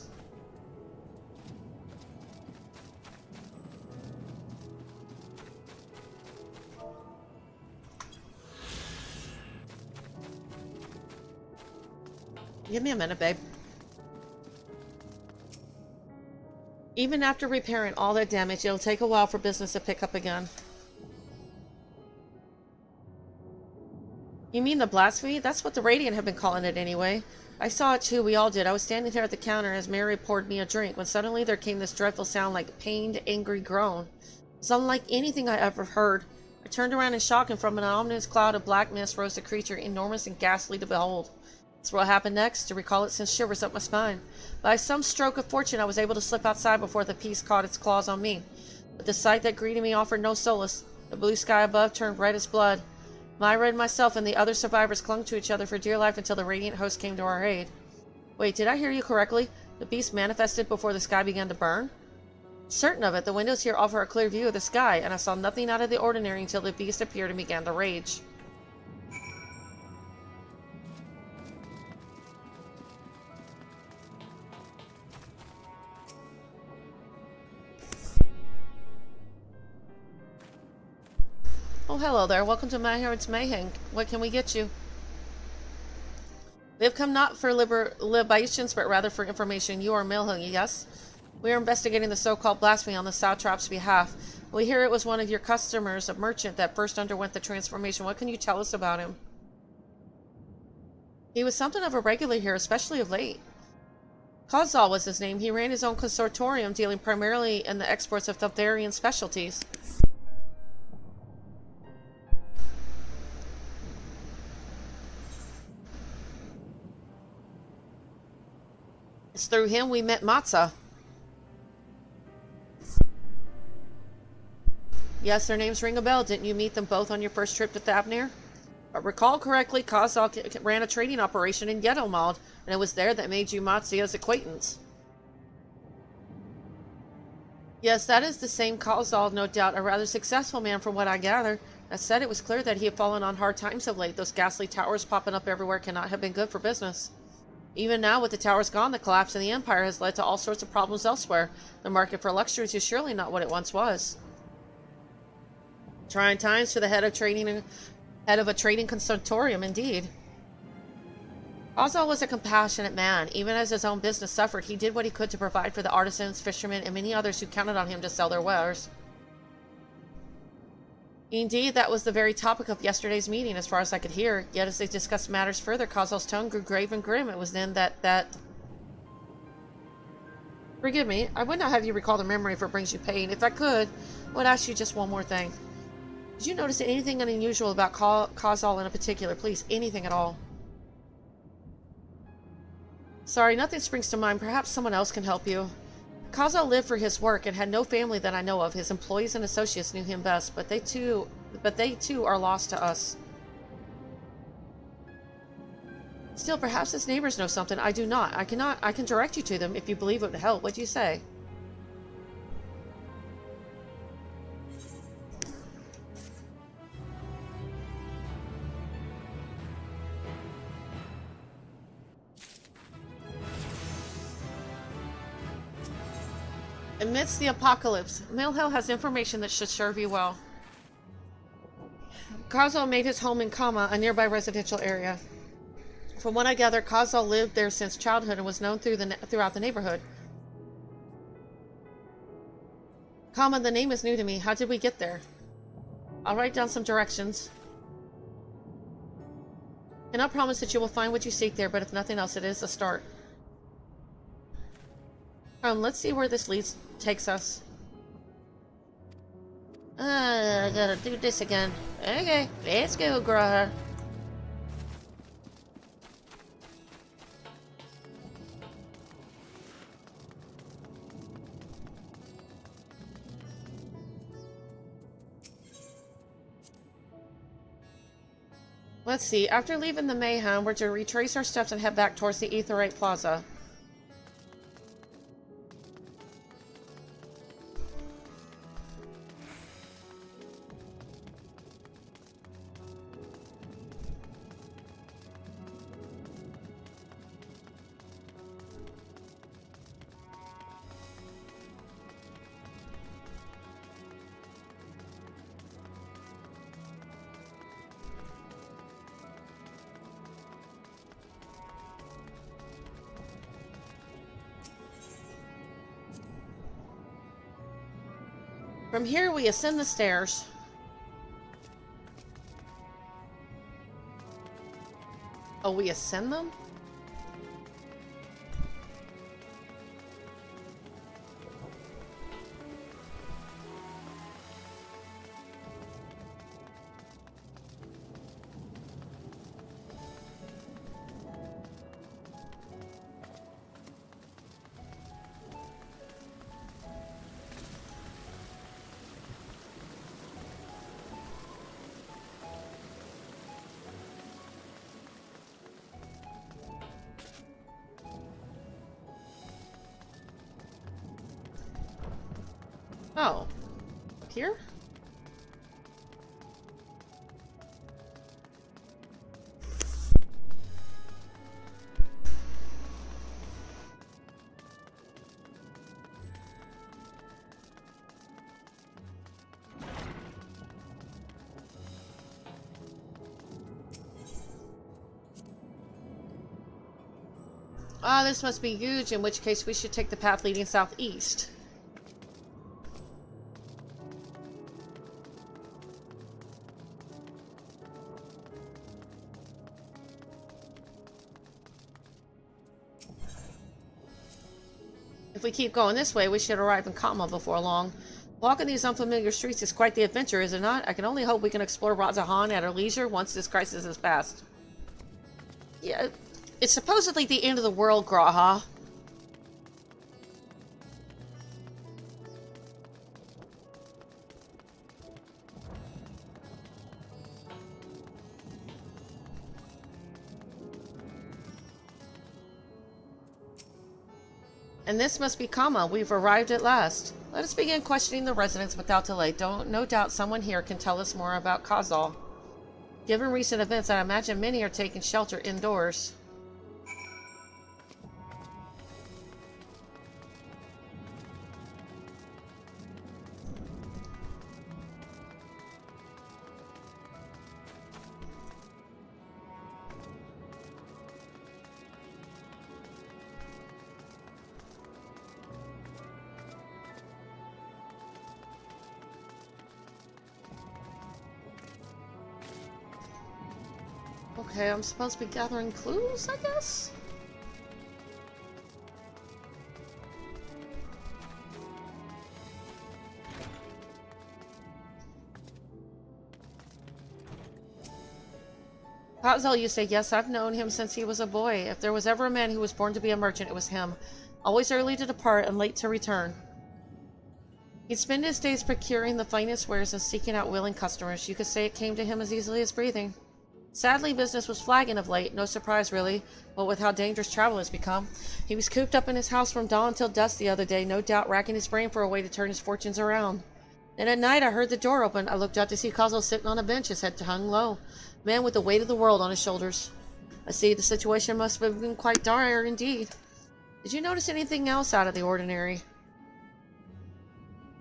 Give me a minute, babe. Even after repairing all that damage, it'll take a while for business to pick up again. You mean the blasphemy? That's what the Radiant have been calling it anyway. I saw it too, we all did. I was standing there at the counter as Mary poured me a drink when suddenly there came this dreadful sound like a pained, angry groan. It was unlike anything I ever heard. I turned around in shock, and from an ominous cloud of black mist rose a creature enormous and ghastly to behold. That's what happened next. To recall it sent shivers up my spine. By some stroke of fortune, I was able to slip outside before the beast caught its claws on me. But the sight that greeted me offered no solace. The blue sky above turned red as blood. Myra and myself and the other survivors clung to each other for dear life until the Radiant host came to our aid. Wait, did I hear you correctly? The beast manifested before the sky began to burn? Certain of it. The windows here offer a clear view of the sky, and I saw nothing out of the ordinary until the beast appeared and began to rage. Oh, hello there. Welcome to My Heart's Mayhem. What can we get you? We have come not for libations, but rather for information. You are Milhung, yes? We are investigating the so-called blasphemy on the Satrap's behalf. We hear it was one of your customers, a merchant, that first underwent the transformation. What can you tell us about him? He was something of a regular here, especially of late. Kozal was his name. He ran his own consortium, dealing primarily in the exports of Thultharian specialties. It's through him we met Matza. Yes, their names ring a bell. Didn't you meet them both on your first trip to Thavnir? If I recall correctly, Kozal ran a trading operation in Yedelmald, and it was there that made you Matzia's acquaintance. Yes, that is the same Kozal, no doubt. A rather successful man from what I gather. That said, it was clear that he had fallen on hard times of late. Those ghastly towers popping up everywhere cannot have been good for business. Even now, with the towers gone, the collapse in the Empire has led to all sorts of problems elsewhere. The market for luxuries is surely not what it once was. Trying times for the head of a trading consultorium, indeed. Kozal was a compassionate man. Even as his own business suffered, he did what he could to provide for the artisans, fishermen, and many others who counted on him to sell their wares. Indeed, that was the very topic of yesterday's meeting, as far as I could hear. Yet as they discussed matters further, Kozal's tone grew grave and grim. It was then that... Forgive me, I would not have you recall the memory if it brings you pain. If I could, I would ask you just one more thing. Did you notice anything unusual about Kozal in particular? Please, anything at all. Sorry, nothing springs to mind. Perhaps someone else can help you. Kozal lived for his work and had no family that I know of. His employees and associates knew him best, but they too are lost to us. Still, perhaps his neighbors know something. I do not. I can direct you to them if you believe it would help. What do you say? Amidst the apocalypse, Milhel has information that should serve you well. Kozal made his home in Kama, a nearby residential area. From what I gather, Kozal lived there since childhood and was known throughout the neighborhood. Kama, the name is new to me. How did we get there? I'll write down some directions. I cannot promise that you will find what you seek there, but if nothing else, it is a start. Let's see where this takes us. I gotta do this again. Okay, let's go, Graha. Let's see, after leaving the mayhem, we're to retrace our steps and head back towards the Aetheryte Plaza. From here, we ascend the stairs. Oh, we ascend them? Oh. Up here? Ah, this must be huge, in which case we should take the path leading southeast. If we keep going this way, we should arrive in Kama before long. Walking these unfamiliar streets is quite the adventure, is it not? I can only hope we can explore Razahan at our leisure once this crisis is past. Yeah, it's supposedly the end of the world, Graha. And this must be Kama. We've arrived at last. Let us begin questioning the residents without delay. No doubt someone here can tell us more about Khazal. Given recent events, I imagine many are taking shelter indoors. Okay, I'm supposed to be gathering clues, I guess? Khazal, you say, yes, I've known him since he was a boy. If there was ever a man who was born to be a merchant, it was him. Always early to depart and late to return. He'd spend his days procuring the finest wares and seeking out willing customers. You could say it came to him as easily as breathing. Sadly, business was flagging of late. No surprise, really. What with how dangerous travel has become. He was cooped up in his house from dawn till dusk the other day, no doubt racking his brain for a way to turn his fortunes around. Then at night, I heard the door open. I looked out to see Khazal sitting on a bench, his head hung low. A man with the weight of the world on his shoulders. I see the situation must have been quite dire indeed. Did you notice anything else out of the ordinary?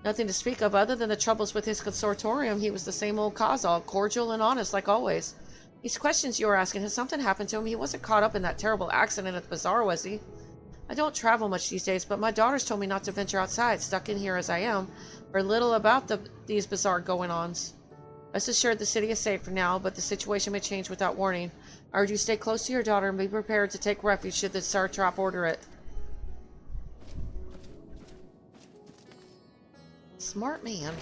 Nothing to speak of other than the troubles with his consortium. He was the same old Khazal, cordial and honest like always. These questions you were asking, has something happened to him? He wasn't caught up in that terrible accident at the bazaar, was he? I don't travel much these days, but my daughters told me not to venture outside, stuck in here as I am, for little about these bizarre going-ons. Rest assured the city is safe for now, but the situation may change without warning. I urge you stay close to your daughter and be prepared to take refuge should the Sartrap order it. Smart man.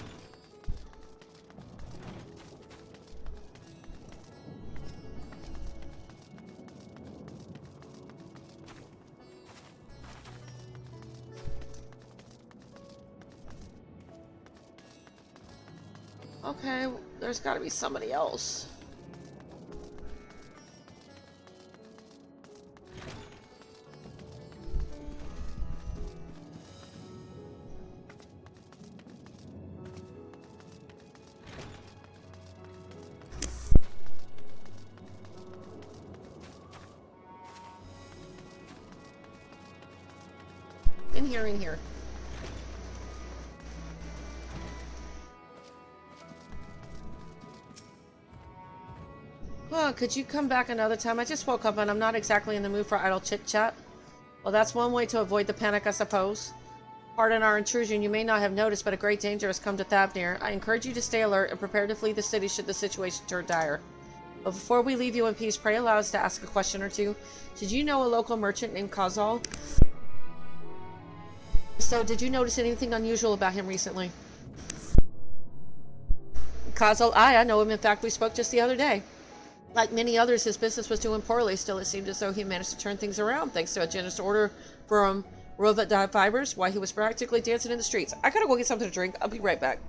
Okay, there's got to be somebody else. In here. Oh, could you come back another time? I just woke up and I'm not exactly in the mood for idle chit-chat. Well, that's one way to avoid the panic, I suppose. Pardon our intrusion, you may not have noticed, but a great danger has come to Thavnir. I encourage you to stay alert and prepare to flee the city should the situation turn dire. But before we leave you in peace, pray allow us to ask a question or two. Did you know a local merchant named Kazal? So, did you notice anything unusual about him recently? Kazal, I know him. In fact, we spoke just the other day. Like many others, his business was doing poorly. Still, it seemed as though he managed to turn things around thanks to a generous order from Rovat Fibers, while he was practically dancing in the streets. I gotta go get something to drink. I'll be right back.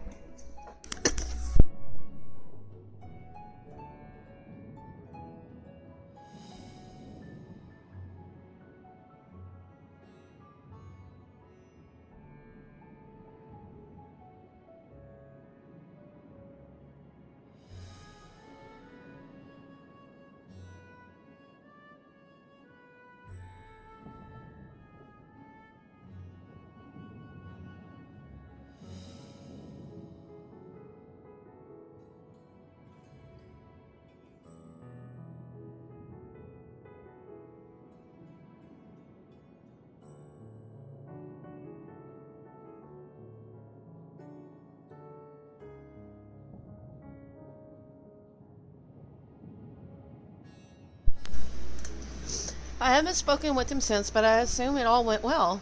I haven't spoken with him since, but I assume it all went well.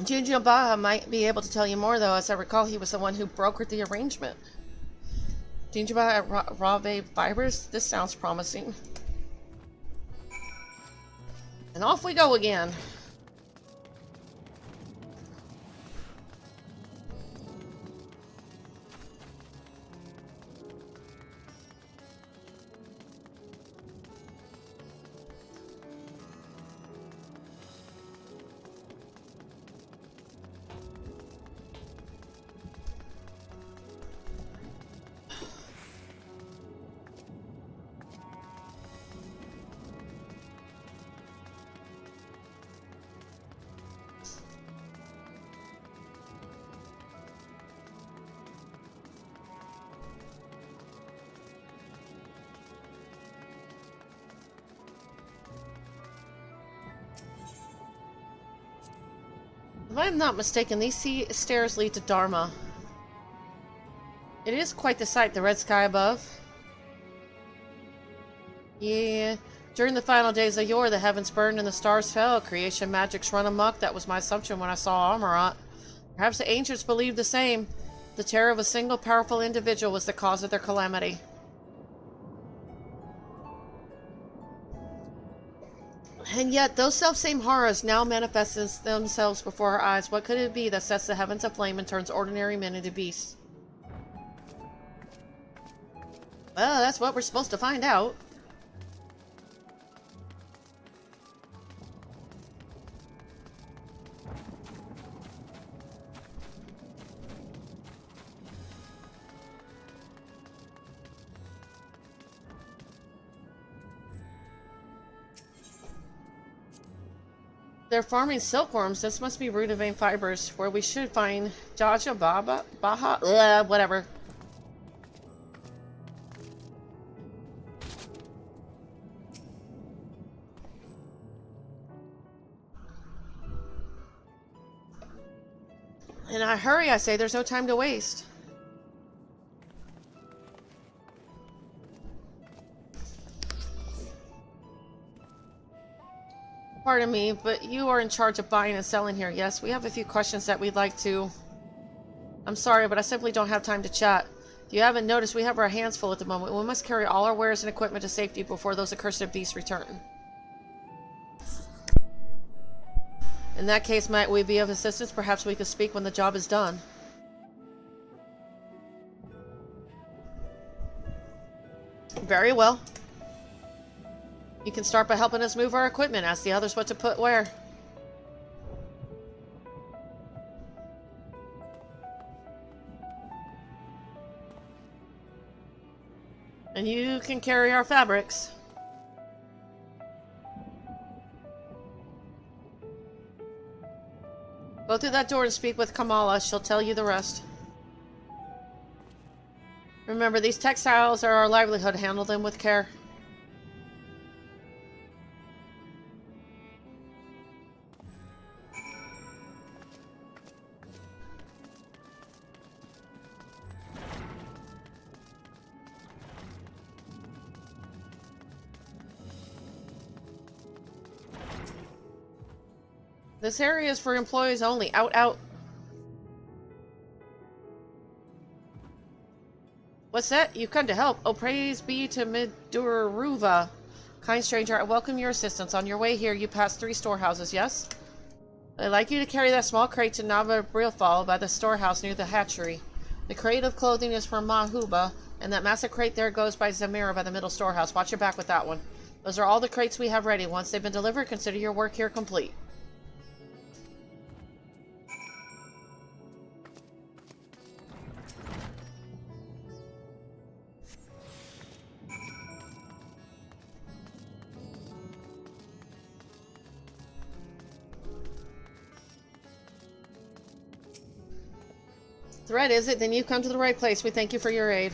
Junjun Baha might be able to tell you more, though. As I recall, he was the one who brokered the arrangement. Junjun Baha at Rave Fibers? This sounds promising. And off we go again. If I'm not mistaken, these stairs lead to Dharma. It is quite the sight, the red sky above. Yeah, during the final days of Yor, the heavens burned and the stars fell. Creation magics run amok. That was my assumption when I saw Amarat. Perhaps the ancients believed the same. The terror of a single powerful individual was the cause of their calamity. And yet, those self-same horrors now manifest themselves before our eyes. What could it be that sets the heavens aflame and turns ordinary men into beasts? Well, that's what we're supposed to find out. They're farming silkworms. This must be root of vein fibers, where we should find Jaja Baha, whatever. In a hurry, I say. There's no time to waste. Pardon me, but you are in charge of buying and selling here, yes? We have a few questions that we'd like to... I'm sorry, but I simply don't have time to chat. If you haven't noticed, we have our hands full at the moment. We must carry all our wares and equipment to safety before those accursed beasts return. In that case, might we be of assistance? Perhaps we could speak when the job is done. Very well. You can start by helping us move our equipment. Ask the others what to put where. And you can carry our fabrics. Go through that door and speak with Kamala. She'll tell you the rest. Remember, these textiles are our livelihood. Handle them with care. This area is for employees only. Out, out. What's that? You've come to help. Oh, praise be to Miduruva. Kind stranger, I welcome your assistance. On your way here, you pass 3 storehouses, yes? I'd like you to carry that small crate to Nava Brilfal by the storehouse near the hatchery. The crate of clothing is for Mahuba, and that massive crate there goes by Zamira by the middle storehouse. Watch your back with that one. Those are all the crates we have ready. Once they've been delivered, consider your work here complete. Thread, is it? Then you've come to the right place. We thank you for your aid.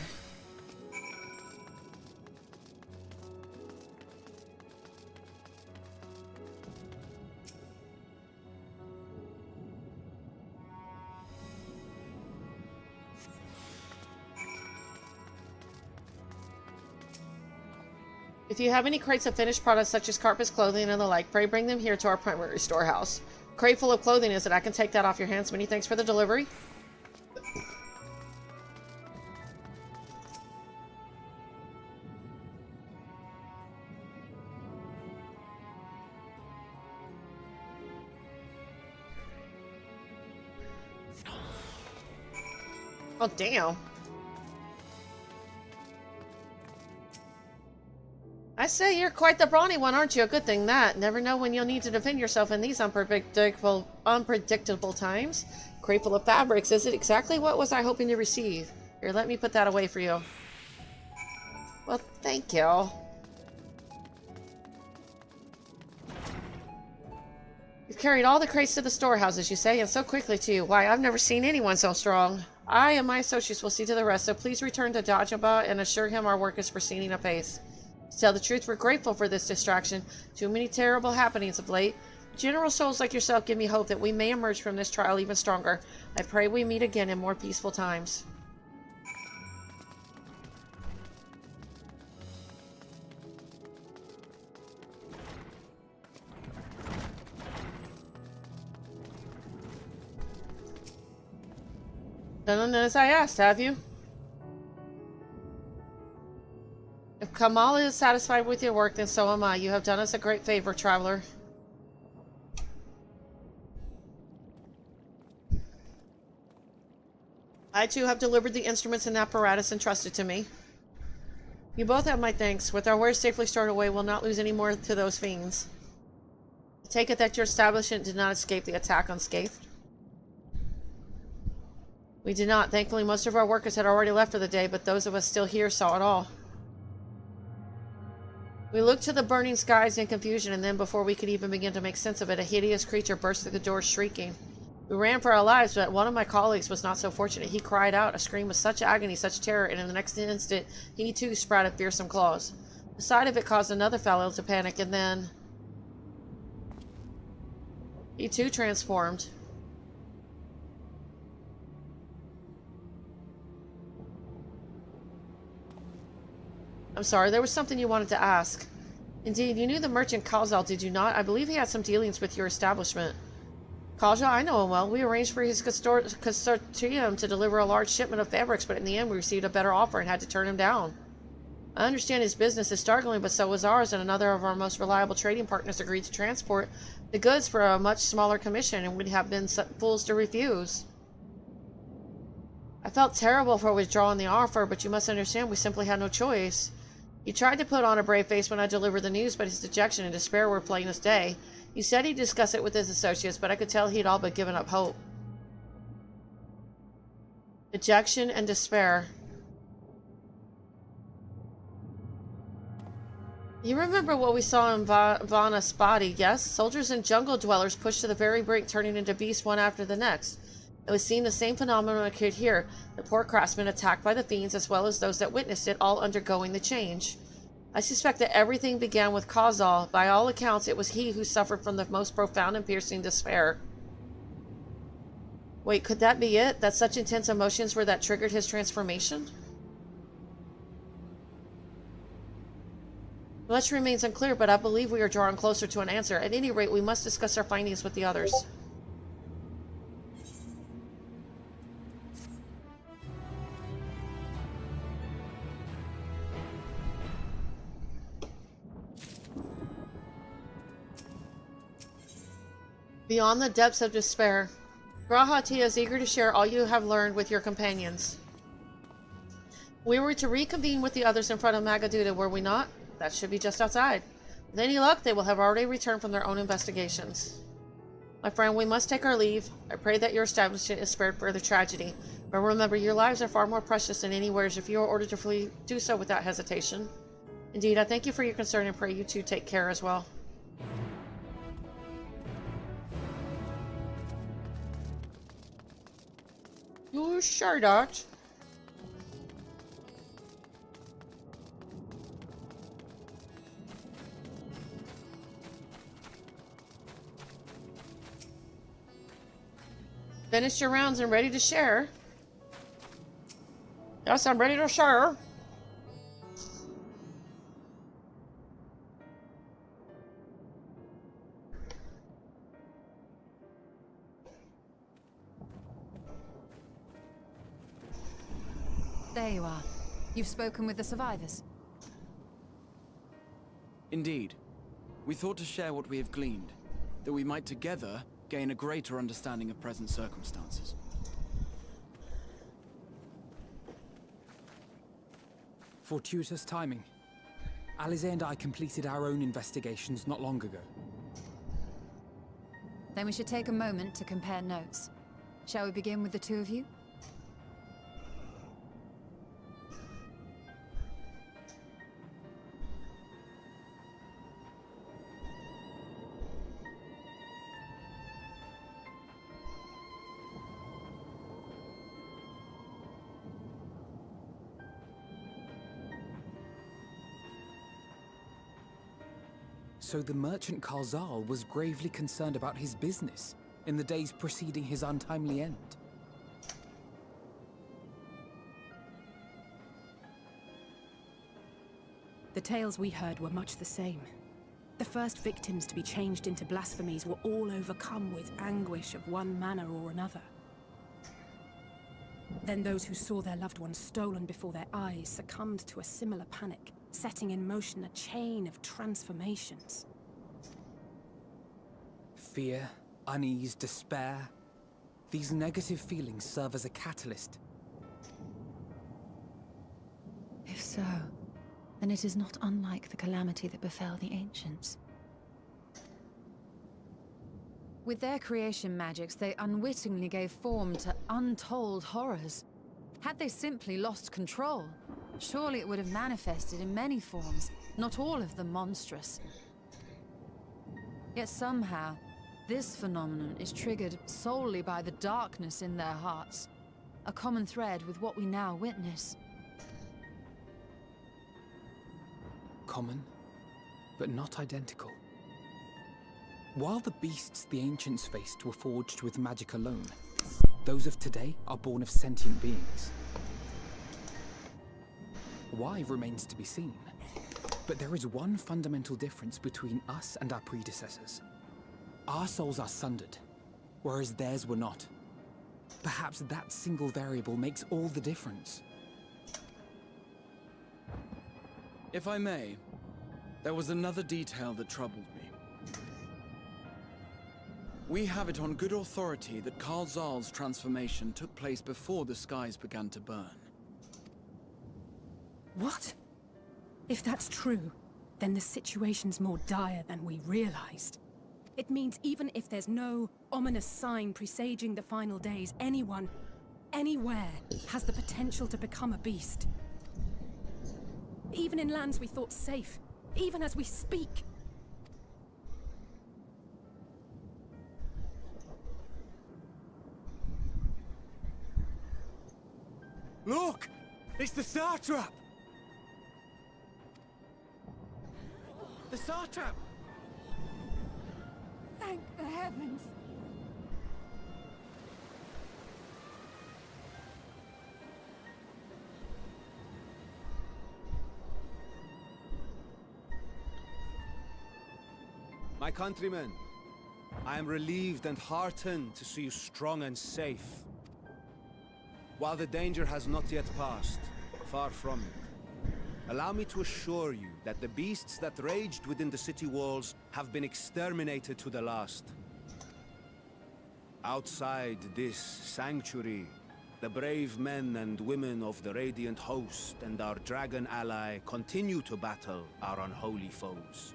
If you have any crates of finished products such as carpets, clothing, and the like, pray bring them here to our primary storehouse. Crate full of clothing, is it? I can take that off your hands. Many thanks for the delivery. Oh, damn. I say, you're quite the brawny one, aren't you? A good thing that. Never know when you'll need to defend yourself in these unpredictable times. Crate full of fabrics. Is it exactly what was I hoping to receive? Here, let me put that away for you. Well, thank you. You've carried all the crates to the storehouses, you say, and so quickly too. Why, I've never seen anyone so strong. I and my associates will see to the rest, so please return to Dajaba and assure him our work is proceeding apace. To tell the truth, we're grateful for this distraction. Too many terrible happenings of late. General souls like yourself give me hope that we may emerge from this trial even stronger. I pray we meet again in more peaceful times. Done as I asked, have you? If Kamala is satisfied with your work, then so am I. You have done us a great favor, traveler. I too have delivered the instruments and apparatus entrusted to me. You both have my thanks. With our wares safely stored away, we'll not lose any more to those fiends. I take it that your establishment did not escape the attack unscathed. We did not. Thankfully, most of our workers had already left for the day, but those of us still here saw it all. We looked to the burning skies in confusion, and then before we could even begin to make sense of it, a hideous creature burst through the door shrieking. We ran for our lives, but one of my colleagues was not so fortunate. He cried out, a scream of such agony, such terror, and in the next instant, he too sprouted fearsome claws. The sight of it caused another fellow to panic, and then he too transformed. I'm sorry, there was something you wanted to ask. Indeed, you knew the merchant Kazal, did you not? I believe he had some dealings with your establishment. Kazal, I know him well. We arranged for his consortium to deliver a large shipment of fabrics, but in the end we received a better offer and had to turn him down. I understand his business is struggling, but so was ours, and another of our most reliable trading partners agreed to transport the goods for a much smaller commission, and we'd have been fools to refuse. I felt terrible for withdrawing the offer, but you must understand we simply had no choice. He tried to put on a brave face when I delivered the news, but his dejection and despair were plain as day. He said he'd discuss it with his associates, but I could tell he'd all but given up hope. Dejection and despair. You remember what we saw in Vana Spati, yes? Soldiers and jungle dwellers pushed to the very brink, turning into beasts one after the next. It was seen the same phenomenon occurred here. The poor craftsmen attacked by the fiends, as well as those that witnessed it, all undergoing the change. I suspect that everything began with Khazal. By all accounts, it was he who suffered from the most profound and piercing despair. Wait, could that be it? That such intense emotions were that triggered his transformation? Much remains unclear, but I believe we are drawing closer to an answer. At any rate, we must discuss our findings with the others. Beyond the depths of despair, Grahati is eager to share all you have learned with your companions. We were to reconvene with the others in front of Magaduda, were we not? That should be just outside. With any luck, they will have already returned from their own investigations. My friend, we must take our leave. I pray that your establishment is spared further tragedy. But remember, your lives are far more precious than any wares. If you are ordered to flee, do so without hesitation. Indeed, I thank you for your concern and pray you too take care as well. You sure, Dutch? Finished your rounds and ready to share? Yes, I'm ready to share. There you are. You've spoken with the survivors. Indeed. We thought to share what we have gleaned, that we might together gain a greater understanding of present circumstances. Fortuitous timing. Alize and I completed our own investigations not long ago. Then we should take a moment to compare notes. Shall we begin with the two of you? So the merchant Khazal was gravely concerned about his business in the days preceding his untimely end. The tales we heard were much the same. The first victims to be changed into blasphemies were all overcome with anguish of one manner or another. Then those who saw their loved ones stolen before their eyes succumbed to a similar panic, setting in motion a chain of transformations. Fear, unease, despair. These negative feelings serve as a catalyst. If so, then it is not unlike the calamity that befell the ancients. With their creation magics, they unwittingly gave form to untold horrors. Had they simply lost control, surely it would have manifested in many forms, not all of them monstrous. Yet somehow, this phenomenon is triggered solely by the darkness in their hearts, a common thread with what we now witness. Common, but not identical. While the beasts the ancients faced were forged with magic alone, those of today are born of sentient beings. Why remains to be seen, but there is one fundamental difference between us and our predecessors. Our souls are sundered, whereas theirs were not. Perhaps that single variable makes all the difference. If I may, there was another detail that troubled me. We have it on good authority that Khazal's transformation took place before the skies began to burn. What? If that's true, then the situation's more dire than we realized. It means even if there's no ominous sign presaging the final days, anyone, anywhere, has the potential to become a beast. Even in lands we thought safe, even as we speak. Look! It's the Satrap! The Satrap! Thank the heavens. My countrymen, I am relieved and heartened to see you strong and safe. While the danger has not yet passed, far from it, allow me to assure you that the beasts that raged within the city walls have been exterminated to the last. Outside this sanctuary, the brave men and women of the Radiant Host and our dragon ally continue to battle our unholy foes.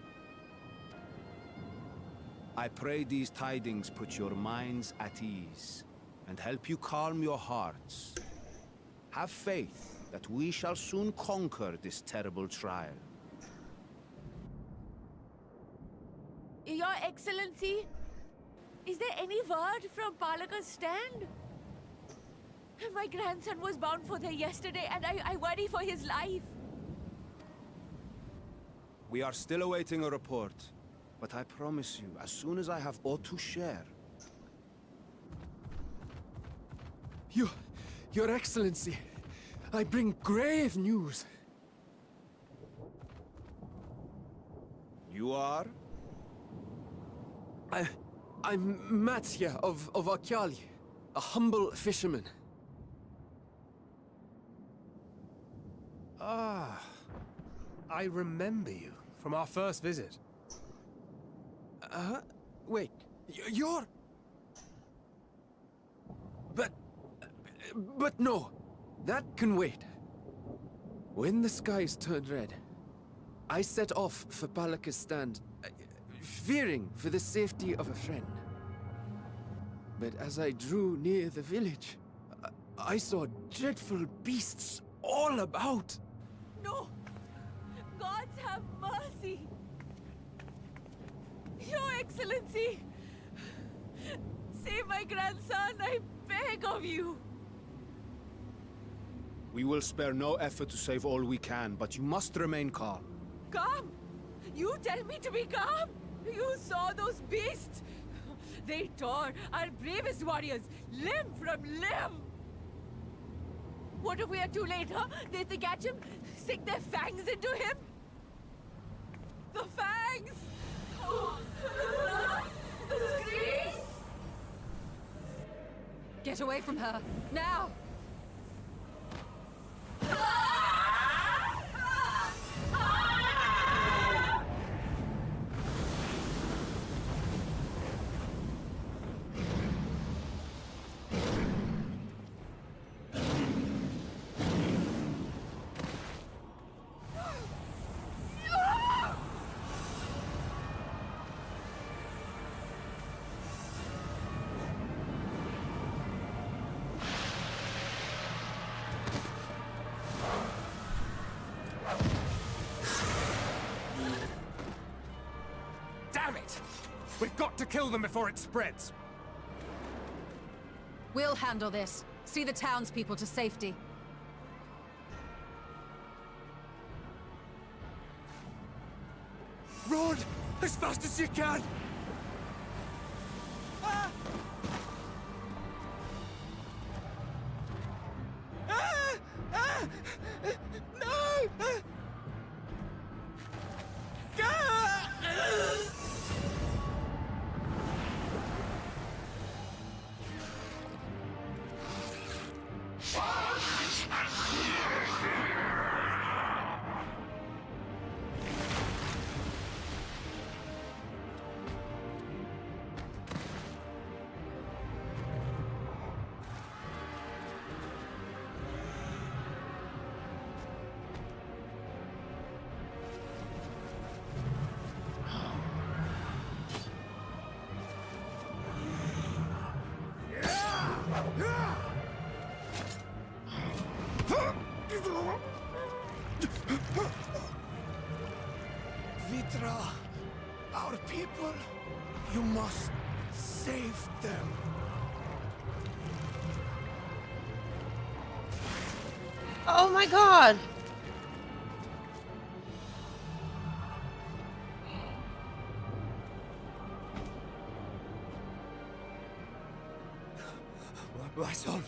I pray these tidings put your minds at ease and help you calm your hearts. Have faith that we shall soon conquer this terrible trial. Your Excellency, is there any word from Palaka's stand? My grandson was bound for there yesterday, and I worry for his life. We are still awaiting a report, but I promise you, as soon as I have aught to share... Your Excellency, I bring grave news. You are? I'm Matya of Akyali, a humble fisherman. Ah, I remember you from our first visit. Wait, you're... But no, that can wait. When the skies turned red, I set off for Palaka's stand, fearing for the safety of a friend. But as I drew near the village, I saw dreadful beasts all about. No! Gods have mercy! Your Excellency! Save my grandson, I beg of you! We will spare no effort to save all we can, but you must remain calm. Calm? You tell me to be calm? You saw those beasts? They tore our bravest warriors limb from limb! What if we are too late, huh? They catch him, sink their fangs into him? The fangs! Oh, the blood! The screams! Get away from her, now! Damn it! We've got to kill them before it spreads! We'll handle this. See the townspeople to safety. Run! As fast as you can! Ah! Ah! Ah! No! Ah! Ah! Vitra, our people, you must save them. Oh my god! My son.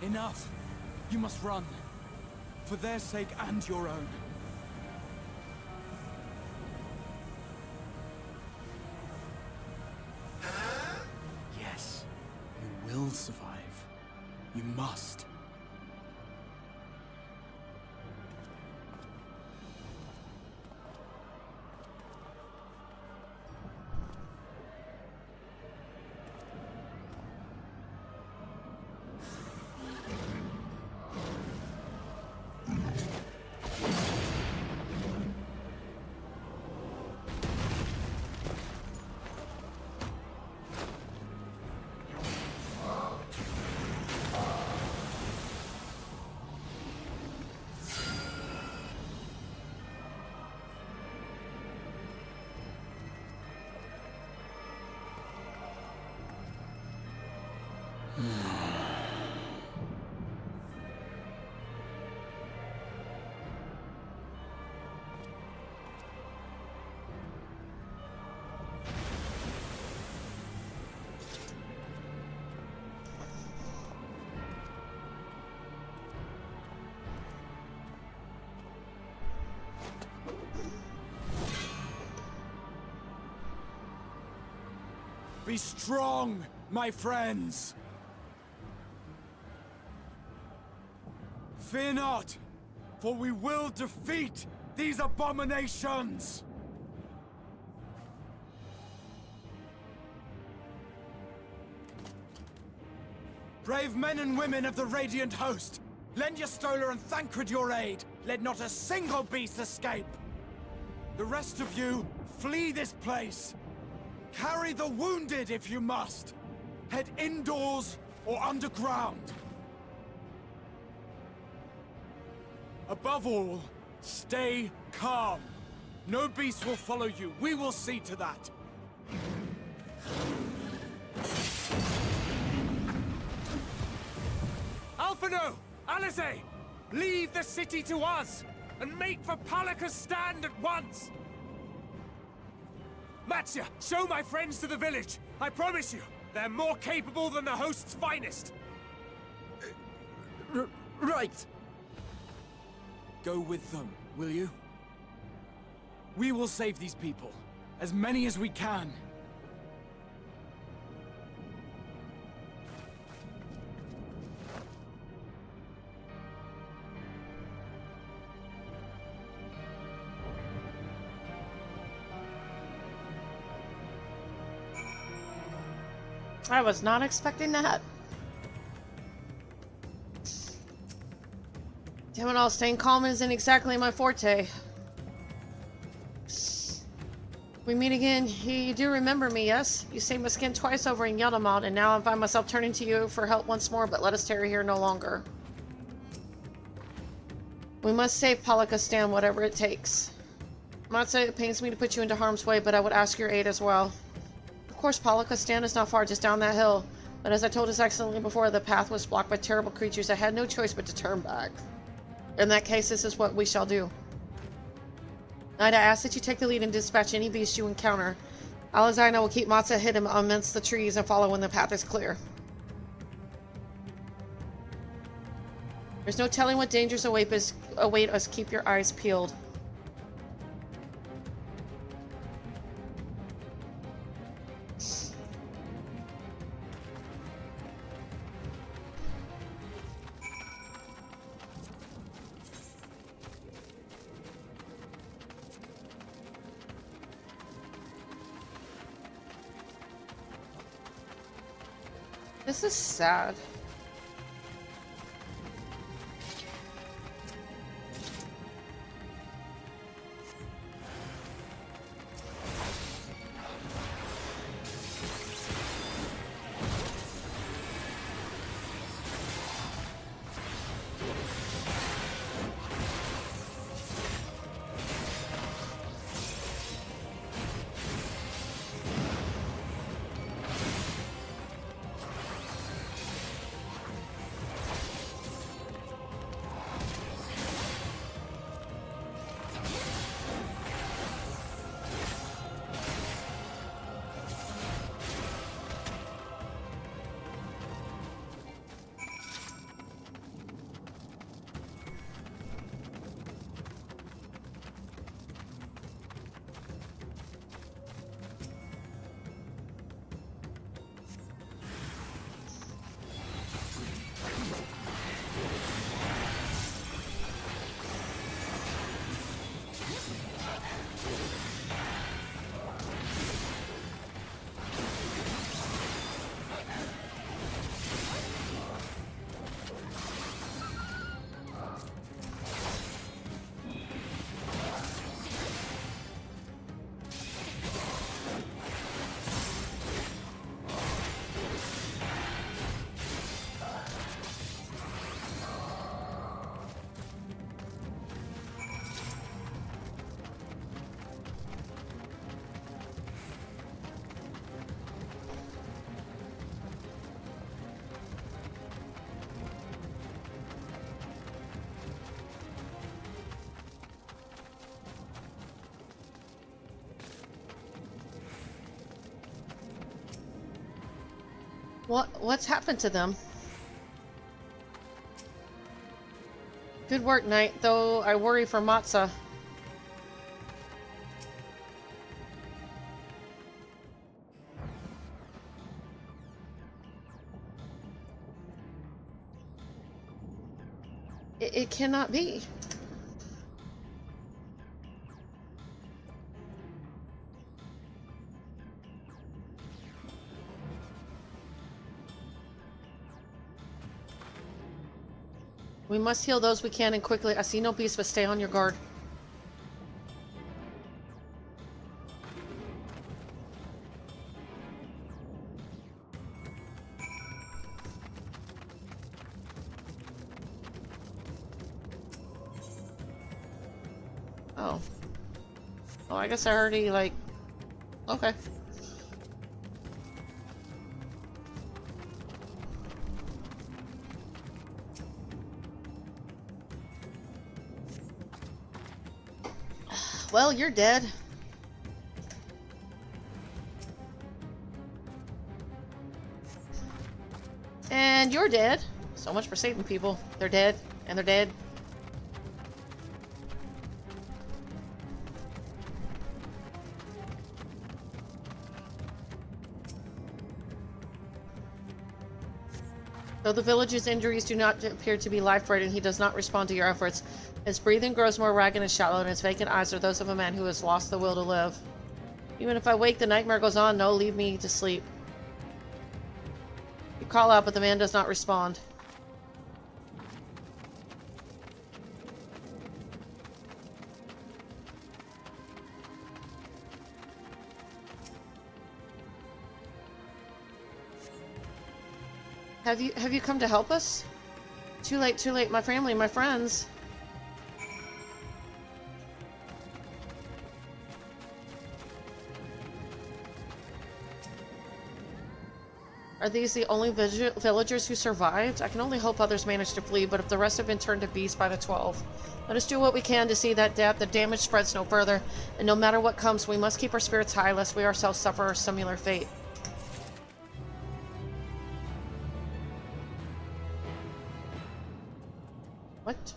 Enough! You must run. For their sake and your own. Yes, you will survive. You must. Be strong, my friends! Fear not, for we will defeat these abominations! Brave men and women of the Radiant Host, lend your Stola and Thancred your aid. Let not a single beast escape. The rest of you, flee this place. Carry the wounded if you must. Head indoors or underground. Above all, stay calm. No beast will follow you. We will see to that. Alphino! Alice! Leave the city to us, and make for Palaka's stand at once! Matsya, show my friends to the village! I promise you, they're more capable than the host's finest! Right! Go with them, will you? We will save these people. As many as we can. I was not expecting that. Damn it all, staying calm isn't exactly my forte. We meet again. You do remember me, yes? You saved my skin twice over in Yeldamal, and now I find myself turning to you for help once more, but let us tarry here no longer. We must save Palakistan, whatever it takes. I'm not saying it pains me to put you into harm's way, but I would ask your aid as well. Of course, Palakistan is not far, just down that hill. But as I told His Excellency before, the path was blocked by terrible creatures. I had no choice but to turn back. In that case, this is what we shall do. Ida, I ask that you take the lead and dispatch any beast you encounter. Alazina will keep Matza hidden amidst the trees and follow when the path is clear. There's no telling what dangers await us. Keep your eyes peeled. This is sad. What's happened to them? Good work, Knight, though I worry for Matza. It cannot be. We must heal those we can and quickly. I see no beast, but stay on your guard. Oh. Oh, I guess I already, like... Okay. Well, you're dead. And you're dead. So much for saving people. They're dead, and they're dead. Though the village's injuries do not appear to be life-threatening, he does not respond to your efforts. His breathing grows more ragged and shallow, and his vacant eyes are those of a man who has lost the will to live. Even if I wake, the nightmare goes on. No, leave me to sleep. You call out, but the man does not respond. Have you come to help us? Too late, my family, my friends. Are these the only villagers who survived? I can only hope others managed to flee, but if the rest have been turned to beasts by the 12. Let us do what we can to see that the damage spreads no further, and no matter what comes, we must keep our spirits high lest we ourselves suffer a similar fate. What?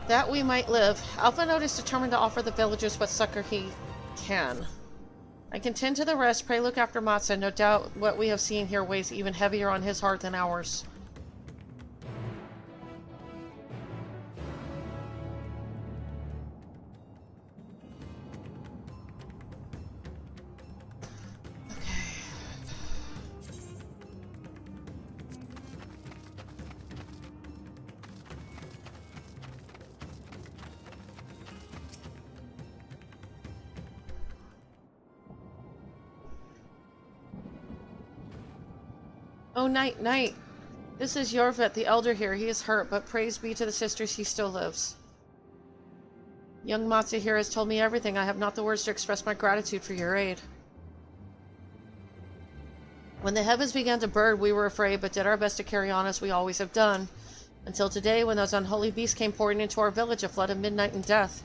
That we might live. Alpha Note is determined to offer the villagers what succor he can. I can tend to the rest. Pray look after Matza. No doubt what we have seen here weighs even heavier on his heart than ours. Oh, Knight. This is Yorvet, the elder here. He is hurt, but praise be to the sisters, he still lives. Young Matza here has told me everything. I have not the words to express my gratitude for your aid. When the heavens began to burn, we were afraid, but did our best to carry on as we always have done. Until today, when those unholy beasts came pouring into our village, a flood of midnight and death.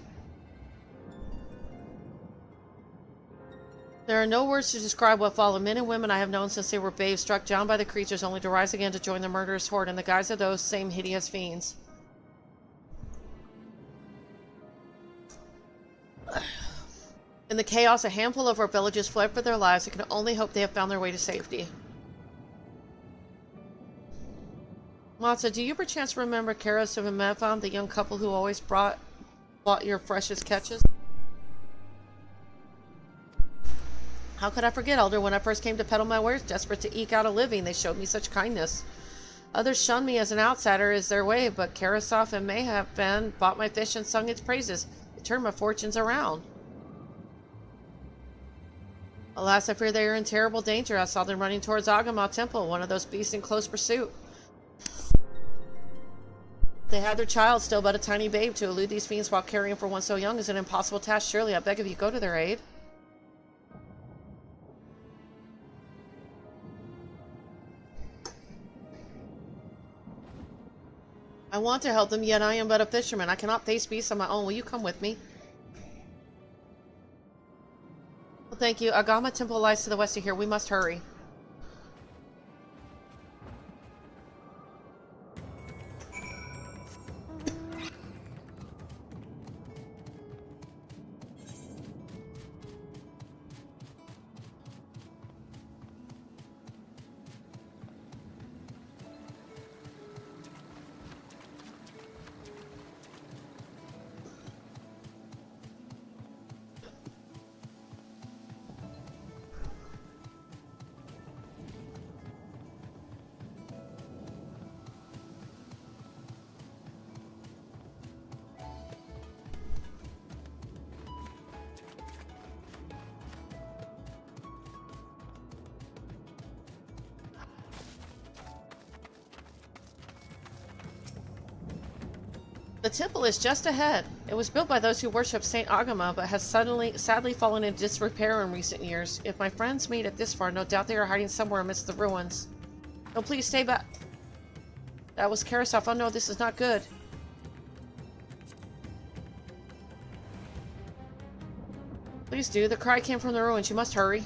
There are no words to describe what followed. Men and women I have known since they were babes, struck down by the creatures only to rise again to join the murderous horde in the guise of those same hideous fiends. In the chaos, a handful of our villages fled for their lives. I can only hope they have found their way to safety. Matza, do you perchance remember Karos and Mepham, the young couple who always brought your freshest catches? How could I forget, Elder? When I first came to peddle my wares, desperate to eke out a living, they showed me such kindness. Others shunned me as an outsider is their way, but Karasov and Mepham bought my fish and sung its praises. It turned my fortunes around. Alas, I fear they are in terrible danger. I saw them running towards Agama Temple, one of those beasts in close pursuit. They had their child, still but a tiny babe. To elude these fiends while caring for one so young is an impossible task. Surely, I beg of you, go to their aid. I want to help them, yet I am but a fisherman. I cannot face beasts on my own. Will you come with me? Well, thank you. Agama Temple lies to the west of here. We must hurry. The temple is just ahead. It was built by those who worship Saint Agama, but has sadly fallen into disrepair in recent years. If my friends made it this far, no doubt they are hiding somewhere amidst the ruins. No, please stay back. That was Karasov. Oh no, this is not good. Please do. The cry came from the ruins. You must hurry.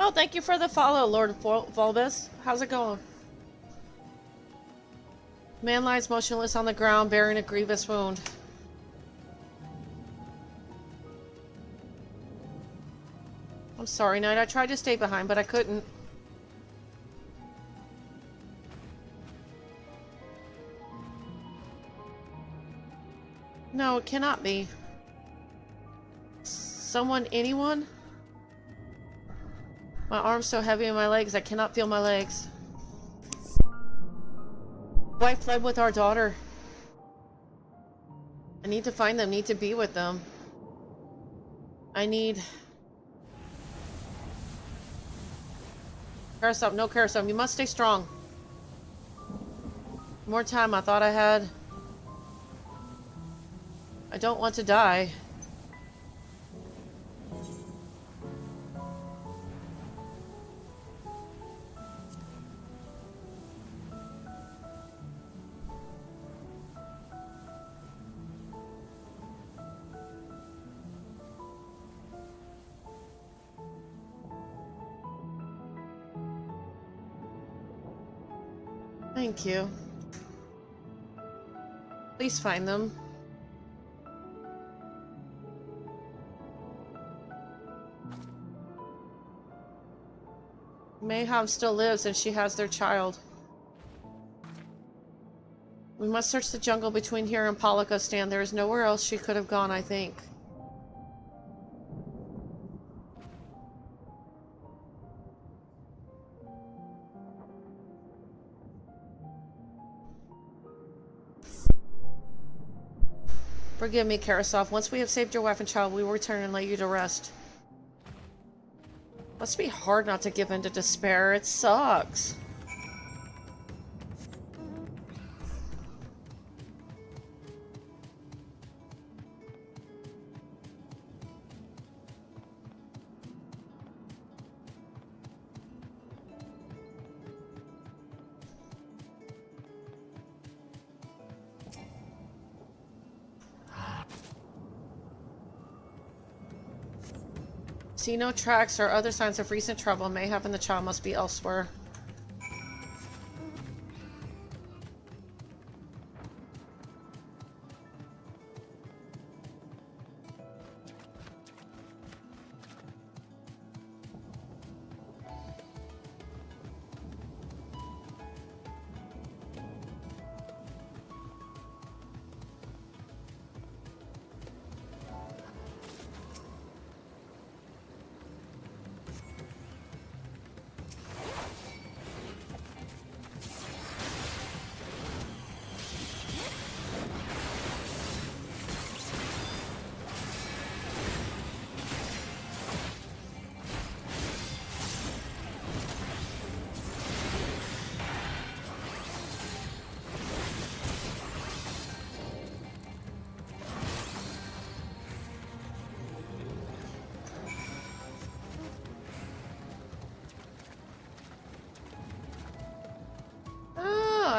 Oh, thank you for the follow, Lord Volbus. How's it going? Man lies motionless on the ground, bearing a grievous wound. I'm sorry, Knight. I tried to stay behind, but I couldn't. No, it cannot be. Someone, anyone? My arm's so heavy in my legs, I cannot feel my legs. Wife fled with our daughter. I need to find them, need to be with them. I need... Karasov, no Karasov, you must stay strong. More time, I thought I had. I don't want to die. Thank you. Please find them. Mayhem still lives and she has their child. We must search the jungle between here and Palakistan. There is nowhere else she could have gone, I think. Forgive me, Karasov. Once we have saved your wife and child, we will return and lay you to rest. Must be hard not to give in to despair. It sucks. See no tracks or other signs of recent trouble. Mayhem and the child must be elsewhere.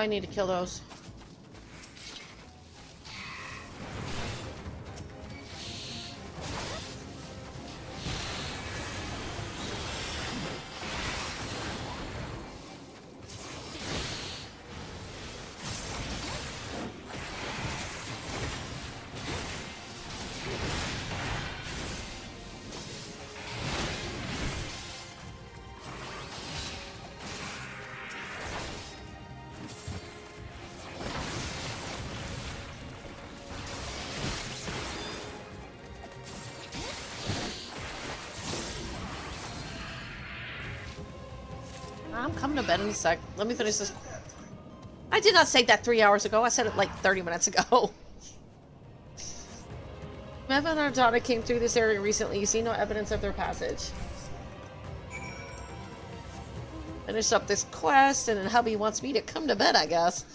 I need to kill those. I'm coming to bed in a sec. Let me finish this. I did not say that 3 hours ago. I said it like 30 minutes ago. Meva and our daughter came through this area recently. You see no evidence of their passage. Finish up this quest, and then hubby wants me to come to bed, I guess.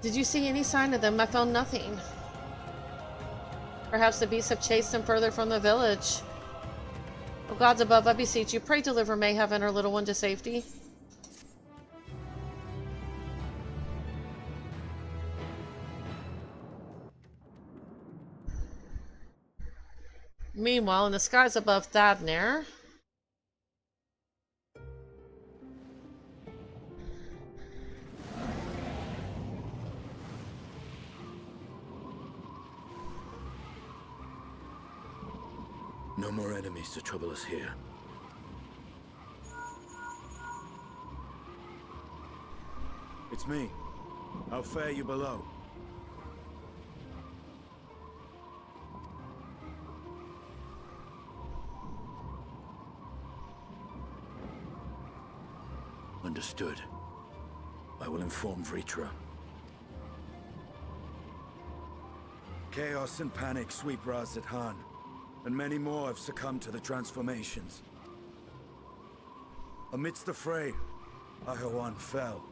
Did you see any sign of them? I found nothing. Perhaps the beasts have chased them further from the village. Oh, gods above, I beseech you, pray deliver Mayhav and her little one to safety. Meanwhile, in the skies above Thadner, no more enemies to trouble us here. It's me. How fare you below? Understood. I will inform Vritra. Chaos and panic sweep Raz-at-Han, and many more have succumbed to the transformations. Amidst the fray, Ahawan fell,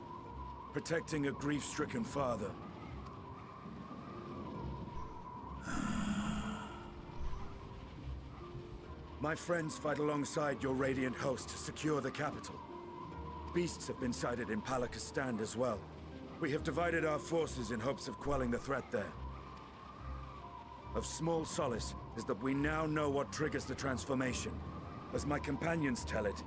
protecting a grief-stricken father. My friends fight alongside your Radiant host to secure the capital. Beasts have been sighted in Palakistan as well. We have divided our forces in hopes of quelling the threat there. Of small solace is that we now know what triggers the transformation. As my companions tell it,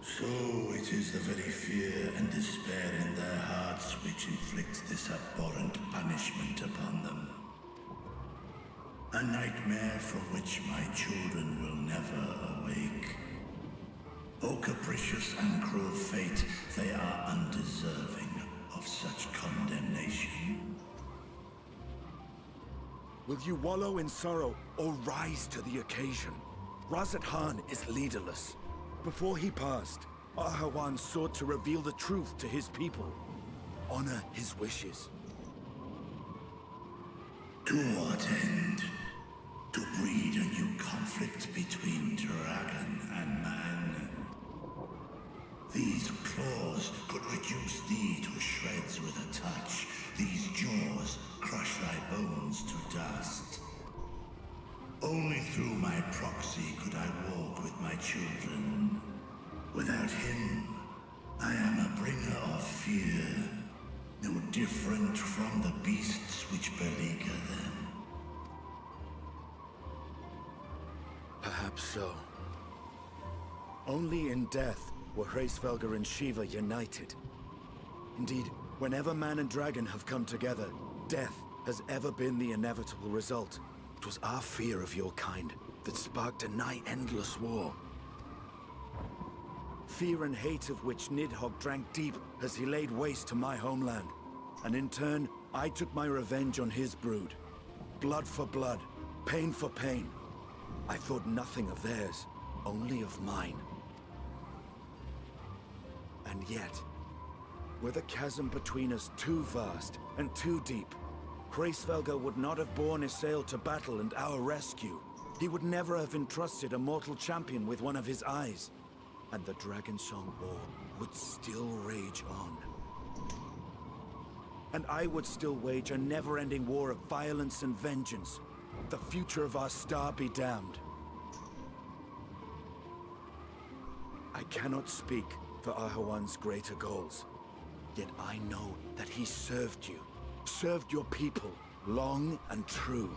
so it is the very fear and despair in their hearts which inflicts this abhorrent punishment upon them. A nightmare from which my children will never awake. O capricious and cruel fate, they are undeserving of such condemnation. Will you wallow in sorrow or rise to the occasion? Raz-at-Han is leaderless. Before he passed, Ahawan sought to reveal the truth to his people. Honor his wishes. To what end? To breed a new conflict between dragon and man. These claws could reduce thee to shreds with a touch. These jaws crush thy bones to dust. Only through my proxy could I walk with my children. Without him, I am a bringer of fear, no different from the beasts which beleaguer them. Perhaps so. Only in death were Hraesvelgr and Shiva united. Indeed, whenever man and dragon have come together, death has ever been the inevitable result. It was our fear of your kind that sparked a nigh-endless war. Fear and hate of which Nidhogg drank deep as he laid waste to my homeland. And in turn, I took my revenge on his brood. Blood for blood, pain for pain. I thought nothing of theirs, only of mine. And yet, were the chasm between us too vast and too deep, Hraesvelgr would not have borne Isael to battle and our rescue. He would never have entrusted a mortal champion with one of his eyes. and the Dragonsong War would still rage on. And I would still wage a never-ending war of violence and vengeance. The future of our star be damned. I cannot speak for Ahawan's greater goals, yet I know that he served you, served your people, long and true.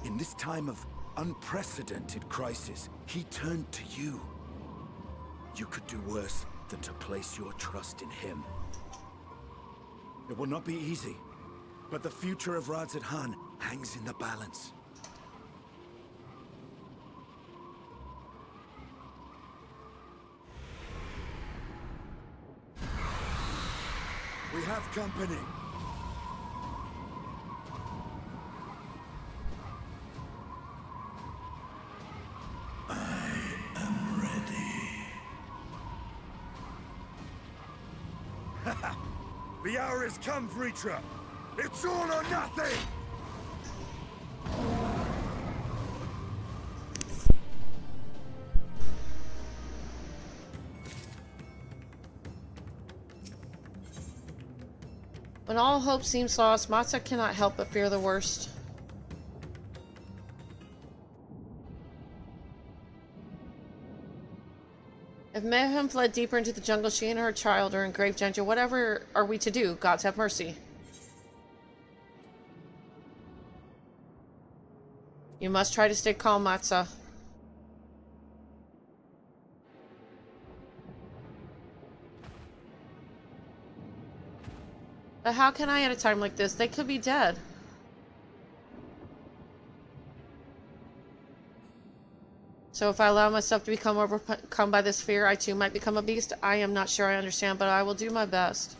In this time of unprecedented crisis, he turned to you. You could do worse than to place your trust in him. It will not be easy, but the future of Radzat Han hangs in the balance. We have company. The hour has come, Vritra! It's all or nothing! When all hope seems lost, Matza cannot help but fear the worst. If Mayhem fled deeper into the jungle, she and her child are in grave danger. Whatever are we to do? Gods have mercy. You must try to stay calm, Matza. But how can I at a time like this? They could be dead. So if I allow myself to become overcome by this fear, I too might become a beast. I am not sure I understand, but I will do my best.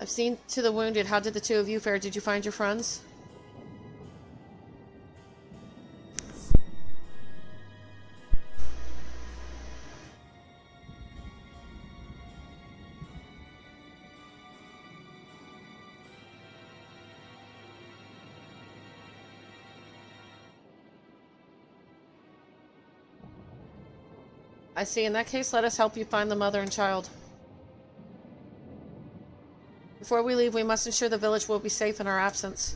I've seen to the wounded. How did the two of you fare? Did you find your friends? I see. In that case, let us help you find the mother and child. Before we leave, we must ensure the village will be safe in our absence.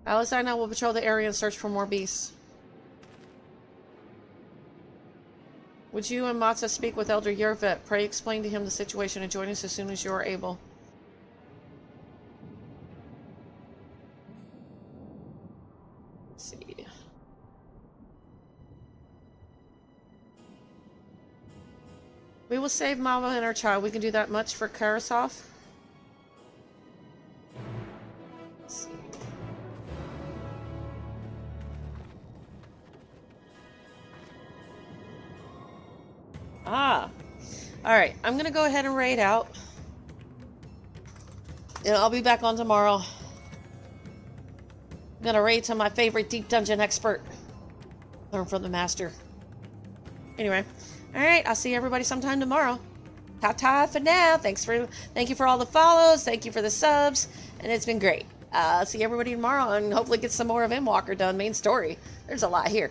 Alice and I will patrol the area and search for more beasts. Would you and Matza speak with Elder Yervet? Pray explain to him the situation and join us as soon as you are able. Let's see. We will save Mama and her child. We can do that much for Karasov. Let's see. Alright, I'm gonna go ahead and raid out. And I'll be back on tomorrow. I'm gonna raid to my favorite deep dungeon expert. Learn from the master. Anyway. Alright, I'll see everybody sometime tomorrow. Ta-ta for now. Thank you for all the follows. Thank you for the subs. And it's been great. I'll see everybody tomorrow and hopefully get some more of Endwalker done. Main story. There's a lot here.